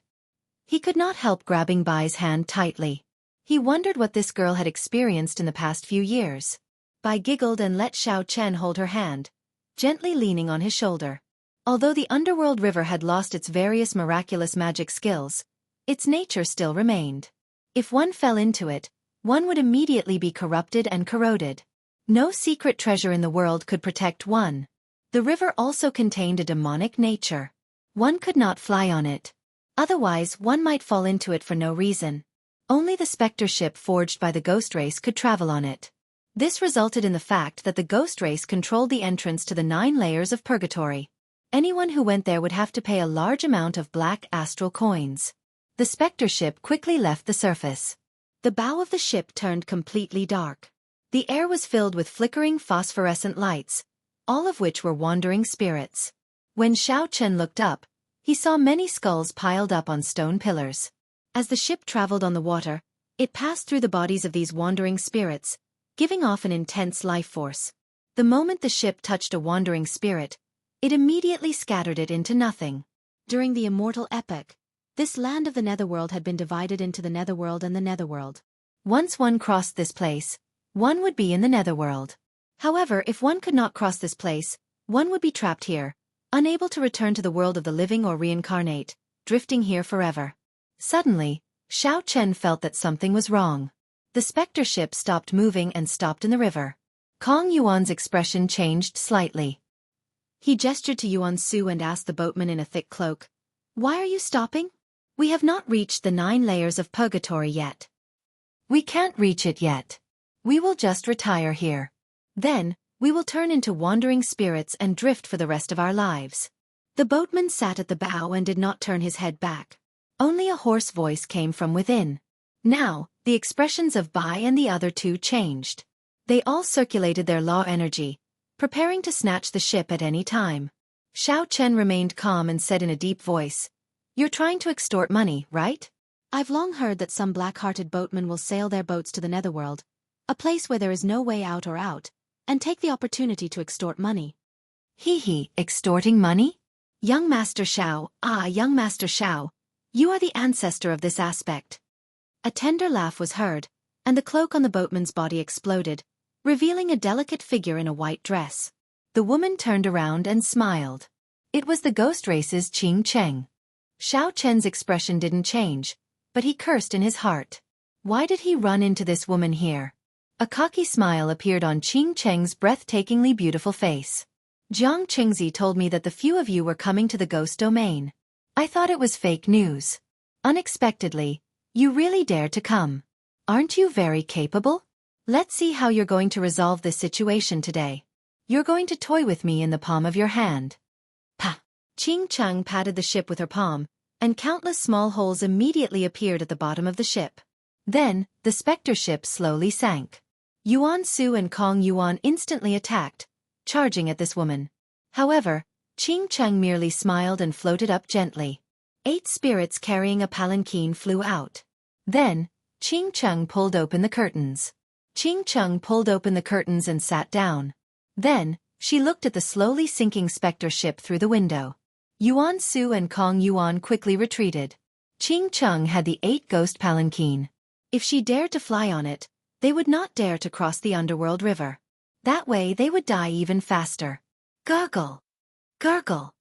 He could not help grabbing Bai's hand tightly. He wondered what this girl had experienced in the past few years. Bai giggled and let Xiao Chen hold her hand, gently leaning on his shoulder. Although the underworld river had lost its various miraculous magic skills, its nature still remained. If one fell into it, one would immediately be corrupted and corroded. No secret treasure in the world could protect one. The river also contained a demonic nature. One could not fly on it. Otherwise, one might fall into it for no reason. Only the specter ship forged by the ghost race could travel on it. This resulted in the fact that the ghost race controlled the entrance to the 9 layers of purgatory. Anyone who went there would have to pay a large amount of black astral coins. The specter ship quickly left the surface. The bow of the ship turned completely dark. The air was filled with flickering phosphorescent lights, all of which were wandering spirits. When Xiao Chen looked up, he saw many skulls piled up on stone pillars. As the ship traveled on the water, it passed through the bodies of these wandering spirits, giving off an intense life force. The moment the ship touched a wandering spirit, it immediately scattered it into nothing. During the immortal epoch, this land of the netherworld had been divided into the netherworld and the netherworld. Once one crossed this place, one would be in the netherworld. However, if one could not cross this place, one would be trapped here, unable to return to the world of the living or reincarnate, drifting here forever. Suddenly, Xiao Chen felt that something was wrong. The specter ship stopped moving and stopped in the river. Kong Yuan's expression changed slightly. He gestured to Yuan Su and asked the boatman in a thick cloak, "Why are you stopping? We have not reached the 9 layers of purgatory yet." "We can't reach it yet. We will just retire here. Then, we will turn into wandering spirits and drift for the rest of our lives." The boatman sat at the bow and did not turn his head back. Only a hoarse voice came from within. Now, the expressions of Bai and the other 2 changed. They all circulated their law energy, preparing to snatch the ship at any time. Xiao Chen remained calm and said in a deep voice, "You're trying to extort money, right? I've long heard that some black-hearted boatmen will sail their boats to the netherworld, a place where there is no way out or out, and take the opportunity to extort money." "Hee, extorting money? Young Master Xiao, young Master Xiao, you are the ancestor of this aspect." A tender laugh was heard, and the cloak on the boatman's body exploded, revealing a delicate figure in a white dress. The woman turned around and smiled. It was the ghost race's Qing Cheng. Xiao Chen's expression didn't change, but he cursed in his heart. Why did he run into this woman here? A cocky smile appeared on Qing Cheng's breathtakingly beautiful face. "Jiang Qingzi told me that the few of you were coming to the ghost domain. I thought it was fake news. Unexpectedly, you really dared to come. Aren't you very capable? Let's see how you're going to resolve this situation today. You're going to toy with me in the palm of your hand." "Pa!" Qing Cheng patted the ship with her palm, and countless small holes immediately appeared at the bottom of the ship. Then, the specter ship slowly sank. Yuan Su and Kong Yuan instantly attacked, charging at this woman. However, Qing Cheng merely smiled and floated up gently. 8 spirits carrying a palanquin flew out. Then, Qing Cheng pulled open the curtains. Qing Cheng pulled open the curtains and sat down. Then, she looked at the slowly sinking specter ship through the window. Yuan Su and Kong Yuan quickly retreated. Qing Cheng had the 8 ghost palanquin. If she dared to fly on it, they would not dare to cross the underworld river. That way they would die even faster. Gurgle! Gurgle!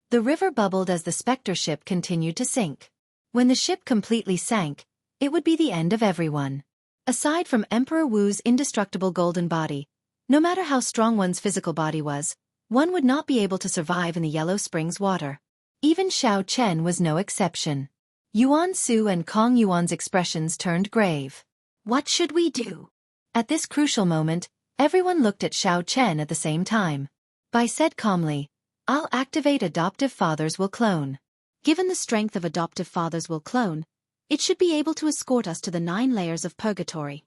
The river bubbled as the specter ship continued to sink. When the ship completely sank, it would be the end of everyone. Aside from Emperor Wu's indestructible golden body, no matter how strong one's physical body was, one would not be able to survive in the Yellow Springs water. Even Xiao Chen was no exception. Yuan Su and Kong Yuan's expressions turned grave. What should we do? At this crucial moment, everyone looked at Xiao Chen at the same time. Bai said calmly, "I'll activate adoptive fathers will clone." Given the strength of adoptive father's will clone, it should be able to escort us to the 9 layers of purgatory.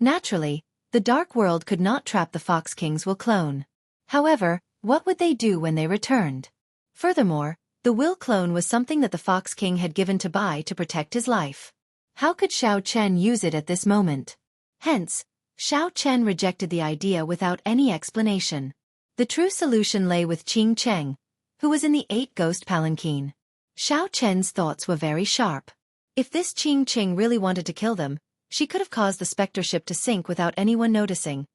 Naturally, the Dark World could not trap the Fox King's will clone. However, what would they do when they returned? Furthermore, the will clone was something that the Fox King had given to Bai to protect his life. How could Xiao Chen use it at this moment? Hence, Xiao Chen rejected the idea without any explanation. The true solution lay with Qing Cheng, who was in the 8 ghost palanquin. Xiao Chen's thoughts were very sharp. If this Qing Cheng really wanted to kill them, she could have caused the specter ship to sink without anyone noticing,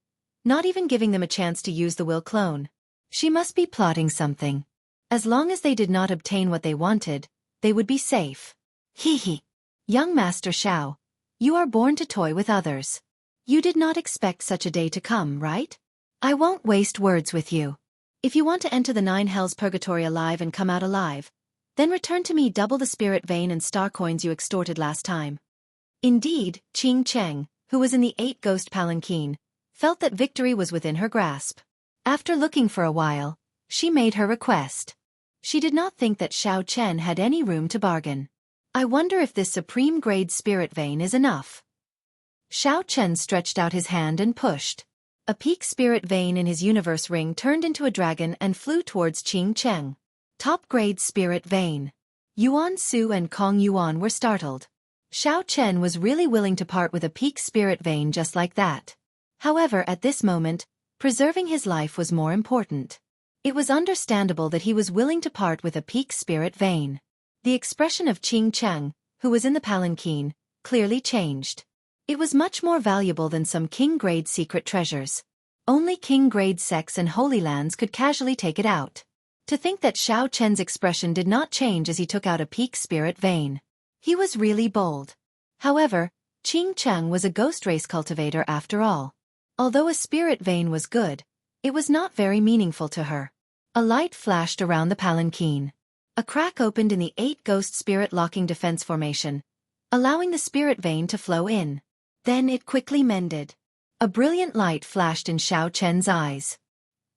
not even giving them a chance to use the will clone. She must be plotting something. As long as they did not obtain what they wanted, they would be safe. Hee. Young Master Xiao, you are born to toy with others. You did not expect such a day to come, right? I won't waste words with you. If you want to enter the 9 hells purgatory alive and come out alive, then return to me double the spirit vein and star coins you extorted last time. Indeed, Qing Cheng, who was in the 8 ghost palanquin, felt that victory was within her grasp. After looking for a while, she made her request. She did not think that Xiao Chen had any room to bargain. I wonder if this supreme grade spirit vein is enough. Xiao Chen stretched out his hand and pushed. A peak spirit vein in his universe ring turned into a dragon and flew towards Qing Cheng. Top-grade spirit vein. Yuan Su and Kong Yuan were startled. Xiao Chen was really willing to part with a peak spirit vein just like that. However, at this moment, preserving his life was more important. It was understandable that he was willing to part with a peak spirit vein. The expression of Qing Cheng, who was in the palanquin, clearly changed. It was much more valuable than some king-grade secret treasures. Only king-grade sects and holy lands could casually take it out. To think that Xiao Chen's expression did not change as he took out a peak spirit vein. He was really bold. However, Qing Cheng was a ghost race cultivator after all. Although a spirit vein was good, it was not very meaningful to her. A light flashed around the palanquin. A crack opened in the 8 ghost spirit locking defense formation, allowing the spirit vein to flow in. Then it quickly mended. A brilliant light flashed in Xiao Chen's eyes.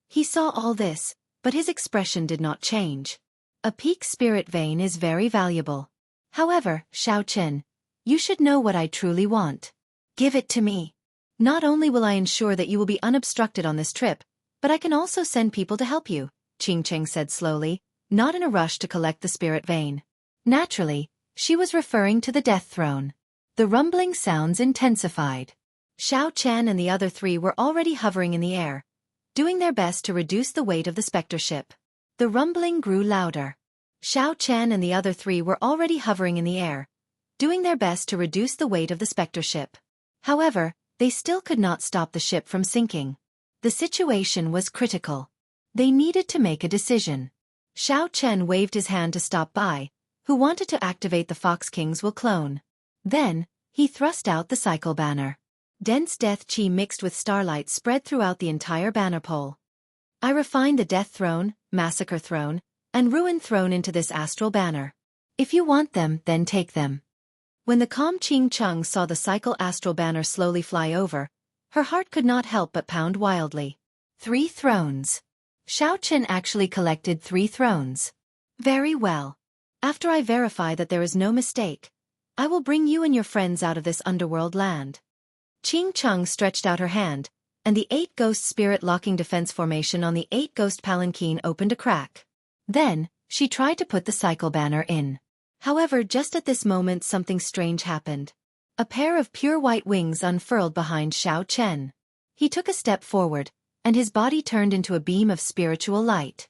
He saw all this, but his expression did not change. A peak spirit vein is very valuable. However, Xiao Chen, you should know what I truly want. Give it to me. Not only will I ensure that you will be unobstructed on this trip, but I can also send people to help you, Qing Cheng said slowly, not in a rush to collect the spirit vein. Naturally, she was referring to the death throne. The rumbling sounds intensified. Xiao Chen and the other 3 were already hovering in the air, doing their best to reduce the weight of the specter ship. The rumbling grew louder. Xiao Chen and the other 3 were already hovering in the air, doing their best to reduce the weight of the specter ship. However, they still could not stop the ship from sinking. The situation was critical. They needed to make a decision. Xiao Chen waved his hand to stop Bai, who wanted to activate the Fox King's will clone. Then, he thrust out the cycle banner. Dense death chi mixed with starlight spread throughout the entire banner pole. I refined the Death Throne, Massacre Throne, and Ruin Throne into this astral banner. If you want them, then take them. When the calm Qing Cheng saw the cycle astral banner slowly fly over, her heart could not help but pound wildly. 3 thrones. Xiao Chen actually collected 3 thrones. Very well. After I verify that there is no mistake, I will bring you and your friends out of this underworld land. Qing Cheng stretched out her hand, and the 8 ghost spirit locking defense formation on the 8 ghost palanquin opened a crack. Then, she tried to put the cycle banner in. However, just at this moment something strange happened. A pair of pure white wings unfurled behind Xiao Chen. He took a step forward, and his body turned into a beam of spiritual light.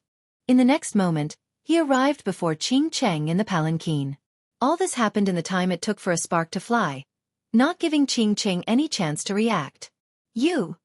In the next moment, he arrived before Qing Cheng in the palanquin. All this happened in the time it took for a spark to fly, not giving Qing Cheng any chance to react. You!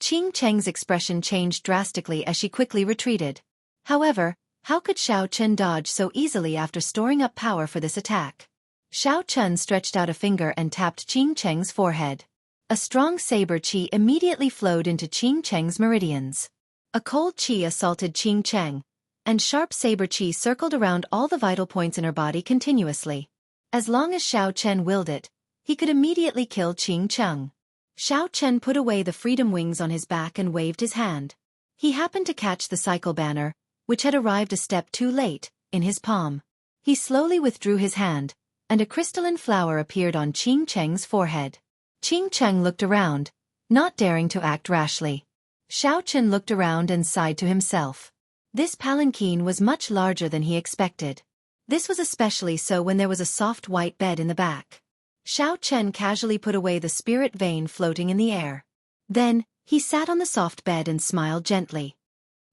Qing Cheng's expression changed drastically as she quickly retreated. However, how could Xiao Chen dodge so easily after storing up power for this attack? Xiao Chen stretched out a finger and tapped Qing Cheng's forehead. A strong saber chi immediately flowed into Qing Cheng's meridians. A cold chi assaulted Qing Cheng, and sharp saber chi circled around all the vital points in her body continuously. As long as Xiao Chen willed it, he could immediately kill Qing Cheng. Xiao Chen put away the freedom wings on his back and waved his hand. He happened to catch the cycle banner, which had arrived a step too late, in his palm. He slowly withdrew his hand, and a crystalline flower appeared on Qing Cheng's forehead. Qing Cheng looked around, not daring to act rashly. Xiao Chen looked around and sighed to himself. This palanquin was much larger than he expected. This was especially so when there was a soft white bed in the back. Xiao Chen casually put away the spirit vein floating in the air. Then, he sat on the soft bed and smiled gently.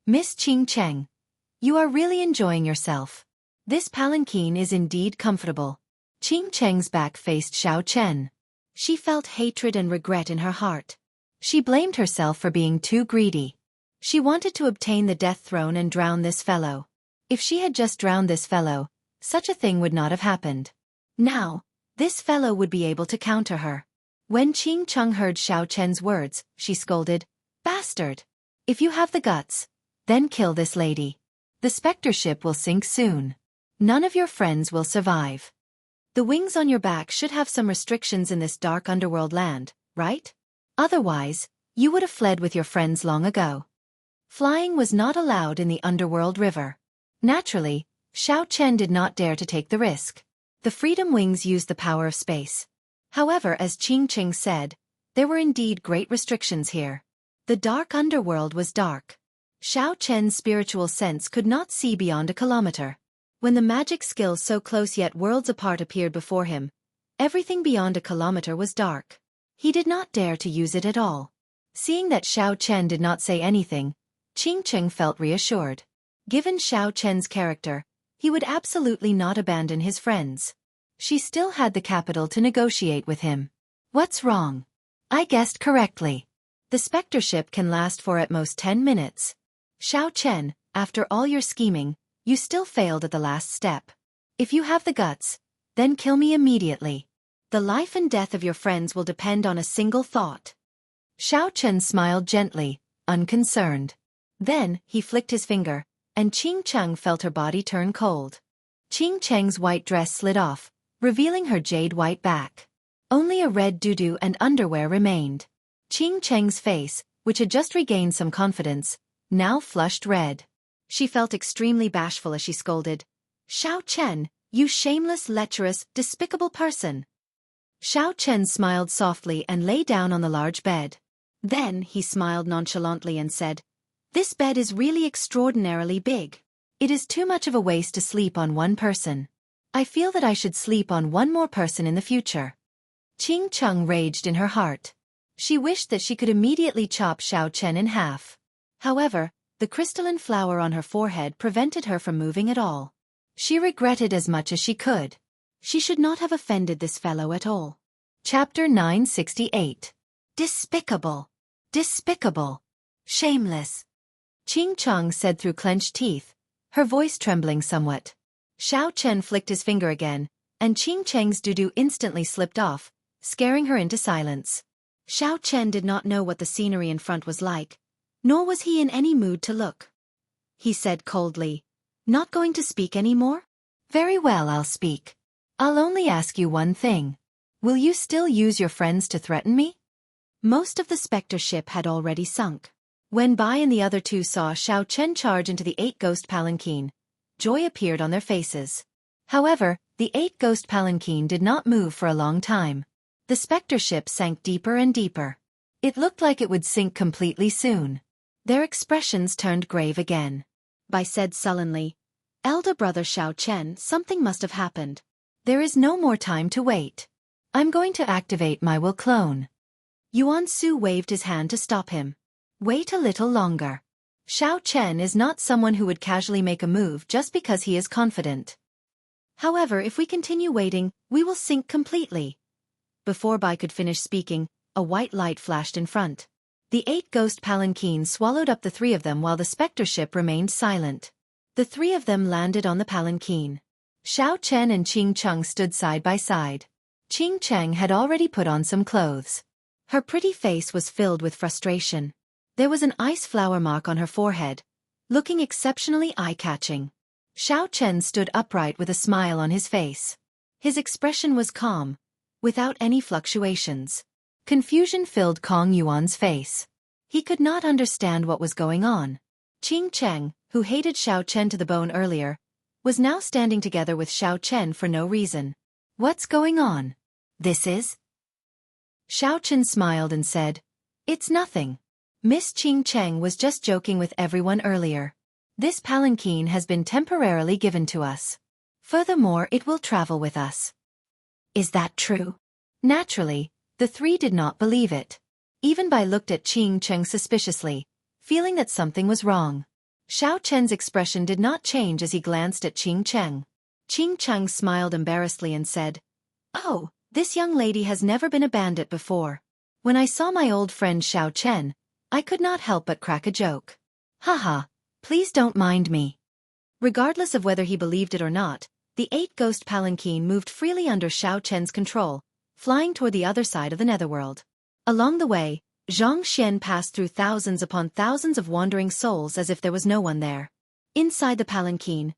Miss Qing Cheng, you are really enjoying yourself. This palanquin is indeed comfortable. Qing Cheng's back faced Xiao Chen. She felt hatred and regret in her heart. She blamed herself for being too greedy. She wanted to obtain the death throne and drown this fellow. If she had just drowned this fellow, such a thing would not have happened. Now, this fellow would be able to counter her. When Qing Cheng heard Xiao Chen's words, she scolded, "Bastard! If you have the guts, then kill this lady. The specter ship will sink soon. None of your friends will survive. The wings on your back should have some restrictions in this dark underworld land, right? Otherwise, you would have fled with your friends long ago." Flying was not allowed in the underworld river. Naturally, Xiao Chen did not dare to take the risk. The Freedom Wings used the power of space. However, as Qing Cheng said, there were indeed great restrictions here. The dark underworld was dark. Xiao Chen's spiritual sense could not see beyond a kilometer. When the magic skill so close yet worlds apart appeared before him, everything beyond a kilometer was dark. He did not dare to use it at all. Seeing that Xiao Chen did not say anything, Qing Cheng felt reassured. Given Xiao Chen's character, he would absolutely not abandon his friends. She still had the capital to negotiate with him. What's wrong? I guessed correctly. The specter ship can last for at most 10 minutes. Xiao Chen, after all your scheming, you still failed at the last step. If you have the guts, then kill me immediately. The life and death of your friends will depend on a single thought. Xiao Chen smiled gently, unconcerned. Then, he flicked his finger, and Qing Cheng felt her body turn cold. Qing Cheng's white dress slid off, revealing her jade-white back. Only a red doo-doo and underwear remained. Qing Cheng's face, which had just regained some confidence, now flushed red. She felt extremely bashful as she scolded, "Xiao Chen, you shameless, lecherous, despicable person." Xiao Chen smiled softly and lay down on the large bed. Then, he smiled nonchalantly and said, "This bed is really extraordinarily big. It is too much of a waste to sleep on one person. I feel that I should sleep on one more person in the future." Qing Cheng raged in her heart. She wished that she could immediately chop Xiao Chen in half. However, the crystalline flower on her forehead prevented her from moving at all. She regretted as much as she could. She should not have offended this fellow at all. Chapter 968. Despicable. Despicable. Shameless. Qing Cheng said through clenched teeth, her voice trembling somewhat. Xiao Chen flicked his finger again, and Qing Cheng's doo-doo instantly slipped off, scaring her into silence. Xiao Chen did not know what the scenery in front was like, nor was he in any mood to look. He said coldly, "Not going to speak any more? Very well, I'll speak. I'll only ask you one thing. Will you still use your friends to threaten me?" Most of the specter ship had already sunk. When Bai and the other two saw Xiao Chen charge into the 8-ghost palanquin, joy appeared on their faces. However, the 8-ghost palanquin did not move for a long time. The specter ship sank deeper and deeper. It looked like it would sink completely soon. Their expressions turned grave again. Bai said sullenly, "Elder brother Xiao Chen, something must have happened. There is no more time to wait. I'm going to activate my will clone." Yuan Su waved his hand to stop him. "Wait a little longer. Xiao Chen is not someone who would casually make a move just because he is confident. However, if we continue waiting, we will sink completely." Before Bai could finish speaking, a white light flashed in front. The 8-ghost palanquin swallowed up the 3 of them while the specter ship remained silent. The 3 of them landed on the palanquin. Xiao Chen and Qing Cheng stood side by side. Qing Cheng had already put on some clothes. Her pretty face was filled with frustration. There was an ice flower mark on her forehead, looking exceptionally eye-catching. Xiao Chen stood upright with a smile on his face. His expression was calm, without any fluctuations. Confusion filled Kong Yuan's face. He could not understand what was going on. Qing Cheng, who hated Xiao Chen to the bone earlier, was now standing together with Xiao Chen for no reason. What's going on? This is? Xiao Chen smiled and said, It's nothing. Miss Qing Cheng was just joking with everyone earlier. This palanquin has been temporarily given to us. Furthermore, it will travel with us. Is that true? Naturally, the three did not believe it. Even Bai looked at Qing Cheng suspiciously, feeling that something was wrong. Xiao Chen's expression did not change as he glanced at Qing Cheng. Qing Cheng smiled embarrassedly and said, Oh, this young lady has never been a bandit before. When I saw my old friend Xiao Chen, I could not help but crack a joke. Haha, please don't mind me. Regardless of whether he believed it or not, the 8-ghost palanquin moved freely under Xiao Chen's control, flying toward the other side of the netherworld. Along the way, Zhang Xian passed through thousands upon thousands of wandering souls as if there was no one there. Inside the palanquin,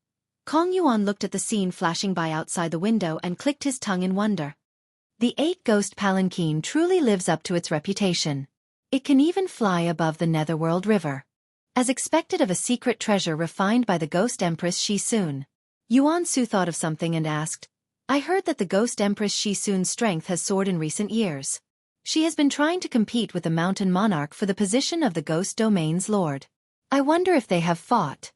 Kong Yuan looked at the scene flashing by outside the window and clicked his tongue in wonder. The 8-ghost palanquin truly lives up to its reputation. It can even fly above the netherworld river. As expected of a secret treasure refined by the ghost empress Shisun. Yuan Su thought of something and asked, I heard that the ghost empress Shisun's strength has soared in recent years. She has been trying to compete with the mountain monarch for the position of the ghost domain's lord. I wonder if they have fought.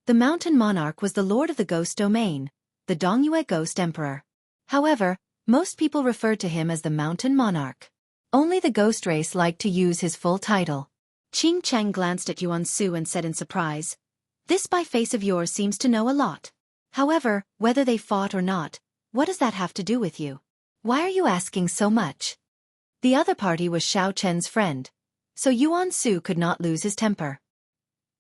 The mountain monarch was the lord of the ghost domain, the Dongyue ghost emperor. However, most people referred to him as the mountain monarch. Only the ghost race liked to use his full title. Qing Cheng glanced at Yuan Su and said in surprise, This by face of yours seems to know a lot. However, whether they fought or not, what does that have to do with you? Why are you asking so much? The other party was Xiao Chen's friend, so Yuan Su could not lose his temper.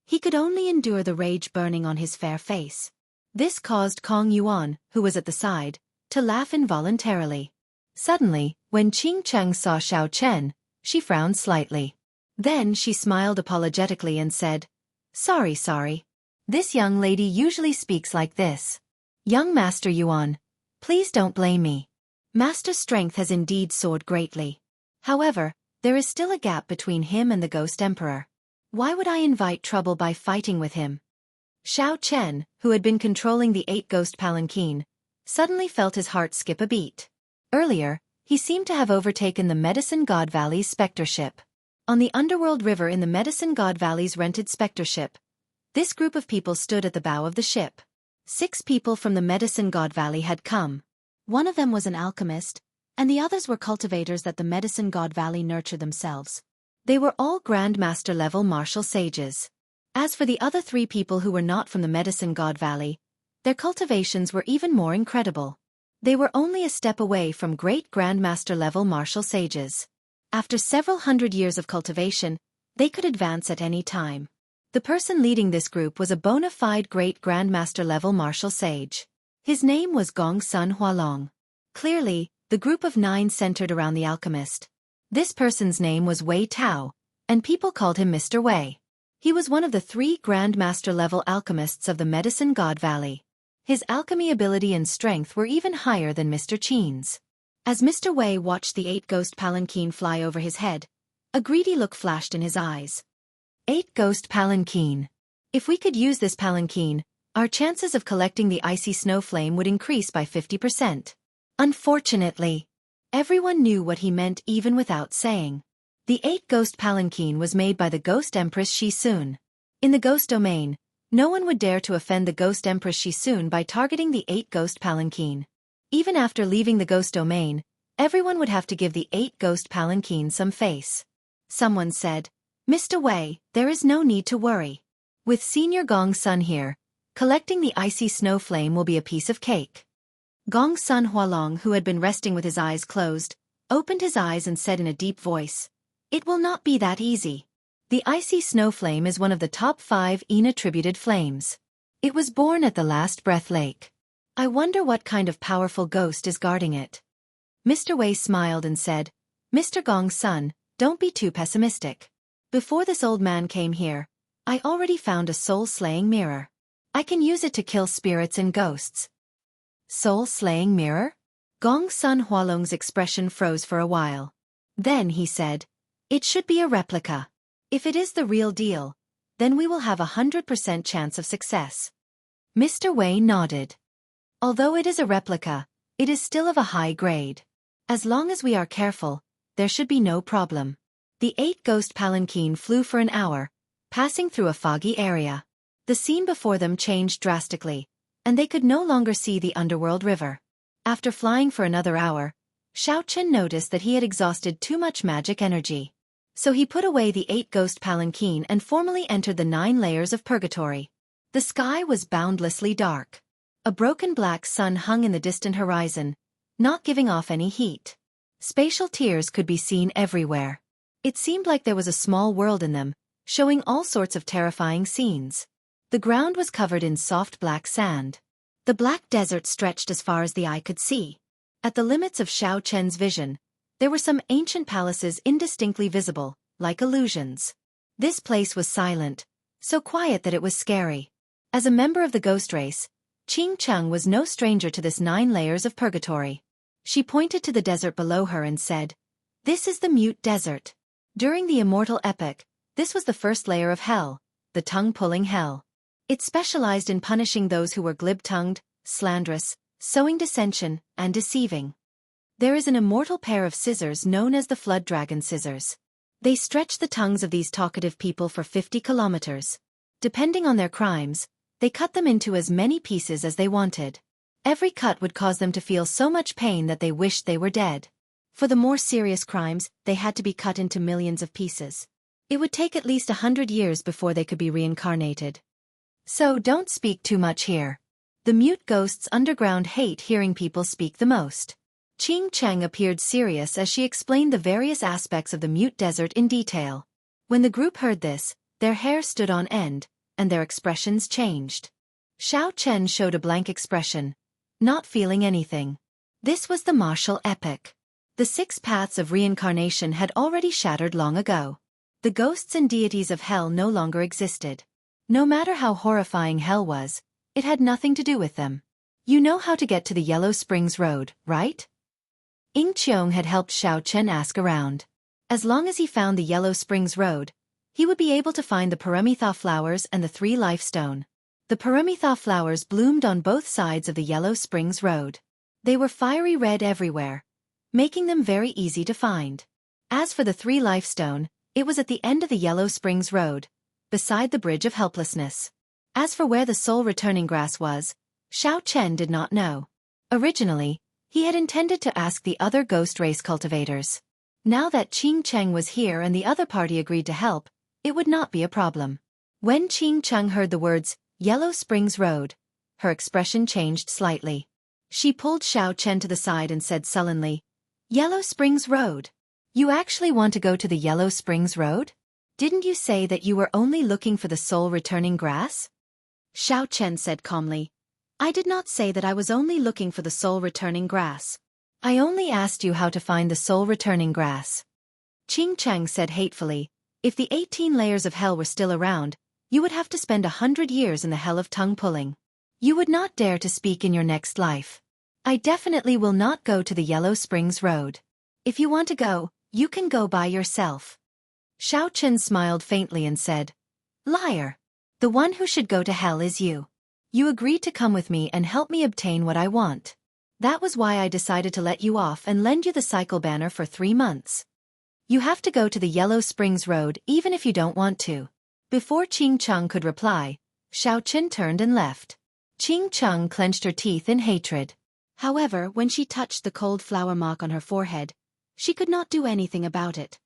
He could only endure the rage burning on his fair face. This caused Kong Yuan, who was at the side, to laugh involuntarily. Suddenly, when Qing Cheng saw Xiao Chen, she frowned slightly. Then she smiled apologetically and said, Sorry. This young lady usually speaks like this. Young Master Yuan, please don't blame me. Master's strength has indeed soared greatly. However, there is still a gap between him and the Ghost Emperor. Why would I invite trouble by fighting with him? Xiao Chen, who had been controlling the 8-ghost palanquin, suddenly felt his heart skip a beat. Earlier, he seemed to have overtaken the Medicine God Valley's spectre ship. On the underworld river in the Medicine God Valley's rented spectre ship, this group of people stood at the bow of the ship. 6 people from the Medicine God Valley had come. One of them was an alchemist, and the others were cultivators that the Medicine God Valley nurtured themselves. They were all Grandmaster-level martial sages. As for the other 3 people who were not from the Medicine God Valley, their cultivations were even more incredible. They were only a step away from great Grandmaster-level martial sages. After several hundred years of cultivation, they could advance at any time. The person leading this group was a bona fide great Grandmaster-level martial sage. His name was Gong Sun Hualong. Clearly, the group of 9 centered around the alchemist. This person's name was Wei Tao, and people called him Mr. Wei. He was one of the 3 Grandmaster-level alchemists of the Medicine God Valley. His alchemy ability and strength were even higher than Mr. Qin's. As Mr. Wei watched the 8-ghost palanquin fly over his head, a greedy look flashed in his eyes. 8-ghost palanquin. If we could use this palanquin, our chances of collecting the icy snow flame would increase by 50%. Unfortunately, everyone knew what he meant even without saying. The 8-ghost palanquin was made by the Ghost Empress Shisun. In the ghost domain, no one would dare to offend the Ghost Empress Shisun by targeting the 8-ghost palanquin. Even after leaving the ghost domain, everyone would have to give the 8-ghost palanquin some face. Someone said, Mr. Wei, there is no need to worry. With Senior Gong Sun here, collecting the icy snow flame will be a piece of cake. Gong Sun Hualong, who had been resting with his eyes closed, opened his eyes and said in a deep voice, It will not be that easy. The icy snow flame is one of the top 5 Yin-attributed flames. It was born at the Last Breath Lake. I wonder what kind of powerful ghost is guarding it. Mr. Wei smiled and said, Mr. Gong Sun, don't be too pessimistic. Before this old man came here, I already found a soul-slaying mirror. I can use it to kill spirits and ghosts. Soul-slaying mirror? Gong Sun Hualong's expression froze for a while. Then he said, It should be a replica. If it is the real deal, then we will have 100% chance of success. Mr. Wei nodded. Although it is a replica, it is still of a high grade. As long as we are careful, there should be no problem. The 8 ghost palanquin flew for an hour, passing through a foggy area. The scene before them changed drastically, and they could no longer see the underworld river. After flying for another hour, Xiao Chen noticed that he had exhausted too much magic energy. So he put away the 8 ghost palanquin and formally entered the 9 layers of purgatory. The sky was boundlessly dark. A broken black sun hung in the distant horizon, not giving off any heat. Spatial tiers could be seen everywhere. It seemed like there was a small world in them, showing all sorts of terrifying scenes. The ground was covered in soft black sand. The black desert stretched as far as the eye could see. At the limits of Xiao Chen's vision, there were some ancient palaces indistinctly visible, like illusions. This place was silent, so quiet that it was scary. As a member of the ghost race, Qing Cheng was no stranger to this 9 layers of purgatory. She pointed to the desert below her and said, "This is the mute desert." During the immortal epoch, this was the first layer of hell, the tongue-pulling hell. It specialized in punishing those who were glib-tongued, slanderous, sowing dissension, and deceiving. There is an immortal pair of scissors known as the Flood Dragon scissors. They stretch the tongues of these talkative people for 50 kilometers. Depending on their crimes, they cut them into as many pieces as they wanted. Every cut would cause them to feel so much pain that they wished they were dead. For the more serious crimes, they had to be cut into millions of pieces. It would take at least 100 years before they could be reincarnated. So don't speak too much here. The mute ghosts underground hate hearing people speak the most. Qing Cheng appeared serious as she explained the various aspects of the mute desert in detail. When the group heard this, their hair stood on end, and their expressions changed. Xiao Chen showed a blank expression, not feeling anything. This was the martial epoch. The 6 paths of reincarnation had already shattered long ago. The ghosts and deities of hell no longer existed. No matter how horrifying hell was, it had nothing to do with them. You know how to get to the Yellow Springs Road, right? Ying Qiong had helped Xiao Chen ask around. As long as he found the Yellow Springs Road, he would be able to find the Paramitha flowers and the 3 life stone. The Paramitha flowers bloomed on both sides of the Yellow Springs Road. They were fiery red everywhere, making them very easy to find. As for the 3 life stone, it was at the end of the Yellow Springs Road, beside the Bridge of Helplessness. As for where the soul returning grass was, Xiao Chen did not know. Originally, he had intended to ask the other ghost race cultivators. Now that Qing Cheng was here and the other party agreed to help, it would not be a problem. When Qing Cheng heard the words, Yellow Springs Road, her expression changed slightly. She pulled Xiao Chen to the side and said sullenly, "Yellow Springs Road? You actually want to go to the Yellow Springs Road? Didn't you say that you were only looking for the soul-returning grass?" Xiao Chen said calmly, "I did not say that I was only looking for the soul-returning grass. I only asked you how to find the soul-returning grass." Qing Cheng said hatefully, "If the 18 layers of hell were still around, you would have to spend 100 years in the hell of tongue-pulling. You would not dare to speak in your next life. I definitely will not go to the Yellow Springs Road. If you want to go, you can go by yourself." Xiao Chen smiled faintly and said, "Liar. The one who should go to hell is you. You agreed to come with me and help me obtain what I want. That was why I decided to let you off and lend you the cycle banner for 3 months. You have to go to the Yellow Springs Road even if you don't want to." Before Qing Cheng could reply, Xiao Chen turned and left. Qing Cheng clenched her teeth in hatred. However, when she touched the cold flower mark on her forehead, she could not do anything about it.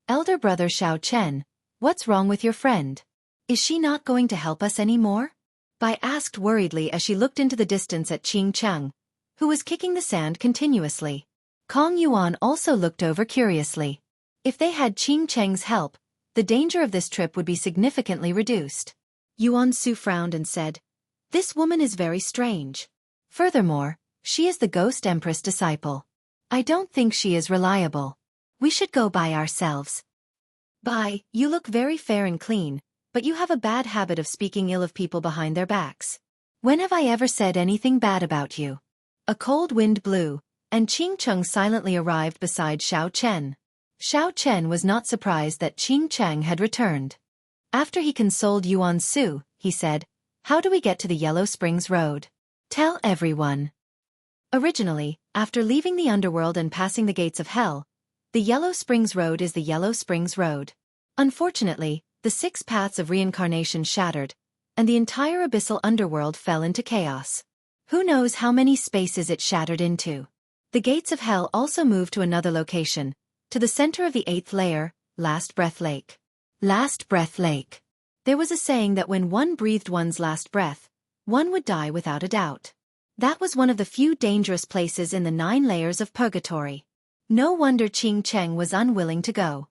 "Elder brother Xiao Chen, what's wrong with your friend? Is she not going to help us anymore?" Bai asked worriedly as she looked into the distance at Qing Cheng, who was kicking the sand continuously. Kong Yuan also looked over curiously. If they had Qing Cheng's help, the danger of this trip would be significantly reduced. Yuan Su frowned and said, "This woman is very strange. Furthermore, she is the Ghost Empress disciple. I don't think she is reliable. We should go by ourselves." "Bai, you look very fair and clean, but you have a bad habit of speaking ill of people behind their backs. When have I ever said anything bad about you?" A cold wind blew, and Qing Cheng silently arrived beside Xiao Chen. Xiao Chen was not surprised that Qing Cheng had returned. After he consoled Yuan Su, he said, How do we get to the Yellow Springs Road? Tell everyone. Originally, after leaving the underworld and passing the gates of hell, the Yellow Springs Road is the Yellow Springs Road. Unfortunately, the 6 paths of reincarnation shattered, and the entire abyssal underworld fell into chaos. Who knows how many spaces it shattered into? The gates of hell also moved to another location, to the center of the 8th layer, Last Breath Lake. Last Breath Lake. There was a saying that when one breathed one's last breath, one would die without a doubt. That was one of the few dangerous places in the 9 layers of purgatory. No wonder Qing Cheng was unwilling to go.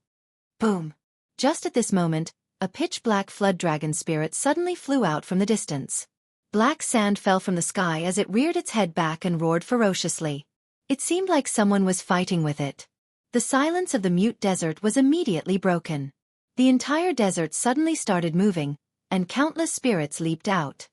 Boom! Just at this moment, a pitch-black flood dragon spirit suddenly flew out from the distance. Black sand fell from the sky as it reared its head back and roared ferociously. It seemed like someone was fighting with it. The silence of the mute desert was immediately broken. The entire desert suddenly started moving, and countless spirits leaped out.